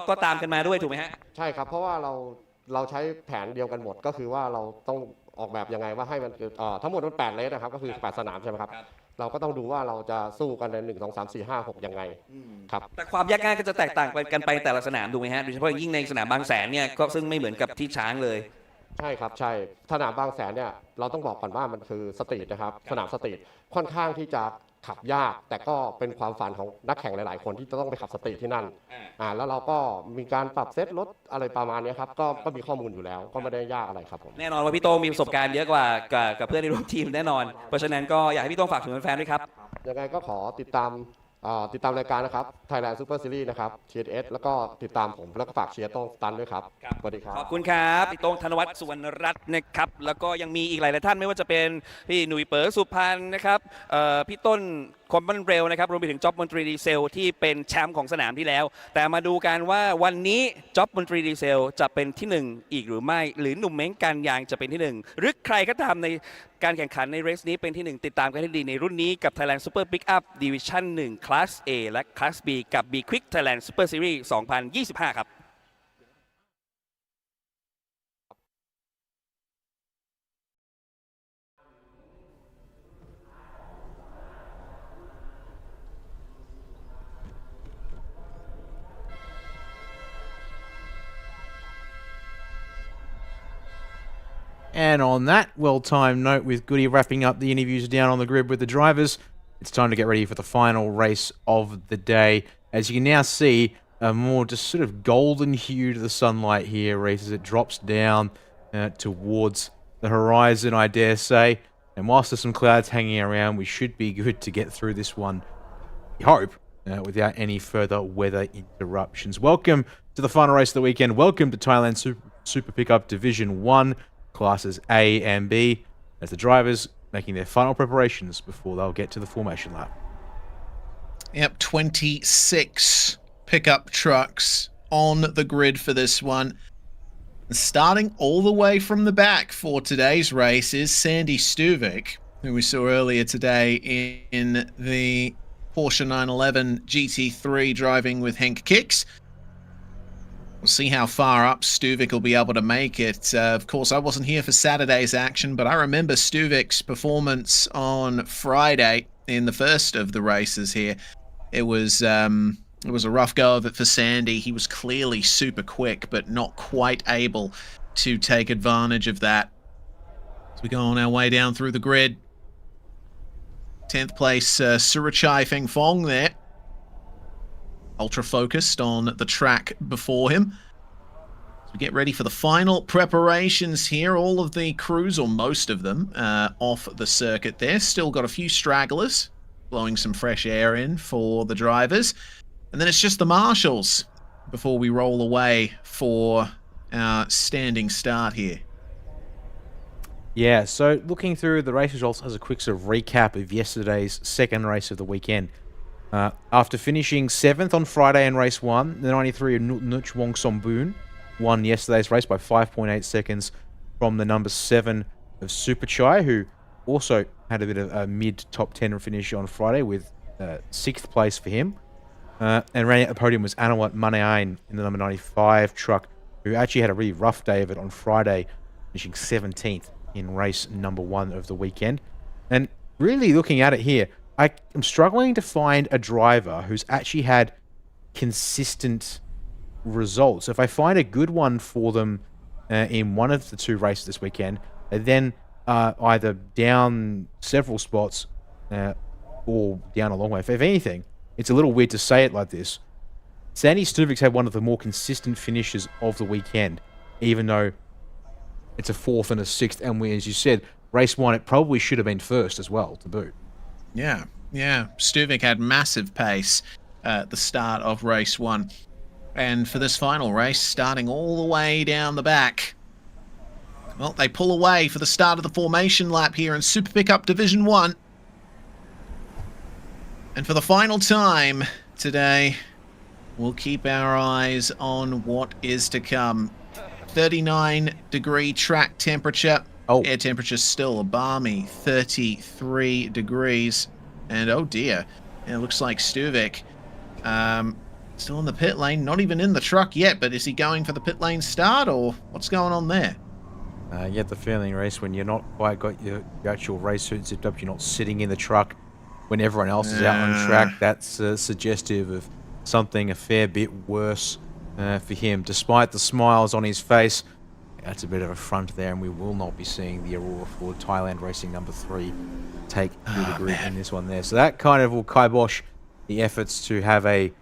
ก็ตามกันมาด้วยถูกไหมฮะใช่ครับเพราะว่าเราใช้แผนเดียวกันหมดก็คือว่าเราต้องออกแบบยังไงว่าให้มันทั้งหมดมัน8 เลสนะครับก็คือ8 สนามใช่ไหมครับเราก็ต้องดูว่าเราจะสู้กันใน1 2 3 4 5 6ยังไงครับแต่ความยากง่ายก็จะแตกต่างกันไปแต่ละสนามถูกไหมฮะโดยเฉพาะยิ่งในสนามบางแสนเนี่ยก็ซึ่งไม่เหมือนกับที่ช้างเลยใช่ครับใช่สนามบางแสนเนี่ยเราต้องบอกก่อนว่ามันคือสตรีทนะครับสนามสตรีทค่อนข้างที่จะขับยากแต่ก็เป็นความฝันของนักแข่งหลายๆคนที่จะต้องไปขับสตรีทที่นั่นแล้วเราก็มีการปรับเซตรถอะไรประมาณนี้ครับก็มีข้อมูลอยู่แล้วก็ไม่ได้ยากอะไรครับผมแน่นอนว่าพี่โต้งมีประสบการณ์เยอะกว่ากับเพื่อนในร่วมทีมแน่นอนเพราะฉะนั้นก็อยากให้พี่โต้งฝากถึงแฟนๆด้วยครับยังไงก็ขอติดตามรายการนะครับ Thailand Super Series นะครับ TS แล้วก็ติดตามผมแล้วก็ฝากเชียร์โต้งสตันด้วยครับสวัสดีครับขอบคุณครับพี่โต้งธนวัฒน์สุวรรณรัตน์นะครับแล้วก็ยังมีอีกหลายท่านไม่ว่าจะเป็นพี่หนุ่ยเป๋อสุพรรณนะครับพี่ต้นคอมบันเรลนะครับรวมไปถึงจ๊อบมนตรีดีเซลที่เป็นแชมป์ของสนามที่แล้วแต่มาดูกันว่าวันนี้จ๊อบมนตรีดีเซลจะเป็นที่1อีกหรือไม่หรือหนุ่มเม้งการยางจะเป็นที่1หรือใครก็ตามในการแข่งขันในเรสนี้เป็นที่1ติดตามกันให้ดีในรุ่นนี้กับ Thailand Super Pickup Division 1 Class A และ Class B กับ B-Quik Thailand Super Series 2025ครับ And on that well-timed note, with Goody wrapping up the interviews down on the grid with the drivers, it's time to get ready for the final race of the day. As you can now see, a more just sort of golden hue to the sunlight here, Reese, as it drops down towards the horizon, I dare say. And whilst there's some clouds hanging around, we should be good to get through this one, we hope, without any further weather interruptions. Welcome to the final race of the weekend. Welcome to Thailand Super Pickup Division 1, classes A and B, as the drivers making their final preparations before they'll get to the formation lap. Yep, 26 pickup trucks on the grid for this one. Starting all the way from the back for today's race is Sandy Stuvik, who we saw earlier today in the Porsche 911 GT3 driving with Henk Kicks. We'll see how far up Stuvik will be able to make it. Of course, I wasn't here for Saturday's action, but I remember Stuvik's performance on Friday in the first of the races here. It was a rough go of it for Sandy. He was clearly super quick, but not quite able to take advantage of that. As we go on our way down through the grid. 10th place, Surachai Feng Fong there. Ultra focused on the track before him. As we get ready for the final preparations here, all of the crews, or most of them, off the circuit there. Still got a few stragglers, blowing some fresh air in for the drivers. And then it's just the marshals before we roll away for our standing start here. Yeah, so looking through the race results as a quick sort of recap of yesterday's second race of the weekend. After finishing 7th on Friday in race 1, the 93 of Nuch Wong Somboon won yesterday's race by 5.8 seconds from the number 7 of Superchai, who also had a bit of a mid-top 10 finish on Friday with 6th place for him. And running at the podium was Anawat Maneain in the number 95 truck, who actually had a really rough day of it on Friday, finishing 17th in race number 1 of the weekend. And really looking at it here, I am struggling to find a driver who's actually had consistent results. If I find a good one for them in one of the two races this weekend, then either down several spots or down a long way. If anything, it's a little weird to say it like this. Sandy Stuvik's had one of the more consistent finishes of the weekend, even though it's a 4th and a 6th, and as you said, race 1, it probably should have been 1st as well, to boot. Yeah. Stuvik had massive pace at the start of race 1. And for this final race, starting all the way down the back, well, they pull away for the start of the formation lap here in Super Pickup Division 1. And for the final time today, we'll keep our eyes on what is to come. 39-degree track temperature. Air temperature still a balmy 33 degrees. And oh dear, it looks like Stuvik still in the pit lane, not even in the truck yet, but is he going for the pit lane start, or what's going on there? You get the feeling, Race, when you're not quite got your actual race suit zipped up, you're not sitting in the truck when everyone else is out on track. That's suggestive of something a fair bit worse for him. Despite the smiles on his face, that's a bit of a front there, and we will not be seeing the Aurora Ford Thailand Racing number 3 take through the grid in this one there. So that kind of will kibosh the efforts to have a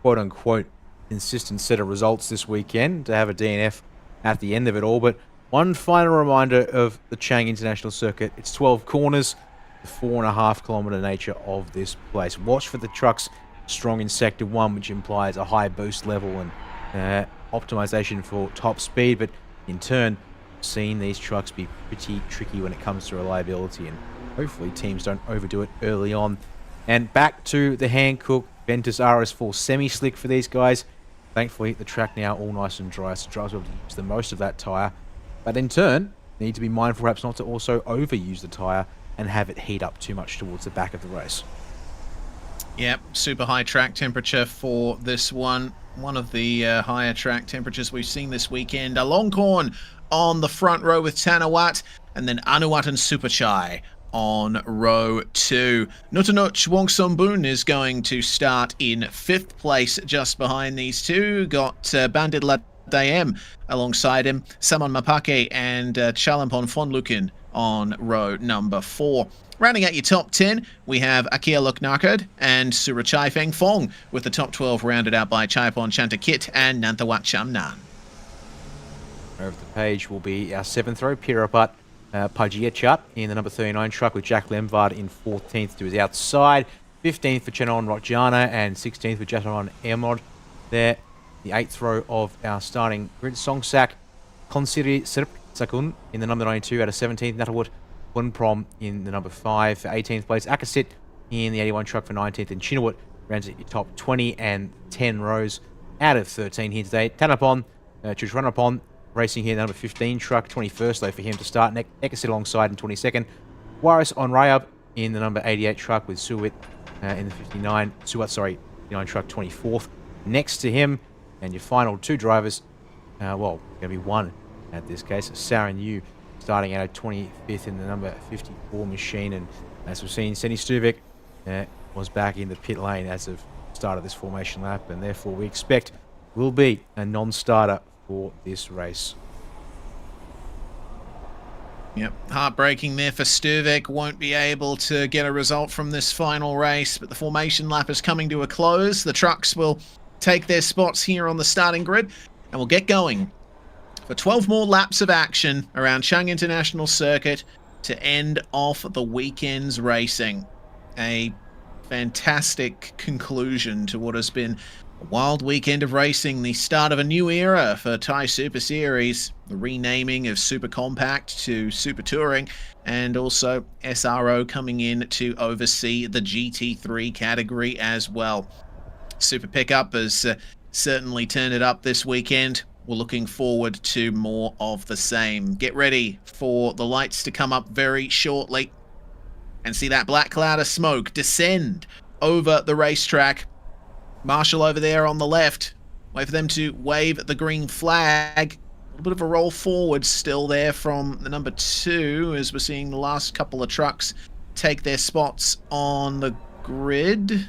quote-unquote consistent set of results this weekend, to have a DNF at the end of it all. But one final reminder of the Chang International Circuit. It's 12 corners, the 4.5 kilometer nature of this place. Watch for the trucks strong in Sector 1, which implies a high boost level and optimization for top speed, but in turn, seen these trucks be pretty tricky when it comes to reliability, and hopefully teams don't overdo it early on. And back to the Hankook Ventus RS4 semi-slick for these guys. Thankfully, the track now all nice and dry, so drivers will be able to use the most of that tyre. But in turn, need to be mindful perhaps not to also overuse the tyre and have it heat up too much towards the back of the race. Yep, super high track temperature for this one. One of the higher track temperatures we've seen this weekend. A Longkorn on the front row with Tanawat, and then Anuat and Superchai on row 2. Nutanuch Wongsombun is going to start in 5th place just behind these two. Got Bandit AM alongside him, Saman Mapake and Chalampon Fonlukin on row number 4. Rounding out your top 10, we have Akia Luknakad and Surachai Feng Fong, with the top 12 rounded out by Chaipon Chantakit and Nantawat Chamnan. Over the page will be our 7th row, Pirapat Pajiachat in the number 39 truck with Jack Lemvard in 14th to his outside. 15th for Chenon Rotjana and 16th for Jataron Emod. There, the 8th row of our starting grid, Songsak Konsiri Sirp Sakun in the number 92 out of 17th. Natawut Bunprom in the number 5 for 18th place. Akasit in the 81 truck for 19th. And Chinawut rounds at your top 20 and 10 rows out of 13 here today. Tanapon, Chushranapon, racing here, the number 15 truck, 21st though for him to start. Ekasit alongside in 22nd. Waris on Rayab in the number 88 truck with Suwit in the 59 truck, 24th. Next to him, and your final 2 drivers, well, going to be one at this case, Saran Yu starting out at 25th in the number 54 machine. And as we've seen, Seni Stuvik was back in the pit lane as of start of this formation lap, and therefore we expect will be a non-starter for this race. Yep, heartbreaking there for Stuvik. Won't be able to get a result from this final race, but the formation lap is coming to a close. The trucks will take their spots here on the starting grid, and we'll get going for 12 more laps of action around Chang International Circuit to end off the weekend's racing. A fantastic conclusion to what has been a wild weekend of racing, the start of a new era for Thai Super Series, the renaming of Super Compact to Super Touring, and also SRO coming in to oversee the GT3 category as well. Super Pickup has certainly turned it up this weekend. We're looking forward to more of the same. Get ready for the lights to come up very shortly and see that black cloud of smoke descend over the racetrack. Marshall over there on the left. Wait for them to wave the green flag. A little bit of a roll forward still there from the number 2 as we're seeing the last couple of trucks take their spots on the grid.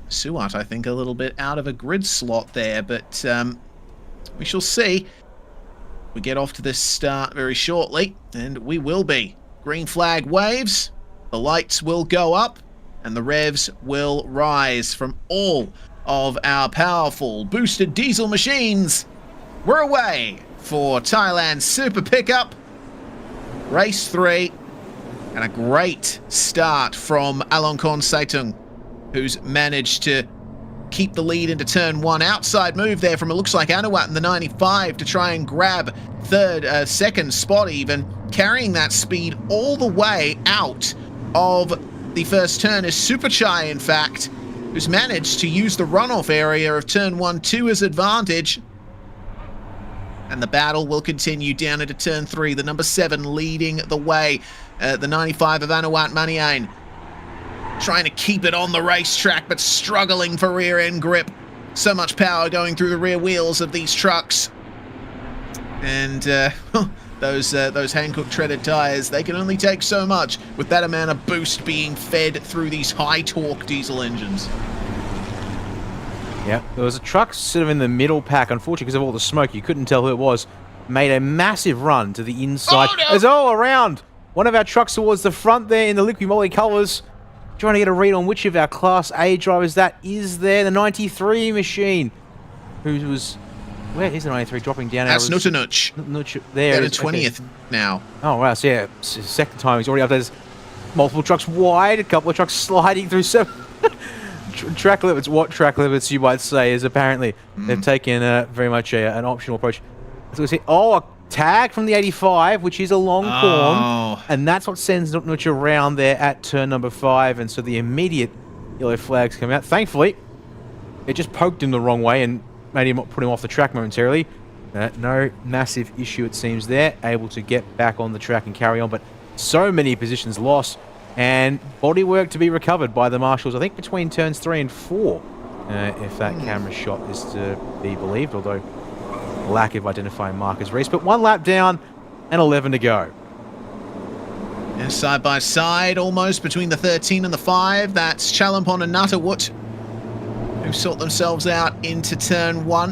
Suat, I think, a little bit out of a grid slot there, but we shall see. We get off to this start very shortly, and we will be. Green flag waves, the lights will go up, and the revs will rise from all of our powerful boosted diesel machines. We're away for Thailand Super Pickup, Race 3, and a great start from Alongkorn Saitung, who's managed to keep the lead into turn 1. Outside move there from, it looks like, Anuat in the 95 to try and grab second spot even. Carrying that speed all the way out of the first turn is Superchai, in fact, who's managed to use the runoff area of turn 1 to his advantage. And the battle will continue down into turn 3. The number 7 leading the way. The 95 of Anuat Maniain trying to keep it on the racetrack, but struggling for rear end grip. So much power going through the rear wheels of these trucks. And those Hankook treaded tires, they can only take so much with that amount of boost being fed through these high torque diesel engines. Yeah, there was a truck sort of in the middle pack. Unfortunately, because of all the smoke, you couldn't tell who it was. Made a massive run to the inside. Oh, no. It's all around. One of our trucks towards the front there in the liquid moly colours. Trying to get a read on which of our Class A drivers that is there. The 93 machine. Who was... Where is the 93 dropping down? That's Nutanuch. There it is. 20th now. Oh, wow. So, yeah, second time. He's already up there. There's multiple trucks wide. A couple of trucks sliding through. So, track limits. What track limits, you might say, is apparently they've taken very much an optional approach. So we see, a tag from the 85, which is a long corn. And that's what sends Nutnuch around there at turn number 5. And so the immediate yellow flags come out. Thankfully, it just poked him the wrong way and made him put him off the track momentarily. No massive issue, it seems, there. Able to get back on the track and carry on. But so many positions lost. And bodywork to be recovered by the marshals, I think, between turns 3 and 4. If that camera shot is to be believed. Although, lack of identifying markers, Reese. But 1 lap down and 11 to go. And side by side, almost between the 13 and the 5. That's Chalampon and Natawut, who sort themselves out into turn 1.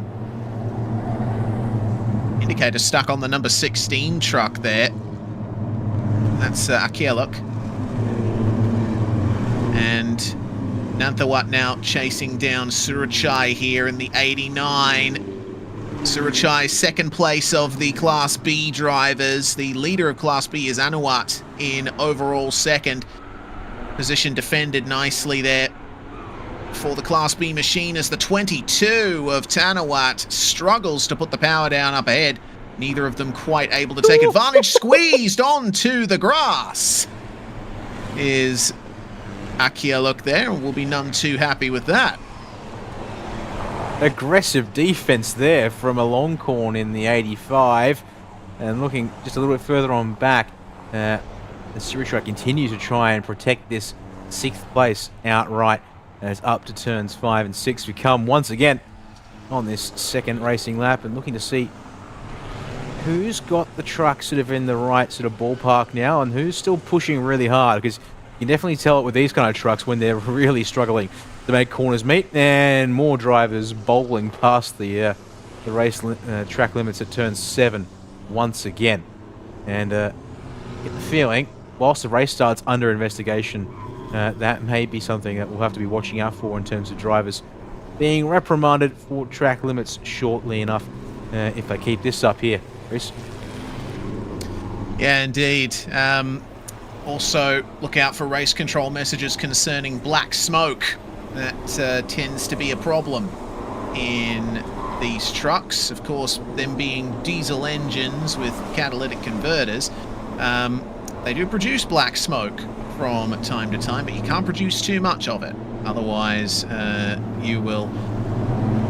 indicator stuck on the number 16 truck there. That's Akieluk. And Nanthawat now chasing down Surachai here in the 89. Surachai, second place of the Class B drivers. The leader of Class B is Anuat in overall second. Position defended nicely there for the Class B machine as the 22 of Tanawat struggles to put the power down up ahead. Neither of them quite able to take advantage. Squeezed onto the grass is Akieluk there, and we'll be none too happy with that. Aggressive defense there from Aloncorn in the 85. And looking just a little bit further on back, the Surachai continues to try and protect this 6th place outright as up to turns 5 and 6 we come once again on this second racing lap, and looking to see who's got the truck sort of in the right sort of ballpark now and who's still pushing really hard, because you can definitely tell it with these kind of trucks when they're really struggling to make corners meet, and more drivers bowling past the track limits at turn 7 once again. And get the feeling, whilst the race starts under investigation, that may be something that we'll have to be watching out for in terms of drivers being reprimanded for track limits shortly enough if they keep this up here. Chris? Yeah, indeed. Also, look out for race control messages concerning black smoke. That tends to be a problem in these trucks. Of course, them being diesel engines with catalytic converters, they do produce black smoke from time to time, but you can't produce too much of it. Otherwise, you will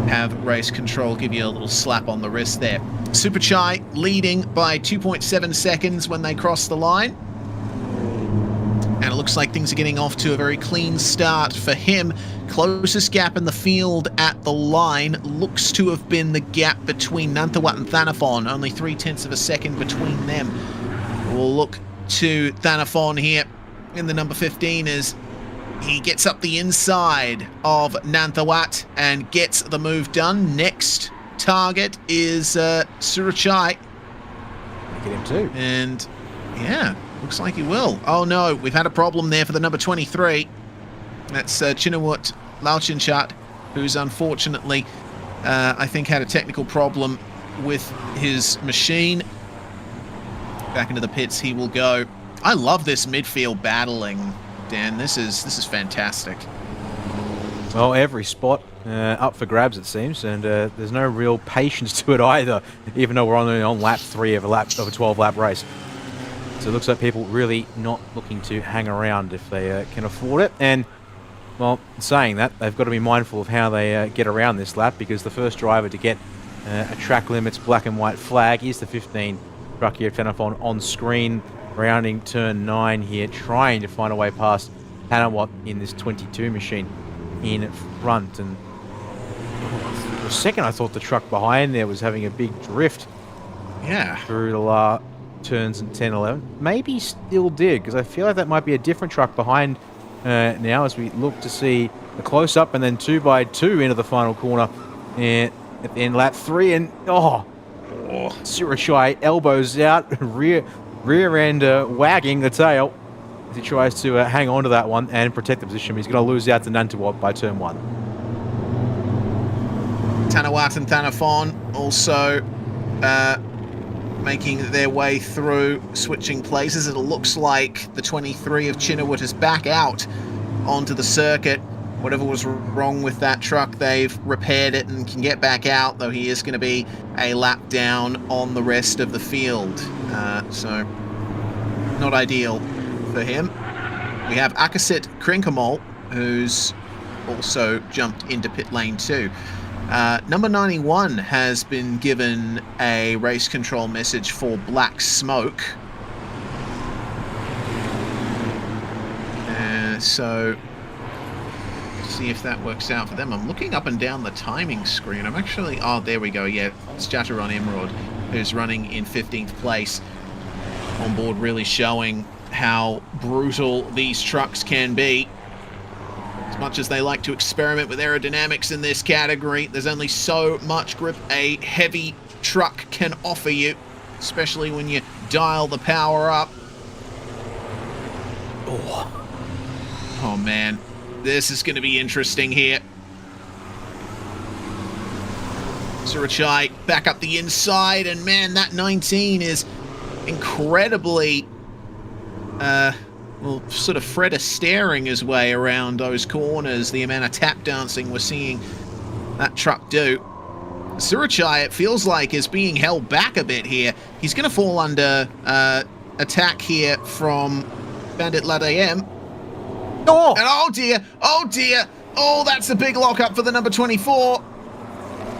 have race control give you a little slap on the wrist there. Superchai leading by 2.7 seconds when they cross the line. And it looks like things are getting off to a very clean start for him. Closest gap in the field at the line looks to have been the gap between Nanthawat and Thanafon. Only 0.3 of a second between them. We'll look to Thanafon here in the number 15 as he gets up the inside of Nanthawat and gets the move done. Next target is Surachai. Get him too. And yeah, looks like he will. Oh no, we've had a problem there for the number 23. That's Chinawut Lalchinchat, who's unfortunately, I think, had a technical problem with his machine. Back into the pits he will go. I love this midfield battling, Dan. This is fantastic. Well, every spot up for grabs, it seems, and there's no real patience to it either, even though we're only on lap 3 of a 12-lap race. So it looks like people really not looking to hang around if they can afford it. And, well, saying that, they've got to be mindful of how they get around this lap, because the first driver to get a track limits black and white flag is the 15 truck here at Thanafon on screen, rounding turn 9 here, trying to find a way past Tanawat in this 22 machine in front. And for a second I thought the truck behind there was having a big drift. Yeah. Through the turns in 10, 11. Maybe still did, because I feel like that might be a different truck behind now as we look to see a close-up and then 2x2 into the final corner and at the end lap 3. And Surachai elbows out, rear end wagging the tail as he tries to hang on to that one and protect the position, but he's going to lose out to Nanthawat by turn 1. Tanawat and Thanafon also making their way through, switching places. It looks like the 23 of Chinawut is back out onto the circuit. Whatever was wrong with that truck, they've repaired it and can get back out, though he is going to be a lap down on the rest of the field. So, not ideal for him. We have Akasit Krinkamol, who's also jumped into pit lane 2. Number 91 has been given a race control message for black smoke. So, see if that works out for them. I'm looking up and down the timing screen. I'm actually... Oh, there we go. Yeah, it's Jataron Emerald, who's running in 15th place on board, really showing how brutal these trucks can be. much as they like to experiment with aerodynamics in this category, there's only so much grip a heavy truck can offer you, especially when you dial the power up. Oh man, this is going to be interesting here. Surachai back up the inside, and man, that 19 is incredibly, well, sort of Fred Astaireing his way around those corners, the amount of tap dancing we're seeing that truck do. Surachai, it feels like, is being held back a bit here. He's going to fall under attack here from Bandit Ladayem. Oh! And oh dear, oh, that's a big lockup for the number 24.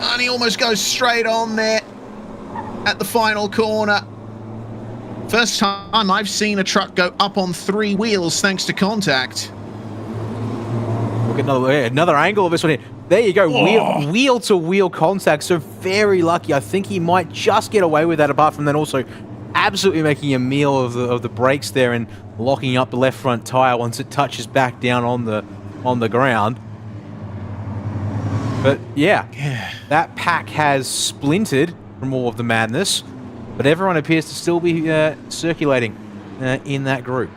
And he almost goes straight on there at the final corner. First time I've seen a truck go up on 3 wheels thanks to contact. Look at another angle of this one here. There you go, wheel-to-wheel contact, so very lucky. I think he might just get away with that, apart from then also absolutely making a meal of the brakes there and locking up the left front tyre once it touches back down on the ground. But yeah, that pack has splintered from all of the madness, but everyone appears to still be circulating in that group.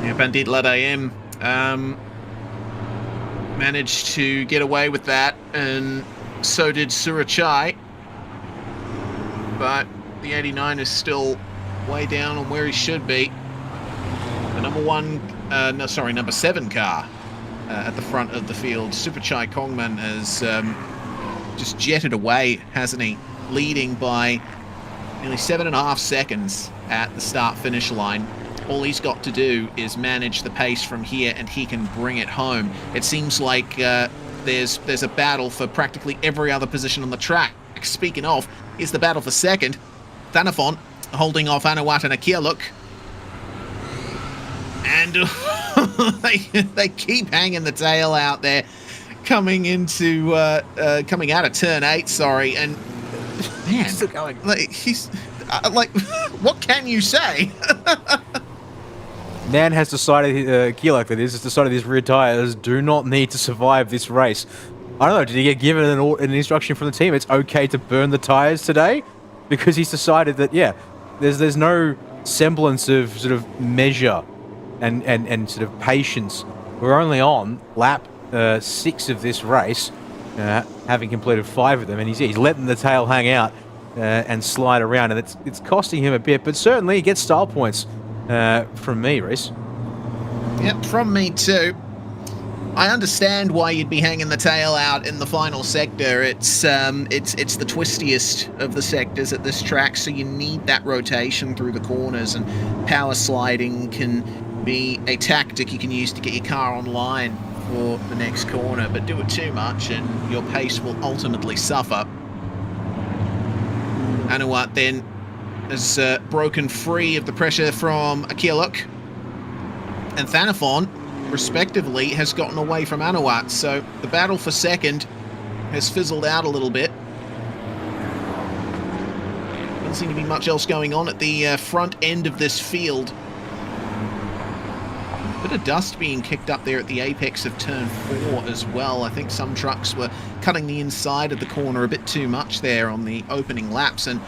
Yeah, Bandit Ladayem managed to get away with that, and so did Surachai. But the 89 is still way down on where he should be. The number 7 car at the front of the field, Superchai Kongman, has just jetted away, hasn't he? Leading by nearly 7.5 seconds at the start-finish line. All he's got to do is manage the pace from here, and he can bring it home. It seems like there's a battle for practically every other position on the track. Speaking of, is the battle for second. Thanafon holding off Anuwat and Akiluk. And they keep hanging the tail out there, coming out of turn 8. Sorry, and man, still going. Like he's like, what can you say? Nan has decided, Keelak that is, has decided his rear tyres do not need to survive this race. I don't know, did he get given an instruction from the team? It's okay to burn the tyres today? Because he's decided that, yeah, there's no semblance of sort of measure and sort of patience. We're only on lap 6 of this race, having completed 5 of them, and he's letting the tail hang out and slide around, and it's costing him a bit, but certainly he gets style points from me, Reese. Yep, from me too. I understand why you'd be hanging the tail out in the final sector. It's the twistiest of the sectors at this track, so you need that rotation through the corners, and power sliding can be a tactic you can use to get your car online for the next corner, but do it too much and your pace will ultimately suffer. Anuwat then has broken free of the pressure from Akiluk, and Thanafon, respectively, has gotten away from Anuwat, so the battle for second has fizzled out a little bit. Doesn't seem to be much else going on at the front end of this field. Bit of dust being kicked up there at the apex of turn 4 as well. I think some trucks were cutting the inside of the corner a bit too much there on the opening laps, and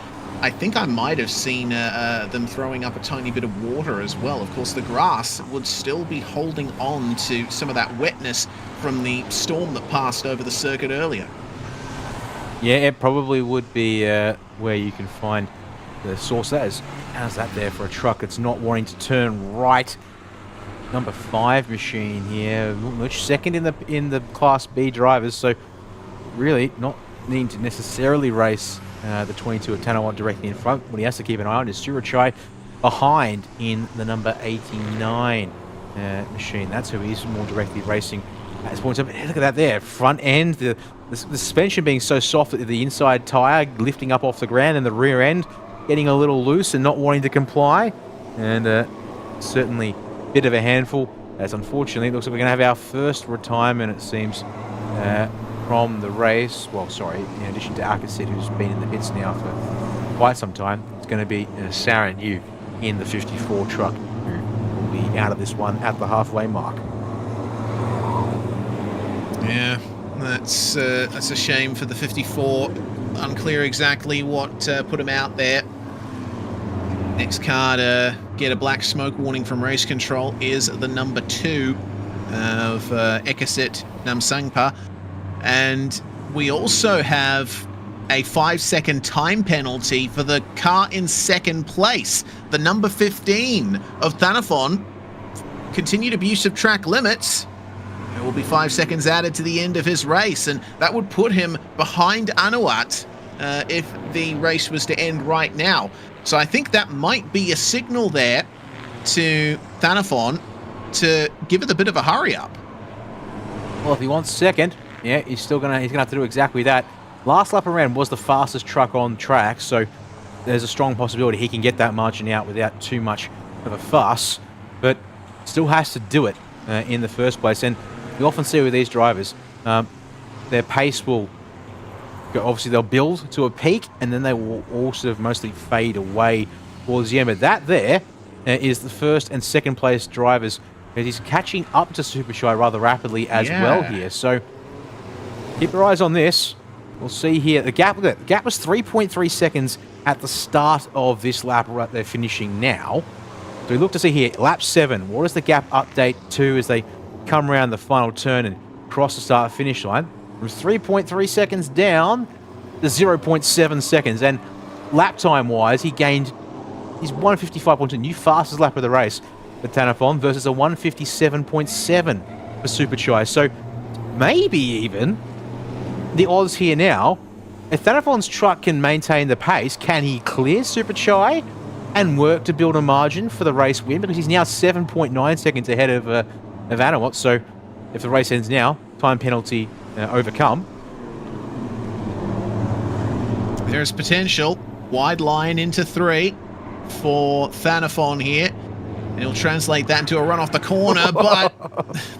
I think I might have seen them throwing up a tiny bit of water as well. Of course, the grass would still be holding on to some of that wetness from the storm that passed over the circuit earlier. Yeah, it probably would be where you can find the source. How's that there for a truck that's not wanting to turn right? Number 5 machine here, much second in the Class B drivers, so really not needing to necessarily race the 22 of Tanawan directly in front. What he has to keep an eye on is Surachai behind in the number 89 machine. That's who he's more directly racing at this point. Look at that there, front end, the suspension being so soft that the inside tyre lifting up off the ground, and the rear end getting a little loose and not wanting to comply, and certainly a bit of a handful, as unfortunately it looks like we're going to have our first retirement, it seems, from the race. Well, sorry, in addition to Akasid, who's been in the pits now for quite some time, it's going to be Saran Yu in the 54 truck, who will be out of this one at the halfway mark. Yeah, that's a shame for the 54. Unclear exactly what put him out there. Next car to get a black smoke warning from race control is the number 2 of Ekasit Namsangpa. And we also have a 5-second time penalty for the car in second place. The number 15 of Thanaphon. Continued abuse of track limits. There will be 5 seconds added to the end of his race, and that would put him behind Anuat if the race was to end right now. So I think that might be a signal there to Thanaphon to give it a bit of a hurry up. Well, if he wants second, yeah, he's gonna have to do exactly that. Last lap around was the fastest truck on track, so there's a strong possibility he can get that margin out without too much of a fuss, but still has to do it in the first place. And you often see with these drivers, their pace will go, obviously they'll build to a peak, and then they will all sort of mostly fade away towards the end. But that there is the first and second place drivers, because he's catching up to Super Shy rather rapidly as well here. So keep your eyes on this. We'll see here. The gap was 3.3 seconds at the start of this lap right there finishing now. So we look to see here, lap 7. What does the gap update to as they come around the final turn and cross the start finish line? From 3.3 seconds down to 0.7 seconds. And lap time wise, he's 155.2, new fastest lap of the race for Thanaphon versus a 157.7 for Super Chai. So maybe even the odds here now, if Thanaphon's truck can maintain the pace, can he clear Super Chai and work to build a margin for the race win? Because he's now 7.9 seconds ahead of Anuat. So if the race ends now, time penalty overcome. There's potential. Wide line into 3 for Thanaphon here. And he'll translate that into a run off the corner, but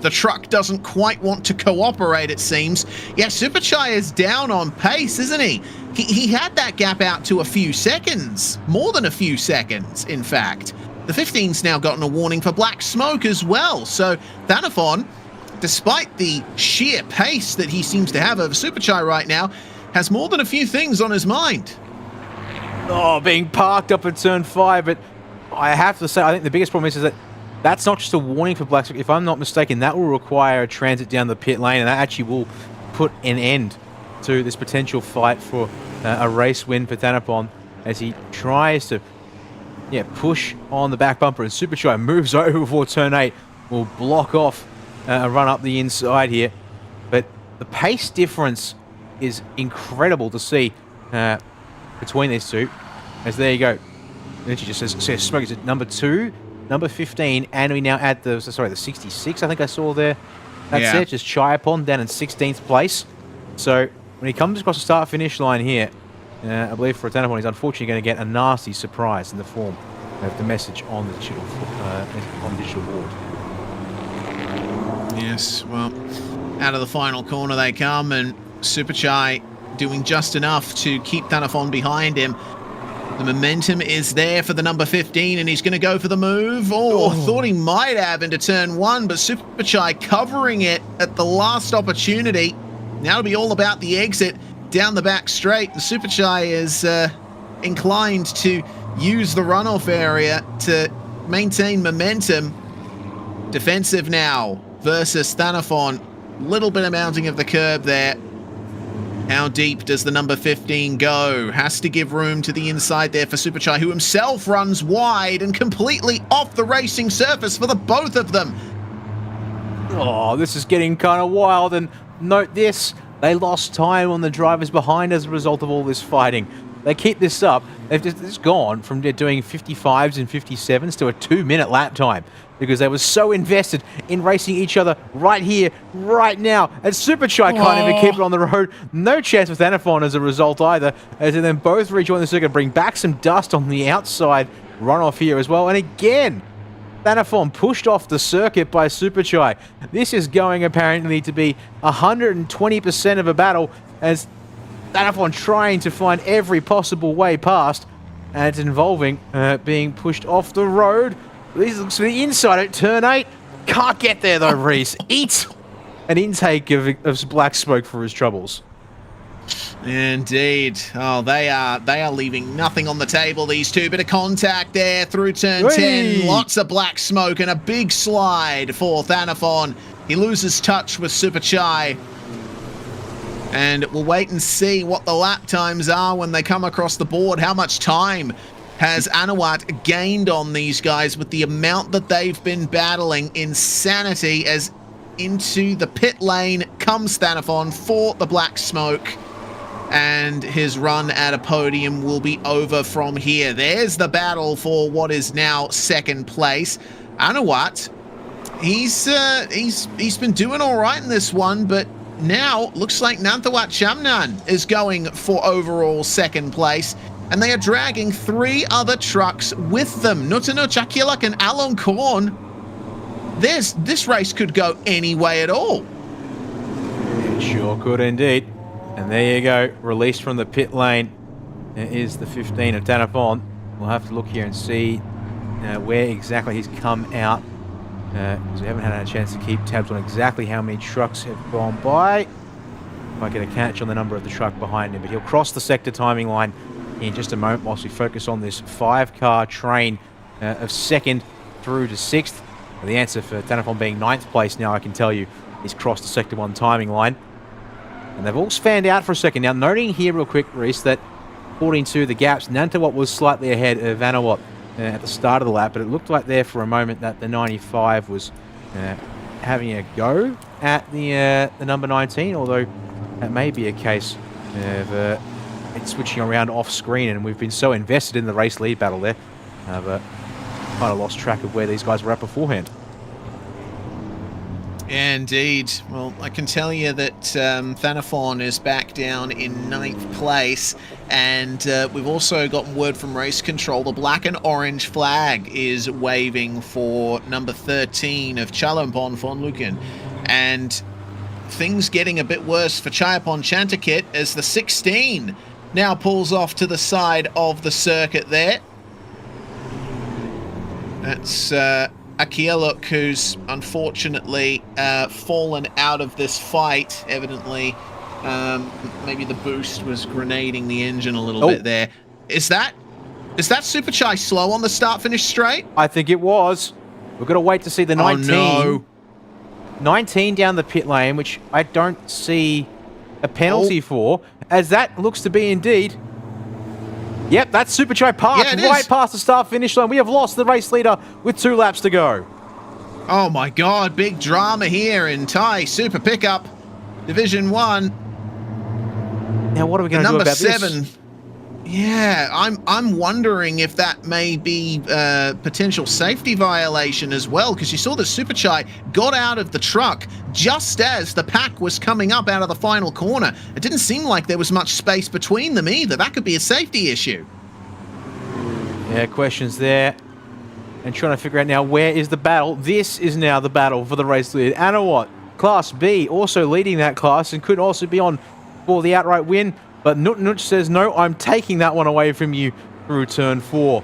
the truck doesn't quite want to cooperate, it seems. Yeah, Superchai is down on pace, isn't he? He had that gap out to a few seconds. More than a few seconds, in fact. The 15's now gotten a warning for black smoke as well. So Thanaphon, despite the sheer pace that he seems to have over Superchai right now, has more than a few things on his mind. Oh, being parked up at turn 5, but I have to say, I think the biggest problem is that that's not just a warning for black smoke. If I'm not mistaken, that will require a transit down the pit lane, and that actually will put an end to this potential fight for a race win for Thanaphon as he tries to push on the back bumper, and Superchai moves over before turn 8, will block off a run up the inside here. But the pace difference is incredible to see between these two, as there you go. And she just says Smoke is at number 2, number 15, and we now add the 66 I think I saw there. That's it, just Chiapon down in 16th place. So when he comes across the start-finish line here, I believe for Thanaphon, he's unfortunately going to get a nasty surprise in the form of the message on the digital board. Yes, well, out of the final corner they come, and Superchai doing just enough to keep Thanaphon behind him. The momentum is there for the number 15, and he's going to go for the move. Oh, thought he might have into turn 1, but Superchai covering it at the last opportunity. Now it'll be all about the exit down the back straight. And Superchai is inclined to use the runoff area to maintain momentum. Defensive now versus Thanaphon. Little bit of mounting of the curb there. How deep does the number 15 go? Has to give room to the inside there for Superchai, who himself runs wide and completely off the racing surface for the both of them. Oh, this is getting kind of wild, and note this, they lost time on the drivers behind as a result of all this fighting. They keep this up, they've just gone from doing 55s and 57s to a 2-minute lap time because they were so invested in racing each other right here, right now. And Superchai can't even keep it on the road. No chance with Thanaphon as a result either, as they then both rejoin the circuit, bring back some dust on the outside runoff here as well. And again, Thanaphon pushed off the circuit by Superchai. This is going apparently to be 120% of a battle as Thanaphon trying to find every possible way past, and it's involving being pushed off the road. This looks to the inside at turn 8. Can't get there though, Reese. Eat! an intake of black smoke for his troubles. Indeed. Oh, they are leaving nothing on the table, these two. Bit of contact there through turn 10. Lots of black smoke and a big slide for Thanaphon. He loses touch with Super Chai. And we'll wait and see what the lap times are when they come across the board. How much time has Anawat gained on these guys with the amount that they've been battling? Insanity, as into the pit lane comes Thanaphon for the black smoke. And his run at a podium will be over from here. There's the battle for what is now second place. Anawat, he's been doing all right in this one, but now looks like Nanthawat Chamnan is going for overall second place, and they are dragging 3 other trucks with them. Nutanut, Akilak, and Alon Korn. This race could go any way at all. It sure could indeed. And there you go, released from the pit lane. There is the 15 of Thanaphon. We'll have to look here and see where exactly he's come out, because we haven't had a chance to keep tabs on exactly how many trucks have gone by. Might get a catch on the number of the truck behind him, but he'll cross the sector timing line in just a moment whilst we focus on this 5-car train of 2nd through to 6th. The answer for Thanaphon being 9th place now, I can tell you, is crossed the sector 1 timing line. And they've all fanned out for a second. Now, noting here real quick, Reese, that according to the gaps, Nanthawat was slightly ahead of Anawat at the start of the lap, but it looked like there for a moment that the 95 was having a go at the number 19, although that may be a case of it switching around off screen, and we've been so invested in the race lead battle there, but kind of lost track of where these guys were at beforehand. Indeed. Well, I can tell you that Thanaphon is back down in 9th place, and we've also gotten word from race control. The black and orange flag is waving for number 13 of Chalampon von Luken, and things getting a bit worse for Chayapon Chantakit as the 16 now pulls off to the side of the circuit there. That's Akieluk, who's unfortunately fallen out of this fight. Evidently, maybe the boost was grenading the engine a little bit there. Is that Super Chai slow on the start-finish straight? I think it was. We've got to wait to see the 19. Oh, no. 19 down the pit lane, which I don't see a penalty for, as that looks to be indeed. Yep, that's Super Chai parked right past the start-finish line. We have lost the race leader with 2 laps to go. Oh my God, big drama here in Thai Super Pickup Division 1. Now what are we going to do about this? Number 7. this? Yeah, I'm wondering if that may be a potential safety violation as well, because you saw the Super Chai got out of the truck just as the pack was coming up out of the final corner. It didn't seem like there was much space between them either. That could be a safety issue. Yeah, questions there. And trying to figure out now, where is the battle? This is now the battle for the race lead. Anawat, Class B, also leading that class and could also be on for the outright win. But Nutnuch says, no, I'm taking that one away from you through turn 4.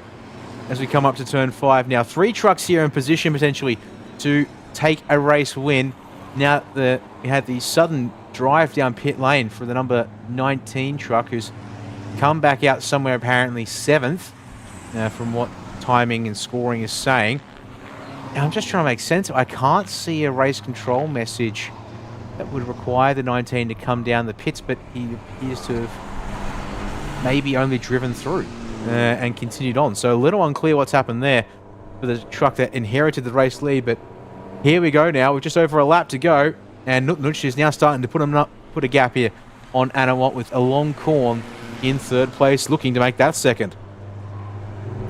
As we come up to turn 5 now. 3 trucks here in position potentially to take a race win. Now we had the sudden drive down pit lane for the number 19 truck, who's come back out somewhere apparently 7th from what timing and scoring is saying. And I'm just trying to make sense. I can't see a race control message that would require the 19 to come down the pits, but he appears to have maybe only driven through and continued on. So a little unclear what's happened there for the truck that inherited the race lead, but here we go now with just over a lap to go, and Nutnuch is now starting to put a gap here on Anawat with a long corn in 3rd place, looking to make that 2nd.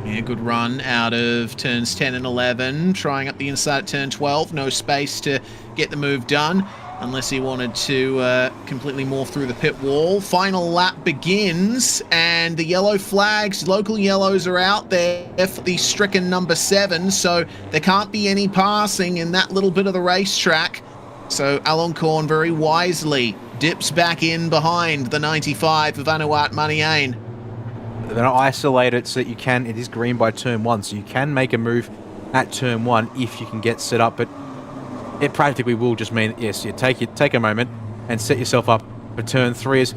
Yeah, good run out of turns 10 and 11, trying up the inside at turn 12. No space to get the move done, unless he wanted to completely morph through the pit wall. Final lap begins, and the yellow flags, local yellows, are out there for the stricken number 7, so there can't be any passing in that little bit of the racetrack. So Alon Korn very wisely dips back in behind the 95 of Anawat Maniain. They're going to isolate it so that you can, it is green by turn 1, so you can make a move at turn 1 if you can get set up, but it practically will just mean, yes, you take a moment and set yourself up for turn 3. As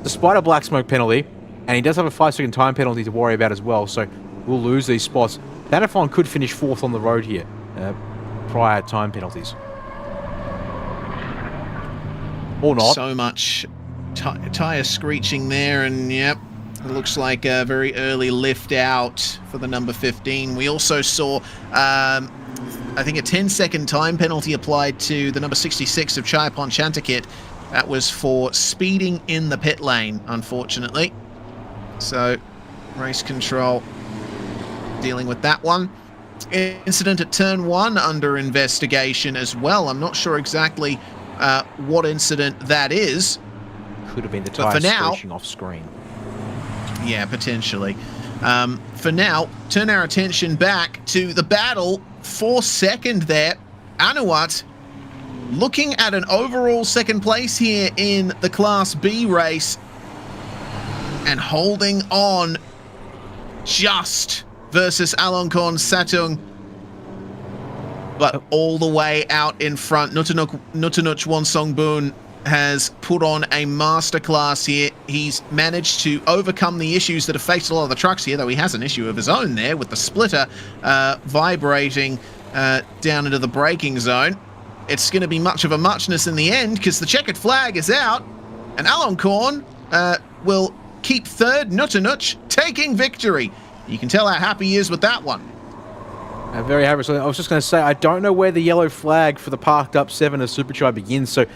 despite a black smoke penalty, and he does have a 5-second time penalty to worry about as well, so we'll lose these spots. Danafon could finish 4th on the road here, prior time penalties. Or not. So much tyre screeching there, and yep, it looks like a very early lift out for the number 15. We also saw, I think, a 10-second time penalty applied to the number 66 of Chayapon Chantakit. That was for speeding in the pit lane, unfortunately. So, race control dealing with that one. Incident at turn 1 under investigation as well. I'm not sure exactly what incident that is. Could have been the tyre screeching off screen. Yeah, potentially. For now, turn our attention back to the battle for second there. Anuat looking at an overall second place here in the Class B race and holding on just versus Alongkorn Satung, but all the way out in front. Nutanuk Wonsongboon has put on a masterclass here. He's managed to overcome the issues that have faced a lot of the trucks here, though he has an issue of his own there with the splitter vibrating down into the braking zone. It's going to be much of a muchness in the end because the checkered flag is out, and Alongkorn will keep third. Nutanuk taking victory. You can tell how happy he is with that one. Very happy. So I was just going to say, I don't know where the yellow flag for the parked up 7 of Supercharge begins, so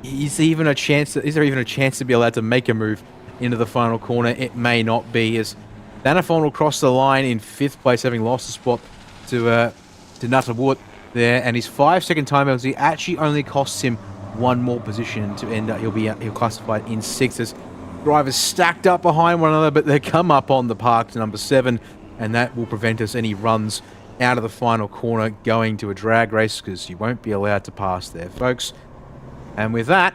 is there even a chance to be allowed to make a move into the final corner? It may not be, as Danafon will cross the line in 5th place, having lost a spot to Nuttawut there, and his 5-second time penalty actually only costs him 1 more position to end up. He'll classified in 6th, as drivers stacked up behind one another, but they come up on the parked number 7, and that will prevent us any runs out of the final corner going to a drag race, because you won't be allowed to pass there, folks. And with that,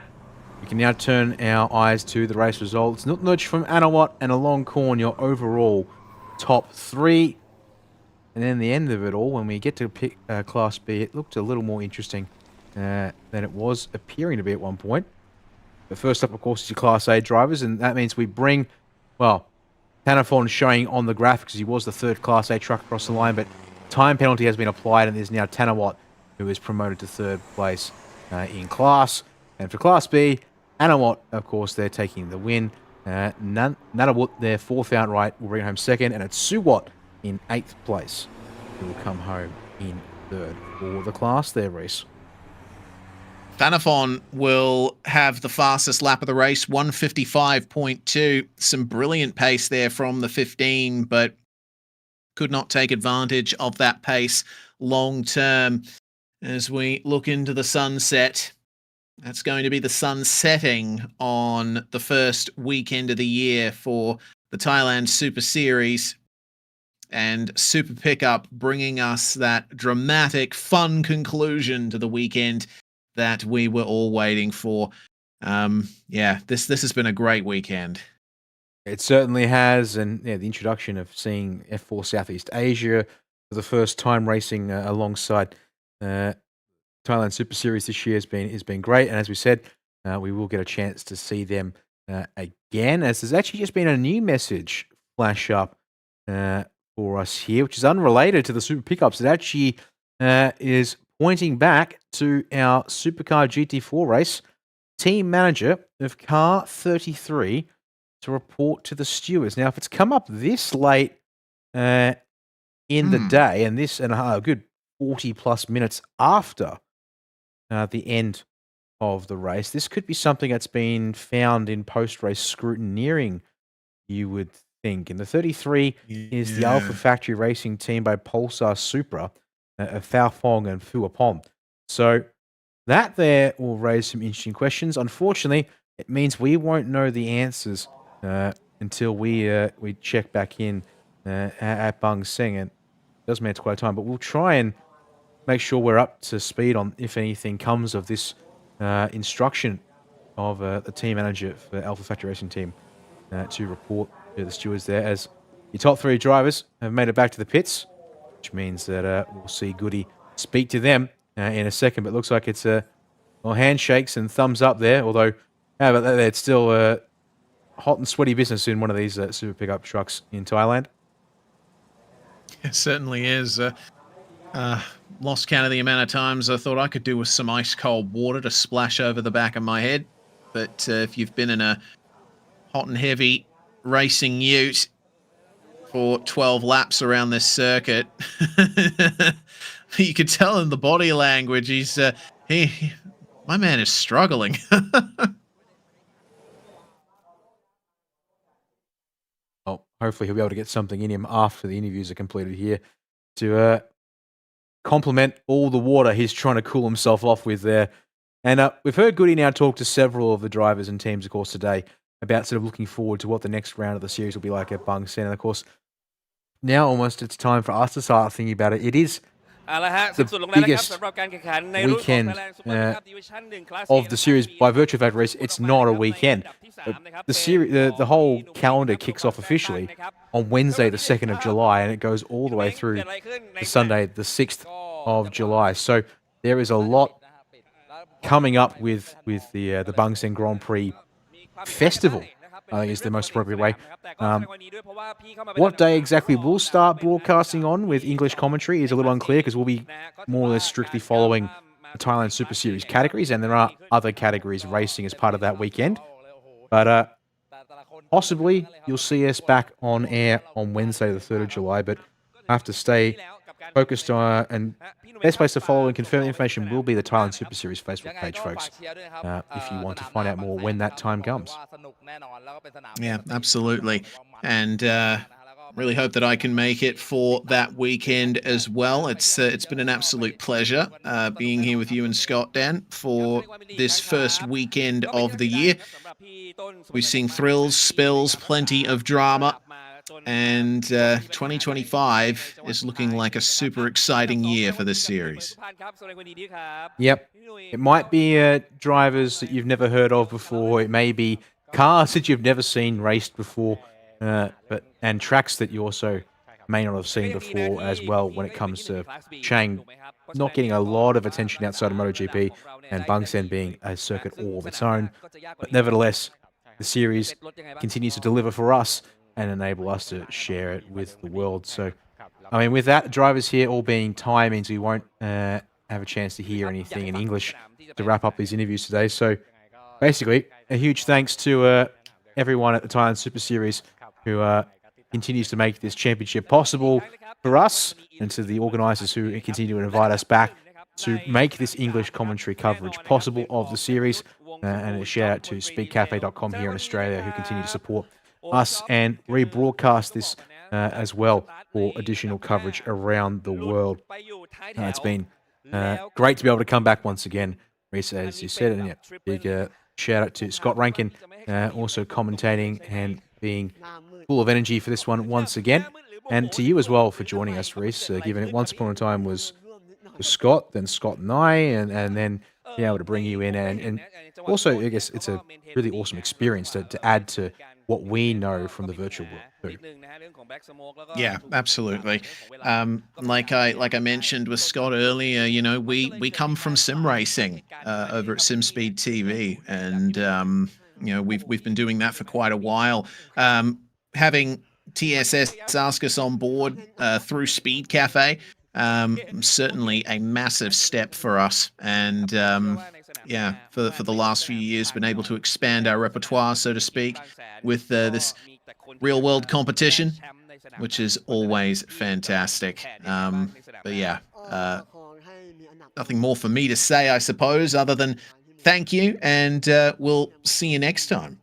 we can now turn our eyes to the race results. Nutanuk from Anuat and Alongkorn, your overall top 3. And then the end of it all, when we get to pick Class B, it looked a little more interesting than it was appearing to be at one point. But first up, of course, is your Class A drivers, and that means we bring, well, Danafon showing on the graph because he was the 3rd Class A truck across the line, but time penalty has been applied, and there's now Tanawat who is promoted to 3rd place in class. And for Class B, Anuat, of course, they're taking the win. Nanawut, their 4th outright, will bring home 2nd, and it's Suwat in 8th place who will come home in 3rd for the class there, Reese. Danafon will have the fastest lap of the race, 155.2. Some brilliant pace there from the 15, but could not take advantage of that pace long term. As we look into the sunset, that's going to be the sun setting on the first weekend of the year for the Thailand Super Series. And Super Pickup bringing us that dramatic, fun conclusion to the weekend that we were all waiting for. Yeah, this has been a great weekend. It certainly has, and yeah, the introduction of seeing F4 Southeast Asia for the first time racing alongside Thailand Super Series this year has been great. And as we said, we will get a chance to see them again, as there's actually just been a new message flash up for us here, which is unrelated to the Super Pickups. It actually is pointing back to our Supercar GT4 race. Team manager of car 33 to report to the stewards. Now, if it's come up this late in the day, and this and a good 40 plus minutes after the end of the race, this could be something that's been found in post-race scrutineering, you would think. And the 33 is the Alpha Factory Racing team by Pulsar Supra of Phao Phong and Phuapom. So that there will raise some interesting questions. Unfortunately, it means we won't know the answers until we check back in at Bang Seng. And it does mean it's quite a time, but we'll try and make sure we're up to speed on if anything comes of this instruction of the team manager for Alpha Factory Racing team to report to the stewards there, as your top 3 drivers have made it back to the pits, which means that we'll see Goody speak to them in a second, but looks like it's well, handshakes and thumbs up there, although but it's still hot and sweaty business in one of these super pickup trucks in Thailand. It certainly is. Lost count of the amount of times I thought I could do with some ice cold water to splash over the back of my head. But if you've been in a hot and heavy racing ute for 12 laps around this circuit, you could tell in the body language my man is struggling. Oh, hopefully he'll be able to get something in him after the interviews are completed here to complement all the water he's trying to cool himself off with there. And we've heard Goody now talk to several of the drivers and teams, of course, today about sort of looking forward to what the next round of the series will be like at Bang Sen. And, of course, now almost it's time for us to start thinking about it. It is the biggest weekend of the series by virtue of that race. It's not a weekend. The whole calendar kicks off officially on Wednesday, the 2nd of July, and it goes all the way through to Sunday, the 6th of July. So there is a lot coming up with the Bang Sen Grand Prix Festival, I think is the most appropriate way. What day exactly we'll start broadcasting on with English commentary is a little unclear because we'll be more or less strictly following the Thailand Super Series categories, and there are other categories racing as part of that weekend. But possibly you'll see us back on air on Wednesday, the 3rd of July, but I have to stay focused on, and best place to follow and confirm the information will be the Thailand Super Series Facebook page, folks, if you want to find out more when that time comes. Yeah, absolutely. And really hope that I can make it for that weekend as well. It's been an absolute pleasure being here with you and Scott, Dan, for this first weekend of the year. We've seen thrills, spills, plenty of drama. And 2025 is looking like a super exciting year for this series. Yep. It might be drivers that you've never heard of before. It may be cars that you've never seen raced before, and tracks that you also may not have seen before as well when it comes to Chang not getting a lot of attention outside of MotoGP and Bang Sen being a circuit all of its own. But nevertheless, the series continues to deliver for us and enable us to share it with the world. So, I mean, with that, drivers here all being Thai means we won't have a chance to hear anything in English to wrap up these interviews today. So, basically, a huge thanks to everyone at the Thailand Super Series who continues to make this championship possible for us, and to the organisers who continue to invite us back to make this English commentary coverage possible of the series. And a shout out to speedcafe.com here in Australia who continue to support us and rebroadcast this as well for additional coverage around the world. It's been great to be able to come back once again, Reese, as you said, and yeah, big shout out to Scott Rankin, also commentating and being full of energy for this one once again, and to you as well for joining us, Reese, given it once upon a time was Scott, then Scott and I, and then being able to bring you in, and also I guess it's a really awesome experience to add to what we know from the virtual world too. Yeah, absolutely. Like I mentioned with Scott earlier, you know, we come from sim racing over at SimSpeed TV, and you know, we've been doing that for quite a while. Having TSS ask us on board through Speed Cafe, certainly a massive step for us, and yeah, for the last few years, been able to expand our repertoire, so to speak, with this real world competition, which is always fantastic. But yeah, nothing more for me to say, I suppose, other than thank you, and we'll see you next time.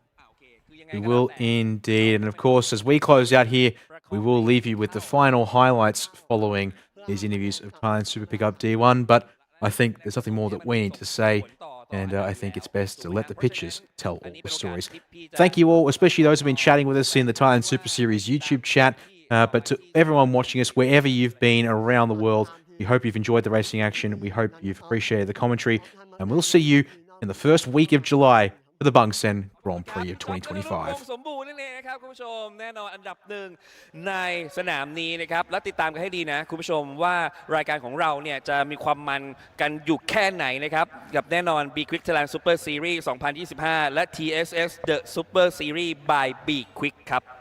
We will indeed. And of course, as we close out here, we will leave you with the final highlights following these interviews of Thailand Super Pickup D1. But I think there's nothing more that we need to say, and I think it's best to let the pictures tell all the stories. Thank you all, especially those who have been chatting with us in the Thailand Super Series YouTube chat. But to everyone watching us, wherever you've been around the world, we hope you've enjoyed the racing action. We hope you've appreciated the commentary. And we'll see you in the first week of July for the Bang Sen Grand Prix of 2025. สมบูรณ์นั่นเองนะครับคุณผู้ชมแน่นอนอันดับหนึ่งในสนามนี้นะครับและติดตามกันให้ดีนะคุณผู้ชมว่ารายการของเราเนี่ยจะมีความมันกันอยู่แค่ไหนนะครับกับแน่นอน B-Quik Thailand Super Series 2025 และ TSS The Super Series by B-Quik ครับ